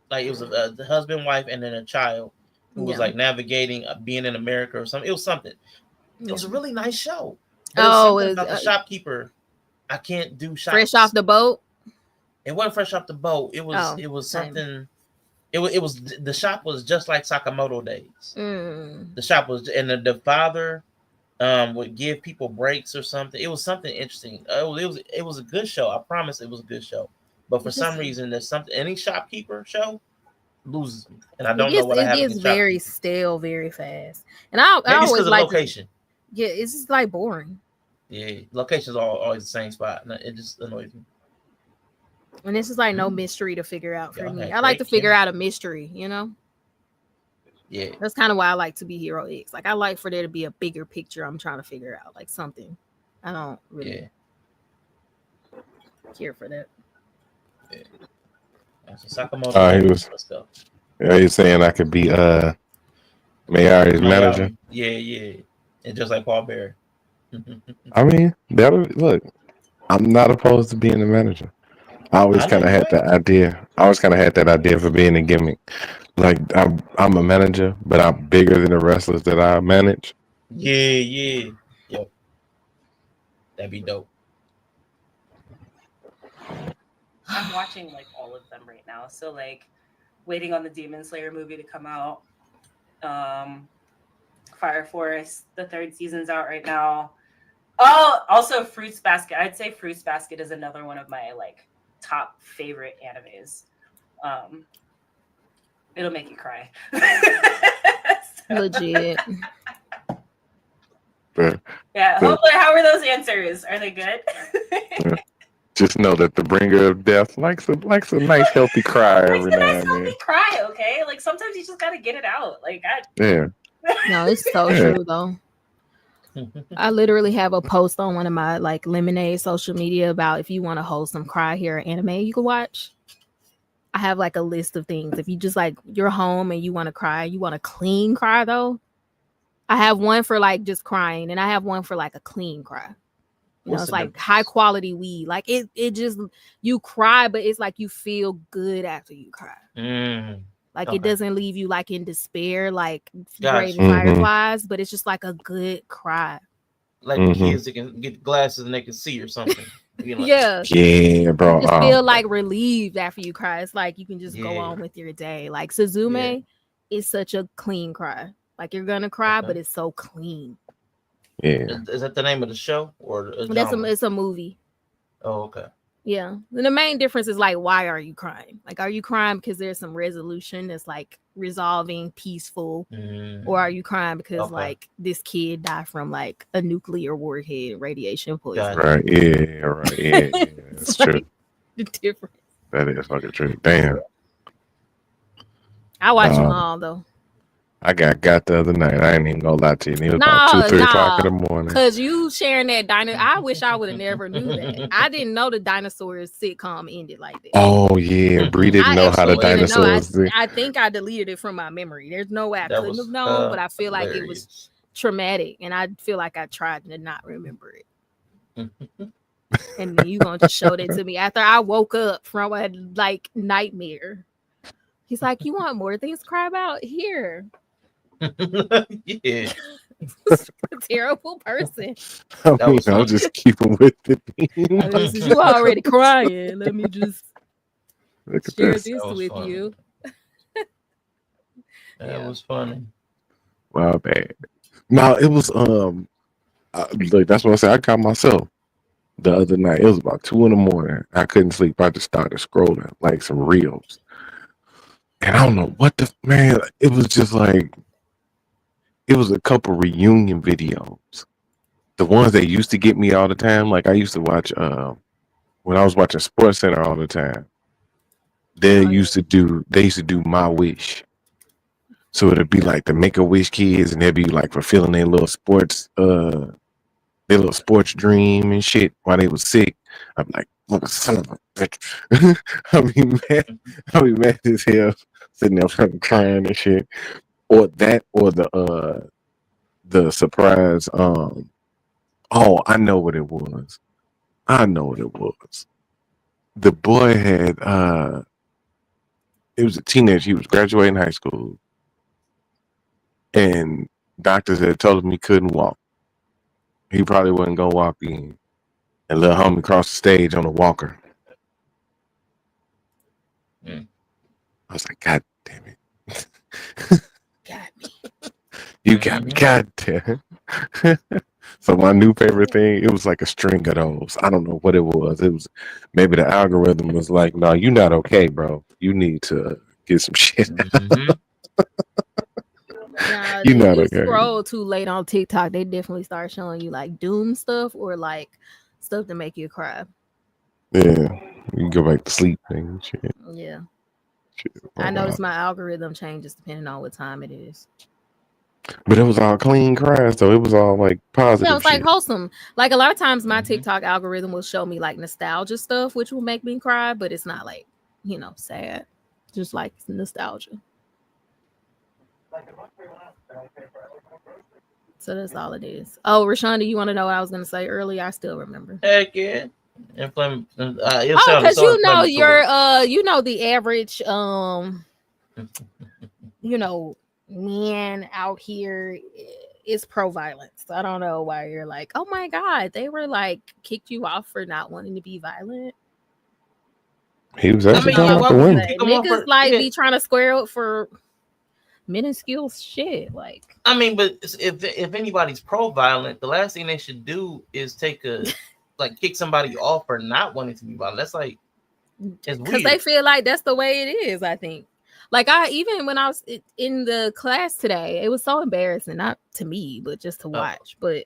like it was the husband, wife, and then a child who was like navigating being in America or something. It was something. It was a really nice show. About the shopkeeper. I can't do shops. Fresh off the boat. It wasn't fresh off the boat. It was something. It was the shop was just like Sakamoto days. The shop was, and the father would give people breaks or something. It was something interesting. It was a good show. I promise it was a good show. But for some reason, there's something. Any shopkeeper show loses me, and I don't know what I have. It gets very stale, very fast, and I Maybe it's always because of like location. Yeah, it's just like boring. Yeah, locations are always the same spot. And it just annoys me. And this is like no mystery to figure out for me. I like to figure out a mystery, you know? Yeah. That's kind of why I like to be Hero X. Like I like for there to be a bigger picture I'm trying to figure out, like something. I don't really care for that. Yeah. Sakamoto. Let's go. Yeah, he's saying I could be Mayari's manager. Yeah. And just like Paul Bearer. I mean, look, I'm not opposed to being a manager. I always kind of had that idea. I always kind of had that idea for being a gimmick. Like I'm a manager, but I'm bigger than the wrestlers that I manage. Yeah. Yep. That'd be dope. I'm watching like all of them right now. So like waiting on the Demon Slayer movie to come out. Fire Force, the 3rd season's out right now. Oh, also Fruits Basket. I'd say Fruits Basket is another one of my like top favorite animes. It'll make you cry. Legit. Yeah. Hopefully, how are those answers? Are they good? Just know that the bringer of death likes a nice healthy cry every now and then. Cry, okay? Like sometimes you just gotta get it out. Like Yeah. No, it's so true though. I literally have a post on one of my like Lemonade social media about if you want a wholesome cry here anime you can watch. I have like a list of things. If you just like you're home and you want to cry, you want a clean cry though. I have one for like just crying, and I have one for like a clean cry. You know, it's like high quality weed. Like it just you cry, but it's like you feel good after you cry. Like it doesn't leave you like in despair, like Brave Fireflies, but it's just like a good cry. Like the kids that can get glasses and they can see or something. You know, Yeah, bro. You just feel like relieved after you cry. It's like you can just go on with your day. Like Suzume is such a clean cry. Like you're gonna cry, but it's so clean. Yeah. Is that the name of the show or it's a movie? Oh, okay. Yeah. And the main difference is like, why are you crying? Like, are you crying because there's some resolution that's like resolving, peaceful, or are you crying because like this kid died from like a nuclear warhead radiation poisoning? Right. Yeah. Right. Yeah. That's true. the difference. That is fucking true. Damn. I watch them all though. I got the other night. I ain't even gonna lie to you. It was about 2-3 o'clock in the morning. Cause you sharing that dinosaur. I wish I would have never knew that. I didn't know the dinosaurs sitcom ended like that. Oh yeah, Bree didn't know how the dinosaurs. I think I deleted it from my memory. There's no way I couldn't have known, but I feel like it was traumatic, and I feel like I tried to not remember it. And then you gonna just show that to me after I woke up from a like nightmare. He's like, "You want more things to cry about? Here." Yeah. A terrible person. I mean, I'll just keep him with it. Since you already crying, let me just share this with funny. you. That was funny. My bad. No, it was like that's what I said. I caught myself the other night. It was about 2 a.m. I couldn't sleep. I just started scrolling like some reels, and I don't know what the man. It was just like it was a couple reunion videos. The ones that used to get me all the time. Like I used to watch when I was watching Sports Center all the time. They used to do My Wish. So it'd be like the Make-A-Wish kids, and they'd be like fulfilling their little sports dream and shit while they was sick. I'm like, look, son of a bitch. I'll be mad as hell sitting there fucking crying and shit. Or that, or the surprise. Oh, I know what it was. The boy had it was a teenager. He was graduating high school, and doctors had told him he couldn't walk. He probably wasn't gonna walk in. And little homie crossed the stage on a walker. I was like, God damn it. Got me. You got me. God damn it. So my new favorite thing, it was like a string of those. I don't know what it was. It was maybe the algorithm was like, no, you're not okay, bro. You need to get some shit. Nah, You're not you okay. scroll too late on TikTok, they definitely start showing you like doom stuff or like stuff to make you cry. Yeah. You can go back to sleep and shit. Yeah. Shit. I noticed my algorithm changes depending on what time it is. But it was all clean cries, though. It was all like positive. Yeah, it was like shit. wholesome. Like a lot of times my TikTok algorithm will show me like nostalgia stuff, which will make me cry, but it's not like, sad. Just like nostalgia. So that's all it is. Oh, Rashonda, you want to know what I was going to say earlier? I still remember. Heck yeah. Because you know the average man out here is pro-violence. I don't know why you're like, oh my god, they were like kicked you off for not wanting to be violent. He was actually talking about the women. Niggas be trying to square up for minuscule shit. Like, I mean, but if anybody's pro-violent, the last thing they should do is kick somebody off for not wanting to be violent. That's like, it's because weird. they feel like that's the way it is. I think. Like even when I was in the class today, it was so embarrassing, not to me, but just to watch. But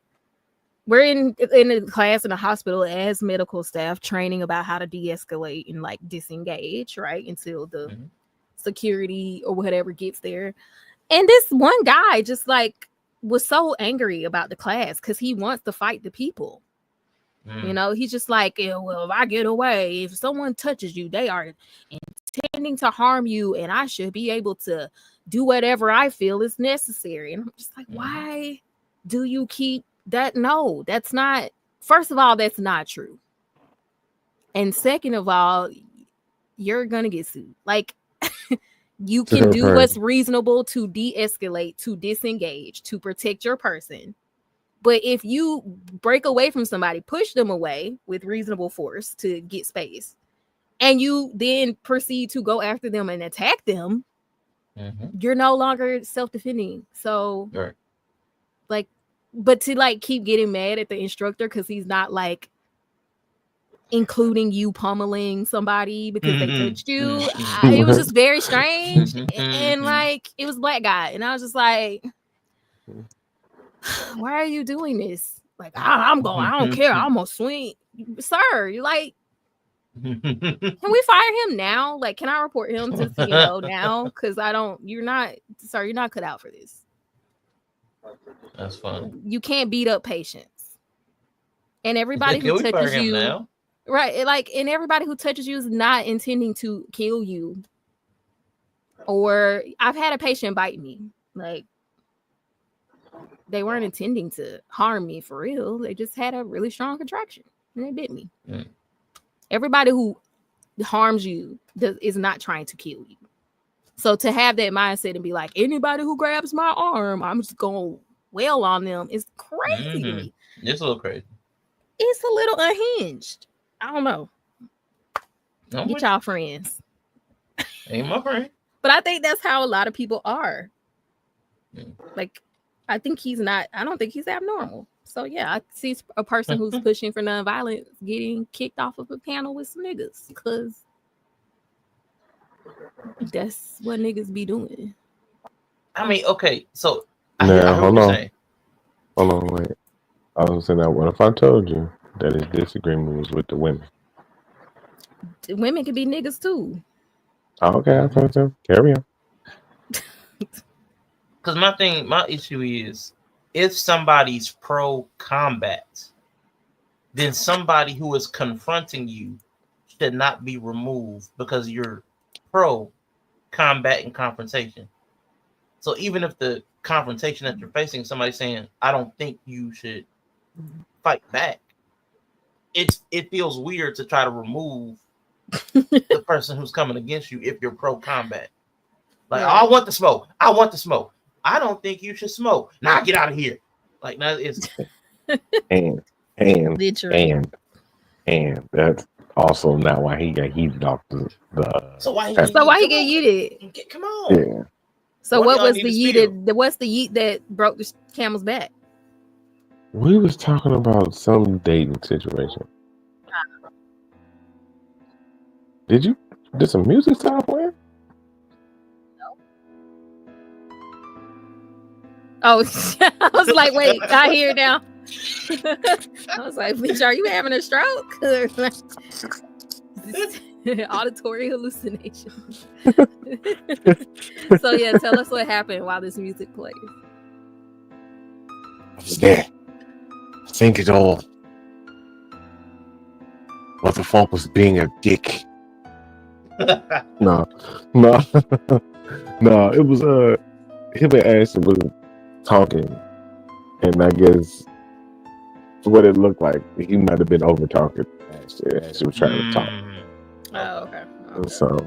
we're in the class in the hospital as medical staff training about how to de-escalate and like disengage, right? Until the security or whatever gets there. And this one guy just like was so angry about the class because he wants to fight the people. He's just like, well, if I get away, if someone touches you, they are intending to harm you, and I should be able to do whatever I feel is necessary. And I'm just like, why do you keep that? No, that's not. First of all, that's not true. And second of all, you're gonna get sued. Like, you can do what's reasonable to de-escalate, to disengage, to protect your person. But if you break away from somebody, push them away with reasonable force to get space, and you then proceed to go after them and attack them, you're no longer self-defending. So, but to like keep getting mad at the instructor because he's not like including you pummeling somebody because they touched you, it was just very strange. And like, it was a black guy, and I was just like, why are you doing this? Like, I don't care. I'm gonna swing, sir. You like, Can we fire him now? Like, can I report him to CNO now? Because you're not cut out for this. That's fun. You can't beat up patients. And everybody Can who we fire touches him you, now? right? Like, and everybody who touches you is not intending to kill you. Or I've had a patient bite me. Like, they weren't intending to harm me for real. They just had a really strong contraction and they bit me. Mm. Everybody who harms you is not trying to kill you. So to have that mindset and be like, anybody who grabs my arm, I'm just going to wail on them is crazy to me. It's a little crazy. It's a little unhinged. I don't know. Get y'all friends. Ain't my friend. But I think that's how a lot of people are. Like, I don't think he's abnormal. So yeah, I see a person who's pushing for nonviolence getting kicked off of a panel with some niggas because that's what niggas be doing. I mean, okay, so Now, hold on. Hold on, wait. I was saying that. What if I told you that his disagreement was with the women? Women can be niggas too. Okay, I thought so. Carry on. Because my issue is, if somebody's pro combat, then somebody who is confronting you should not be removed because you're pro combat and confrontation. So even if the confrontation that you're facing, somebody saying, I don't think you should fight back, it feels weird to try to remove the person who's coming against you if you're pro combat. Like, I want the smoke. I want the smoke. I don't think you should smoke. Nah, get out of here. Like, now it's and that's also not why he got heated off the So why he get yeeted? Come on. Yeah. So what was the yeeted? What's the yeet that broke the camel's back? We was talking about some dating situation. Did some music stop playing? Oh, I was like, wait, I hear it now. I was like, bitch, are you having a stroke? Auditory hallucination. So yeah, tell us what happened while this music plays. I was there. I think it all. What the fuck was being a dick? No. It was him and Ashton was talking, and I guess what it looked like, he might have been over talking. Ashton was trying to talk. Oh, okay. So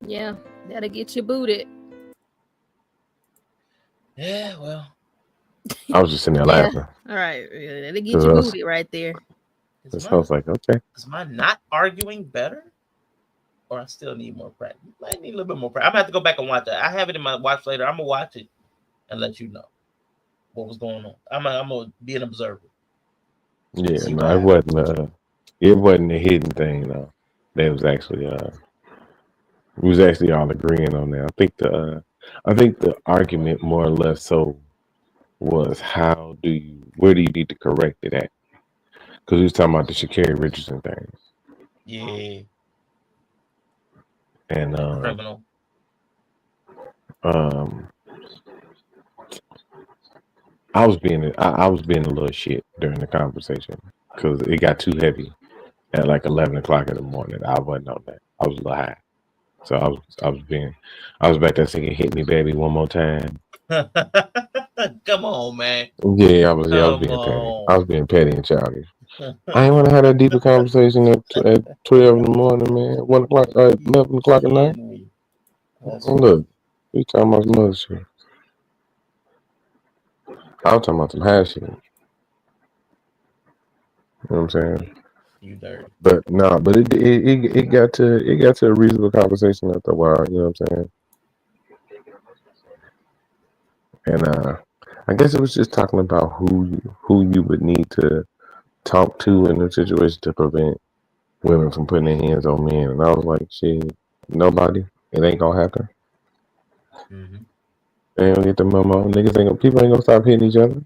yeah, that'll get you booted. Yeah, well, I was just sitting there laughing. All right, that'll get you booted right there. So I was like, okay. Is my not arguing better? Or I still need more practice? I need a little bit more practice. I'm gonna have to go back and watch it. I have it in my watch later. I'm gonna watch it and let you know what was going on. I'm gonna be an observer. Yeah, no, it wasn't a hidden thing though. That was actually we was actually all agreeing on that. I think the argument more or less so was where do you need to correct it at? Because we was talking about the Sha'Carri Richardson thing. Yeah. And criminal. I was being a little shit during the conversation because it got too heavy at like 11 o'clock in the morning. I wasn't on that. I was a little high, so I was back there singing "Hit Me, Baby, One More Time." Come on, man. Yeah, I was being petty. I was being petty and childish. I ain't want to have that deeper conversation at 12 in the morning, man. 1 o'clock, 11 o'clock at night. Look, we talking about some other shit. I was talking about some hash shit. You know what I'm saying? You dirty. But it got to a reasonable conversation after a while. You know what I'm saying? And I guess it was just talking about who you would need to talk to in a situation to prevent women from putting their hands on men. And I was like, shit, nobody. It ain't gonna happen. Mm-hmm. They don't get the memo. People ain't gonna stop hitting each other.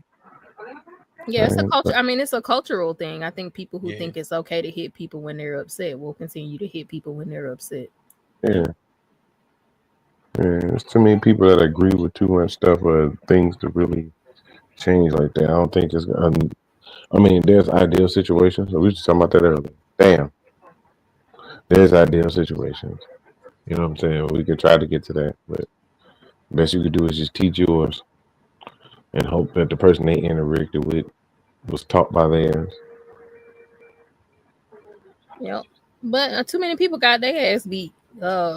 Yeah, it's a And, culture. I mean, it's a cultural thing. I think people who Yeah. think it's okay to hit people when they're upset will continue to hit people when they're upset. yeah. Yeah, there's too many people that agree with too much stuff or things to really change like that. I don't think it's. I mean, there's ideal situations. We were just talking about that earlier. Damn, there's ideal situations. You know what I'm saying? We could try to get to that, but best you could do is just teach yours and hope that the person they interacted with was taught by theirs. Yep. But too many people got their ass beat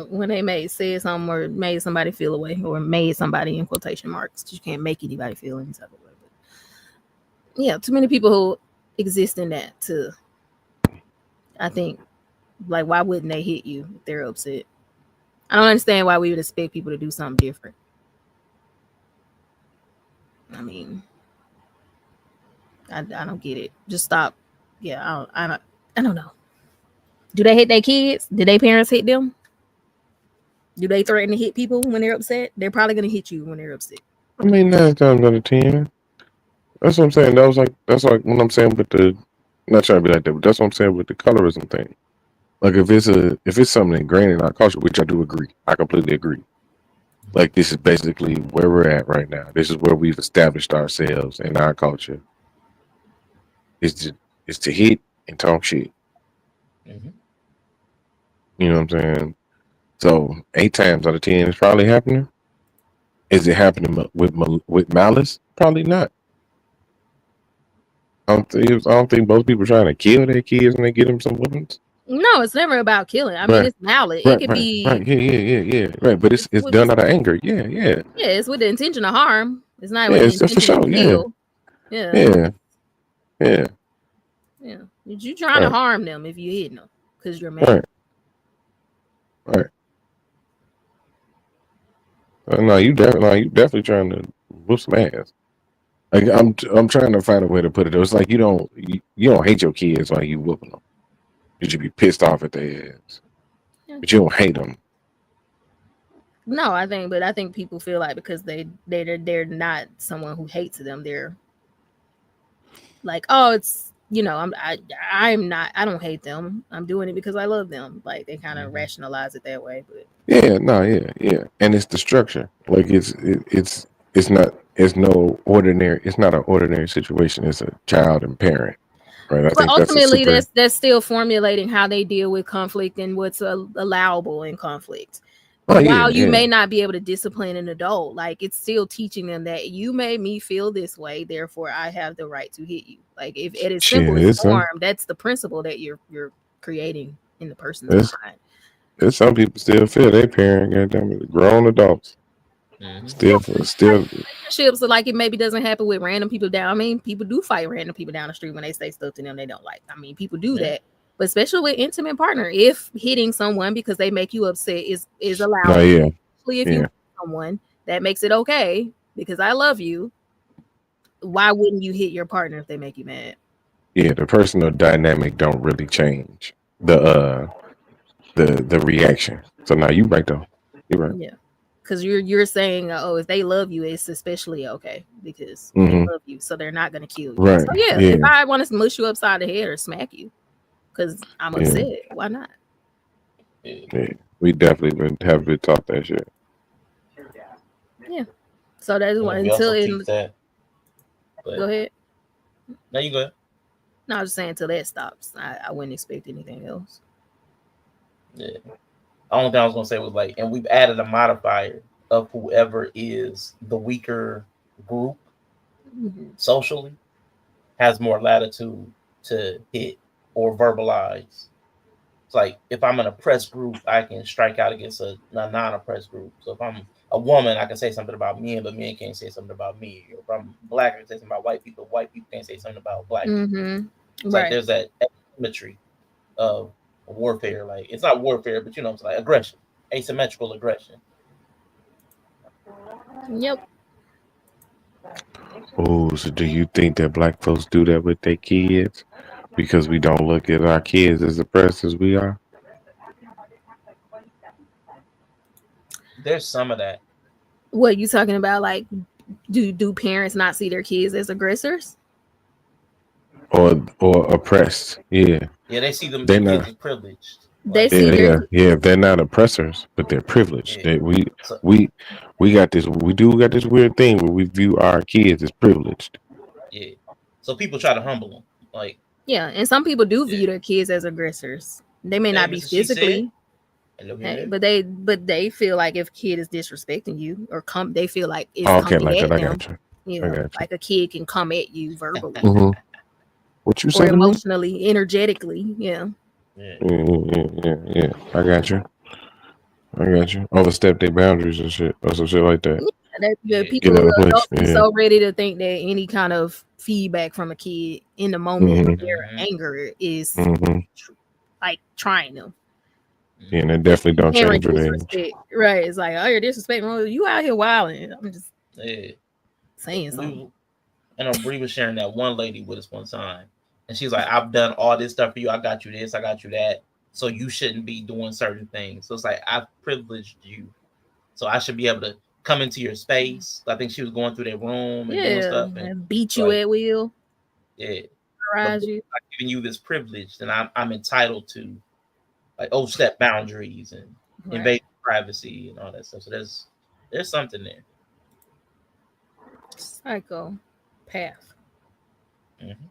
when they said something or made somebody feel away or made somebody in quotation marks. You can't make anybody feel any type of way. But yeah, too many people who exist in that too. I think, like, why wouldn't they hit you if they're upset? I don't understand why we would expect people to do something different. I mean, I don't get it. Just stop. Yeah, I don't know. Do they hit their kids? Do their parents hit them? Do they threaten to hit people when they're upset? They're probably gonna hit you when they're upset. I mean, 9 times out of 10. That's what I'm saying. That's like what I'm saying with the. Not trying to be like that, but that's what I'm saying with the colorism thing. Like if it's something ingrained in our culture, which I do agree, I completely agree. Like this is basically where we're at right now. This is where we've established ourselves in our culture. Is to hit and talk shit. Mhm. You know what I'm saying? So 8 times out of 10, it's probably happening. Is it happening with malice? Probably not. I don't think most people are trying to kill their kids when they get them some weapons. No, it's never about killing. I mean, Right, it's malice. It right, could right, be. right. Yeah. Right, but it's with done the- out of anger. Yeah. Yeah, it's with the intention of harm. It's not Yeah, with the it's just for intention to sure. Yeah. kill. Yeah. Yeah. Yeah. You trying to Right. harm them if you hitting them because you're mad. Right. Right. No, you definitely trying to whoop some ass. Like I'm trying to find a way to put it. It's like you don't hate your kids while you whooping them. You should be pissed off at their ass, Yeah. but you don't hate them. No, I think people feel like because they're not someone who hates them. They're like, oh, it's I'm not. I don't hate them. I'm doing it because I love them. Like they kind of rationalize it that way, but. Yeah, no, yeah, and it's the structure. Like it's not it's not an ordinary situation. It's a child and parent, right? I But think that's a ultimately, super. that's still formulating how they deal with conflict and what's allowable in conflict. Oh yeah, While you yeah. may not be able to discipline an adult, like it's still teaching them that you made me feel this way, therefore I have the right to hit you. Like if at its Shit, simplest it's form, that's the principle that you're creating in the person's There's mind. some people still feel their parent, goddamn it, grown adults. Still. Relationships are like it maybe doesn't happen with random people down. I mean, people do fight random people down the street when they say stuff to them they don't like. I mean, people do that. But especially with intimate partner, if hitting someone because they make you upset is allowed. No, yeah. Especially if Yeah. you hit someone, that makes it okay because I love you. Why wouldn't you hit your partner if they make you mad? Yeah, the personal dynamic don't really change the reaction. So now you right though. You're right. Yeah. Because you're saying, oh, if they love you, it's especially okay because they Mhm. love you, so they're not gonna kill you. Right, So yeah, yeah. if I want to mush you upside the head or smack you because I'm Yeah. upset, why not? Yeah, we definitely have been taught that shit. Yeah. So that's Well, why we until also it. teach that. But Go ahead. no, you go ahead. No, I was just saying until that stops. I wouldn't expect anything else. Yeah. The only thing I was gonna say was like, and we've added a modifier of whoever is the weaker group socially has more latitude to hit or verbalize. It's like if I'm an oppressed group, I can strike out against a non-oppressed group. So if I'm a woman, I can say something about men, but men can't say something about me. Or if I'm black, I can say something about white people. White people can't say something about black people. Mm-hmm. It's like there's that asymmetry of warfare. Like it's not warfare, but it's like aggression, asymmetrical aggression. Yep. Oh, so do you think that black folks do that with their kids because we don't look at our kids as oppressed as we are? There's some of that. What you talking about? Like, do parents not see their kids as aggressors? or oppressed. Yeah, Yeah, they see them they're kids not. as privileged. They Like, see their Yeah. They're not oppressors, but they're privileged. yeah. They, So, we got this. We got this weird thing where we view our kids as privileged. yeah. So people try to humble them. Like, yeah, and some people do view their kids as aggressors. They may not hey, be Mr. She said, physically, and look hey, here. but they feel like if kid is disrespecting you or they feel like it's Oh, okay, coming like at that. I them. got you. You I know, got you. like a kid can come at you verbally What you or say to me? emotionally, energetically. Yeah. Yeah. I got you. Overstep their boundaries and shit, or some shit like that. The Get people out of place. adults be so ready to think that any kind of feedback from a kid in the moment of their anger is like trying them. Yeah, and they definitely don't Parent change with age. disrespect, right? It's like, oh, you're disrespecting. Well, you out here wilding. I'm just saying something. I know Bree was sharing that one lady with us one time, and she's like, "I've done all this stuff for you. I got you this. I got you that. So you shouldn't be doing certain things." So it's like I've privileged you, so I should be able to come into your space. I think she was going through their room and doing stuff And beat you like, at will. Yeah, Garage but you. I'm giving you this privilege, then I'm entitled to like overstep boundaries and invade privacy and all that stuff. So there's something there. Psycho path. Mm-hmm.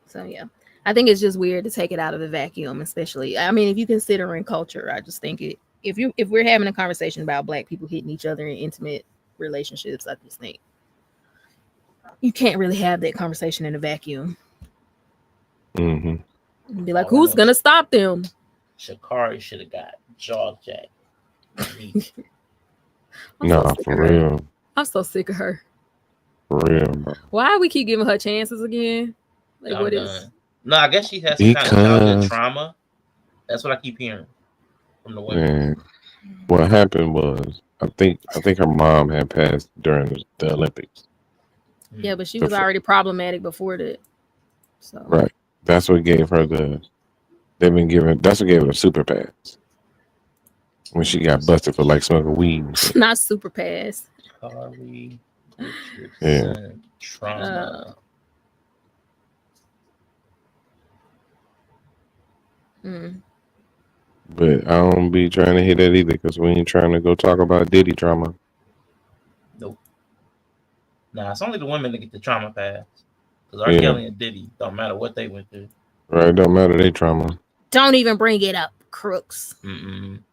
So yeah, I think it's just weird to take it out of the vacuum, especially. I mean, if you consider in culture, I just think if we're having a conversation about Black people hitting each other in intimate relationships, I just think you can't really have that conversation in a vacuum. Be like, who's gonna stop them? Shakari should have got jaw jack. Nah, for real. I'm so sick of her. For real, bro. Why we keep giving her chances again? Like, what is? No, I guess she has some kind of childhood trauma. That's what I keep hearing from the women. Man, what happened was I think her mom had passed during the Olympics. Yeah, but she was already problematic before that. So Right. That's what gave her that's what gave her a super pass. When she got busted for like smoking weed. Not super pass. Yeah. Trauma. But I don't be trying to hit that either because we ain't trying to go talk about Diddy trauma. Nope. Nah, it's only the women that get the trauma pass. Because R. Kelly and Diddy don't matter what they went through. Right, don't matter their trauma. Don't even bring it up, crooks. And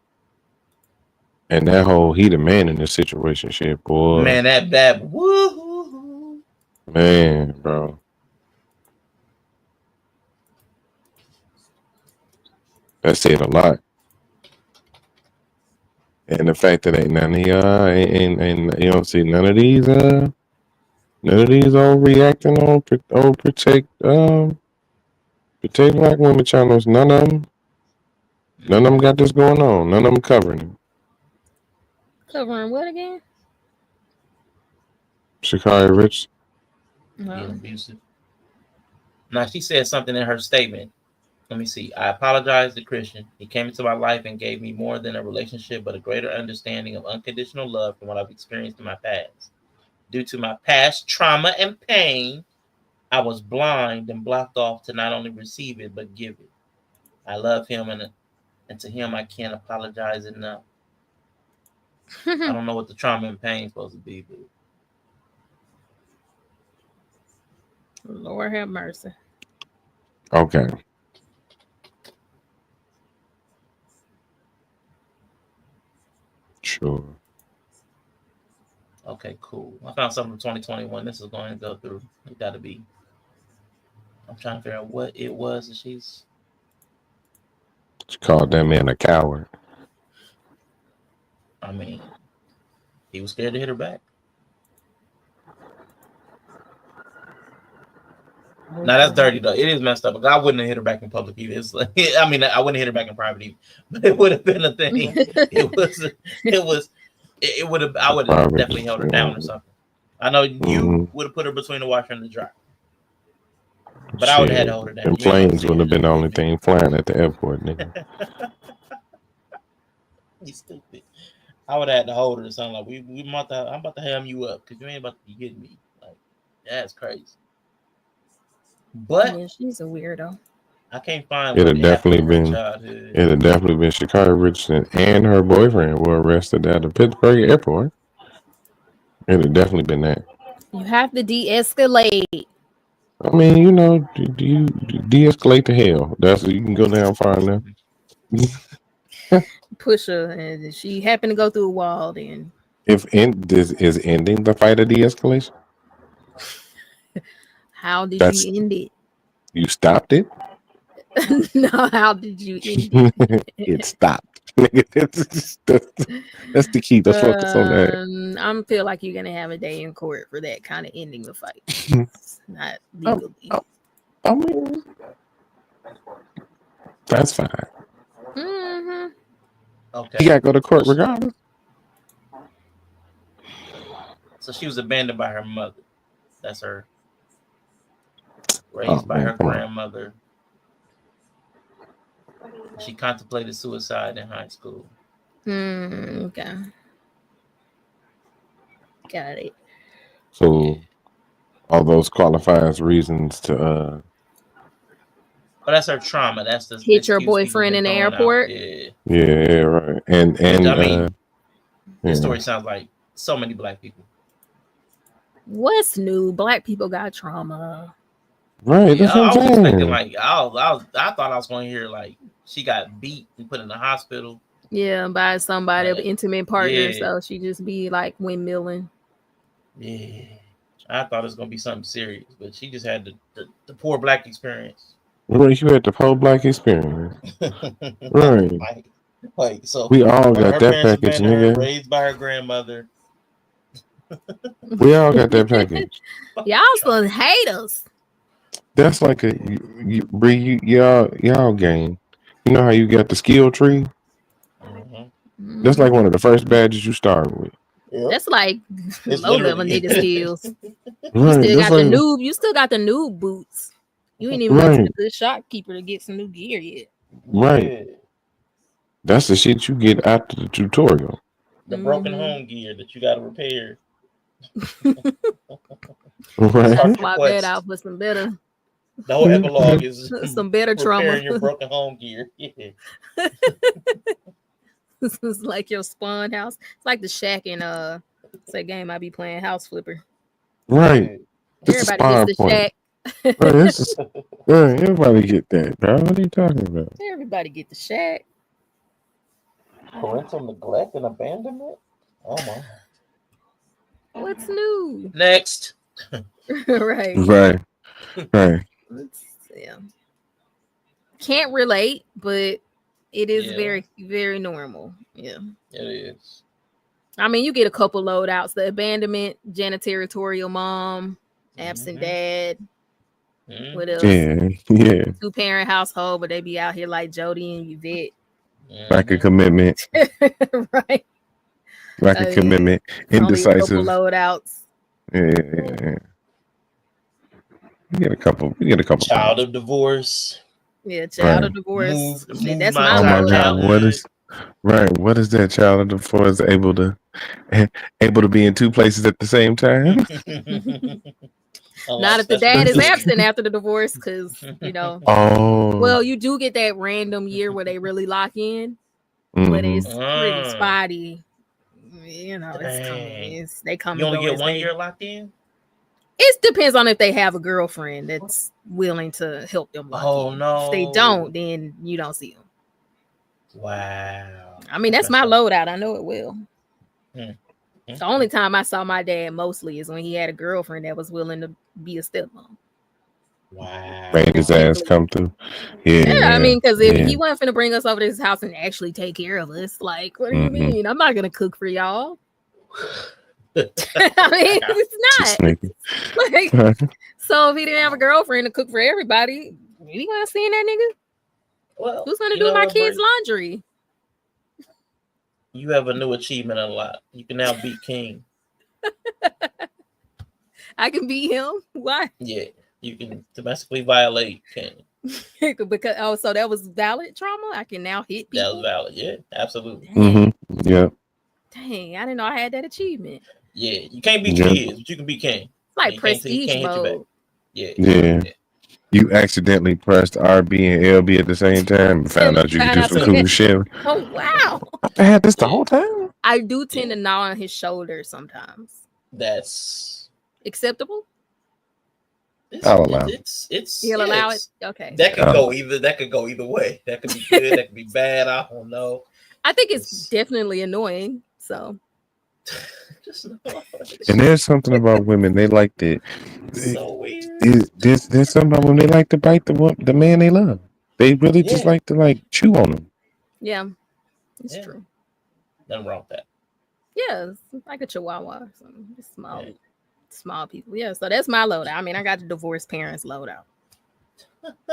that whole he the man in this situation shit, boy. Man, that woo. Man, bro. That said a lot. And the fact that ain't none of y'all and you don't see none of these overreacting on protect Black women channels. None of them got this going on. None of them covering it. Covering what again? Sha'Carri Rich. Being abusive. Now she said something in her statement. Let me see. I apologize to Christian. He came into my life and gave me more than a relationship, but a greater understanding of unconditional love from what I've experienced in my past. Due to my past trauma and pain, I was blind and blocked off to not only receive it, but give it. I love him, and to him, I can't apologize enough. I don't know what the trauma and pain is supposed to be, but Lord have mercy. Okay. Sure. Okay, cool. I found something from 2021. This is going to go through. It got to be. I'm trying to figure out what it was that She called that man a coward. I mean, he was scared to hit her back. Now that's dirty though. It is messed up. I wouldn't have hit her back in public either. It's like, I mean, I wouldn't hit her back in private either. But it would have been a thing. It would have. I would have definitely held her down or something. I know you would have put her between the washer and the dryer. But I would have had to hold her down. Them planes wouldn't have been the only thing flying at the airport, nigga. You stupid. I would have had to hold her or something like I'm about to ham you up because you ain't about to be hitting me. Like, that's crazy. But yeah, she's a weirdo. I can't find It'd what have definitely happened in her been. childhood. It'd have definitely been Shakira Richardson and her boyfriend were arrested at the Pittsburgh airport. It'd have definitely been that. You have to de-escalate. I mean, you know, you de-escalate to hell. That's you can go down far enough. Push her, and she happened to go through a wall. Then If this is ending the fight of de-escalation, how did that's you end it? you stopped it. No, how did you end it? It stopped. that's the key. Let's focus on that. I feel like you're gonna have a day in court for that kind of ending the fight. It's not legally. I mean, that's fine. Mm-hmm. Okay. You gotta go to court regardless. So she was abandoned by her mother. That's her. Raised by her grandmother. She contemplated suicide in high school. Okay. Got it. So, all those qualify as reasons to But that's her trauma. That's the hit your excuse people boyfriend been in the throwing out. airport. Yeah, right. And I mean, this yeah. story sounds like so many black people. What's new? Black people got trauma. Right. That's I what was I'm expecting saying. like I thought I was going to hear like she got beat and put in the hospital. Yeah, by somebody of intimate partner. yeah. So she just be like windmilling. Yeah, I thought it was going to be something serious, but she just had the poor black experience. Right, you had the whole black experience. Right. Like so, We all one of got her that parents package, abandoned her, nigga. raised by her grandmother. We all got that package. Y'all some haters. That's like y'all game. You know how you got the skill tree? That's like one of the first badges you start with. That's like It's low level literally- nigga skills. Right, You that's still got the like- noob. You still got the noob boots. You ain't even went to Right. the good shopkeeper to get some new gear yet. Right. That's the shit you get after the tutorial. The broken home gear that you got to repair. Right. Start Swap your that quest. out for some better. The whole epilogue is some better trauma. repairing your broken home gear. Yeah. This is like your spawn house. It's like the shack in it's that game I be playing, House Flipper. Right. This is Everybody gets the point. shack. Right, this is, right, everybody get that, bro. What are you talking about? Everybody get the shack. Parental neglect and abandonment? Oh my. What's new? Next. Right. Right. Right. Yeah. Can't relate, but it is Yeah. very, very normal. Yeah. It is. I mean, you get a couple loadouts: the abandonment, janitorial mom, absent dad. What else? Yeah. Yeah. 2-parent household, but they be out here like Jody and Yvette. Like a commitment. Right. Like a commitment. Only a couple Indecisive. loadouts. Yeah. You get a couple. Child of divorce. Yeah, child of Right. divorce. Moved That's my my Oh my loadout. God! What is right? What is that child of divorce able to be in two places at the same time? Not if the dad is absent after the divorce, because Oh. well, you do get that random year where they really lock in, but it's pretty spotty. It's coming. They come. You and only go get as 1 they- year locked in? It depends on if they have a girlfriend that's willing to help them lock in. no. If they don't, then you don't see them. Wow. I mean, that's my loadout. I know it will. Hmm. The only time I saw my dad mostly is when he had a girlfriend that was willing to be a stepmom. Wow. Made his ass come through. Yeah. Yeah, I mean, because if yeah. he wasn't finna bring us over to his house and actually take care of us, like, what do you Mhm. mean? I'm not gonna cook for y'all. I mean, it's Just not. nigga. Like, so if he didn't have a girlfriend to cook for everybody, you gonna see that nigga? Well, Who's gonna you do know my what, kids' Bert? laundry? You have a new achievement unlocked. You can now beat King. I can beat him. Why? Yeah. You can domestically violate King. Because so that was valid trauma. I can now hit people. That was valid. Yeah, absolutely. Mm-hmm. Yeah. Dang, I didn't know I had that achievement. Yeah. You can't beat Yeah. kids, but you can beat King. It's like You can't prestige hit you back. mode. Yeah. Yeah. You accidentally pressed RB and LB at the same time and found out you could do some cool shit. Oh wow! I had this the whole time. I do tend to gnaw on his shoulder sometimes. That's acceptable. I'll allow. You'll allow it. Okay. That could go either. That could go either way. That could be good. That could be bad. I don't know. I think it's definitely annoying. So. And there's something about women they like to. So weird. There's something about women they like to bite the man they love. They really just like to chew on them. Yeah, it's true. Nothing wrong with that. Yeah, it's like a chihuahua or something. Just small people. Yeah, so that's my loadout. I mean, I got the divorced parents loadout.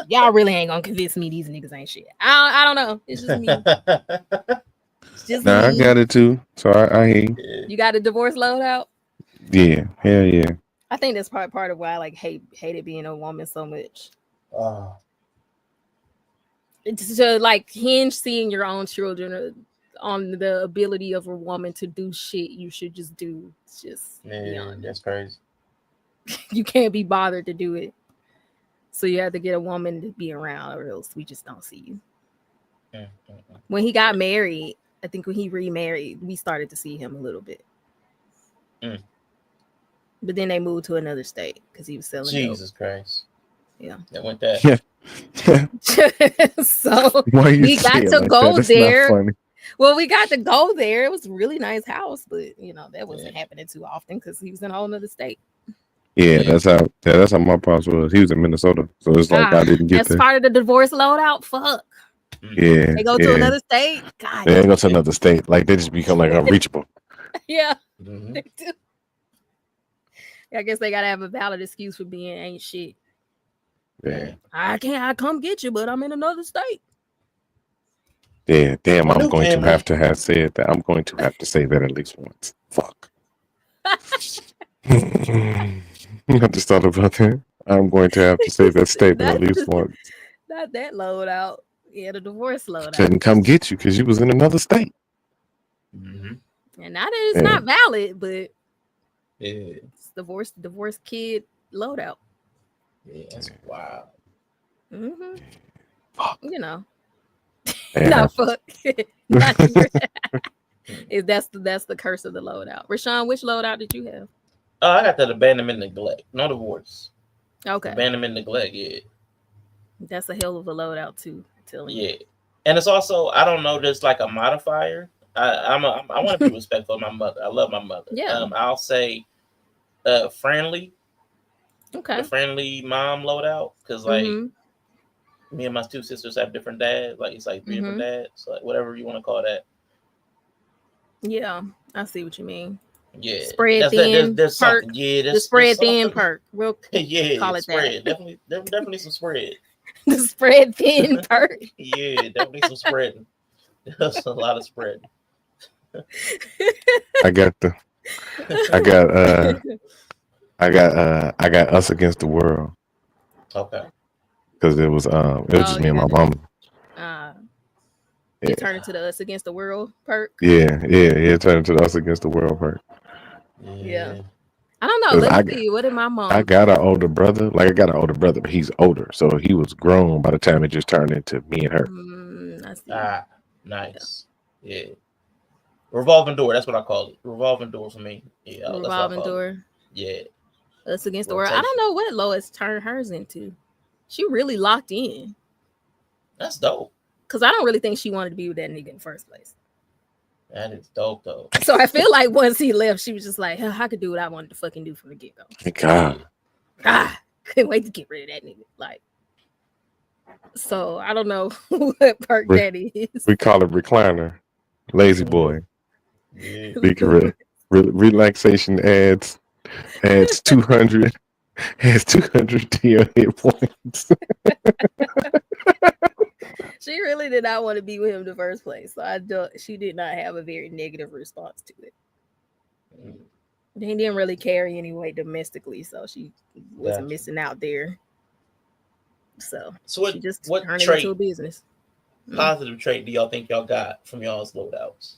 Y'all really ain't gonna convince me these niggas ain't shit. I don't know. It's just me. It's just me. I got it too. So I hear you. You got a divorce loadout? Yeah, hell yeah. I think that's part of why I hated being a woman so much. It's to hinge seeing your own children on the ability of a woman to do shit you should just do. It's just that's crazy. You can't be bothered to do it. So you have to get a woman to be around or else we just don't see you. When he got married, I think when he remarried, we started to see him a little bit. But then they moved to another state because he was selling Jesus dope. Christ. Yeah. That went that. So we got to go there. Well, we got to go there. It was a really nice house, but that wasn't happening too often because he was in a whole other state. Yeah, that's how my pops was. He was in Minnesota, so it's like I didn't get that's part of the divorce loadout. Fuck. Yeah, they go to another state. God, they go to another state. Like they just become unreachable. Yeah, they do. I guess they gotta have a valid excuse for being ain't shit. Yeah, I come get you, but I'm in another state. Yeah, damn. I'm going to have to have said that. I'm going to have to say that at least once. Fuck. I just thought about that. I'm going to have to say that statement at least once. Not that loadout. Yeah, the divorce loadout. Couldn't come get you because you was in another state. And now that it's not valid, but it's divorce kid loadout. Yeah, that's wild. Fuck. Not fuck. That's the curse of the loadout. Rashawn, which loadout did you have? I got that abandonment neglect. No divorce. Okay. Abandonment neglect, yeah. That's a hell of a loadout too. Yeah. And it's also, I don't know, there's like a modifier. I want to be respectful of my mother. I love my mother. Yeah. I'll say friendly. Okay. The friendly mom loadout. Because me and my two sisters have different dads. Like it's like three different dads. So like whatever you want to call that. Yeah, I see what you mean. Yeah, spread thin there's perk. Yeah, the spread thin perk. We'll call it spread. that. Definitely some spread. The spread thin perk. Yeah, definitely some spreading. There's a lot of spread. I got Us Against the World. Okay. Because it was just me and my mom. You turn into the Us Against the World perk. Yeah. Turn into the Us Against the World perk. Yeah. I don't know. Let me see. What did my mom? I got an older brother. Like I got an older brother, but he's older, so he was grown by the time it just turned into me and her. I see. Nice. Yeah. Revolving door. That's what I call it. Revolving door for me. Yeah. Revolving door. Yeah. Us Against the World. I don't know what Lois turned hers into. She really locked in. That's dope. Because I don't really think she wanted to be with that nigga in the first place. That is dope, though. So I feel like once he left, she was just like, I could do what I wanted to fucking do from the get-go. God. Couldn't wait to get rid of that nigga. Like, so I don't know what perk that is. We call it recliner. Lazy boy. Yeah. Relaxation adds 200 to your hit points. She really did not want to be with him in the first place. So she did not have a very negative response to it. He didn't really carry anyway domestically, so she wasn't missing out there. So she just turned it into a business. Positive trait do y'all think y'all got from y'all's loadouts?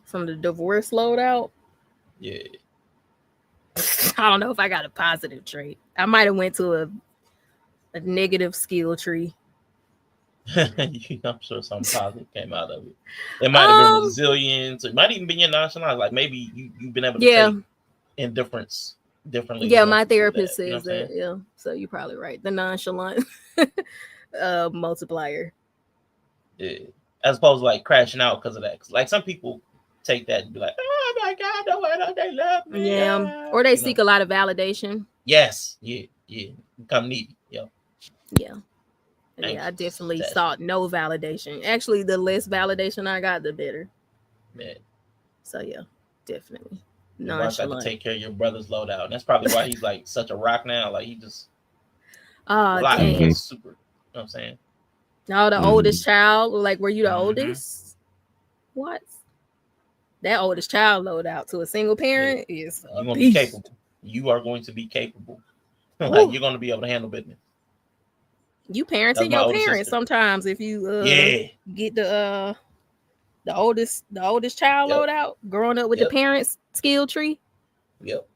From the divorce loadout? Yeah. I don't know if I got a positive trait. I might have went to a negative skill tree. I'm sure something positive came out of it. It might have been resilience. It might even be your nonchalance. Like maybe you've been able to take indifference differently. Yeah, my therapist says that. Yeah, so you're probably right. The nonchalant multiplier. Yeah, as opposed to like crashing out because of that. 'Cause, like some people take that and be like, "Oh my God, no, why don't they love me?" Yeah, or they seek a lot of validation. Yes, yeah, become needy. Yeah. Yeah, I definitely sought no validation. Actually, the less validation I got, the better. Yeah. So yeah, definitely. Your wife got to take care of your brother's loadout. And that's probably why he's like such a rock now. Like he just dang. super. You know what I'm saying? No, the oldest child. Like, were you the oldest? What? That oldest child loadout to a single parent is you're gonna be capable. You are going to be capable. Like you're gonna be able to handle business. You parenting your parents sometimes if you get the oldest child loadout growing up with the parents skill tree. Yep.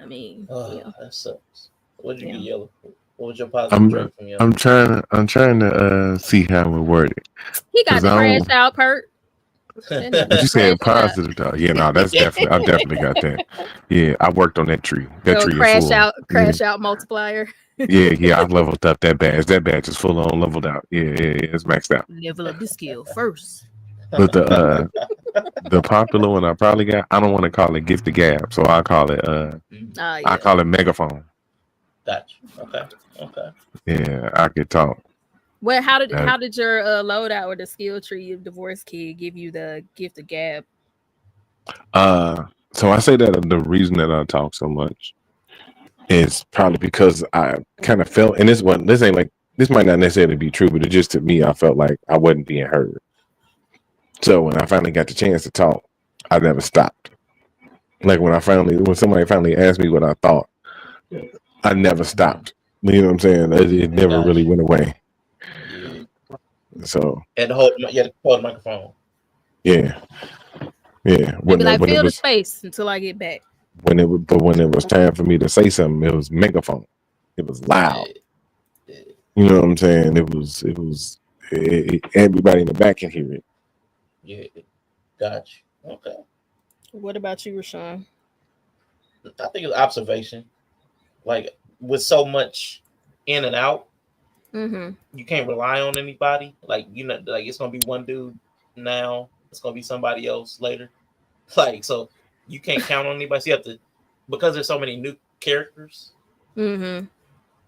I mean, that sucks. What did you get yellow for? What was your positive trait from yellow? I'm trying to see how it worded. He got the crash out perk. But you said positive though. Yeah, no, that's definitely I definitely got that. Yeah, I worked on that tree. That tree is full. Crash out multiplier. Yeah, I've leveled up that badge. That badge is full on leveled out. Yeah, it's maxed out. Level up the skill first. But the popular one I probably got, I don't want to call it gift the gab, so I call it I call it megaphone. Gotcha. Okay. Yeah, I could talk. Well, how did your loadout or the skill tree of divorce kid give you the gift of gab? So I say that the reason that I talk so much is probably because I kind of felt, and this might not necessarily be true, but it just to me, I felt like I wasn't being heard. So when I finally got the chance to talk, I never stopped. Like when somebody finally asked me what I thought, I never stopped. You know what I'm saying? It never really went away. So you had to hold the microphone. Yeah. When fill the space until I get back. When it was time for me to say something, it was megaphone. It was loud. You know what I'm saying? It was everybody in the back can hear it. Yeah, gotcha. Okay. What about you, Rashawn? I think it's observation. Like with so much in and out, you can't rely on anybody. Like like it's gonna be one dude now. It's gonna be somebody else later. Like so, you can't count on anybody. So you have to, because there's so many new characters. You know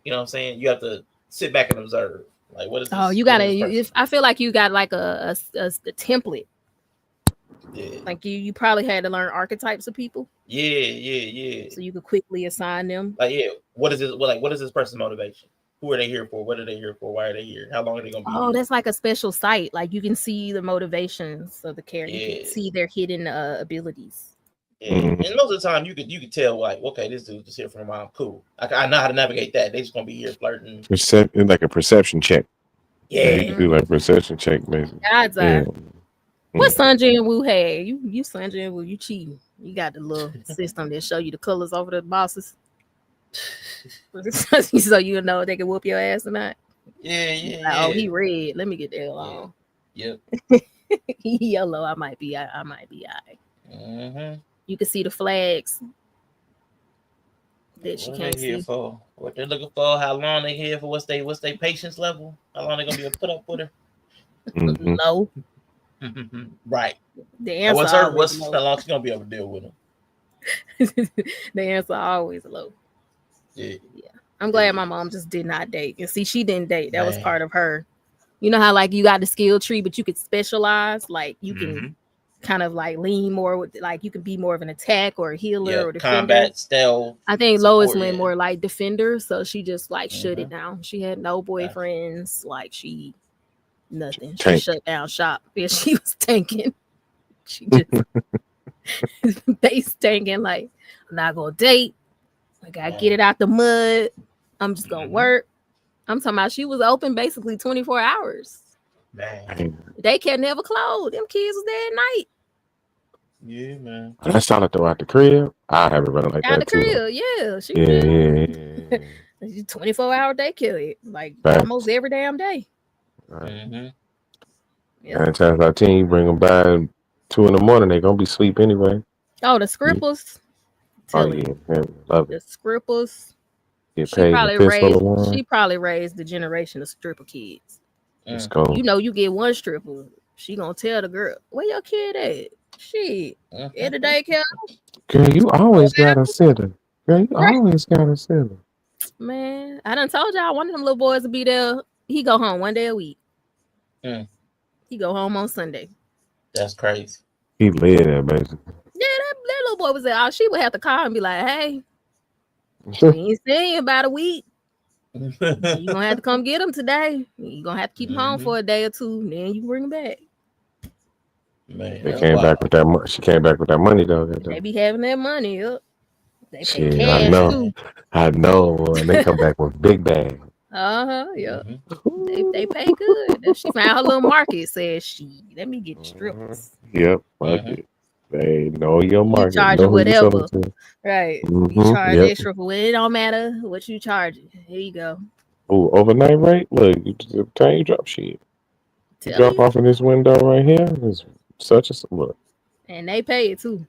what I'm saying? You have to sit back and observe. Like what is? Oh, you gotta. I feel like you got like a template. Yeah. Like you probably had to learn archetypes of people. Yeah. So you could quickly assign them. Like what is it? What is this person's motivation? Who are they here for? What are they here for? Why are they here? How long are they gonna be? Oh, that's like a special site. Like you can see the motivations of the character. You can see their hidden abilities. Yeah. And most of the time you could tell like, okay, this dude is here for a while. Cool. I know how to navigate that. They just gonna be here flirting. Like a perception check. Yeah. You can do like a perception check, basically. God's eye. What Sanjay and Wu had? You Sanjay and Wu, you cheating. You got the little system that show you the colors over the bosses. So you know if they can whoop your ass or not. Yeah. Oh, he red. Let me get the hell on. Yep. He yellow. I might be all right. You can see the flags that you can't see. For? What they're looking for? How long they here for? What's their patience level? How long they gonna be able to put up with her? Low. Right. The answer how long she gonna be able to deal with them? The answer always low. Yeah. I'm glad my mom just did not date. And see, she didn't date. That was part of her. You know how like you got the skill tree, but you could specialize. Like you can kind of like lean more with, like you can be more of an attack or a healer or defender. Combat, stealth. I think Lois went more like defender, so she just like shut it down. She had no boyfriends. Like she nothing. She shut down shop. Yeah, she was tanking. She just base tanking. Like I'm not gonna date. I gotta get it out the mud. I'm just gonna work. I'm talking about she was open basically 24 hours. Daycare never closed. Them kids was there at night. Yeah, man. That's solid though. Out the crib, I have it running like out that the crib, too. yeah. She yeah. Mm-hmm. 24-hour daycare, like Facts. almost every damn day. Right. Mm-hmm. Yeah. 9 times out of 10, you bring them by 2 in the morning, they gonna be asleep anyway. Oh, the Scripples. Oh Tell yeah, you. yeah, love The it. Scripples. Get She paid in probably a fistful of raised the generation of stripper kids. Let's go. You know, you get one stripper, she gonna tell the girl, where your kid at? Shit. At the daycare. Girl, you always got a sitter. Girl, you always got a sitter. Man, I done told y'all one of them little boys will be there. He go home one day a week. He go home on Sunday. That's crazy. He led that basically. Yeah, that little boy was there. Oh, she would have to call and be like, hey, we ain't seen you about a week. You gonna have to come get him today. You gonna have to keep him home for a day or two. Then you bring him back. Man, they came back with that. She came back with that money though. They be having that money up. They pay Shit, cash I know. too. I know. And they come back with big bags. Yeah. They pay good. She found her little market. Says she, let me get strippers. Yep. Fuck it. They know your You market. charge Know her who you selling whatever. to. Right. You Mhm, charge yep. extra for it. It don't matter what you charge. Here you go. Oh, overnight rate? Look, the time you drop shit. You Tell drop you. off in this window right here. It's such a look. And they pay it too.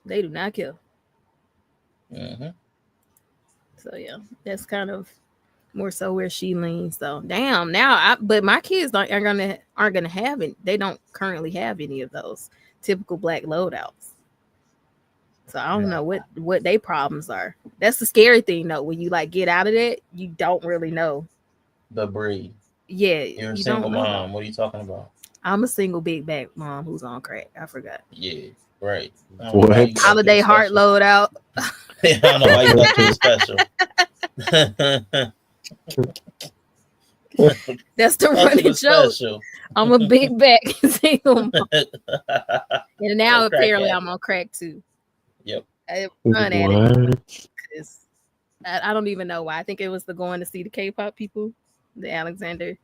They do not care. So yeah, that's kind of more so where she leans. So damn, but my kids aren't gonna have it. They don't currently have any of those typical black loadouts. So I don't know what they problems are. That's the scary thing though. When you like get out of that, you don't really know the breed. Yeah, You're a you single don't know. mom. What are you talking about? I'm a single big back mom who's on crack. I forgot. Yeah, right. What? Holiday heart loadout. I don't know why you got to special. That's the running joke. I'm a big back single mom. And now apparently I'm on crack too. Yep. I run at it. I don't even know why. I think it was the going to see the K-pop people, the Alexander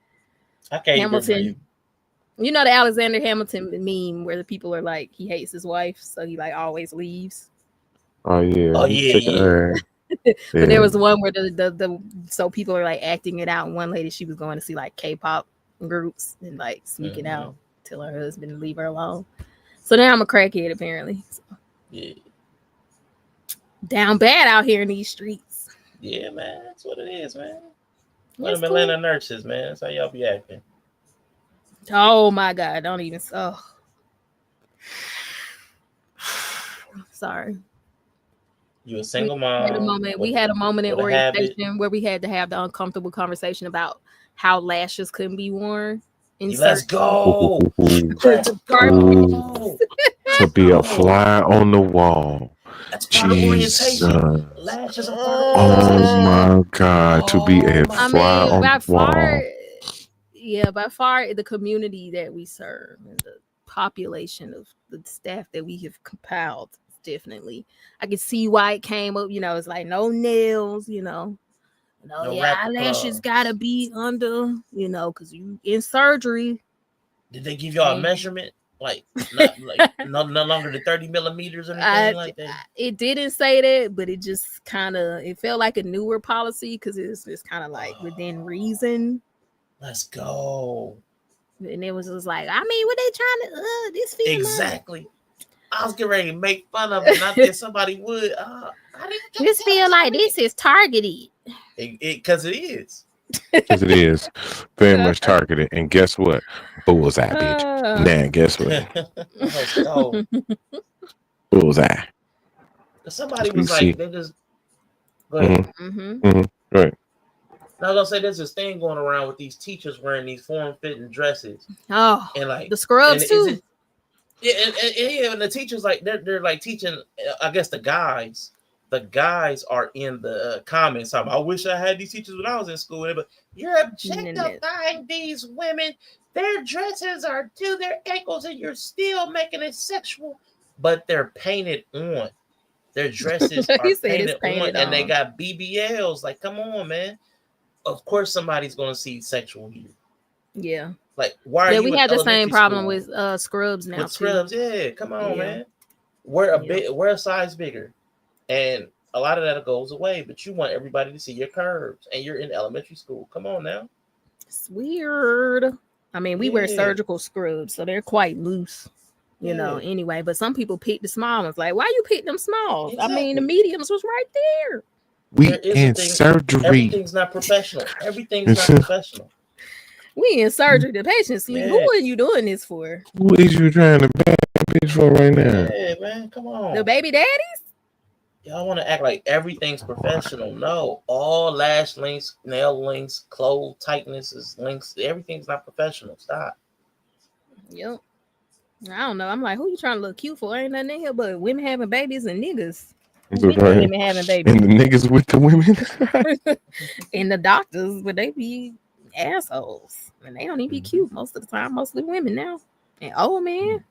Hamilton. You know the Alexander Hamilton meme where the people are like, he hates his wife, so he like always leaves. Oh yeah. Oh yeah. But there was one where the so people are like acting it out, and one lady, she was going to see like K-pop groups and like sneaking out till her husband leave her alone. So now I'm a crackhead apparently. So. Yeah. Down bad out here in these streets. Yeah, man. That's what it is, man. One of them Atlanta nurses, man. That's how y'all be acting. Oh my God. Don't even. Oh. Sorry. You a single mom. We had a moment in orientation where we had to have the uncomfortable conversation about how lashes couldn't be worn. Let's go. To be a fly on the wall. That's part of orientation. Lashes are part of orientation. Oh my God. To be a fly on the wall. Yeah, by far the community that we serve and the population of the staff that we have compiled, definitely. I can see why it came up, it's like no nails, no eyelashes gotta be under, because you in surgery. Did they give y'all a measurement? Like no longer than 30 millimeters or anything like that? It didn't say that, but it just it felt like a newer policy because it's kind of like within reason. Let's go. And it was just like, what they trying to this feel exactly. I was getting ready to make fun of it, not that somebody would. This feel like this is targeted. Because it is. Because it is very much targeted. And guess what? Bullseye, bitch. Now, guess what? Bullseye. Somebody was like, they just. Go ahead. Right. I was gonna say there's this thing going around with these teachers wearing these form-fitting dresses. Oh, and like the scrubs too. And the teachers like they're like teaching. I guess the guys are in the comments. I wish I had these teachers when I was in school. But you're objectifying these women. Their dresses are to their ankles, and you're still making it sexual. But they're painted on. Their dresses are painted on, and they got BBLs. Like, come on, man. Of course, somebody's gonna see sexual here. Yeah. Like, why? Yeah, we had the same problem with scrubs now. With scrubs, yeah. Come on, man. Wear a size bigger, and a lot of that goes away. But you want everybody to see your curves, and you're in elementary school. Come on now. It's weird. I mean, we wear Yeah. surgical scrubs, so they're quite loose, you know, anyway. But some people pick the small ones. Like, why you pick them smalls? I mean, the mediums was right there. We There is a in thing- surgery. Everything's not professional. Everything's not professional. We in surgery. The patient sleep. Yeah. Who are you doing this for? Who is you trying to bad bitch for right now? Yeah, man, come on. The baby daddies? Y'all want to act like everything's professional. No, all lash links, nail links, clothes tightnesses, links, everything's not professional. Stop. Yep. I don't know. I'm like, who you trying to look cute for? Ain't nothing in here but women having babies and niggas. That's With right. women having babies. And the niggas with the women. And the doctors, but they be assholes. And they don't even be cute most of the time. Mostly women now. And old men.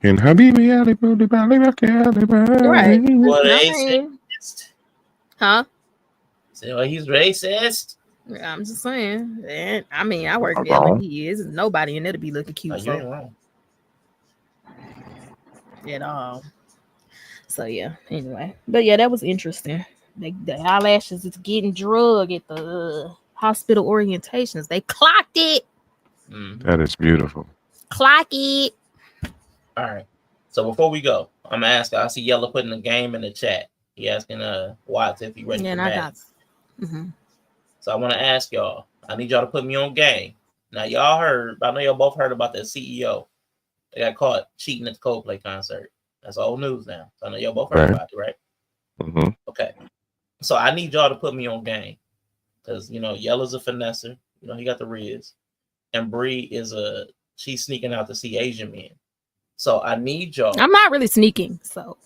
And Habibi Ali Booty Bali Bali Right. What I they mean, huh? So he's racist. I'm just saying. And I mean, I work Not at wrong. LMP. There's nobody in there to be looking cute No, you for ain't wrong. at all. So yeah. Anyway, but yeah, that was interesting. The eyelashes is getting drug at the hospital orientations. They clocked it. That is beautiful. Clock it. All right. So before we go, I'm asking. I see Yellow putting a game in the chat. He asking Watts if he ready Yeah, for and I Madden. got. So I want to ask y'all. I need y'all to put me on game. Now y'all heard. I know y'all both heard about that CEO. They got caught cheating at the Coldplay concert. That's old news now. So I know y'all both heard Right. about it, right? Mm-hmm. Okay. So I need y'all to put me on game because Yellow's a finesser. He got the Riz, and Bree is she's sneaking out to see Asian men. So I need y'all. I'm not really sneaking, so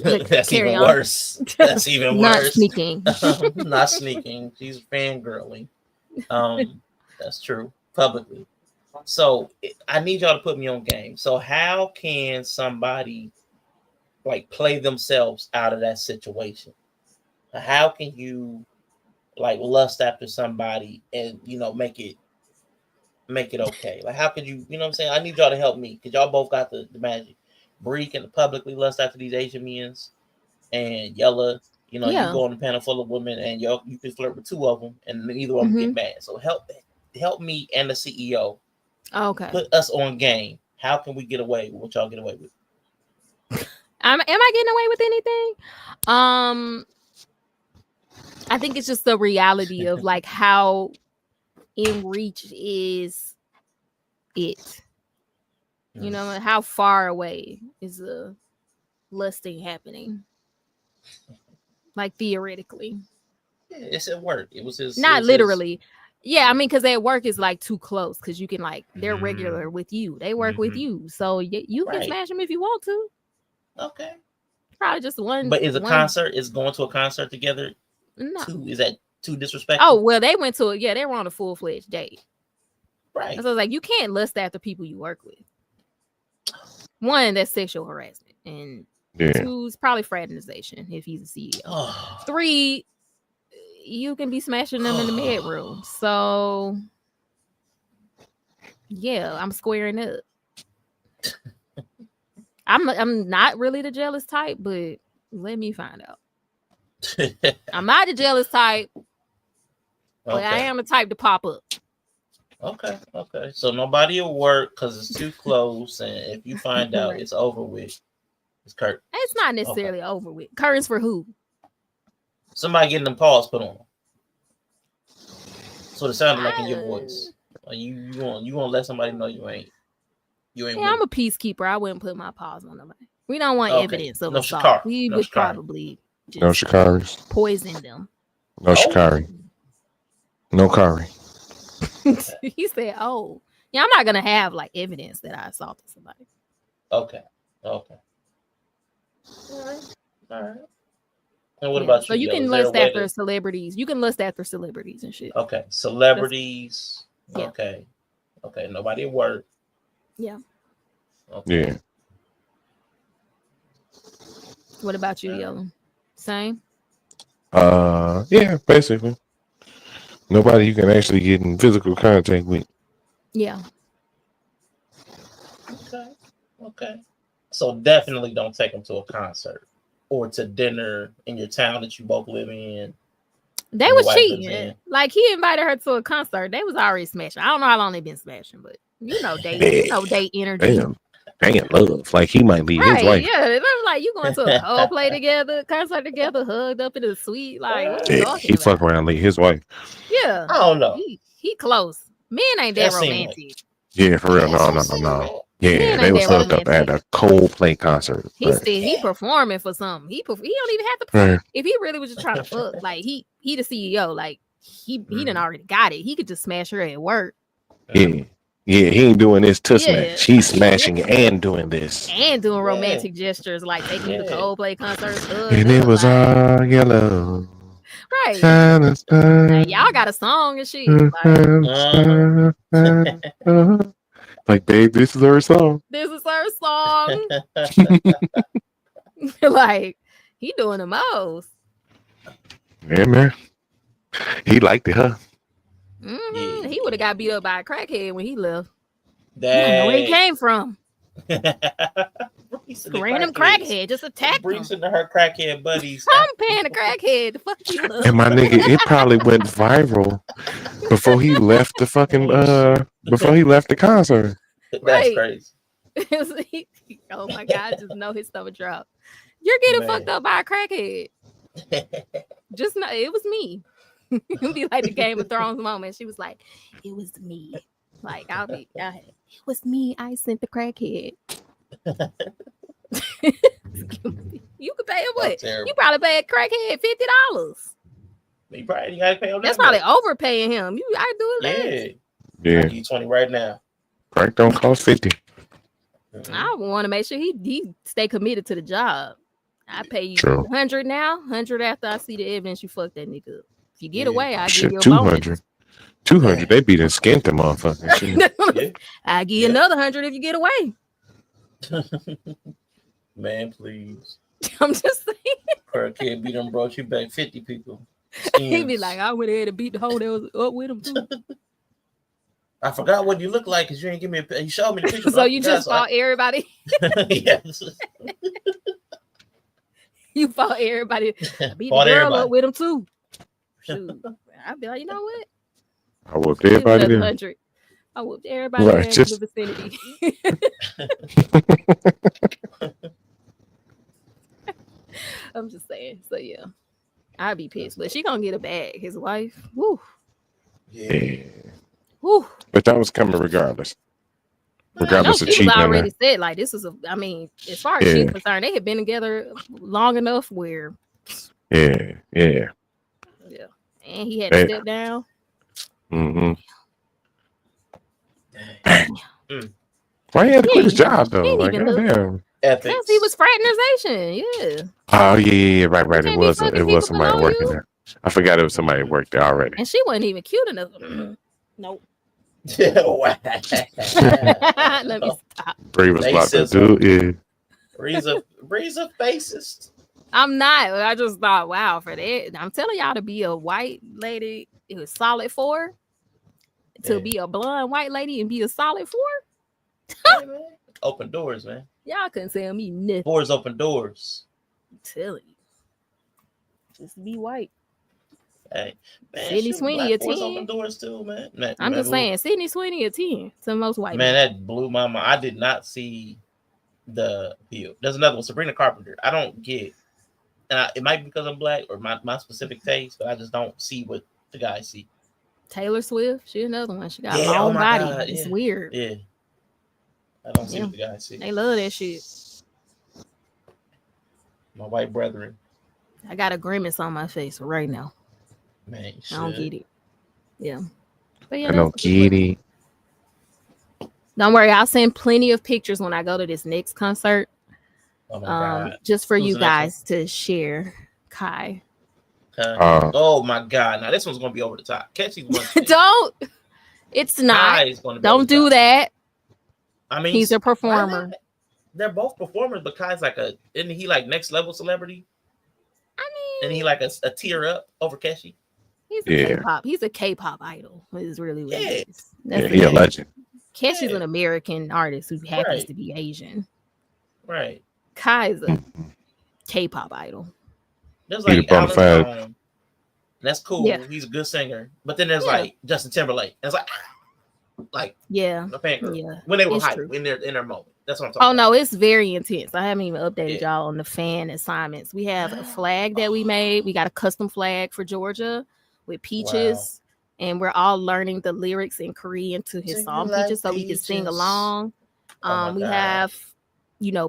That's carry even on. worse. That's even Not worse. sneaking. Not sneaking. She's fangirling. That's true. Publicly. So I need y'all to put me on game. So how can somebody play themselves out of that situation? How can you lust after somebody and make it okay? Like how could you what I'm saying? I need y'all to help me because y'all both got the magic. Bree can publicly lust after these Asian men, and Yella, you go on a panel full of women and you can flirt with two of them and neither of them get mad. So help me and the CEO. Okay. Put us on game. How can we get away with what y'all get away with? Am I getting away with anything? I think it's just the reality of how in reach is it. How far away is the lusting happening? Theoretically. Yeah, it's at work. It was his. Not literally. Yeah, I mean, because at work is too close because you can they're regular with you. They work with you, so you can smash them if you want to. Okay. Probably just one. But is a concert? Is going to a concert together? No. Is that too disrespectful? Oh well, they went to it. Yeah, they were on a full-fledged date. Right. So you can't lust after people you work with. One, that's sexual harassment, and two is probably fraternization if he's a CEO. 3, you can be smashing them in the bedroom. So yeah, I'm squaring up. I'm not really the jealous type, but let me find out. I'm not the jealous type, but I am the type to pop up. Okay. So nobody will work because it's too close, and if you find out, it's over with. It's Kurt. It's not necessarily over with. Curtains for who? Somebody getting them paws put on. So it sounded like in your voice. You want to let somebody know you ain't. Yeah, I'm a peacekeeper. I wouldn't put my paws on nobody. We don't want evidence of assault. Shikari. We would probably No Shikaris. poison them. No Shikari. No Kari. He said, "Oh, yeah, I'm not gonna have evidence that I assaulted somebody." Okay. All right. And what about you? So you can lust after celebrities. You can lust after celebrities and shit. Okay, celebrities. Yeah. Okay. Nobody at work. Yeah. Okay. Yeah. What about you, Yellow? Same. Yeah, basically. Nobody you can actually get in physical contact with. Yeah. Okay. So definitely don't take them to a concert or to dinner in your town that you both live in. They was cheating. Like he invited her to a concert. They was already smashing. I don't know how long they been smashing, but date energy. Damn, love. Like he might leave his wife. Yeah, it was like you going to a Coldplay together, concert together, hugged up in the suite. Like what you Yeah, talking he about? fuck around, leave his wife. Yeah, I don't know. He close. Men ain't that romantic. Yeah, for real. No. Yeah, Man, they ain't was that hooked up at a Coldplay concert. He performing for something. He don't even have to perform. If he really was just trying to fuck, like he the CEO, like he done already got it. He could just smash her at work. Yeah, he ain't doing this to smash. He's smashing and doing this. And doing romantic gestures like taking you to Coldplay concerts. And it was all yellow. Right. Like, y'all got a song and shit. Like, babe, this is our song. This is her song. Like, he doing the most. Yeah, man. He liked it, huh? Mm-hmm. He would have got beat up by a crackhead when he left. Dang. You don't know where he came from. Random crackhead just attacked him. To her crackhead buddies. I'm paying a crackhead. The fuck you look. And my nigga, it probably went viral before he left the fucking before he left the concert. That's crazy. Oh my god, I just know his stomach dropped. You're getting fucked up by a crackhead. Just know it was me. It'd be like the Game of Thrones moment. She was like, it was me. Like it was me. I sent the crackhead. You could pay him what? You probably pay a crackhead $50. You gotta pay him. That's probably overpaying him. I do it. Yeah. I'll give you 20 right now. Crack don't cost 50. I want to make sure he stay committed to the job. I pay you True. 100 now, 100 after I see the evidence you fucked that nigga up. If you get away, I give you a 200. bonus. 200. They beat and skint the motherfucker. I give you another 100 if you get away. Man, please. I'm just saying. Crackhead beat him, bro. You back 50 people. He'd be like, I went ahead and beat the hoe that was up with him too. I forgot what you look like because you ain't give me you showed me the picture. So you just fought everybody? Yes. You fought everybody. I beat Fought the girl everybody. up with him too. Shoot. I'd be like, you know what? I whooped everybody there. 100. I whooped everybody Right, in just- the vicinity. I'm just saying. So yeah. I'd be pissed. But she gonna get a bag. His wife. Woo. Yeah. Woo. But that was coming regardless. No, Regardless of she was cheating. on already her. said like this is I mean, as far as she's concerned, they had been together long enough where Yeah. and he had to Hey. step down. Mm-hmm. Why he had to quit his job though? He Like, ain't even goddamn. Because he was fraternization. Yeah. Oh yeah, right. It can't be was fucking it was people somebody below working you. there. I forgot it was somebody who worked there already. And she wasn't even cute enough. Nope. Wow. Let me stop. Bree was about to do it. Bree's a facist. I'm not. I just thought, wow, for that. I'm telling y'all to be a white lady, it was solid 4. To be a blonde white lady and be a solid 4. Hey, man. Open doors, man. Y'all couldn't tell me nothing. Doors open doors. I'm telling you. Just be white. Hey, man, Sydney Sweeney a Black Force 10. open doors too, man. I'm just saying, Sydney Sweeney a 10 to most white Man, men. that blew my mind. I did not see the appeal. There's another one, Sabrina Carpenter. I don't get, and it might be because I'm black or my specific taste, but I just don't see what the guys see. Taylor Swift, she another one. She got a Yeah, long oh my body. God, It's yeah. weird. Yeah, I don't see what the guys see. They love that shit. My white brethren. I got a grimace on my face right now. Man, you I don't should. get it. Yeah. But yeah, I don't that's- get it. Don't worry, I'll send plenty of pictures when I go to this next concert. Oh my God. Just for Who's you the next one? guys to share. Kai. Oh my God! Now this one's gonna be over the top. Catchy's one. Don't. It's not. Kai is gonna be Don't do that. I mean, He's a why performer. not? They're both performers, but Kai's like isn't he like next level celebrity? I mean, and he like a tier up over Keshy. He's a K-pop. He's a K-pop idol. Is really what he is. Yeah, he a legend. Keshi's an American artist who happens Right. to be Asian. Right. Kai's a K-pop idol. There's He the like Alan bonafide. Stone. That's cool. Yeah. He's a good singer. But then there's Yeah. like Justin Timberlake. And it's like Yeah. a fangirl. Yeah. When they were It's hype true. in their moment. That's what I'm talking Oh about. no, it's very intense. I haven't even updated y'all on the fan assignments. We have a flag that we made. We got a custom flag for Georgia with peaches, and we're all learning the lyrics in Korean to his Do you song like Peaches, so we can sing peaches? along. Oh my We God. have,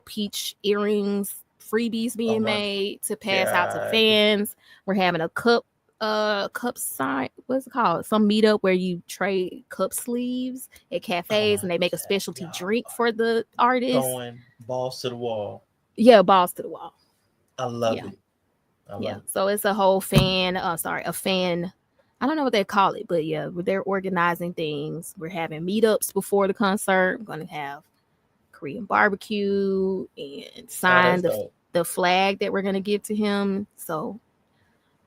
peach earrings freebies being Oh my made to pass out to God. fans. We're having a cup sign, what's it called, some meetup where you trade cup sleeves at cafes and they make a specialty drink for the artist. Going balls to the wall. Yeah, balls to the wall. I love Yeah. it. I love Yeah, it. so it's a whole fan a fan, I don't know what they call it, but yeah, they're organizing things. We're having meetups before the concert. We're going to have Korean barbecue and sign that's dope. the flag that we're going to give to him. So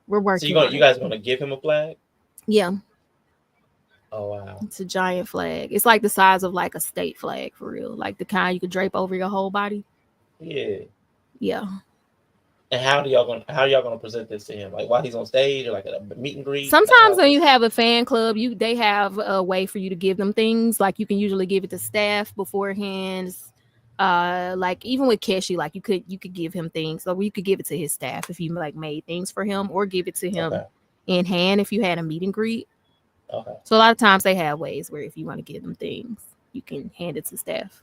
we're So working you on guys it. are gonna give him a flag? Yeah, Oh wow. it's a giant flag. It's like the size of like a state flag for real, like the kind you could drape over your whole body. Yeah. Yeah. And how y'all gonna present this to him? Like while he's on stage or like at a meet and greet? Sometimes when you have a fan club, they have a way for you to give them things. Like you can usually give it to staff beforehand. Like even with Keshi, like you could give him things, or you could give it to his staff if you like made things for him, or give it to him in hand if you had a meet and greet. Okay. So a lot of times they have ways where if you want to give them things, you can hand it to staff.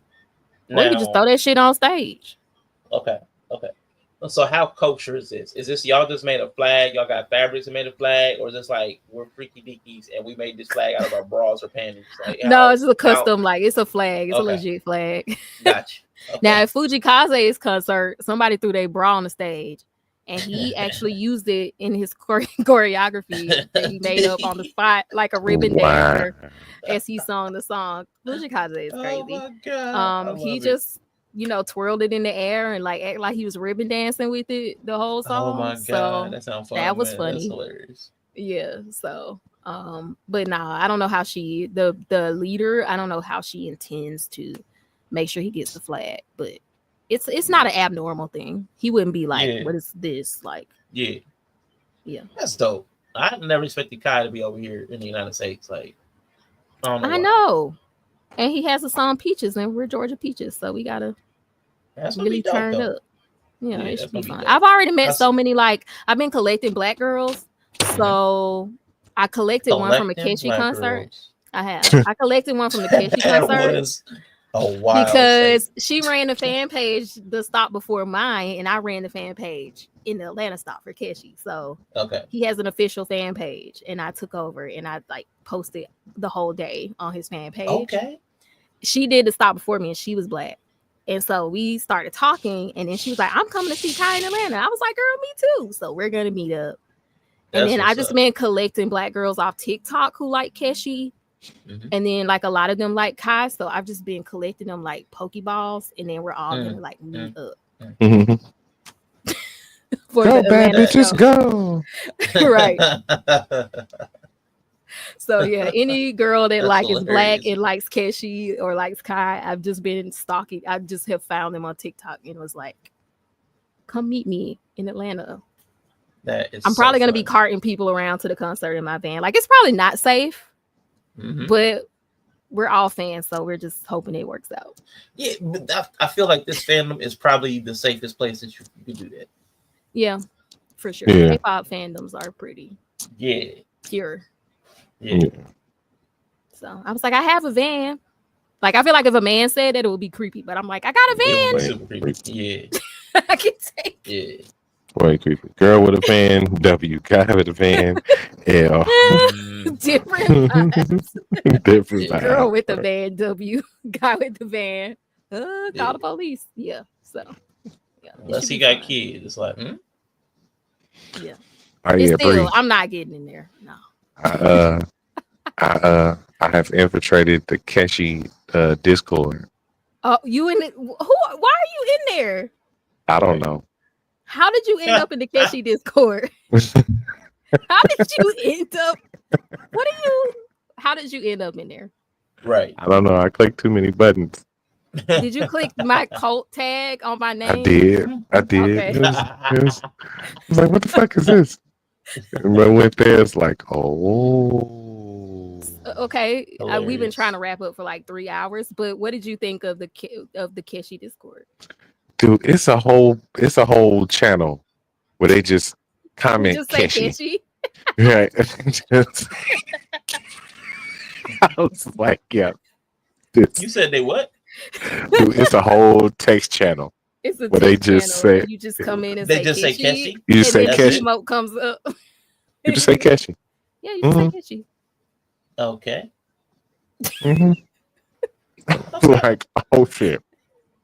Or you can just throw that shit on stage. Okay. So how kosher is this? Is this y'all just made a flag? Y'all got fabrics and made a flag, or is this like we're freaky deakies and we made this flag out of our bras or panties? Like, No, it's a custom. Like it's a flag. It's a Okay. legit flag. Gotcha. Okay. Now, at Fujikaze's concert, somebody threw their bra on the stage, and he actually used it in his choreography that he made up on the spot, like a ribbon dancer, as he sung the song. Fujikaze is crazy. Oh my God. He just, twirled it in the air and like act like he was ribbon dancing with it the whole song. Oh my God. So That sounds fun. that was man. funny. That's hilarious. Yeah. So, but no, I don't know how the leader, I don't know how she intends to make sure he gets the flag, but it's not an abnormal thing. He wouldn't be like, what is this? Like, yeah. That's dope. I never expected Kai to be over here in the United States. Like, I know. And he has a song Peaches, and we're Georgia Peaches, so we gotta really turn up. Yeah, it should be fun. I've already met so many, like, I've been collecting black girls. So I collected one from a Keshi concert. I have. I collected one from the Keshi concert. Oh wow! Because she ran the fan page the stop before mine, and I ran the fan page in the Atlanta stop for Keshi. So he has an official fan page, and I took over and I like posted the whole day on his fan page. Okay. She did the stop before me, and she was black, and so we started talking, and then she was like, "I'm coming to see Kai in Atlanta." I was like, "Girl, me too." So we're gonna meet up. And then I just been collecting black girls off TikTok who like Keshi. Mm-hmm. And then like a lot of them like Kai, so I've just been collecting them like Pokeballs, and then we're all gonna like meet up. Go bad bitches, go. Right. So yeah, any girl that like is black and likes Keshi or likes Kai, I've just been stalking. I just have found them on TikTok and was like, come meet me in Atlanta. I'm probably gonna be carting people around to the concert in my van. Like it's probably not safe. Mm-hmm. But we're all fans, so we're just hoping it works out. Yeah, but I feel like this fandom is probably the safest place that you can do that. Yeah, for sure. K-pop fandoms are pretty pure. Yeah. So I was like, I have a van. Like I feel like if a man said that, it would be creepy. But I'm like, I got a van. Super creepy. Yeah. I can take. Yeah. Boy, creepy. Girl with a van, W. Guy with a van, L. Different vibes. Different vibes. Girl with the van, W. Guy with the van. Call the police. Yeah. So. Yeah. Unless he got kids, it's like. Yeah. Still, I'm not getting in there. No. I have infiltrated the Keshi Discord. Oh, you in it? Why are you in there? I don't know. How did you end up in the Keshi Discord? How did you end up? How did you end up in there? Right. I don't know. I clicked too many buttons. Did you click my cult tag on my name? I did. Okay. It was like, what the fuck is this? And when I went there, it's like, oh. Okay, we've been trying to wrap up for like 3 hours, but what did you think of the Keshi Discord? Dude, it's a whole channel where they just comment Just say Keshi. Keshi. Right. I was like, yeah. You said they what? Dude, it's a whole text channel. It's a where they text just channel. say You just come in and They say just say Keshi. Keshi? You just say and then Keshi. the emote comes up. You just say Keshi. Yeah, you just say Keshi. Okay. Like, oh shit.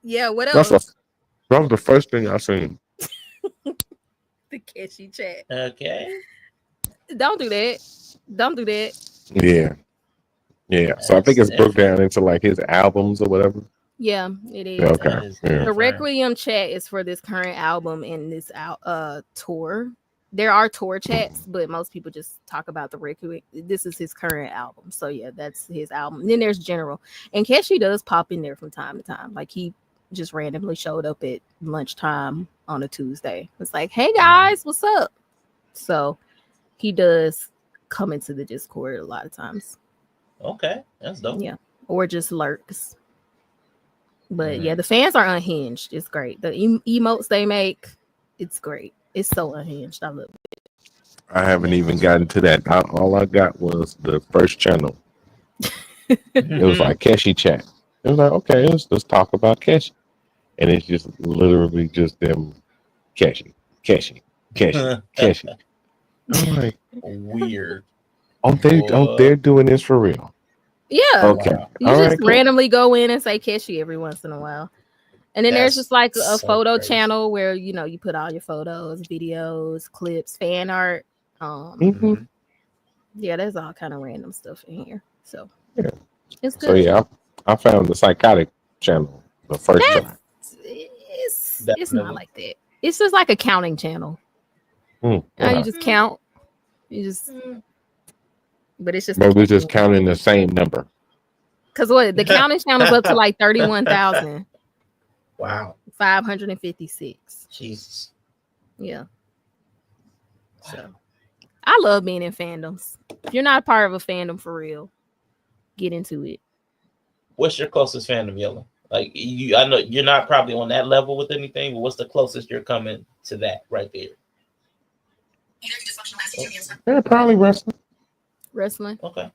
Yeah, what else? That was the first thing I seen. The Keshi chat. Okay. Don't do that. Don't do that. Yeah. So I think it's broke down into like his albums or whatever. Yeah, it is. Yeah, okay. Yeah. The Requiem chat is for this current album and this tour. There are tour chats, but most people just talk about the Requiem. This is his current album. So yeah, that's his album. And then there's General. And Keshi does pop in there from time to time. Like he just randomly showed up at lunchtime on a Tuesday. It's like, hey guys, what's up? So he does come into the Discord a lot of times. Okay, that's dope. Yeah, or just lurks. But yeah, the fans are unhinged. It's great. The emotes they make, it's great. It's so unhinged. I love it. I haven't even gotten to that. All I got was the first channel. It was like Keshi chat. It was like, okay, let's talk about Keshi. And it's just literally just them Keshi. I'm like, weird. They're doing this for real. Yeah. Okay. You All just right, cool. randomly go in and say Keshi every once in a while. And then there's That's just like a so photo crazy. channel where you put all your photos, videos, clips, fan art. Yeah, there's all kind of random stuff in here. So Yeah. it's good. So yeah, I found the psychotic channel the first time. It's not like that. It's just like a counting channel. You just count. You just but it's just Maybe we're just counting the same number. because what the counting channel's up to like 31,000. Wow. 556. Jesus. Yeah. So I love being in fandoms. If you're not a part of a fandom for real, get into it. What's your closest fandom, Yellow? Like I know you're not probably on that level with anything, but what's the closest you're coming to that right there? Yeah, probably wrestling. Wrestling. Okay.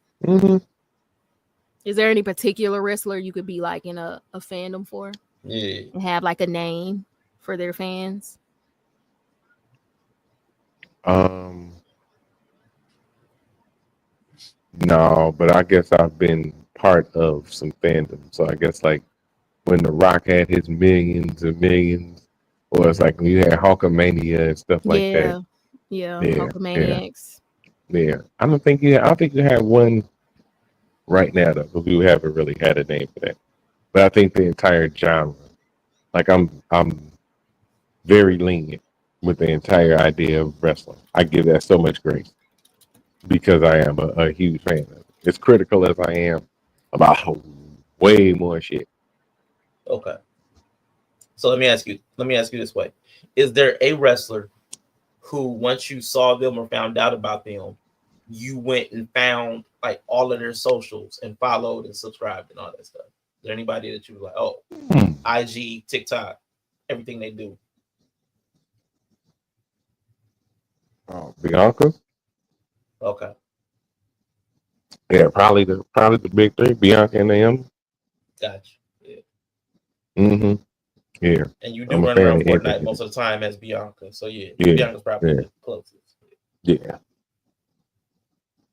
Is there any particular wrestler you could be like in a fandom for? Yeah. And have like a name for their fans? No, but I guess I've been part of some fandom. So I guess like when The Rock had his millions and millions, or it's like when you had Hulkamania and stuff like that. Yeah. Yeah, Hulkamaniacs. Yeah. I don't think you have one right now though, because we haven't really had a name for that. But I think the entire genre, like I'm very lenient with the entire idea of wrestling. I give that so much grace because I am a huge fan of it. As critical as I am about way more shit. Okay. So let me ask you this way. Is there a wrestler who once you saw them or found out about them, you went and found like all of their socials and followed and subscribed and all that stuff? Is there anybody that you were like, oh, IG, TikTok, everything they do? Oh, Bianca? Okay. Yeah, probably the big three, Bianca and them. Gotcha. Yeah. Yeah. And you do I'm a run fan around of Fortnite everything. most of the time as Bianca. So yeah, Yeah, Bianca's probably yeah. the closest. Yeah.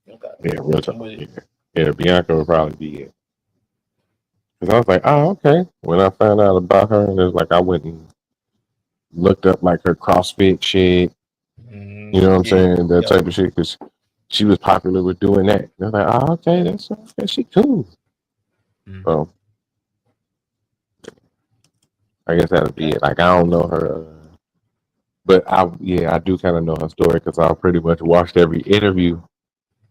Okay. Yeah, real talk. I'm with you. Yeah, Bianca would probably be it. Because I was like, oh, okay. When I found out about her, and it was like I went and looked up like her CrossFit shit. You know what I'm saying? That type of shit. Because she was popular with doing that. And I was like, oh, okay, that's she cool. So I guess that'll be it. Like I don't know her, but I do kind of know her story because I pretty much watched every interview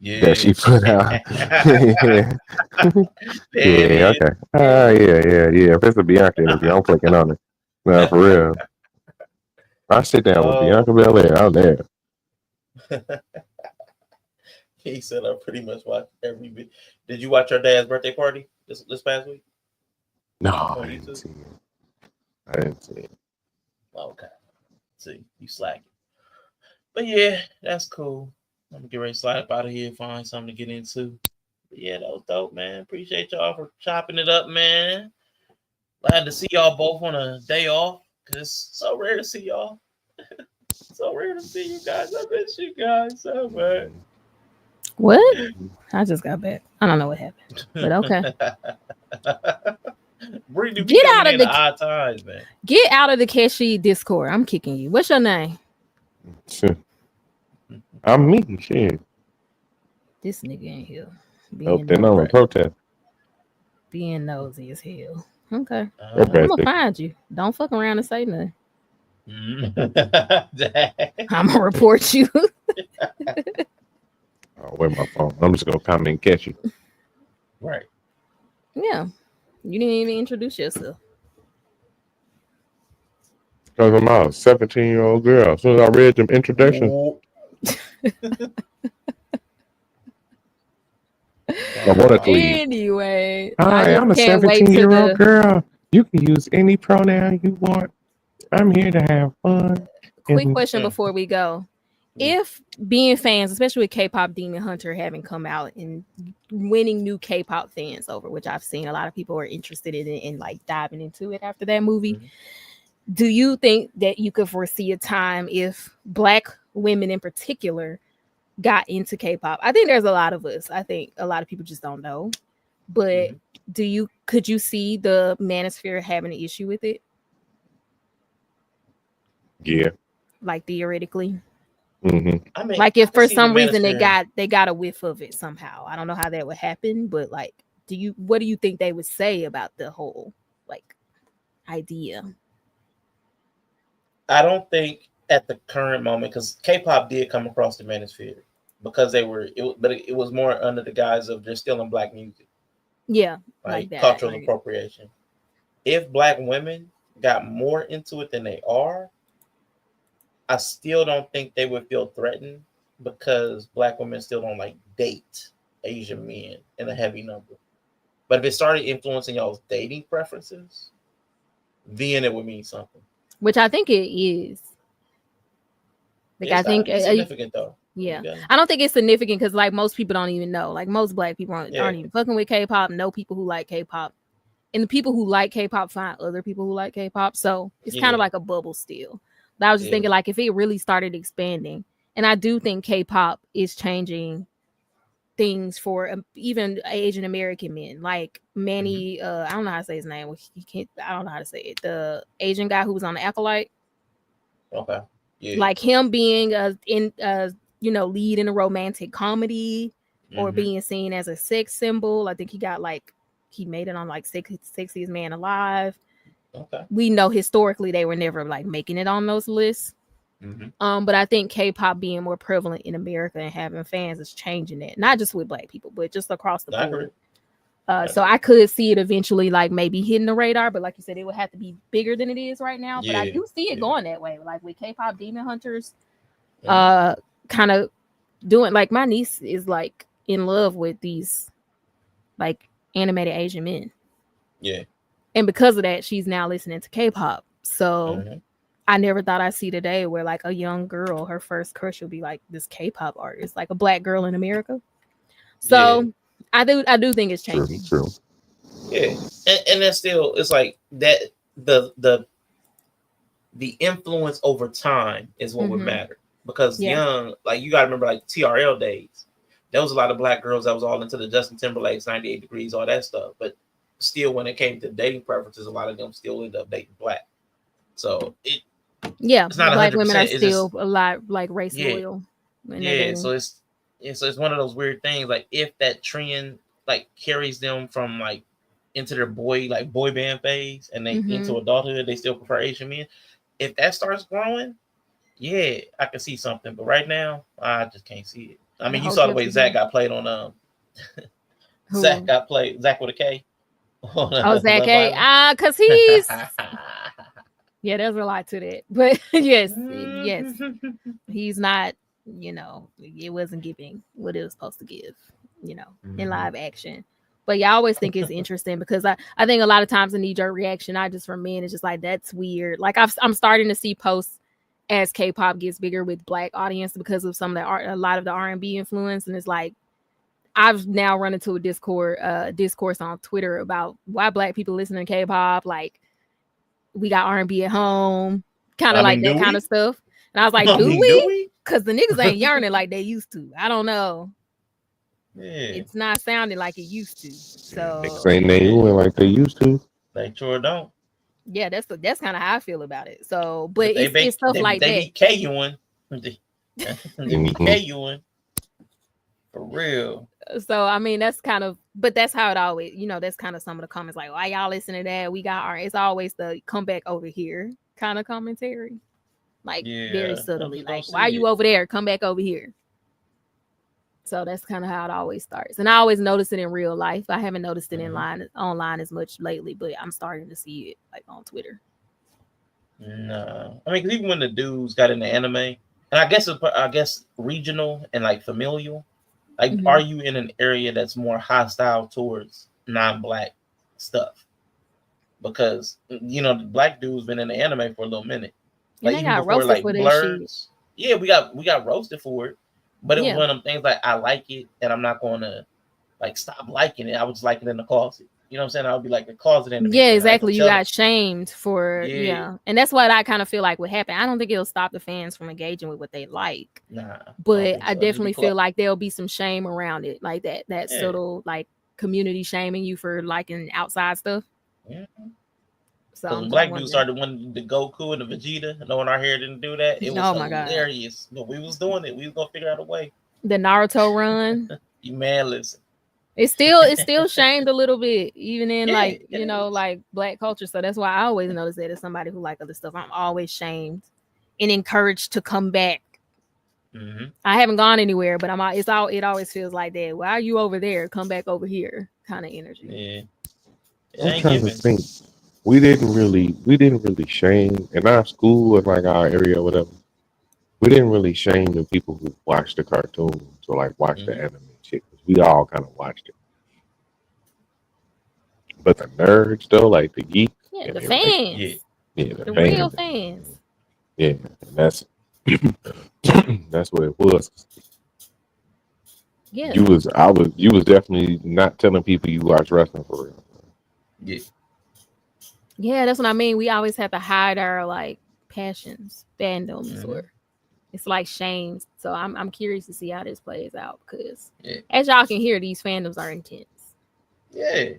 that she put out. Yeah, okay. Yeah. If it's a Bianca interview, I'm clicking on it. No, for real. I sit down with Bianca Belair. I'm there. He said I pretty much watched every bit. Did you watch her dad's birthday party this past week? No, I didn't see it. Okay. See, you slacking. But yeah, that's cool. I'm gonna get ready to slide up out of here, find something to get into. But yeah, that was dope, man. Appreciate y'all for chopping it up, man. Glad to see y'all both on a day off, because it's so rare to see y'all. So rare to see you guys. I miss you guys so much. What? I just got back. I don't know what happened, but okay. Get out of the odd times, man. Get out of the Keshi Discord. I'm kicking you. What's your name? Shit. I'm me. Shit. This nigga in here. Nope, they're not on protest. Being nosy as hell. Okay. Okay. I'm gonna find you. Don't fuck around and say nothing. I'm gonna report you. Oh, where's my phone? I'm just gonna come and catch you. Right. Yeah. You didn't even introduce yourself. Because I'm a 17-year-old girl. As soon as I read them introductions, I want to leave. Anyway, Hi, I'm a 17-year-old girl. You can use any pronoun you want. I'm here to have fun. Quick question before we go. If being fans, especially with K-pop Demon Hunter having come out and winning new K-pop fans over, which I've seen a lot of people are interested in and like diving into it after that movie. Do you think that you could foresee a time if Black women in particular got into K-pop? I think there's a lot of us. I think a lot of people just don't know. But could you see the manosphere having an issue with it? Yeah. Like theoretically. Mm-hmm. I mean, like if for some the reason manosphere. they got a whiff of it somehow. I don't know how that would happen, but like, what do you think they would say about the whole like idea? I don't think at the current moment, because K-pop did come across the manosphere because they were, but it was more under the guise of they're still in Black music. Yeah, like that, cultural like- appropriation. If Black women got more into it than they are, I still don't think they would feel threatened because Black women still don't like date Asian men in a heavy number. But if it started influencing y'all's dating preferences, then it would mean something. Which I think it is. Like, I think it's significant though. Yeah, I don't think it's significant because like most people don't even know. Like most Black people aren't even fucking with K-pop. Know people who like K-pop, and the people who like K-pop find other people who like K-pop. So it's kind of like a bubble still. But I was just thinking like if it really started expanding, and I do think K-pop is changing things for even Asian American men. Like Manny, I don't know how to say his name. He can't. I don't know how to say it. The Asian guy who was on the Acolyte. Okay. Yeah. Like him being lead in a romantic comedy or being seen as a sex symbol. I think he made it on like Sexiest Man Alive. Okay. We know historically they were never like making it on those lists. But I think K-pop being more prevalent in America and having fans is changing that. Not just with Black people, but just across the board. So I could see it eventually like maybe hitting the radar, but like you said, it would have to be bigger than it is right now. But I do see it going that way. Like with K-pop Demon Hunters, kind of doing like my niece is like in love with these like animated Asian men. Yeah. And because of that, she's now listening to K-pop. So I never thought I'd see the day where like a young girl, her first crush will be like this K-pop artist, like a Black girl in America. So I do think it's changing. True. Yeah. And then still it's like that the influence over time is what would matter. Because young, like you gotta remember like TRL days. There was a lot of Black girls that was all into the Justin Timberlake's 98 Degrees, all that stuff. But still, when it came to dating preferences, a lot of them still end up dating Black. So it's not Black 100%. women are It's still just, a lot like race loyal. So it's one of those weird things. Like if that trend like carries them from like into their boy band phase and they into adulthood, they still prefer Asian men. If that starts growing, I can see something. But right now, I just can't see it. I mean, I you hope saw the your way people- Zach got played on. Who? Zach got played. Zach with a K. Oh, Zach A. Because he's yeah, there's a lot to that. But yes, he's not, you know, it wasn't giving what it was supposed to give, you know, in live action. But yeah, I always think it's interesting because I think a lot of times the knee-jerk reaction, not just from men, is just like, that's weird. Like I'm starting to see posts as K-pop gets bigger with Black audience because of some of the a lot of the R&B influence, and it's like I've now run into a discourse on Twitter about why Black people listen to K-pop, like we got R&B at home, kind of like that kind of stuff. And I was like, do we? Because the niggas ain't yarning like they used to. I don't know. Yeah. It's not sounding like it used to. So Niggas ain't nailing like they used to. They sure don't. yeah, that's kind of how I feel about it. So, but They it's stuff like that. They be KUing. They be KUing. For real. So I mean, that's kind of, but that's how it always, you know, that's kind of some of the comments like, why y'all listen to that? We got our, it's always the come back over here kind of commentary, like very subtly, like, why are you over there? Come back over here. So that's kind of how it always starts. And I always notice it in real life. I haven't noticed it online as much lately, but I'm starting to see it like on Twitter. No, I mean, 'cause even when the dudes got into anime, and I guess regional and like familial. Like, are you in an area that's more hostile towards non-Black stuff? Because you know, the Black dudes been in the anime for a little minute. Like, and they even got before roasted like for that Blurs. Yeah, we got roasted for it. But it was Yeah. one of them things like I like it, and I'm not gonna like stop liking it. I would just like it in the closet. You know what I'm saying? I would be like the closet in the Yeah, exactly. You got shamed for Yeah. and that's what I kind of feel like would happen. I don't think it'll stop the fans from engaging with what they like. Nah, but I definitely feel like there'll be some shame around it, like that Yeah. subtle like community shaming you for liking outside stuff. Yeah. So Because I'm Black wondering. dudes started wanting the Goku and the Vegeta. No one out here didn't do that. It was Oh my God. hilarious. But we was doing it. We was gonna figure out a way. The Naruto run. You man, listen. It's still shamed a little bit, even in like, you know, like Black culture. So that's why I always notice that as somebody who like other stuff, I'm always shamed and encouraged to come back. I haven't gone anywhere, but it always feels like that. Why are you over there? Come back over here, kind of energy. Yeah. I'm trying to think. We didn't really shame in our school or like our area or whatever. We didn't really shame the people who watched the cartoons or like watch the anime shit. We all kind of watched it. But the nerds though, like the geeks, Yeah, the fans. Yeah, the real fans. Yeah, that's that's what it was. Yeah. You was definitely not telling people you watch wrestling for real. Yeah. Yeah, that's what I mean. We always have to hide our like passions, fandoms, or it's like shames. So I'm curious to see how this plays out because as y'all can hear, these fandoms are intense. Yeah.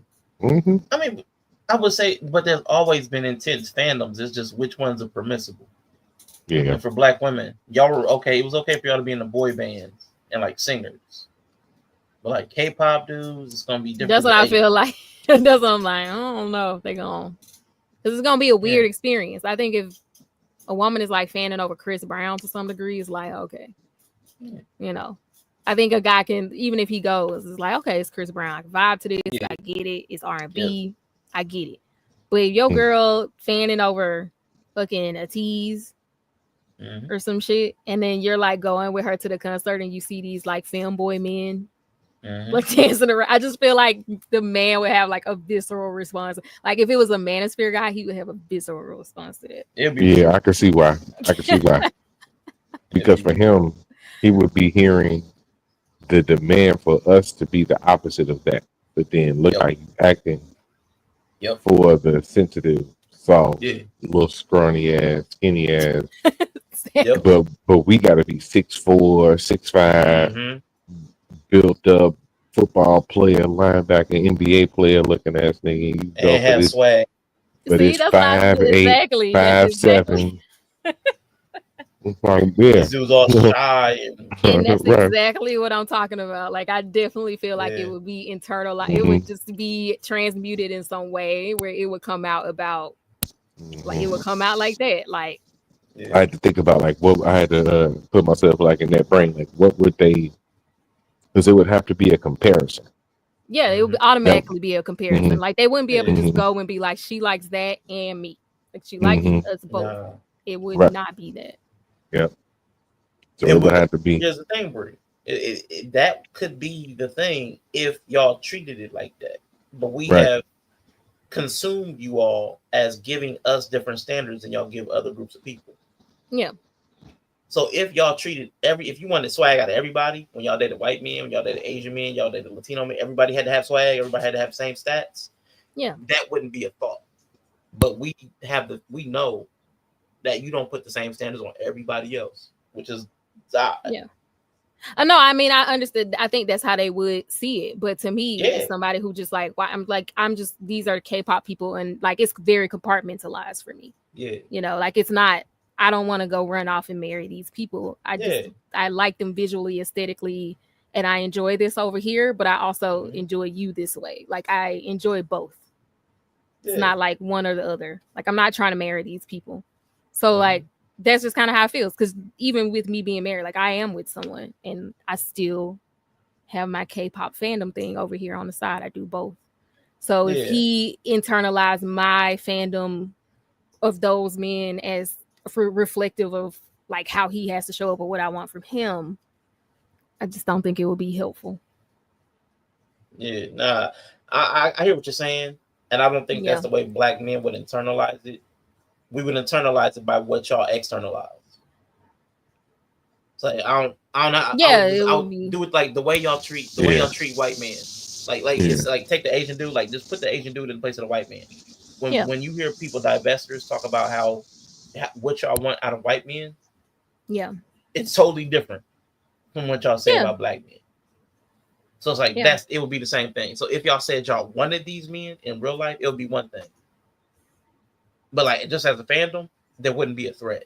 I mean, I would say, but there's always been intense fandoms. It's just which ones are permissible. Yeah. And for Black women, y'all were okay. It was okay for y'all to be in the boy bands and like singers. But like K-pop dudes, it's gonna be different. That's what I feel like. That's what I'm like. I don't know if they're gonna, because it's gonna be a weird experience. I think if a woman is like fanning over Chris Brown to some degree, it's like okay, you know. I think a guy can, even if he goes, it's like okay, it's Chris Brown. I can vibe to this. I get it. It's R&B. I get it. But if your girl fanning over fucking Ides or some shit, and then you're like going with her to the concert, and you see these like femboy men. Like dancing around. I just feel like the man would have like a visceral response. Like if it was a manosphere guy, he would have a visceral response to that. Yeah, I can see why. Because for him, he would be hearing the demand for us to be the opposite of that. But then look how he's acting for the sensitive, soft, little scrawny ass, skinny ass. But we gotta be 6'4", 6'5", built up football player, linebacker, NBA player looking ass nigga. You go and have swag. But See, it's that's what I 5'8", feel. 5'7". Like, yeah. These dudes all shy. And that's Right. exactly what I'm talking about. Like I definitely feel like it would be internal. Like it would just be transmuted in some way where it would come out about, like it would come out like that. Like I had to think about like what I had to put myself like in that brain. Like what would they because it would have to be a comparison. Yeah, it would automatically be a comparison. Mhm. Like they wouldn't be able to just Mhm. go and be like, she likes that and me. Like she likes Mhm. us both. No. It would Right. not be that. Yep. So And it would have to be. here's the thing, Brie. That could be the thing if y'all treated it like that. But we Right. have consumed you all as giving us different standards than y'all give other groups of people. Yeah. So if y'all treated if you wanted swag out of everybody, when y'all dated white men, when y'all dated Asian men, y'all dated Latino men, everybody had to have swag, everybody had to have the same stats. Yeah. That wouldn't be a thought. But we know that you don't put the same standards on everybody else, which is odd. Yeah. No, I mean, I understood. I think that's how they would see it. But to me, as somebody who just like, why I'm just, these are K-pop people, and like it's very compartmentalized for me. Yeah. You know, like it's not, I don't want to go run off and marry these people. I like them visually, aesthetically, and I enjoy this over here, but I also enjoy you this way. Like I enjoy both. It's not like one or the other. Like I'm not trying to marry these people. So like that's just kind of how it feels. Because even with me being married, like I am with someone, and I still have my K-pop fandom thing over here on the side. I do both. So if he internalized my fandom of those men as reflective of like how he has to show up or what I want from him, I just don't think it would be helpful. Yeah, nah, I hear what you're saying, and I don't think that's the way Black men would internalize it. We would internalize it by what y'all externalize. So I don't know. Yeah, I'll do it like the way y'all treat way y'all treat white men. Like it's like take the Asian dude, like just put the Asian dude in the place of the white man. When you hear people divestors talk about what y'all want out of white men, it's totally different from what y'all say about Black men. So it's like it would be the same thing. So if y'all said y'all wanted these men in real life, it would be one thing. But like just as a fandom, there wouldn't be a threat.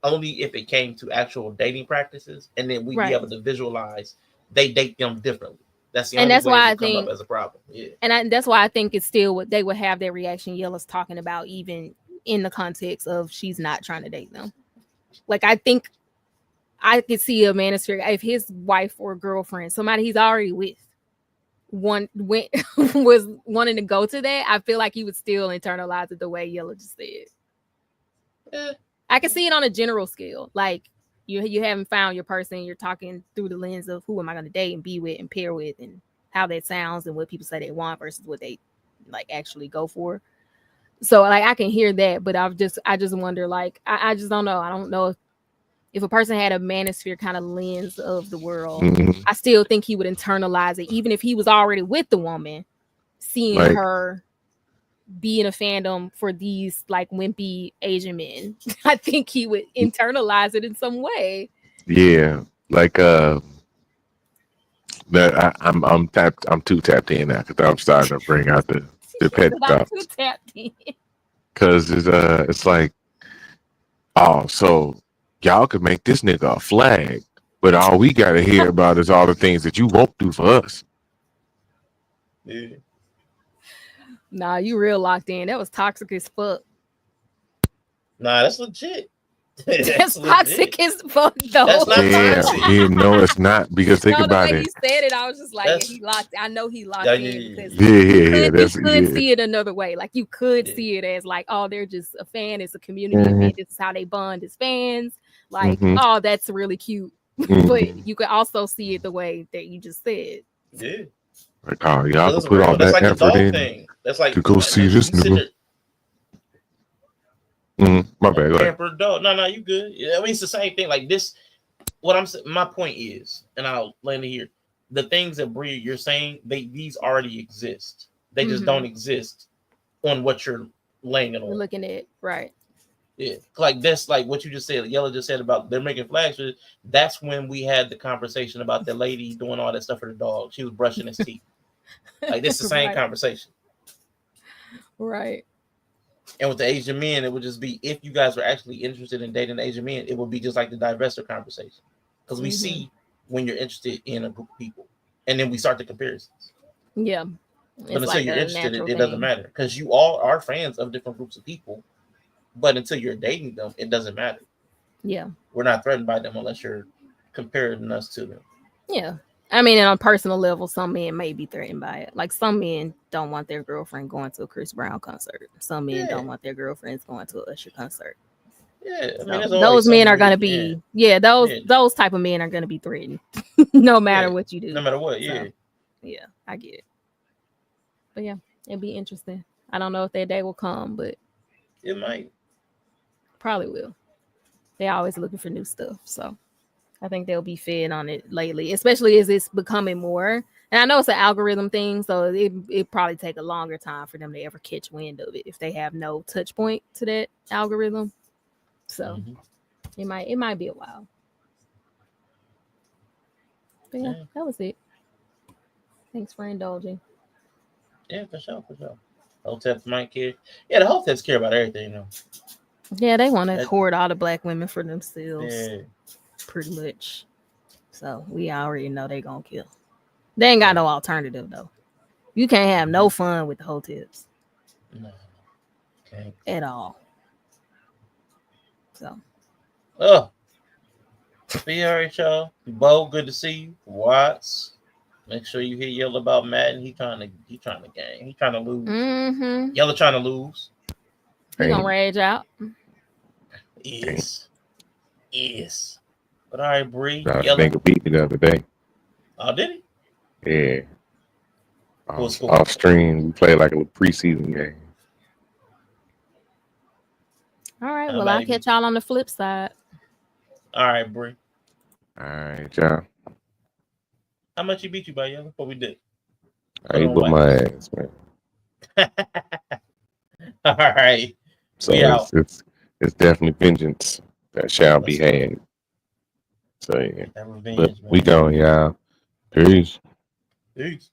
Only if it came to actual dating practices, and then we'd be able to visualize they date them differently. That's the only way it would come up as a problem. Yeah. And that's why I think it's still what they would have their reaction Yella's talking about, even in the context of she's not trying to date them. Like I think I could see a manosphere if his wife or girlfriend, somebody he's already with, was wanting to go to that, I feel like he would still internalize it the way Yella just said. I can see it on a general scale. Like you haven't found your person, you're talking through the lens of who am I going to date and be with and pair with, and how that sounds and what people say they want versus what they like actually go for. So like I can hear that, but I just wonder, like I just don't know. I don't know if a person had a manosphere kind of lens of the world, I still think he would internalize it, even if he was already with the woman, seeing her be in a fandom for these like wimpy Asian men. I think he would internalize it in some way. Yeah, like that I'm too tapped in now because I'm starting to bring out the pet stuff. I'm too tapped in. Because it's like, oh, so y'all could make this nigga a flag, but all we gotta hear about is all the things that you won't do for us. Yeah. Nah, you real locked in. That was toxic as fuck. Nah, that's legit. That's toxic as fuck, though. That's not toxic. Yeah, no, it's not, because think about the way it. he said it, I was just like, he locked. I know he locked in because Yeah, you could see it another way. Like you could see it as like, oh, they're just a fan. It's a community of fans. This is how they bond as fans. Like, oh, that's really cute. But you could also see it the way that you just said. Yeah. Like, oh, y'all That's can put real. all That's that like the effort dog in thing. That's like to go see this nigga. My bad. Go ahead. Pampered dog. No, you good. Yeah, I mean, it's the same thing. Like this. What I'm saying, my point is, and I'll land it here. The things that Brie you're saying, these already exist. They just don't exist on what you're laying it on. We're looking at right. Yeah, like this, like what you just said. Yella just said about they're making flags. That's when we had the conversation about the lady doing all that stuff for the dog. She was brushing his teeth. Like this is the same conversation. Right. And with the Asian men, it would just be if you guys were actually interested in dating Asian men, it would be just like the divestor conversation. Because we see when you're interested in a group of people, and then we start the comparisons. Yeah. But until you're interested, it doesn't matter. Because you all are fans of different groups of people. But until you're dating them, it doesn't matter. Yeah. We're not threatened by them unless you're comparing us to them. Yeah. I mean, on a personal level, some men may be threatened by it. Like some men don't want their girlfriend going to a Chris Brown concert. Some men don't want their girlfriends going to a Usher concert. Yeah, I So mean, those men are gonna be, those type of men are gonna be threatened, no matter what you do. No matter what, So, yeah, I get it. But yeah, it'd be interesting. I don't know if that day will come, but it might. Probably will. They're always looking for new stuff, so I think they'll be fed on it lately, especially as it's becoming more. And I know it's an algorithm thing, so it probably take a longer time for them to ever catch wind of it if they have no touch point to that algorithm. So it might be a while. But yeah, that was it. Thanks for indulging. Yeah, for sure. Hoteps might care. Yeah, the Hoteps care about everything, though. Yeah, they want to hoard all the black women for themselves. Yeah. Pretty much. So we already know they gonna kill. They ain't got no alternative though. You can't have no fun with the Hoteps. No. Okay. At all. So. Oh. Be all right, y'all. Bo, good to see you. Watts. Make sure you hear Yellow about Madden. He trying to game. He trying to lose. Mm-hmm. Yellow trying to lose. He gonna rage out. Yes. But all right, Bree. Yellow beat me the other day. Oh, did he? Yeah. Off stream, we played like a little preseason game. All right. Well, I'll catch y'all on the flip side. All right, Bree. All right, y'all. How much he beat you by, Yellow? What we did? I ate with my ass, man. All right. So it's definitely vengeance that shall be had. So yeah. But we going, y'all. Peace. Peace.